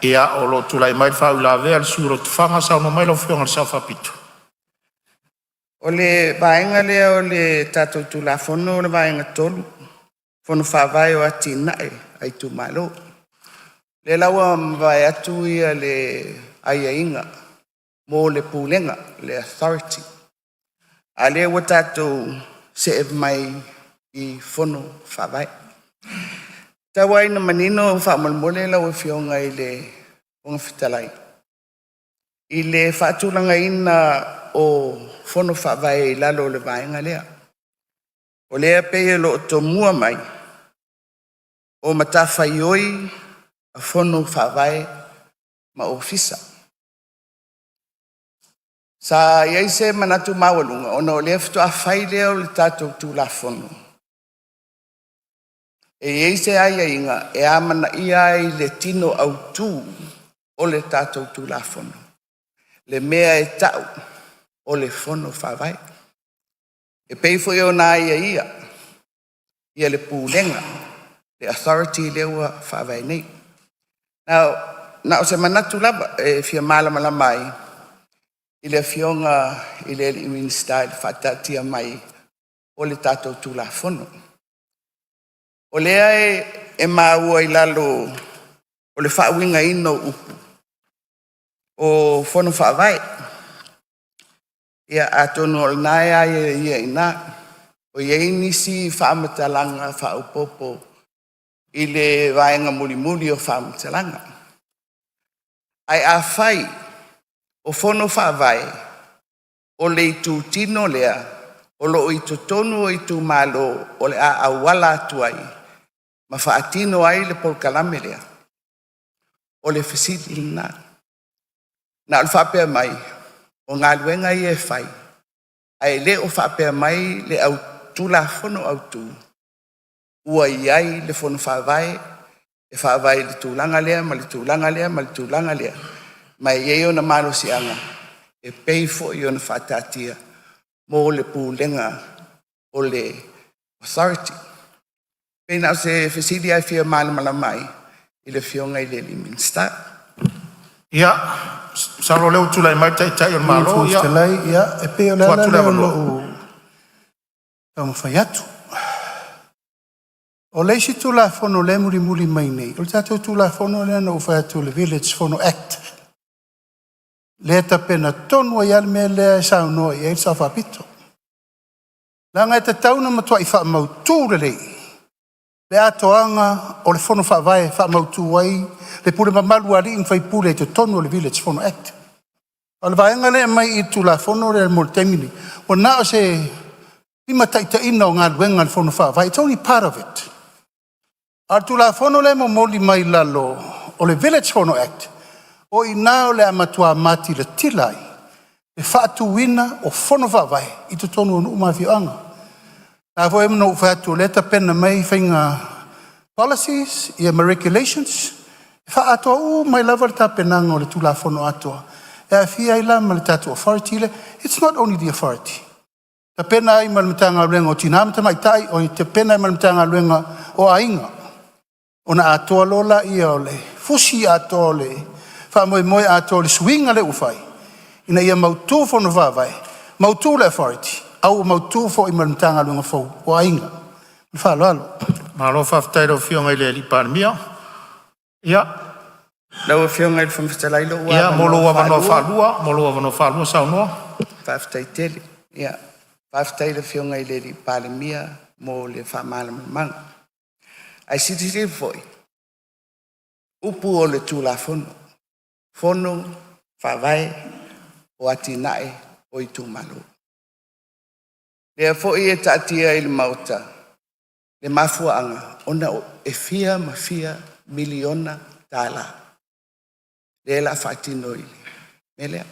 ia o lo tulai mai whau la vea le suro tufanga sa ono mai lo whionga le sa whapito. O le vaenga lea o le tatou tu la fono o le vaenga tolu. Fono whawai o ati nae, ai tu malo. Le laua mwai atu ia le aia inga. Mo le pulenga, le authority. A le wa tātou se e mai i fono whawai. Tawa ina manino whamalmole la o whionga i le onga whitalai. I le whaatulanga ina o fono whawai i lalo le vaenga lea. O lea peye lo to mua mai. O matawhai oi a fono whawai ma ofisa. Sa iai se manatu mawalunga, ona o lea fitu a whai lea o le tātou tūlafono. E iai se aia inga, e amana iai le tino au tū o le tātou tūlafono. Le mea e tau o le fono whawai. E peifo i o nā ia, ia le pūlenga, le authority leua whawai nei. Na o se manatu lava, e fia malama mai, i le fionga i le Ministerial whatatia mai o le tātou tūlafono. O lea e māua i lalo o le whauinga ino upu o fono whawai. Ia atono o nai ai ia ina, o iei nisi whaamatalanga whaupopo i le vaenga muli o whaamatalanga. Ai a whai o fono whawai o le itu tino lea, o lo i tonu o i tu malo o le a awala atuai, ma whaatino ai le polkalame lea, o le fesiti na. Na al whapea mai, o ngā luenga i e whai, ai le o whapea mai le au tula fono au tū, ua iai le fono whawai, e whawai le tūlanga lea, ma le tūlanga lea, ma le tūlanga lea, mai iei o na malo si anga, e peifo i o na whatatia, mo le pūlenga o le authority. Pena o se fesidi ai fia malamala mai, i le fionga i le Ministerial. Ia, saro leo tula i mai tai o malo, ia. Ia, e peo lea leo lo tau mawhai atu. O leisi tula fono le muri mai nei, o le tātou tula fono lea na uwhai atu le Village Fono Act. Lea ta pena tonu ai alme lea e sao noa i e sa whapito. Langa e te tauna matua i wha mautu le lei. Le atoanga o le fono whawai wha mautu wai, le pule mamalu ali in whai pule te tonu o le Village Fono Act. O le vaenga lea mai i tula fono le moltemini. O na o se lima taita ina o ngā luenga le fono whawai. It's only part of it. A tula fono le mo moli mai lalo o le Village Fono Act. O ina o le amatua mati le tilai, le whaatu wina o fono whawai, i te tonu o umawhianga. Nā fo e mno whaatu leta pena mai whainga policies, i ama regulations, e whaatoa mai lava le tā penanga o le tula fono atoa. E a fia i la ma le tātu authority le, it's not only the authority. Ta pena i malamitanga luenga o tinamata mai tai, o te pena i malamitanga luenga o ainga. O na atoa lola i o le, fusi atoa le, fa moi a to le swinga le ufai ina ia mautu fo no vai mautu le authority au mautu fo i maltanga lunga fo o ainga fa lalo malo fa tairo fionga le li parmia ia lo fionga il fo stela ilo ia molo wa no fa lua sa no fa tele ia fa tairo fionga ile li palemia mo le fa mal man ai siti foi upu o le tula fono whawai o atinae o i tūmalo. Lea fo i e tātia i le mauta, le mafuaanga, ona e fia ma fia miliona tāla. Lea la whaatino i le. Melea.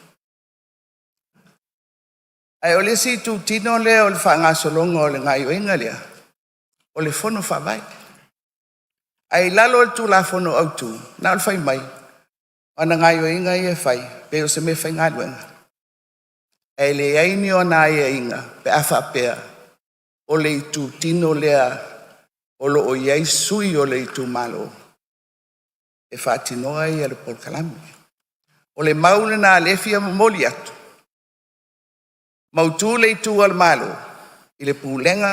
Ai o le si tū tino lea o le whaangasolonga o le ngai o inga lea, o le fono whawai. Ai lalo le tū la fono au tū, na o le whai mai, ana ngai o inga i e whai, pe o se me whai ngā luenga. E le aini o nā i inga, pe awha pea, o le i tū tino lea, o lo o iei sui o le i tū malo. E whaatinoa i ale polkalami. O le maule nā lefia mamoli atu. Mautu le i tū al malo, i le pūlenga,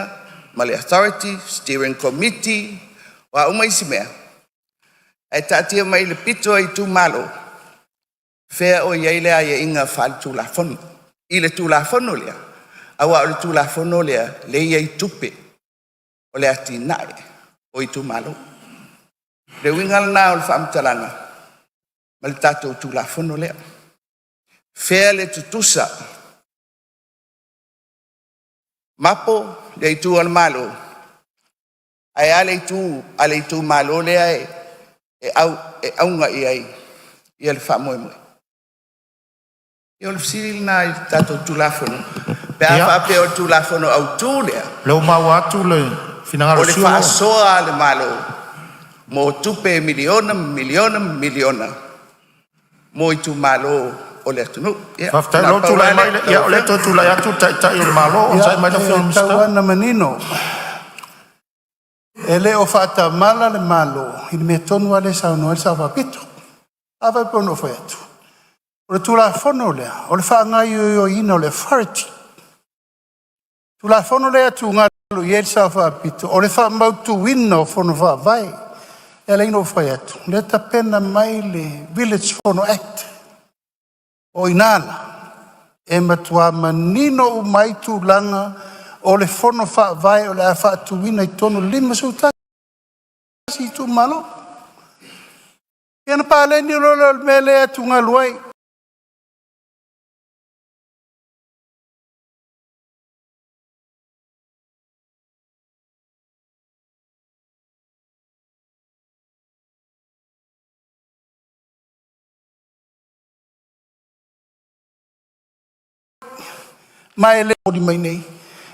ma le authority, steering committee, wa umaisi mea. E tātia mai le pito i tū malo, whea o iei lea i inga whal tū la fono. I le tū la fono lea, awa o le tū la fono lea, le iei tupe, o le ati nae, o i tū malo. Le wingal nā o le whaamtalanga, ma le tātou tū la fono lea. Whea le tutusa, mapo le i tū al malo, ai ale i tū malo lea e aunga i ai, i ale wha moe moe. Ia o le fisili na i tatou tulafono. Pe a whape o tulafono au tū lea. Leo mau atu le finangalo O le siolo. whaasoa le malo. Mo tupe miliona. Mo i tu malo o le atunu. Faftai lo tu lai mai ia o le tu lai atu tai o le malo o sai mai na film sta. Tawana manino. Ele o fata mala le malo. Il me tonu ale sa no sa va pito. Ava pono foi atu. O le tula fono le. O le fa ngai yo ino le farti. Tula fono le atu ngalo yel sa va pito. O le fa mau tu winno fono va vai. Ele ino foi atu. Le ta pena mai le Village Fono Act. O inala. E matua manino o mai tu langa o le fono fa vai o le fa tu wina I tono lima su ta si tu malo. Ia na pale ni lo mele atu ngaluai. Mai le di mai nei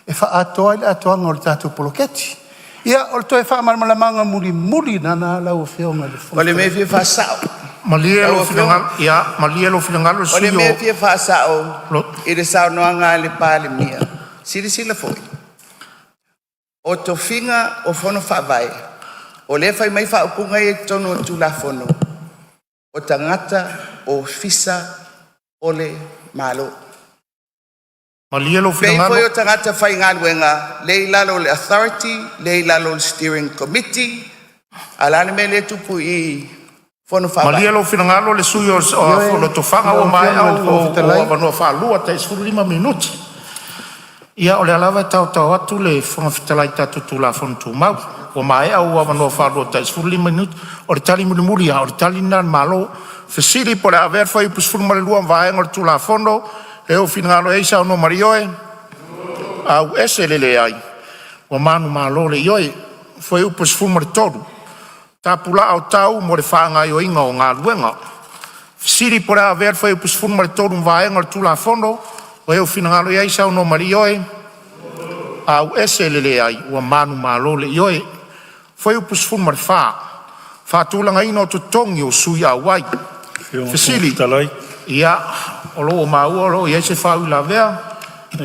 e fa atoa le atoa ngol tatu poloketi ia o to e fa mal manga muli nana la o feonga le fo Ole me fie fa sao. Malielo finangal ia malielo finangalo sio. Ole me fie fa sao. I le sao noanga le pale mia. Sili la foi. O to finga o fono fa vai. O le fai mai fa upunga e tono tu la fono. O tangata o fisa ole malo. Malielo Pei finangalo. foi o tangata fai ngaluenga, le lalo le authority, le lalo le steering committee, alane me le tupu I fono fa vai. Malielo finangalo le suyo o fono to fanga o mai o no fa lua te 5 minuti. Ia o le alava tau atu le fono fitalai tatu tu la fono tu mau. O mai au o no fa lua te 5 minuti. O le tali muri o le tali nan malo. Fesili por aver foi pus furma le lua vai ngor tu la fono. E o finangalo e sa no marioe. Au ese lele ai. O manu malo le ioe. Foi o pus furma todo. Ta pula au tau mo le whaanga I o inga o ngā luenga. Siri por aver foi o pus furma todo vai ngor tu la fono. O e o finangalo e sa no marioe. Au ese lele ai. O manu malo le ioe. Foi o pus furma wha. Wha tūlanga ino to tongi o sui a wai. Fesili. Ia, o lo mau o lo ia se fau la vea.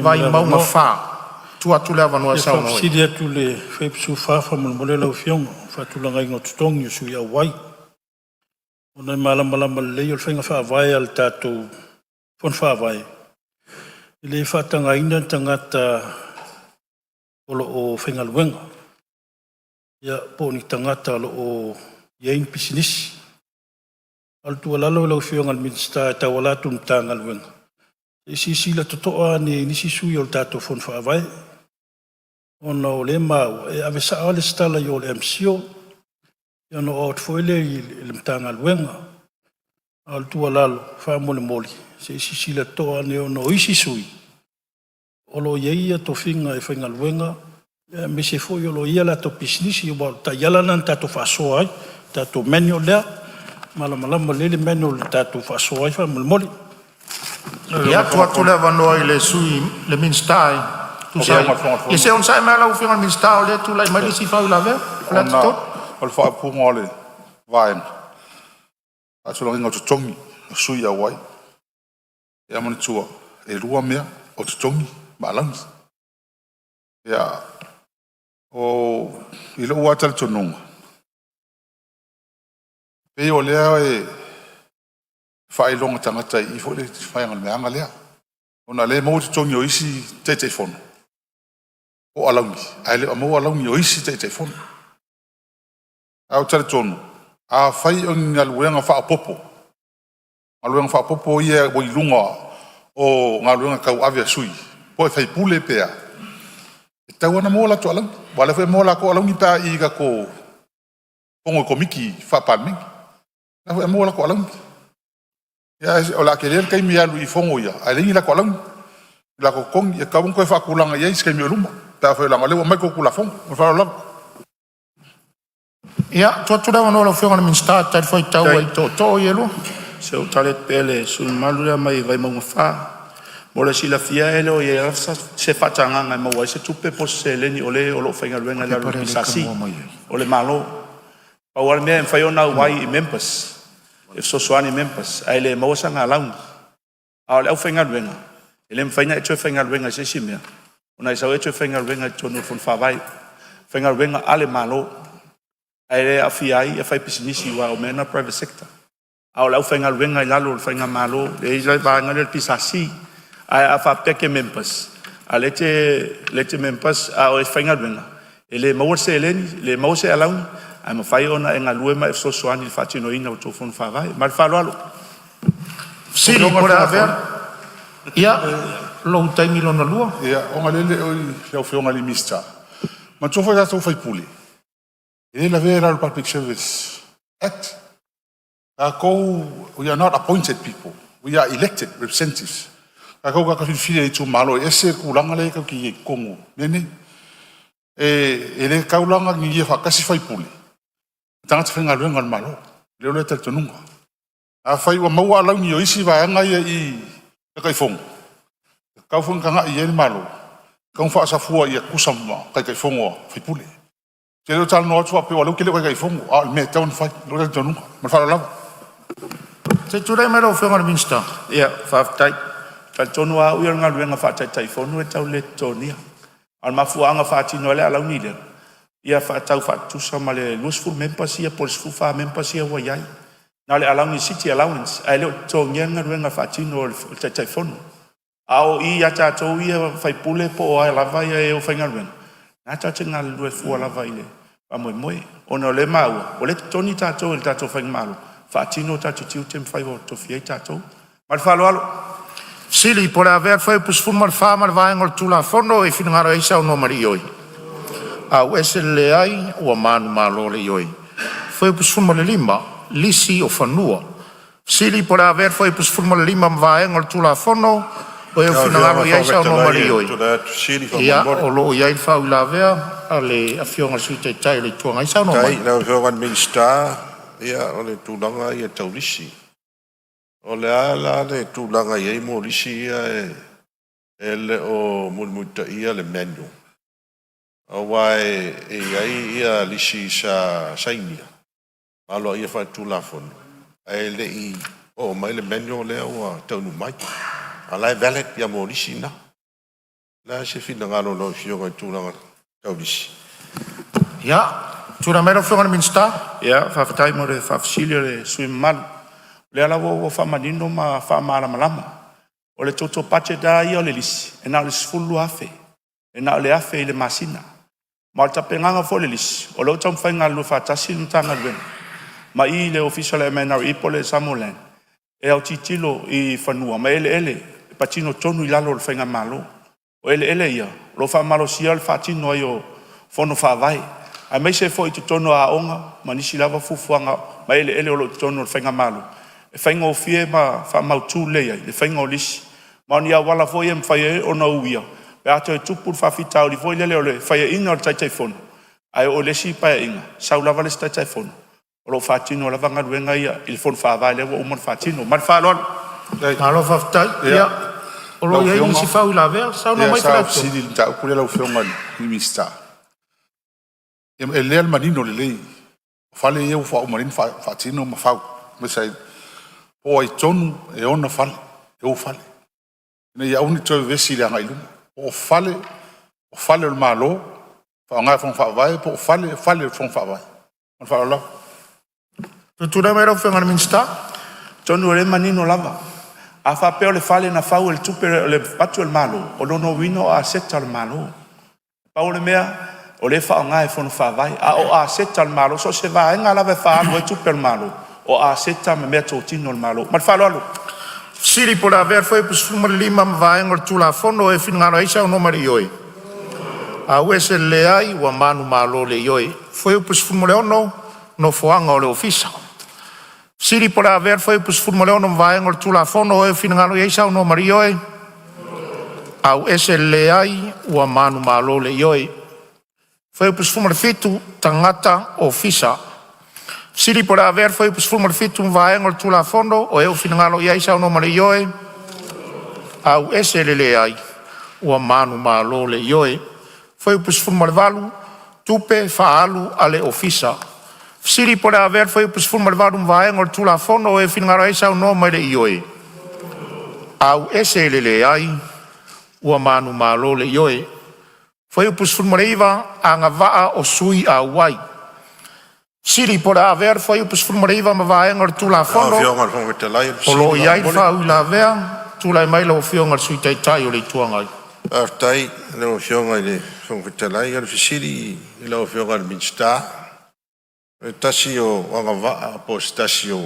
Vai mau ma fa. Tu atu le avanoa sa no. Fesili atu le fepsu fa fa mo le fionga. Fa tu langa ingo tongi o sui a wai. Ona malama le yo fenga fa vai al tatou. Fon fa vai. Ile fa tanga ina tangata o fenga luenga. Ia po ni tangata o yain pisinisi. Al tu lalo lo fionga al Ministerial ta wala tum tangal wenga. Isi la totoa ni nisi sui o tatou fon fa vai. Ona o le mau e ave sa ale stala yo le MCO. Ia no o tfoile le mtangal wenga. Al tu lalo fa moli. Isi la toa ni no isi sui. O lo ia to finga e finga wenga. Me se foi o lo ia la to pisnisi o ta yala nan tatou fa soai, tatou menio le. Malama lele meno tatu fa soai fa moli. Ia tu le vanoa I le sui le Ministerial. Tu sai. E se on sai mala o finga Ministerial le tu lai mai si fa la ve. La tot. O le fa pu ngole. Vai. A so longa to tongi sui a wai. Ia mani tua e rua mea o to tongi malangi. Ia o ilo watal to nunga. Pei o lea e whae longa tangata I fo le whaenga le anga lea. Ona le mo te tongi o isi te fono. O alaungi. Ai le mo alaungi o isi te fono. Au tale tonu. A whai o ngā luenga wha popo. Ngā luenga wha popo ia o ilunga o ngā luenga kau avea sui. Po e whai pule pea. E tau ana mo la to alaungi. Wale whai mo la ko alaungi pea I ka ko pongo komiki wha palmengi. Na foi mo la ko lang. Ya o la que le kai mi alu I fongo ya. Ai la ko lang. La ko kong ya ka bon ko fa ku lang ya iske mi luma. Ta foi la ngale o mai ko ku la fongo. O fa la. Ya, tu da no lo fionga Ministerial ta foi tau ai to yelo. Se o tale pele su malura mai vai mo fa. Mo le sila fia ele o ye se fatanga ngai mo se tupe po se le ni ole o lo fainga luenga la pisasi. Ole malo. Pa wal me en faiona wai members. If so swani members ai le mo sanga laung. Au le fainga luenga. Ele fainga e fainga luenga se simia. Ona sa e fainga luenga tonu fon fa vai. Fainga luenga ale malo. Ai le afiai e fai pisinisi wa o mena private sector. Au le fainga luenga i lalo fainga malo. Le isla ba ngal pisasi. Ai afa peke members. A lete members a o fainga luenga. Ele mo se eleni, le mo se alaung. Ai mo fai ona e ngaluema e so swani fatino ina o tofon fa vai. Mal fa lo. Siri pora aver. Ia lo taimi lo na lua. Ia o ngalele o le o fionga li mista. Ma tofo ya to fai puli. E la vera al Public Service Act. We are not appointed people. We are elected representatives. Kako ka fili tu malo ese kulanga le ka ki kongo. Nene. Ele kaulanga ni ye fa kasi fai puli. Tanga tfenga luenga malo. Le le tel tonunga. A fai wa maua lau ni isi va nga i kai fong. Ka fong ka nga i malo. Ka fa sa fua i kusama kai fongo fai puli. Te lo tal no tua pe wa lu ke le kai fongo. A me taun fai lo tel tonunga. Ma fa la. Se turai mero fionga minsta. Ia fa tai. Fa tonu a uia nga luenga fa tai fonu e tau le tonia. Al mafuanga fa tino le ala unile. Ia fa tau fa tu sama le useful members ia polis fufa members ia wa yai. Na le ala city allowance ai le tonia nga luenga fa tino le tai fonu. Au ia ta to ia fai pule po ai la vai e o fainga luenga. Na ta tinga le fu la vai le. Pa moi ona le mau. O le toni ta to fainga malu. Fa tino ta tiu tem fai o to fie ta to. Mal fa lo. Sili por haver foi pus fumar fama vai ngol tula fono e finngaro isa no marioi. A wesele ai o manu malo le yoi. Foi pus fumar lima lisi o fanua. Sili por haver foi pus fumar lima vai ngol tula fono o e finngaro isa no marioi. Ia o lo ia fa la vea ale afionga suite tai le tuanga isa no mai. Tai na fionga minister ia ole tulanga ia taurisi. O le ala le tūlanga iei mo risi ia e le o mulmuta ia le menu. O wai e iai ia risi sa sainia. Alo ia whai tūlafonu. E le i o mai le menu le o taunu mai. Alai velet ia mo risi na. La se fina ngalo lo fionga tūlanga tau risi. Ia, tūra mero fionga minsta? Ia, whawhatai mo le whawhasilia le sui malu. Le ala wo fa manino ma fa mala malama. O le toto pache da ia le lisi. E na le sfulu afe. E na le afe i le masina. Ma o tapenganga fo le lisi. O le o tam whainga lu fa tasi nutanga luen. Ma i le official MNR i po le Samoa. E au titilo i whanua. Ma ele. Patino tonu i lalo le whainga malo. O ele ia. Lo fa malo sia le fatino ai o fono fa vai. A me se fo i tono a onga. Ma nisi lava fufuanga. Ma ele o lo tono le whainga malo. E whainga o fie ma wha mautu lea, e whainga o lisi. Ma ni a wala foi e mwhai o na uia. E ato e tupur whawhitau li foi lele o le whai inga o taitai whono. Ai o lesi pai inga, sau lava le taitai whono. O lo whatino lava ngaruenga ia, il whono whawai lewa umon whatino. Mar whalon. Malo whawhitai, ia. O lo iei nisi whau la vea, sau no mai whalatu. Sau sidi ta upule lau whionga ni mista. E lea le manino le lei. Whale iau whau marin whatino ma whau. Mesai, o ai tonu e ona fale, e o fale. Nei ia uni toi vesi le anga iluma. O fale o malo, fa ngai fong fa vai, po fale o fong fa vai. On fa la. Tu da mero fenga minsta? Tonu le manino lava. A fa pe le fale na fa el tupe le patu el malo, o no vino a setta el malo. Pa o le mea, o le fa ngai fong fa vai, a o a setta el malo, so se va nga lava fa o tupe el malo. O a seta me mea tōtino le malo. Mal whalo alo. Siri por haver foi pus fumar lima mwa engor tula fono e finngaro isa o nomari ioi. A wese le ai wa manu malo le ioi. Foi pus fumar ono no foanga o le ofisa. Siri por haver foi pus fumar ono mwa engor tula fono e finngaro isa o nomari ioi. A wese le ai wa manu malo le ioi. Foi pus fumar fitu tangata ofisa. Siri por haver foi pus fulmar fitum vaenga tu la fondo o eu finangalo ia isa no mare yoe. Au ese lele ai. Ua manu malo le yoe. Foi pus fulmar valu tupe faalu ale ofisa. Siri por haver foi pus fulmar valu vaenga tu la fondo o eu finangalo isa no mare yoe. Au ese lele ai. Ua manu malo le yoe. Foi pus fulmar iva anga vaa o sui a wai. Siri por haver foi o pesfumariva ma vai ngar tu la fondo. O lo iai fa u la vea tu la mai lo fio ngar sui tai tai o le tuanga. Aftai le fio ngai le fong fetalai ngar fisiri le fio ngar minsta. Tasio anga va post tasio.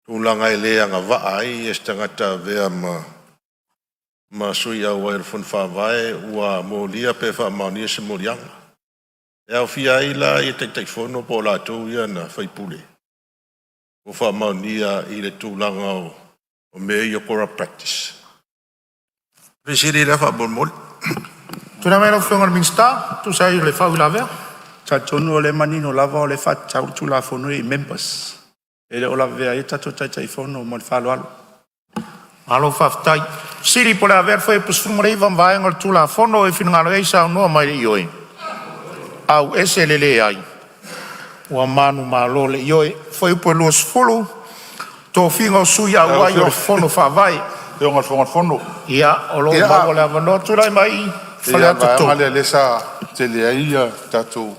Tu la ngai le anga va ai estangata vea ma sui a wa fon fa vai ua molia pe fa mania se morianga. E au fia i la i te teifono po la tau ia na whaipule. O wha maunia i le tūlanga o me i o kora practice. Risiri la wha bonmol. Tuna mea whiongar minsta, tu sai le whau la vea. Ta tonu o le manino lava o le wha tau tu la whono i members. E le o la vea i tato tai teifono mo le whalo alo. Alo whaftai. Siri po la vea whai pusfumariva ma vai ngar tu la fono e whinangalo eisa o noa mai le ioi. Au ese lele ai. Ua manu malo le ioe. Foi upo luas fulu. Tō whinga o sui au ai o fono whawai. Te onga whonga fono. Ia, o lo mago le avano. Turai mai. Whale atu tō. Ia, ngale lesa te lea ia tātou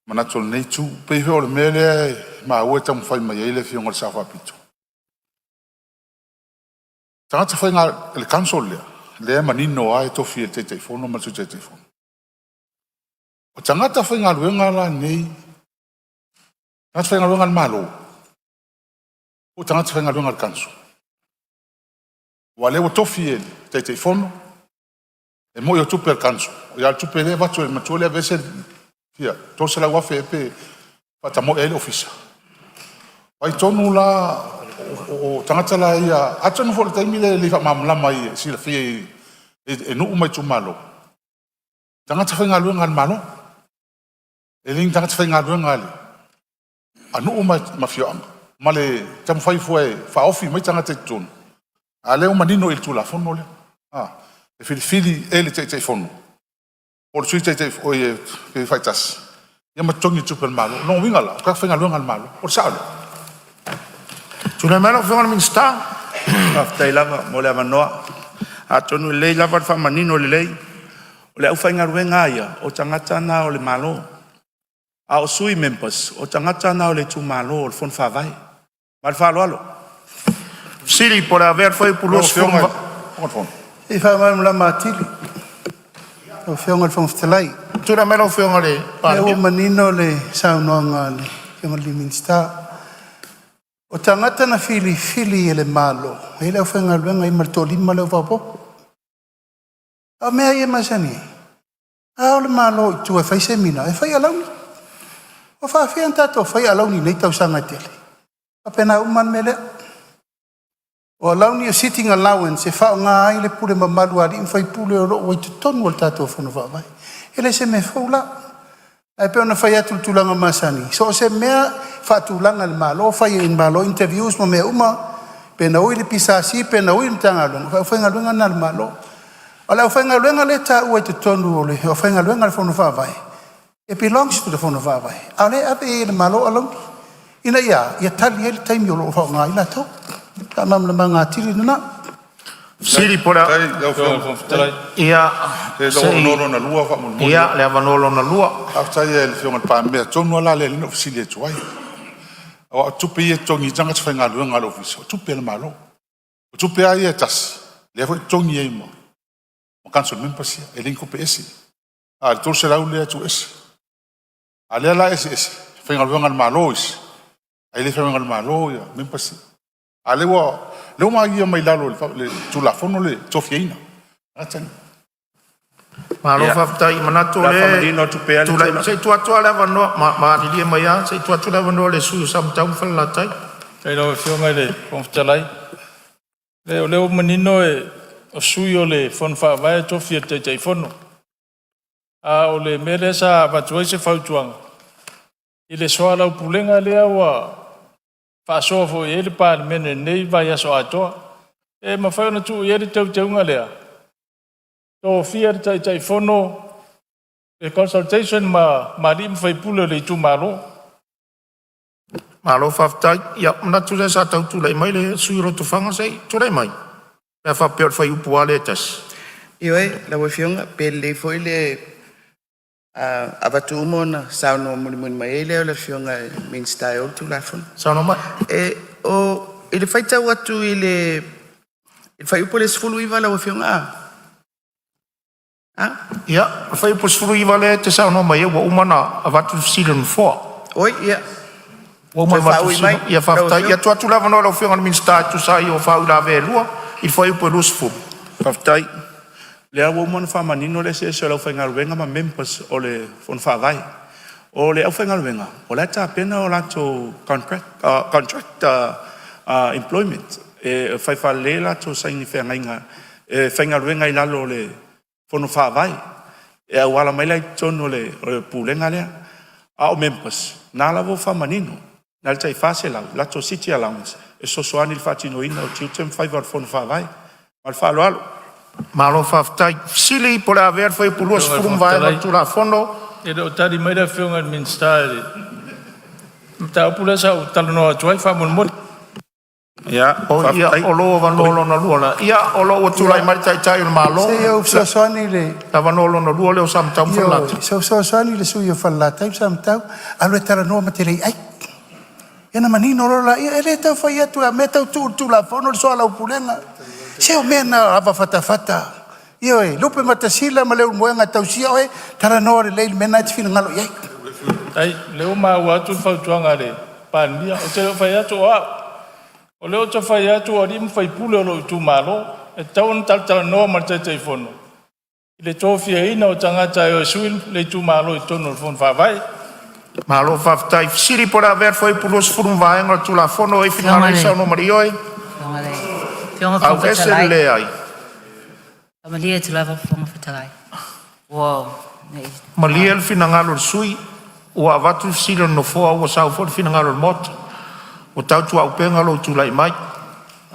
manatol nei tū. Pei heo le mele ma ue tamu whai mai eile whionga le sa whapitu. Tangata whai ngā le kansol lea. Lea manino ai tofi e te fono ma tu te fono. O tangata whai ngā ruenga la nei, tangata whai ngā ruenga le malo, o tangata whai ngā ruenga le kanso. Wa lewa tofi e te fono, e mo i o tupe le kanso. O ia tupe le watu e matua le vese, fia, tosa la wafe e pe, wata mo e le ofisa. Wai tonu la, o tangata la ia, atanu fo le taimi le li wha mamlama i, si la fia e nuu mai tu malo. Tangata whai ngā ruenga le malo, e ling tangata whai ngā ruenga le. Anu o ma fio ama. Ma le tamu whai fua e whaofi mai tangata te tonu. A leo manino il tula fono le. E fili e le te fono. O le sui te o e whai tasi. Ia ma tongi tupe le malo. Longo winga la. Kaka whai ngā ruenga le malo. O le sao le. Tuna mea lo whiongar minsta. Aftai lava mo le avanoa. A tonu lei lava le wha manino le lei. O le au whai ngā ruenga ia. O tangata na o le malo. A o sui members, o tangata na o le tu malo o le fon whawai. Ma le whalo alo. Siri por haver foi por los whionga. E wha mai la matili. O whionga le whangwhtalai. Tuna mea lo whiongar le. E o manino le saunoanga le whionga le minsta. O tangata na fili e le malo. E leo whenga luenga i martolima leo wapo. A mea i e masani. A o le malo i tu e whai se mina. E whai alauni. O whawhian tato whai alauni nei tau sanga tele. A pena uman me lea. O alauni o sitting allowance e whao ngā ai le pule mamalu ari in whai pule o roo i tu tonu al tato whono whawai. E le se me whaula. E pe ona whai atu tulanga masani. So se mea whaatulanga le malo. Whai in malo interviews mo mea uma. Pena ui le pisasi, pena ui le tanga luenga. Whai ngā luenga na le malo. O le whai ngā luenga le ta ua i tu tonu o le. O whai ngā luenga le whono whawai. It belongs to the whono whawai. A le ape e le malo alauni. Ina ia tali e le taimi o loo whao ngā ila tau. Ta mam le mga tiri nuna. Siri pora. Ia. Nolo na lua wha mulmuli. Ia, le avanolo na lua. Aftai e le whionga le pāmea, tonu ala le lino fisili e tuai. O tupe i e tongi tanga te whai ngā luenga le ofisa. O tupe le malo. O tupe ai e tasi. Le fo tongi e ima. O council members ia. E linko pe esi. A le tolu se lau lea tu esi. A lea la esi. Whai ngā luenga le malo isi. A le whai ngā le malo ia. Members ia. A leo maa ia mai lalo le tulafono le tofi eina. Atani. Malo whaftai manato le. Sei tuatua le avanoa. Ma rilia mai a. Sei tuatua le avanoa le sui samtau whalatai. Kei rau e whiongai le whangwhtalai. Leo manino e o sui o le whanwhawai tofi e te whono. A o le mere sa watuai se whautuanga. I le soa lau pulenga lea wa whaasoa fo i ele palemene nei vai aso atoa. E mawhai ona tu i ele tau lea. Tō fia tai fono e consultation ma lim fai pule le tu malo. Malo whaftai, ia, mna tu le sa tau tu lei mai le sui roto whanga sei, tu lei mai. Pea whapeor whai upua le tas. Ioe, la wafionga, pele foi le avatu umona, sauno muni mai ele o la fionga Ministerial tu la fon. Sauno mai? O, ele fai tau atu ele fai upo le sfulu iwa la wafionga. Ia, whai upo sfulu iwa le te sauno mai, wa umana avatu season 4. Oi, ia. O mai matu sino, ia whaftai, ia tua tu lava no lau whianga Ministerial tu sai o whau la velua, i whai upo lus fulu. Whaftai. Lea wo mana whamanino le se lau whaingaruenga ma members o le whon whawai. O le au whaingaruenga, o le ta pena o lato contract employment. E whaiwhale lato saini whaingainga, whaingaruenga i lalo le whon whawai. E au ala mai lai tono le pūlenga lea. A o members, nā lawo whamanino, nā le tai whase lau, lato city allowance. E sosoani le whatino ina o tiutem whaiwar whon whawai. Mal whalo alo. Malo whaftai, sili po le aver whai pulua sfurum vai na tu la fono. E reo tari mai da whiunga Ministerial. Mta upula sa utalo noa tuai whamon mori. Ia, o loa vanolo na luona. Ia, o loa tulai maritai tai o malo. Se eu soani le. La vanolo na lua leo samtau whalata. Soani le sui o whalata, samtau. Alo e tara noa materei, ai. Ia manino rola, ia ele tau whai atu a me tau tu la fono le soa lau pulenga. Se o mena ava fata. Ioe, lupe matasila ma leo moenga tausia oe, tara noa le leil mena iti fina ngalo, iai. Ai, leo maa watu whautuanga le pānia, o te whai atu o au. O leo te whai atu o rim whai pule o lo i tu malo, e taun tala noa martai fono. I le tōwhia ina o tangata e o suil le tu malo i tono o fono whawai. Malo whaftai, siri po la ver whai pulua sfurum vai ngā tu la fono e fina reisa no marioe. Au ese le ai. Malia tu lava fonga whatalai. Wow. Malia le fina ngalo sui, ua avatu silo no foa ua sau fo le fina ngalo mota. O tau tu au penga lo tu lai mai.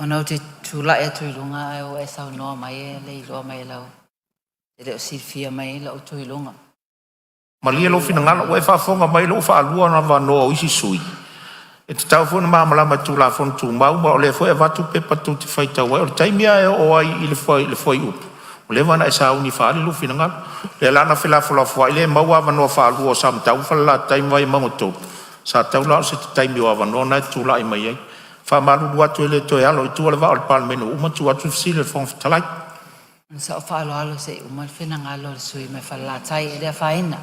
O nau te tu lai atu i lunga ai o e sau noa mai e le i loa mai lau. E leo silfia mai la o tu i lunga. Malia lo fina ngalo ua e whafonga mai lo wha alua na wanoa o isi sui. E te tau fona maamalama tu la fona tu mau, ma o le fo e vatu pepa tu te whaita wai. O le taimia e o ai i le foi upu. O le wana e sa uni whaali lo fina ngalo. Le lana whila fola fua i le maua wanoa whaalua o sam tau whala taimi vai mangotou. Sa tau lao se te taimi o wanoa na tu la i mai ai. Wha malulu atu e le toe alo i tua le wa o le palemene uma tu atu fisile le fong fitalai. Sa o whaalo alo se umal whina ngalo le sui me whalatai e lea whaina.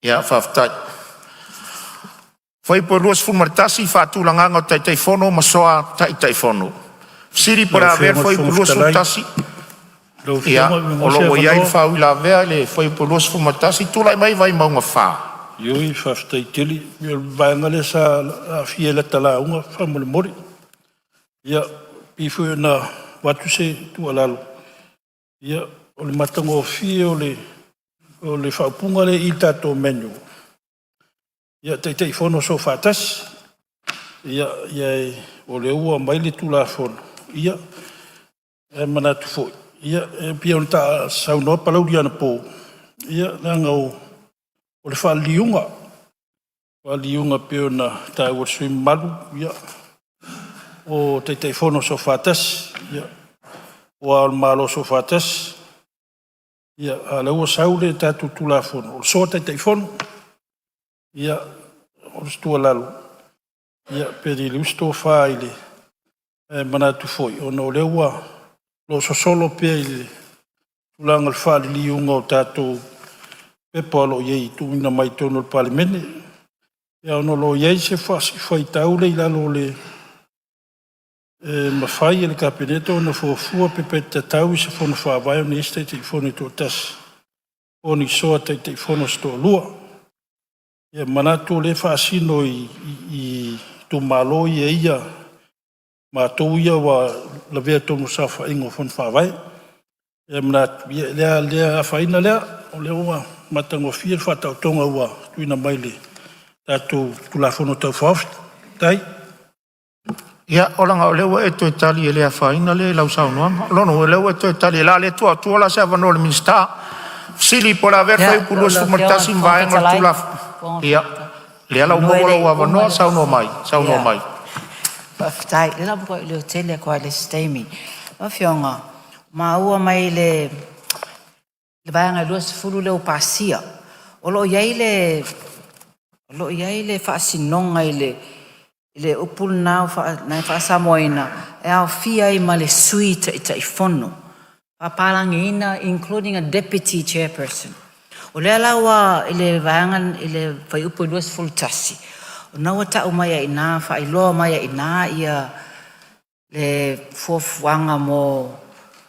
Ia, whaftai. Foi por luas fumartasi fatu langanga tai fono masoa tai fono. Siri por haver foi por luas fumartasi. Ia, o lo ia il fa ila vea le foi por luas fumartasi tu lai mai vai maunga fa. Ioi whaftai tili, vai ngale sa fiela tala unga whamole mori. Ia, pifu na watu se tu alalo. Ia, o le matango o fie o le whaupunga le i tato menu. Ia te fono so fatas. Ia o le ua mai le tula fono. Ia e manatu foi. Ia e pia on ta saunoa palau diana po. Ia nanga o le whaaliunga. Whaaliunga pia na ta ua swim malu. Ia o te fono so fatas. Ia o al malo so fatas. Ia a le ua saule tatu tula fono. O so te fono. Ia, o stua lalo. Ia, peri le usto whaile. Manatu foi. O no leua, lo sosolo pia ile. Tulanga le whaile li unga o tātou pepa lo iei tuina mai tono le palemene. Ia, ono lo iei se whai taule i lalo le mawhai le kapineto na fuafua pepe te tau i se fono whaavai o ni este te fono i tō tas. Oni soa te fono sto lua. Ia manatu le whaasino i tu malo i ia mātou ia wa la vea tono sa whaingo whon whawai. Ia manatu lea whaina lea o le oa matango fia whatau tonga ua tuina mai le Tātou tulafono tau whaof, tai. Ia, o langa o lewa e toi tali e lea whaina le lau saunoanga. Lono e lewa e toi tali e la le tua la se avano le minister. Sili po la verfa i pulu su martasi mvaenga tula. Ia, lea lau mawala o avano sauno mai. Tai, le la buko le tele ko le stemi. O fionga, ma ua mai le vaenga luas fulu le opasia. O lo iai le whaasinonga le upul nao na Samoina e au fia i ma le sui ta fono. Papalangi ina, including a deputy chairperson. O le alawa le vaenga le whai upu luas fulu tasi. O naua tau mai a ina, whailoa mai a ina ia le fuafuanga mo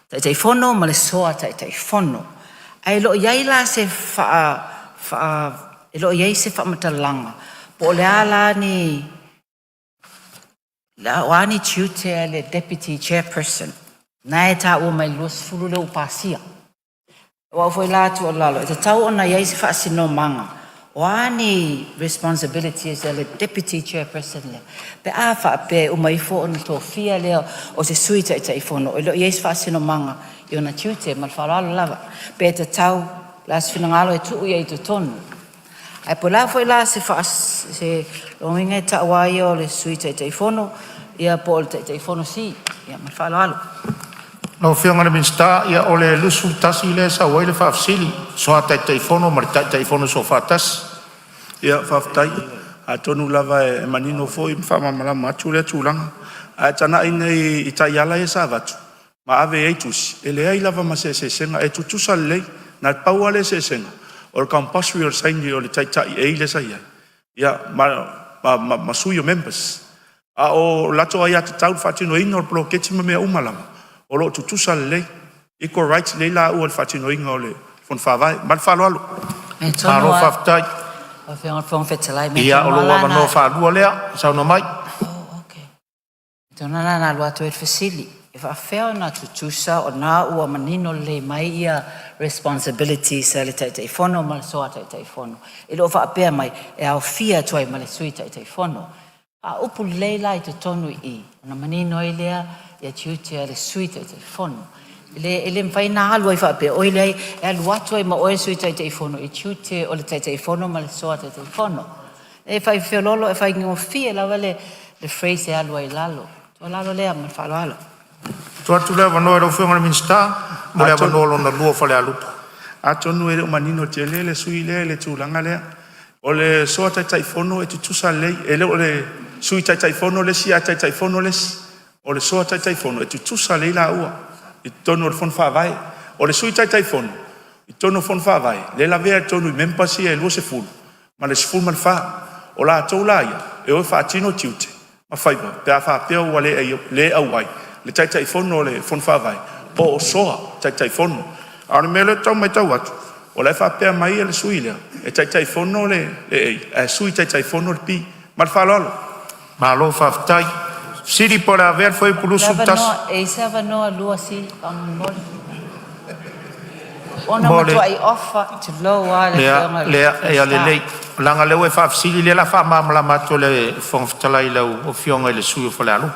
tai fono ma le soa tai fono. Ai lo iai la se lo iai se whamatalanga. Po le ala ni la wani chiute le deputy chairperson. Nai ta o mai luas fulu le upasia. Wa foi la tu lalo. E tau ona iai se whaasino manga. Wani responsibility is the deputy chairperson le. Pe a pe o mai fo on to fia le o se suita tai fono. Lo yes fa sino manga i ona chiute mal fa lava. Pe te tau las finangalo e tu ia i to ton. Ai po la foi la se fa se o minga ta wai o le suita tai fono ia po tai fono si ia mal fa lalo. No whianga na minsta ia o le lusu tasi le sa wai le whaafsili. So a tai fono, ma tai fono so whaatas. Ia whaftai, a tonu lava e manino fo i whamamala matu le tūlanga. A tana ina i tai ala e sa vatu. Ma ave e tusi, e le ai lava ma se senga, e tutusa lei, na paua le se senga. O le compulsory o le saini o le tai e le sa ia. Ia, ma sui o members. A o lato ai ati tau whatino ina o le bloketi ma mea umalama. O lo tutusa lei, equal rights le la ua le whatino inga o le fon whawai, mal whalo alo. Maro whaftai. O whianga whong whetalai me Ia o lo wa no whalua lea, sauna mai. Oh, okay. Tona na lua to e fasili. E whawhea na tutusa o nā ua manino le mai ia responsibilities le tai fono ma le soa tai fono. E lo whaapea mai e au fia tuai ma le sui tai fono. A upu leila i te tonu i. Ona manino i lea ia tiutia le sui tai fono. Le mwhai nā alua i whape o ilei e aluatu ai ma oe sui tai fono i tiute o le tai fono ma le soa tai fono. E whai whiololo e whai ngofie lawa le phrase e alua i lalo. Tua lalo lea ma whalo alo. Tua tu lea wanoe rau whianga na minsta, mo lea wanoe na lua whale alupa. A tonu e reo manino te le sui le tūlanga lea. O le soa tai fono e tutusa lei, e le o le sui tai fono le si a tai fono le si. O le soa tai fono e tutusa lei la ua. I tono le fon whawai. O le sui tai fono. I tono fon whawai. Le la vea tono i mempasi e lua se fulu. Ma le se fulu man wha. O la tau la ia. E oe whaatino tiute. Ma whaipa. Pea whapea ua le awai. Le tai fono le fon whawai. O soa tai fono. A le mele tau mai tau atu. O le whapea mai e le sui lea. E tai fono le sui tai fono le pi. Ma le whalalo. Ma lo whaftai. Siri po la ver foi pulusu tas. E se avanoa lua si pangmol. Ona matua I offer to lower le whianga. Le langa le we whaafsili le la whamamala mato le whongwhitalai lau o whionga le sui o whalealu.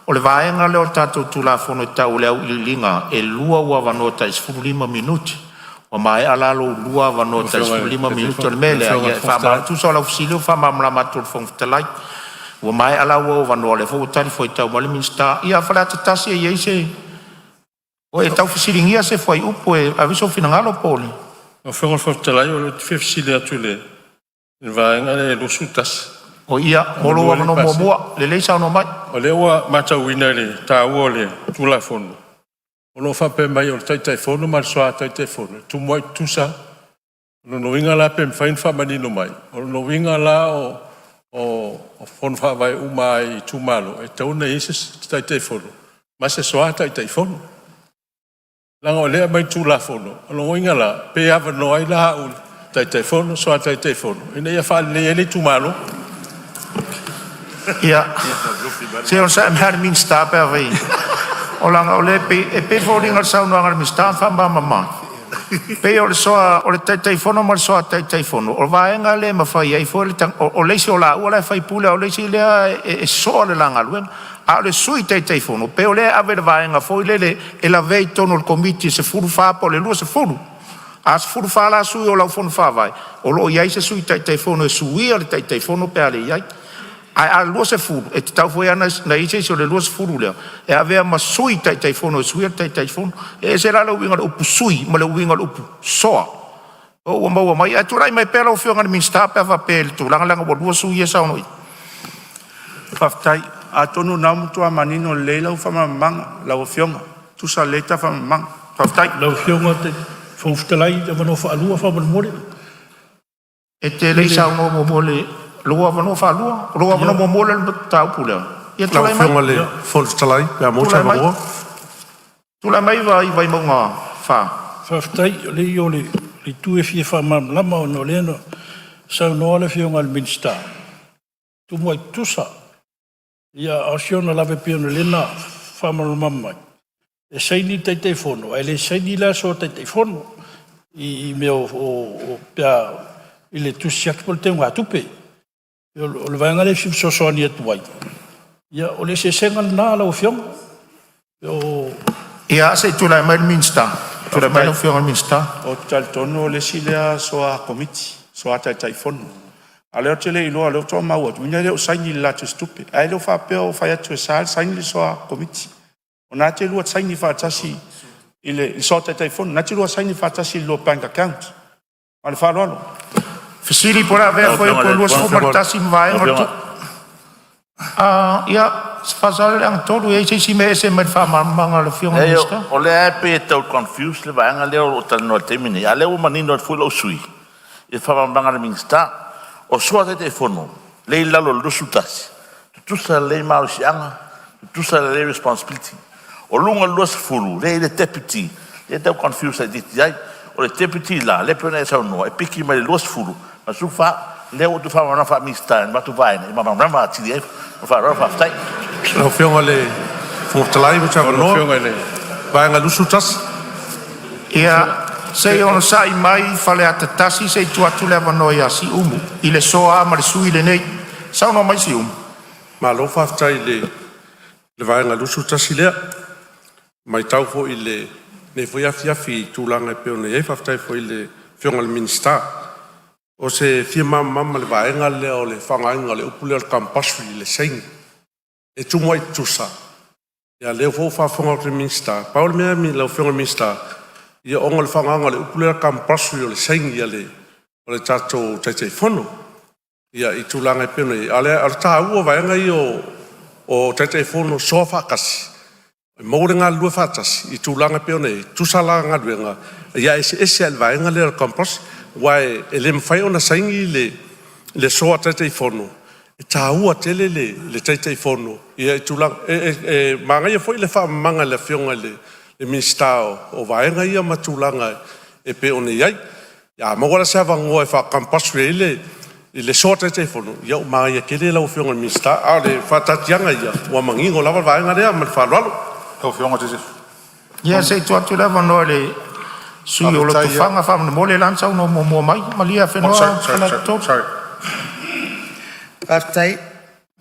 O le vaenga leo tātou tula whono tau leo I linga e lua ua vanota is 45 minuti. O mai alalo lua vanota is 45 minuti o le mele. Whamala tu sa lau fsili o whamamala mato le whongwhitalai. O mai ala o vanoa le fo tali foi tau mali minsta ia fala tatasi e ise o e tau fisiringia se foi upo e aviso finangalo pole o fo fo tala o le fisilia tule va ngale lo sutas o ia molo wa no mo le leisa no mai o le wa mata winale ta o le tula fono o lo fa pe mai o tai fono mal so tai fono tu moi tu sa no winga la pe fain fa mani no mai o no winga la o fon fa vai umai tu malo e tona isis tai fono ma se soa tai fono langa o le mai tu la fono lo inga la pe ava no ai la u tai fono soa tai fono ina ia fa le tu malo ia se on sa mer min sta per vai o langa o le pe folinga sa no ngar mi sta fa mama Pe o le soa, o le tai fono ma le soa tai fono. O vaenga le ma fai ai fo le tang, o leisi o la ua le fai pule, o leisi le e soa le langa luenga. A le sui tai fono. Pe o le ave le vaenga fo le e la vei tono il comiti se furu fa po le lua se furu. A se furu fa la sui o la fono fa vai. O lo iai se sui tai fono e sui o le tai fono pe ale iai. A lua se furu, e te tau foi ana na ise se o le lua se furu lea. E avea ma sui tai fono e sui tai fono. E se la le uinga le upu sui, ma le uinga le upu soa. O ua maua mai, e turai mai pēla o whionga ni minsta pe ava pēle tu langa o lua sui e sao noi. Whaftai, a tonu naumutu a manino leila u whamamanga, lau whionga, tu sa leita whamamanga. Whaftai. Lau whionga te whauwhitalai, te wano whaalua whamanmore. E te leisa o mo mole, lua wano whalua, lua wano mo mole le tau pulea. Lau whionga le whauwhitalai, pia mōta maroa. Tula mai vai maunga wha. Whaftai, le i o le tue fie whamamlama o no leno, sau noa le whionga le minsta. Tu mua i tusa. Ia asiona lave piona lena whamarumamai. E saini tai fono. E le saini la so tai fono. I me o pia i le tusiak pol te ngā tupe. O le vaenga le fim sosoani atuai. Ia o le se sengal nā lau whionga. Ia se tula mai minsta. Tula mai lau whionga minsta. O tal tono le silea soa komiti, soa tai fono. A leo te le iloa, leo toa maua, tu ina leo saini la te stupe. A leo wha peo whai atu e saal, saini le soa komiti. O nā te lua saini whaatasi i le soa tai fono, nā te lua saini whaatasi i lo bank account. Ma le whaaloalo. Fisiri pora vea foi ko lua soa martasi mwae ngortu. Ia, whasale le angtolu, e se me ese mai whamamanga le whionga minsta. O le ape e tau confused le vaenga leo o talanoa temine. A leo manino at full o sui. E whamamanga le minsta. O soa te fono, lei lalo lusu tasi. Tutusa lei mao si anga, tutusa lei responsibility. O lunga luas furu, lei le deputy, le tau confuse ai diti ai, o le deputy la, le pene e sao noa, e piki mai le luas furu, ma su fa, le o tu fa wana fa mista, ma tu vaina, e mamam rama atiri ai, o fa rama faftai. Lau whionga le whauwhitalai mo tau noa. Whionga le vaenga lusu tasi. Ia, sei ono sai mai fale atatasi sei tuatu le avanoa ia si umu. I le soa ma le sui le nei. Sao no mai si umu? Ma lo whaftai le vaenga lusu tasi lea. Mai tau fo i le ne foi afi tūlanga e peo ne ei whaftai fo i le whionga le minsta. O se fia mama le vaenga lea o le whangainga le upule al kampasri le seingi. E tumua i tusa. Ia leo fo whafonga le minsta. Paul mea mi lau whionga le minsta. Ia onga le whanganga le upulera kampasui o le saingi ia o le tato tai fono. Ia i tūlanga e pēne. Ale tā ua vaenga i o tai fono soa whakasi. Maure ngā lua whātasi i tūlanga e pēne. Tūsala ngā luenga. Ia ese al vaenga le kampas. Wai e le mwhai ona saingi le soa tai fono. E tā ua tele le tai fono. Ia i tūlanga. Mangai e foi le whamanga le whionga le minsta o vaenga ia matulanga e pe one iai. Ia mawara se avangoa e whakampasu e le soa tai fono. Ia o maa ia kele lau whionga minsta. A le whatatianga ia. Ua mangingo lava vaenga rea ma le whalualo. Lau whionga te se. Ia sei tuatu le avanoa le sui o lo tufanga whamana mole lansa uno mua mai. Malia whenua. Sorry. Whaftai,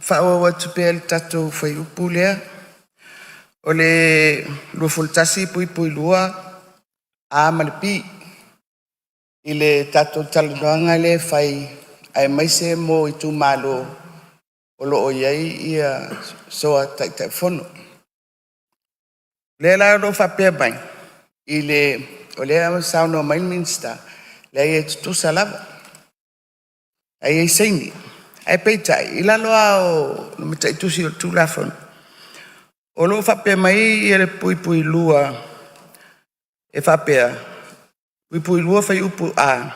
whaua watu pēl tatu whai upu lea. O le lua fultasi pui lua a malipi i le tato talanoanga le fai ai maise mo i tu malo o lo o iai ia soa tai fono. Le la ro fa pe bai i le o le sauno mai minsta le e tu salava ai seini ai peitai i la loa o no mitai tu si tu la fono. O lo whape mai i ere pui lua e whapea. Pui lua whai upu a.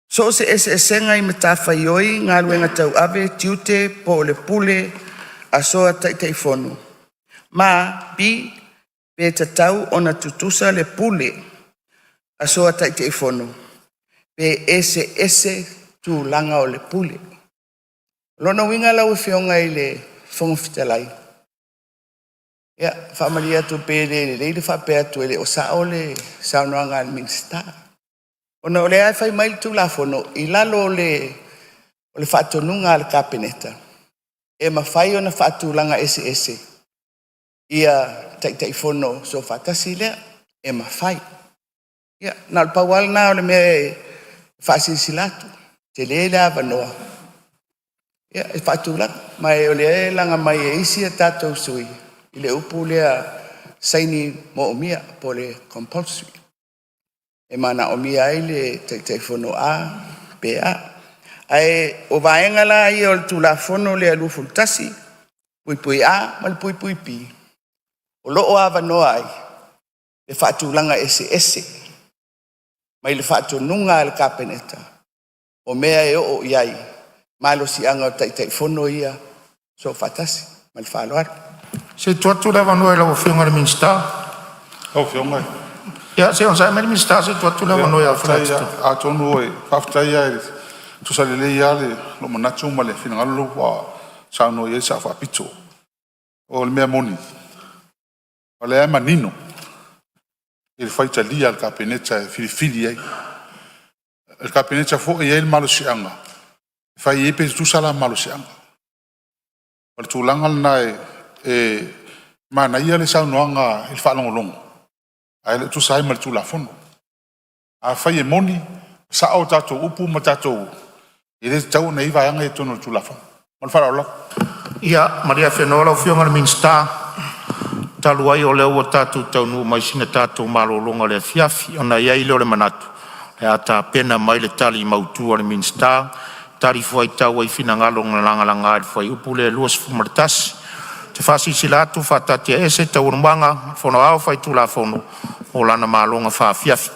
So se senga i mata whai oi ngā luenga tau ave tiute po le pule a soa tai fono. Ma bi pe tatau ona tutusa le pule a soa tai fono. Pe ese tu langa o le pule. Lona winga lau whionga i le whongwhitalai. Ia, whaamalia tu pere le whapea tu ele o sao le saunoanga al minsta. Ona ole ai whai mail tu la fono, I lalo le whatonunga al kapeneta. E mawhai ona whatulanga ese. Ia tai fono so whatasi lea, e mawhai. Ia, na le pawal na ole me whasilatu, te le awanoa. Ia, e whatulanga, mai ole e langa mai e isi a tātou sui. I le upu lea saini mo omia po le compulsory. E mana omia ai le tai fono a, pe a. Ai o vaenga la I o le tula fono le alu fultasi, pui a, mal pui pi. O loo awanoa ai, le whatulanga ese. Mai le whatonunga le kapeneta. O mea e o iai, malo si anga o tai fono ia, so whatasi, mal whaloara. Se tuatu le vanua la ofionga le minsta. Ofionga. Ya, se on sa me minsta se tuatu le vanua ya flat. A tonu e faftai ai tu sa le ia le lo manatu ma le finalo wa sa no ye sa fa pito. O le mea moni. O le manino. Il faita lia al capeneta fili ai. Il capeneta fo e il malo sianga. Fai e pe tu sala malo sianga. O tu langal na mana ia le saunoanga il whalongolongo. Ai le tu sai mal tu la fono. A fai e moni, sa o tatou upu ma tatou. I le tau na iwa anga e tono tu la fono. Mal whara ola. Ia, Maria Fenola o fionga le minsta. Talu ai o leo o tatou tau nu mai sina tatou malolonga le fiafi. Ona ia i leo le manatu. E ata pena mai le tali mautua le minsta. Tari fuai tau ai fina ngalong na langa le fuai upu le luas fumartasi. Te whasi silatu whatatia ese tau urumanga, whono au whai tula whono, o lana malonga wha fiafi.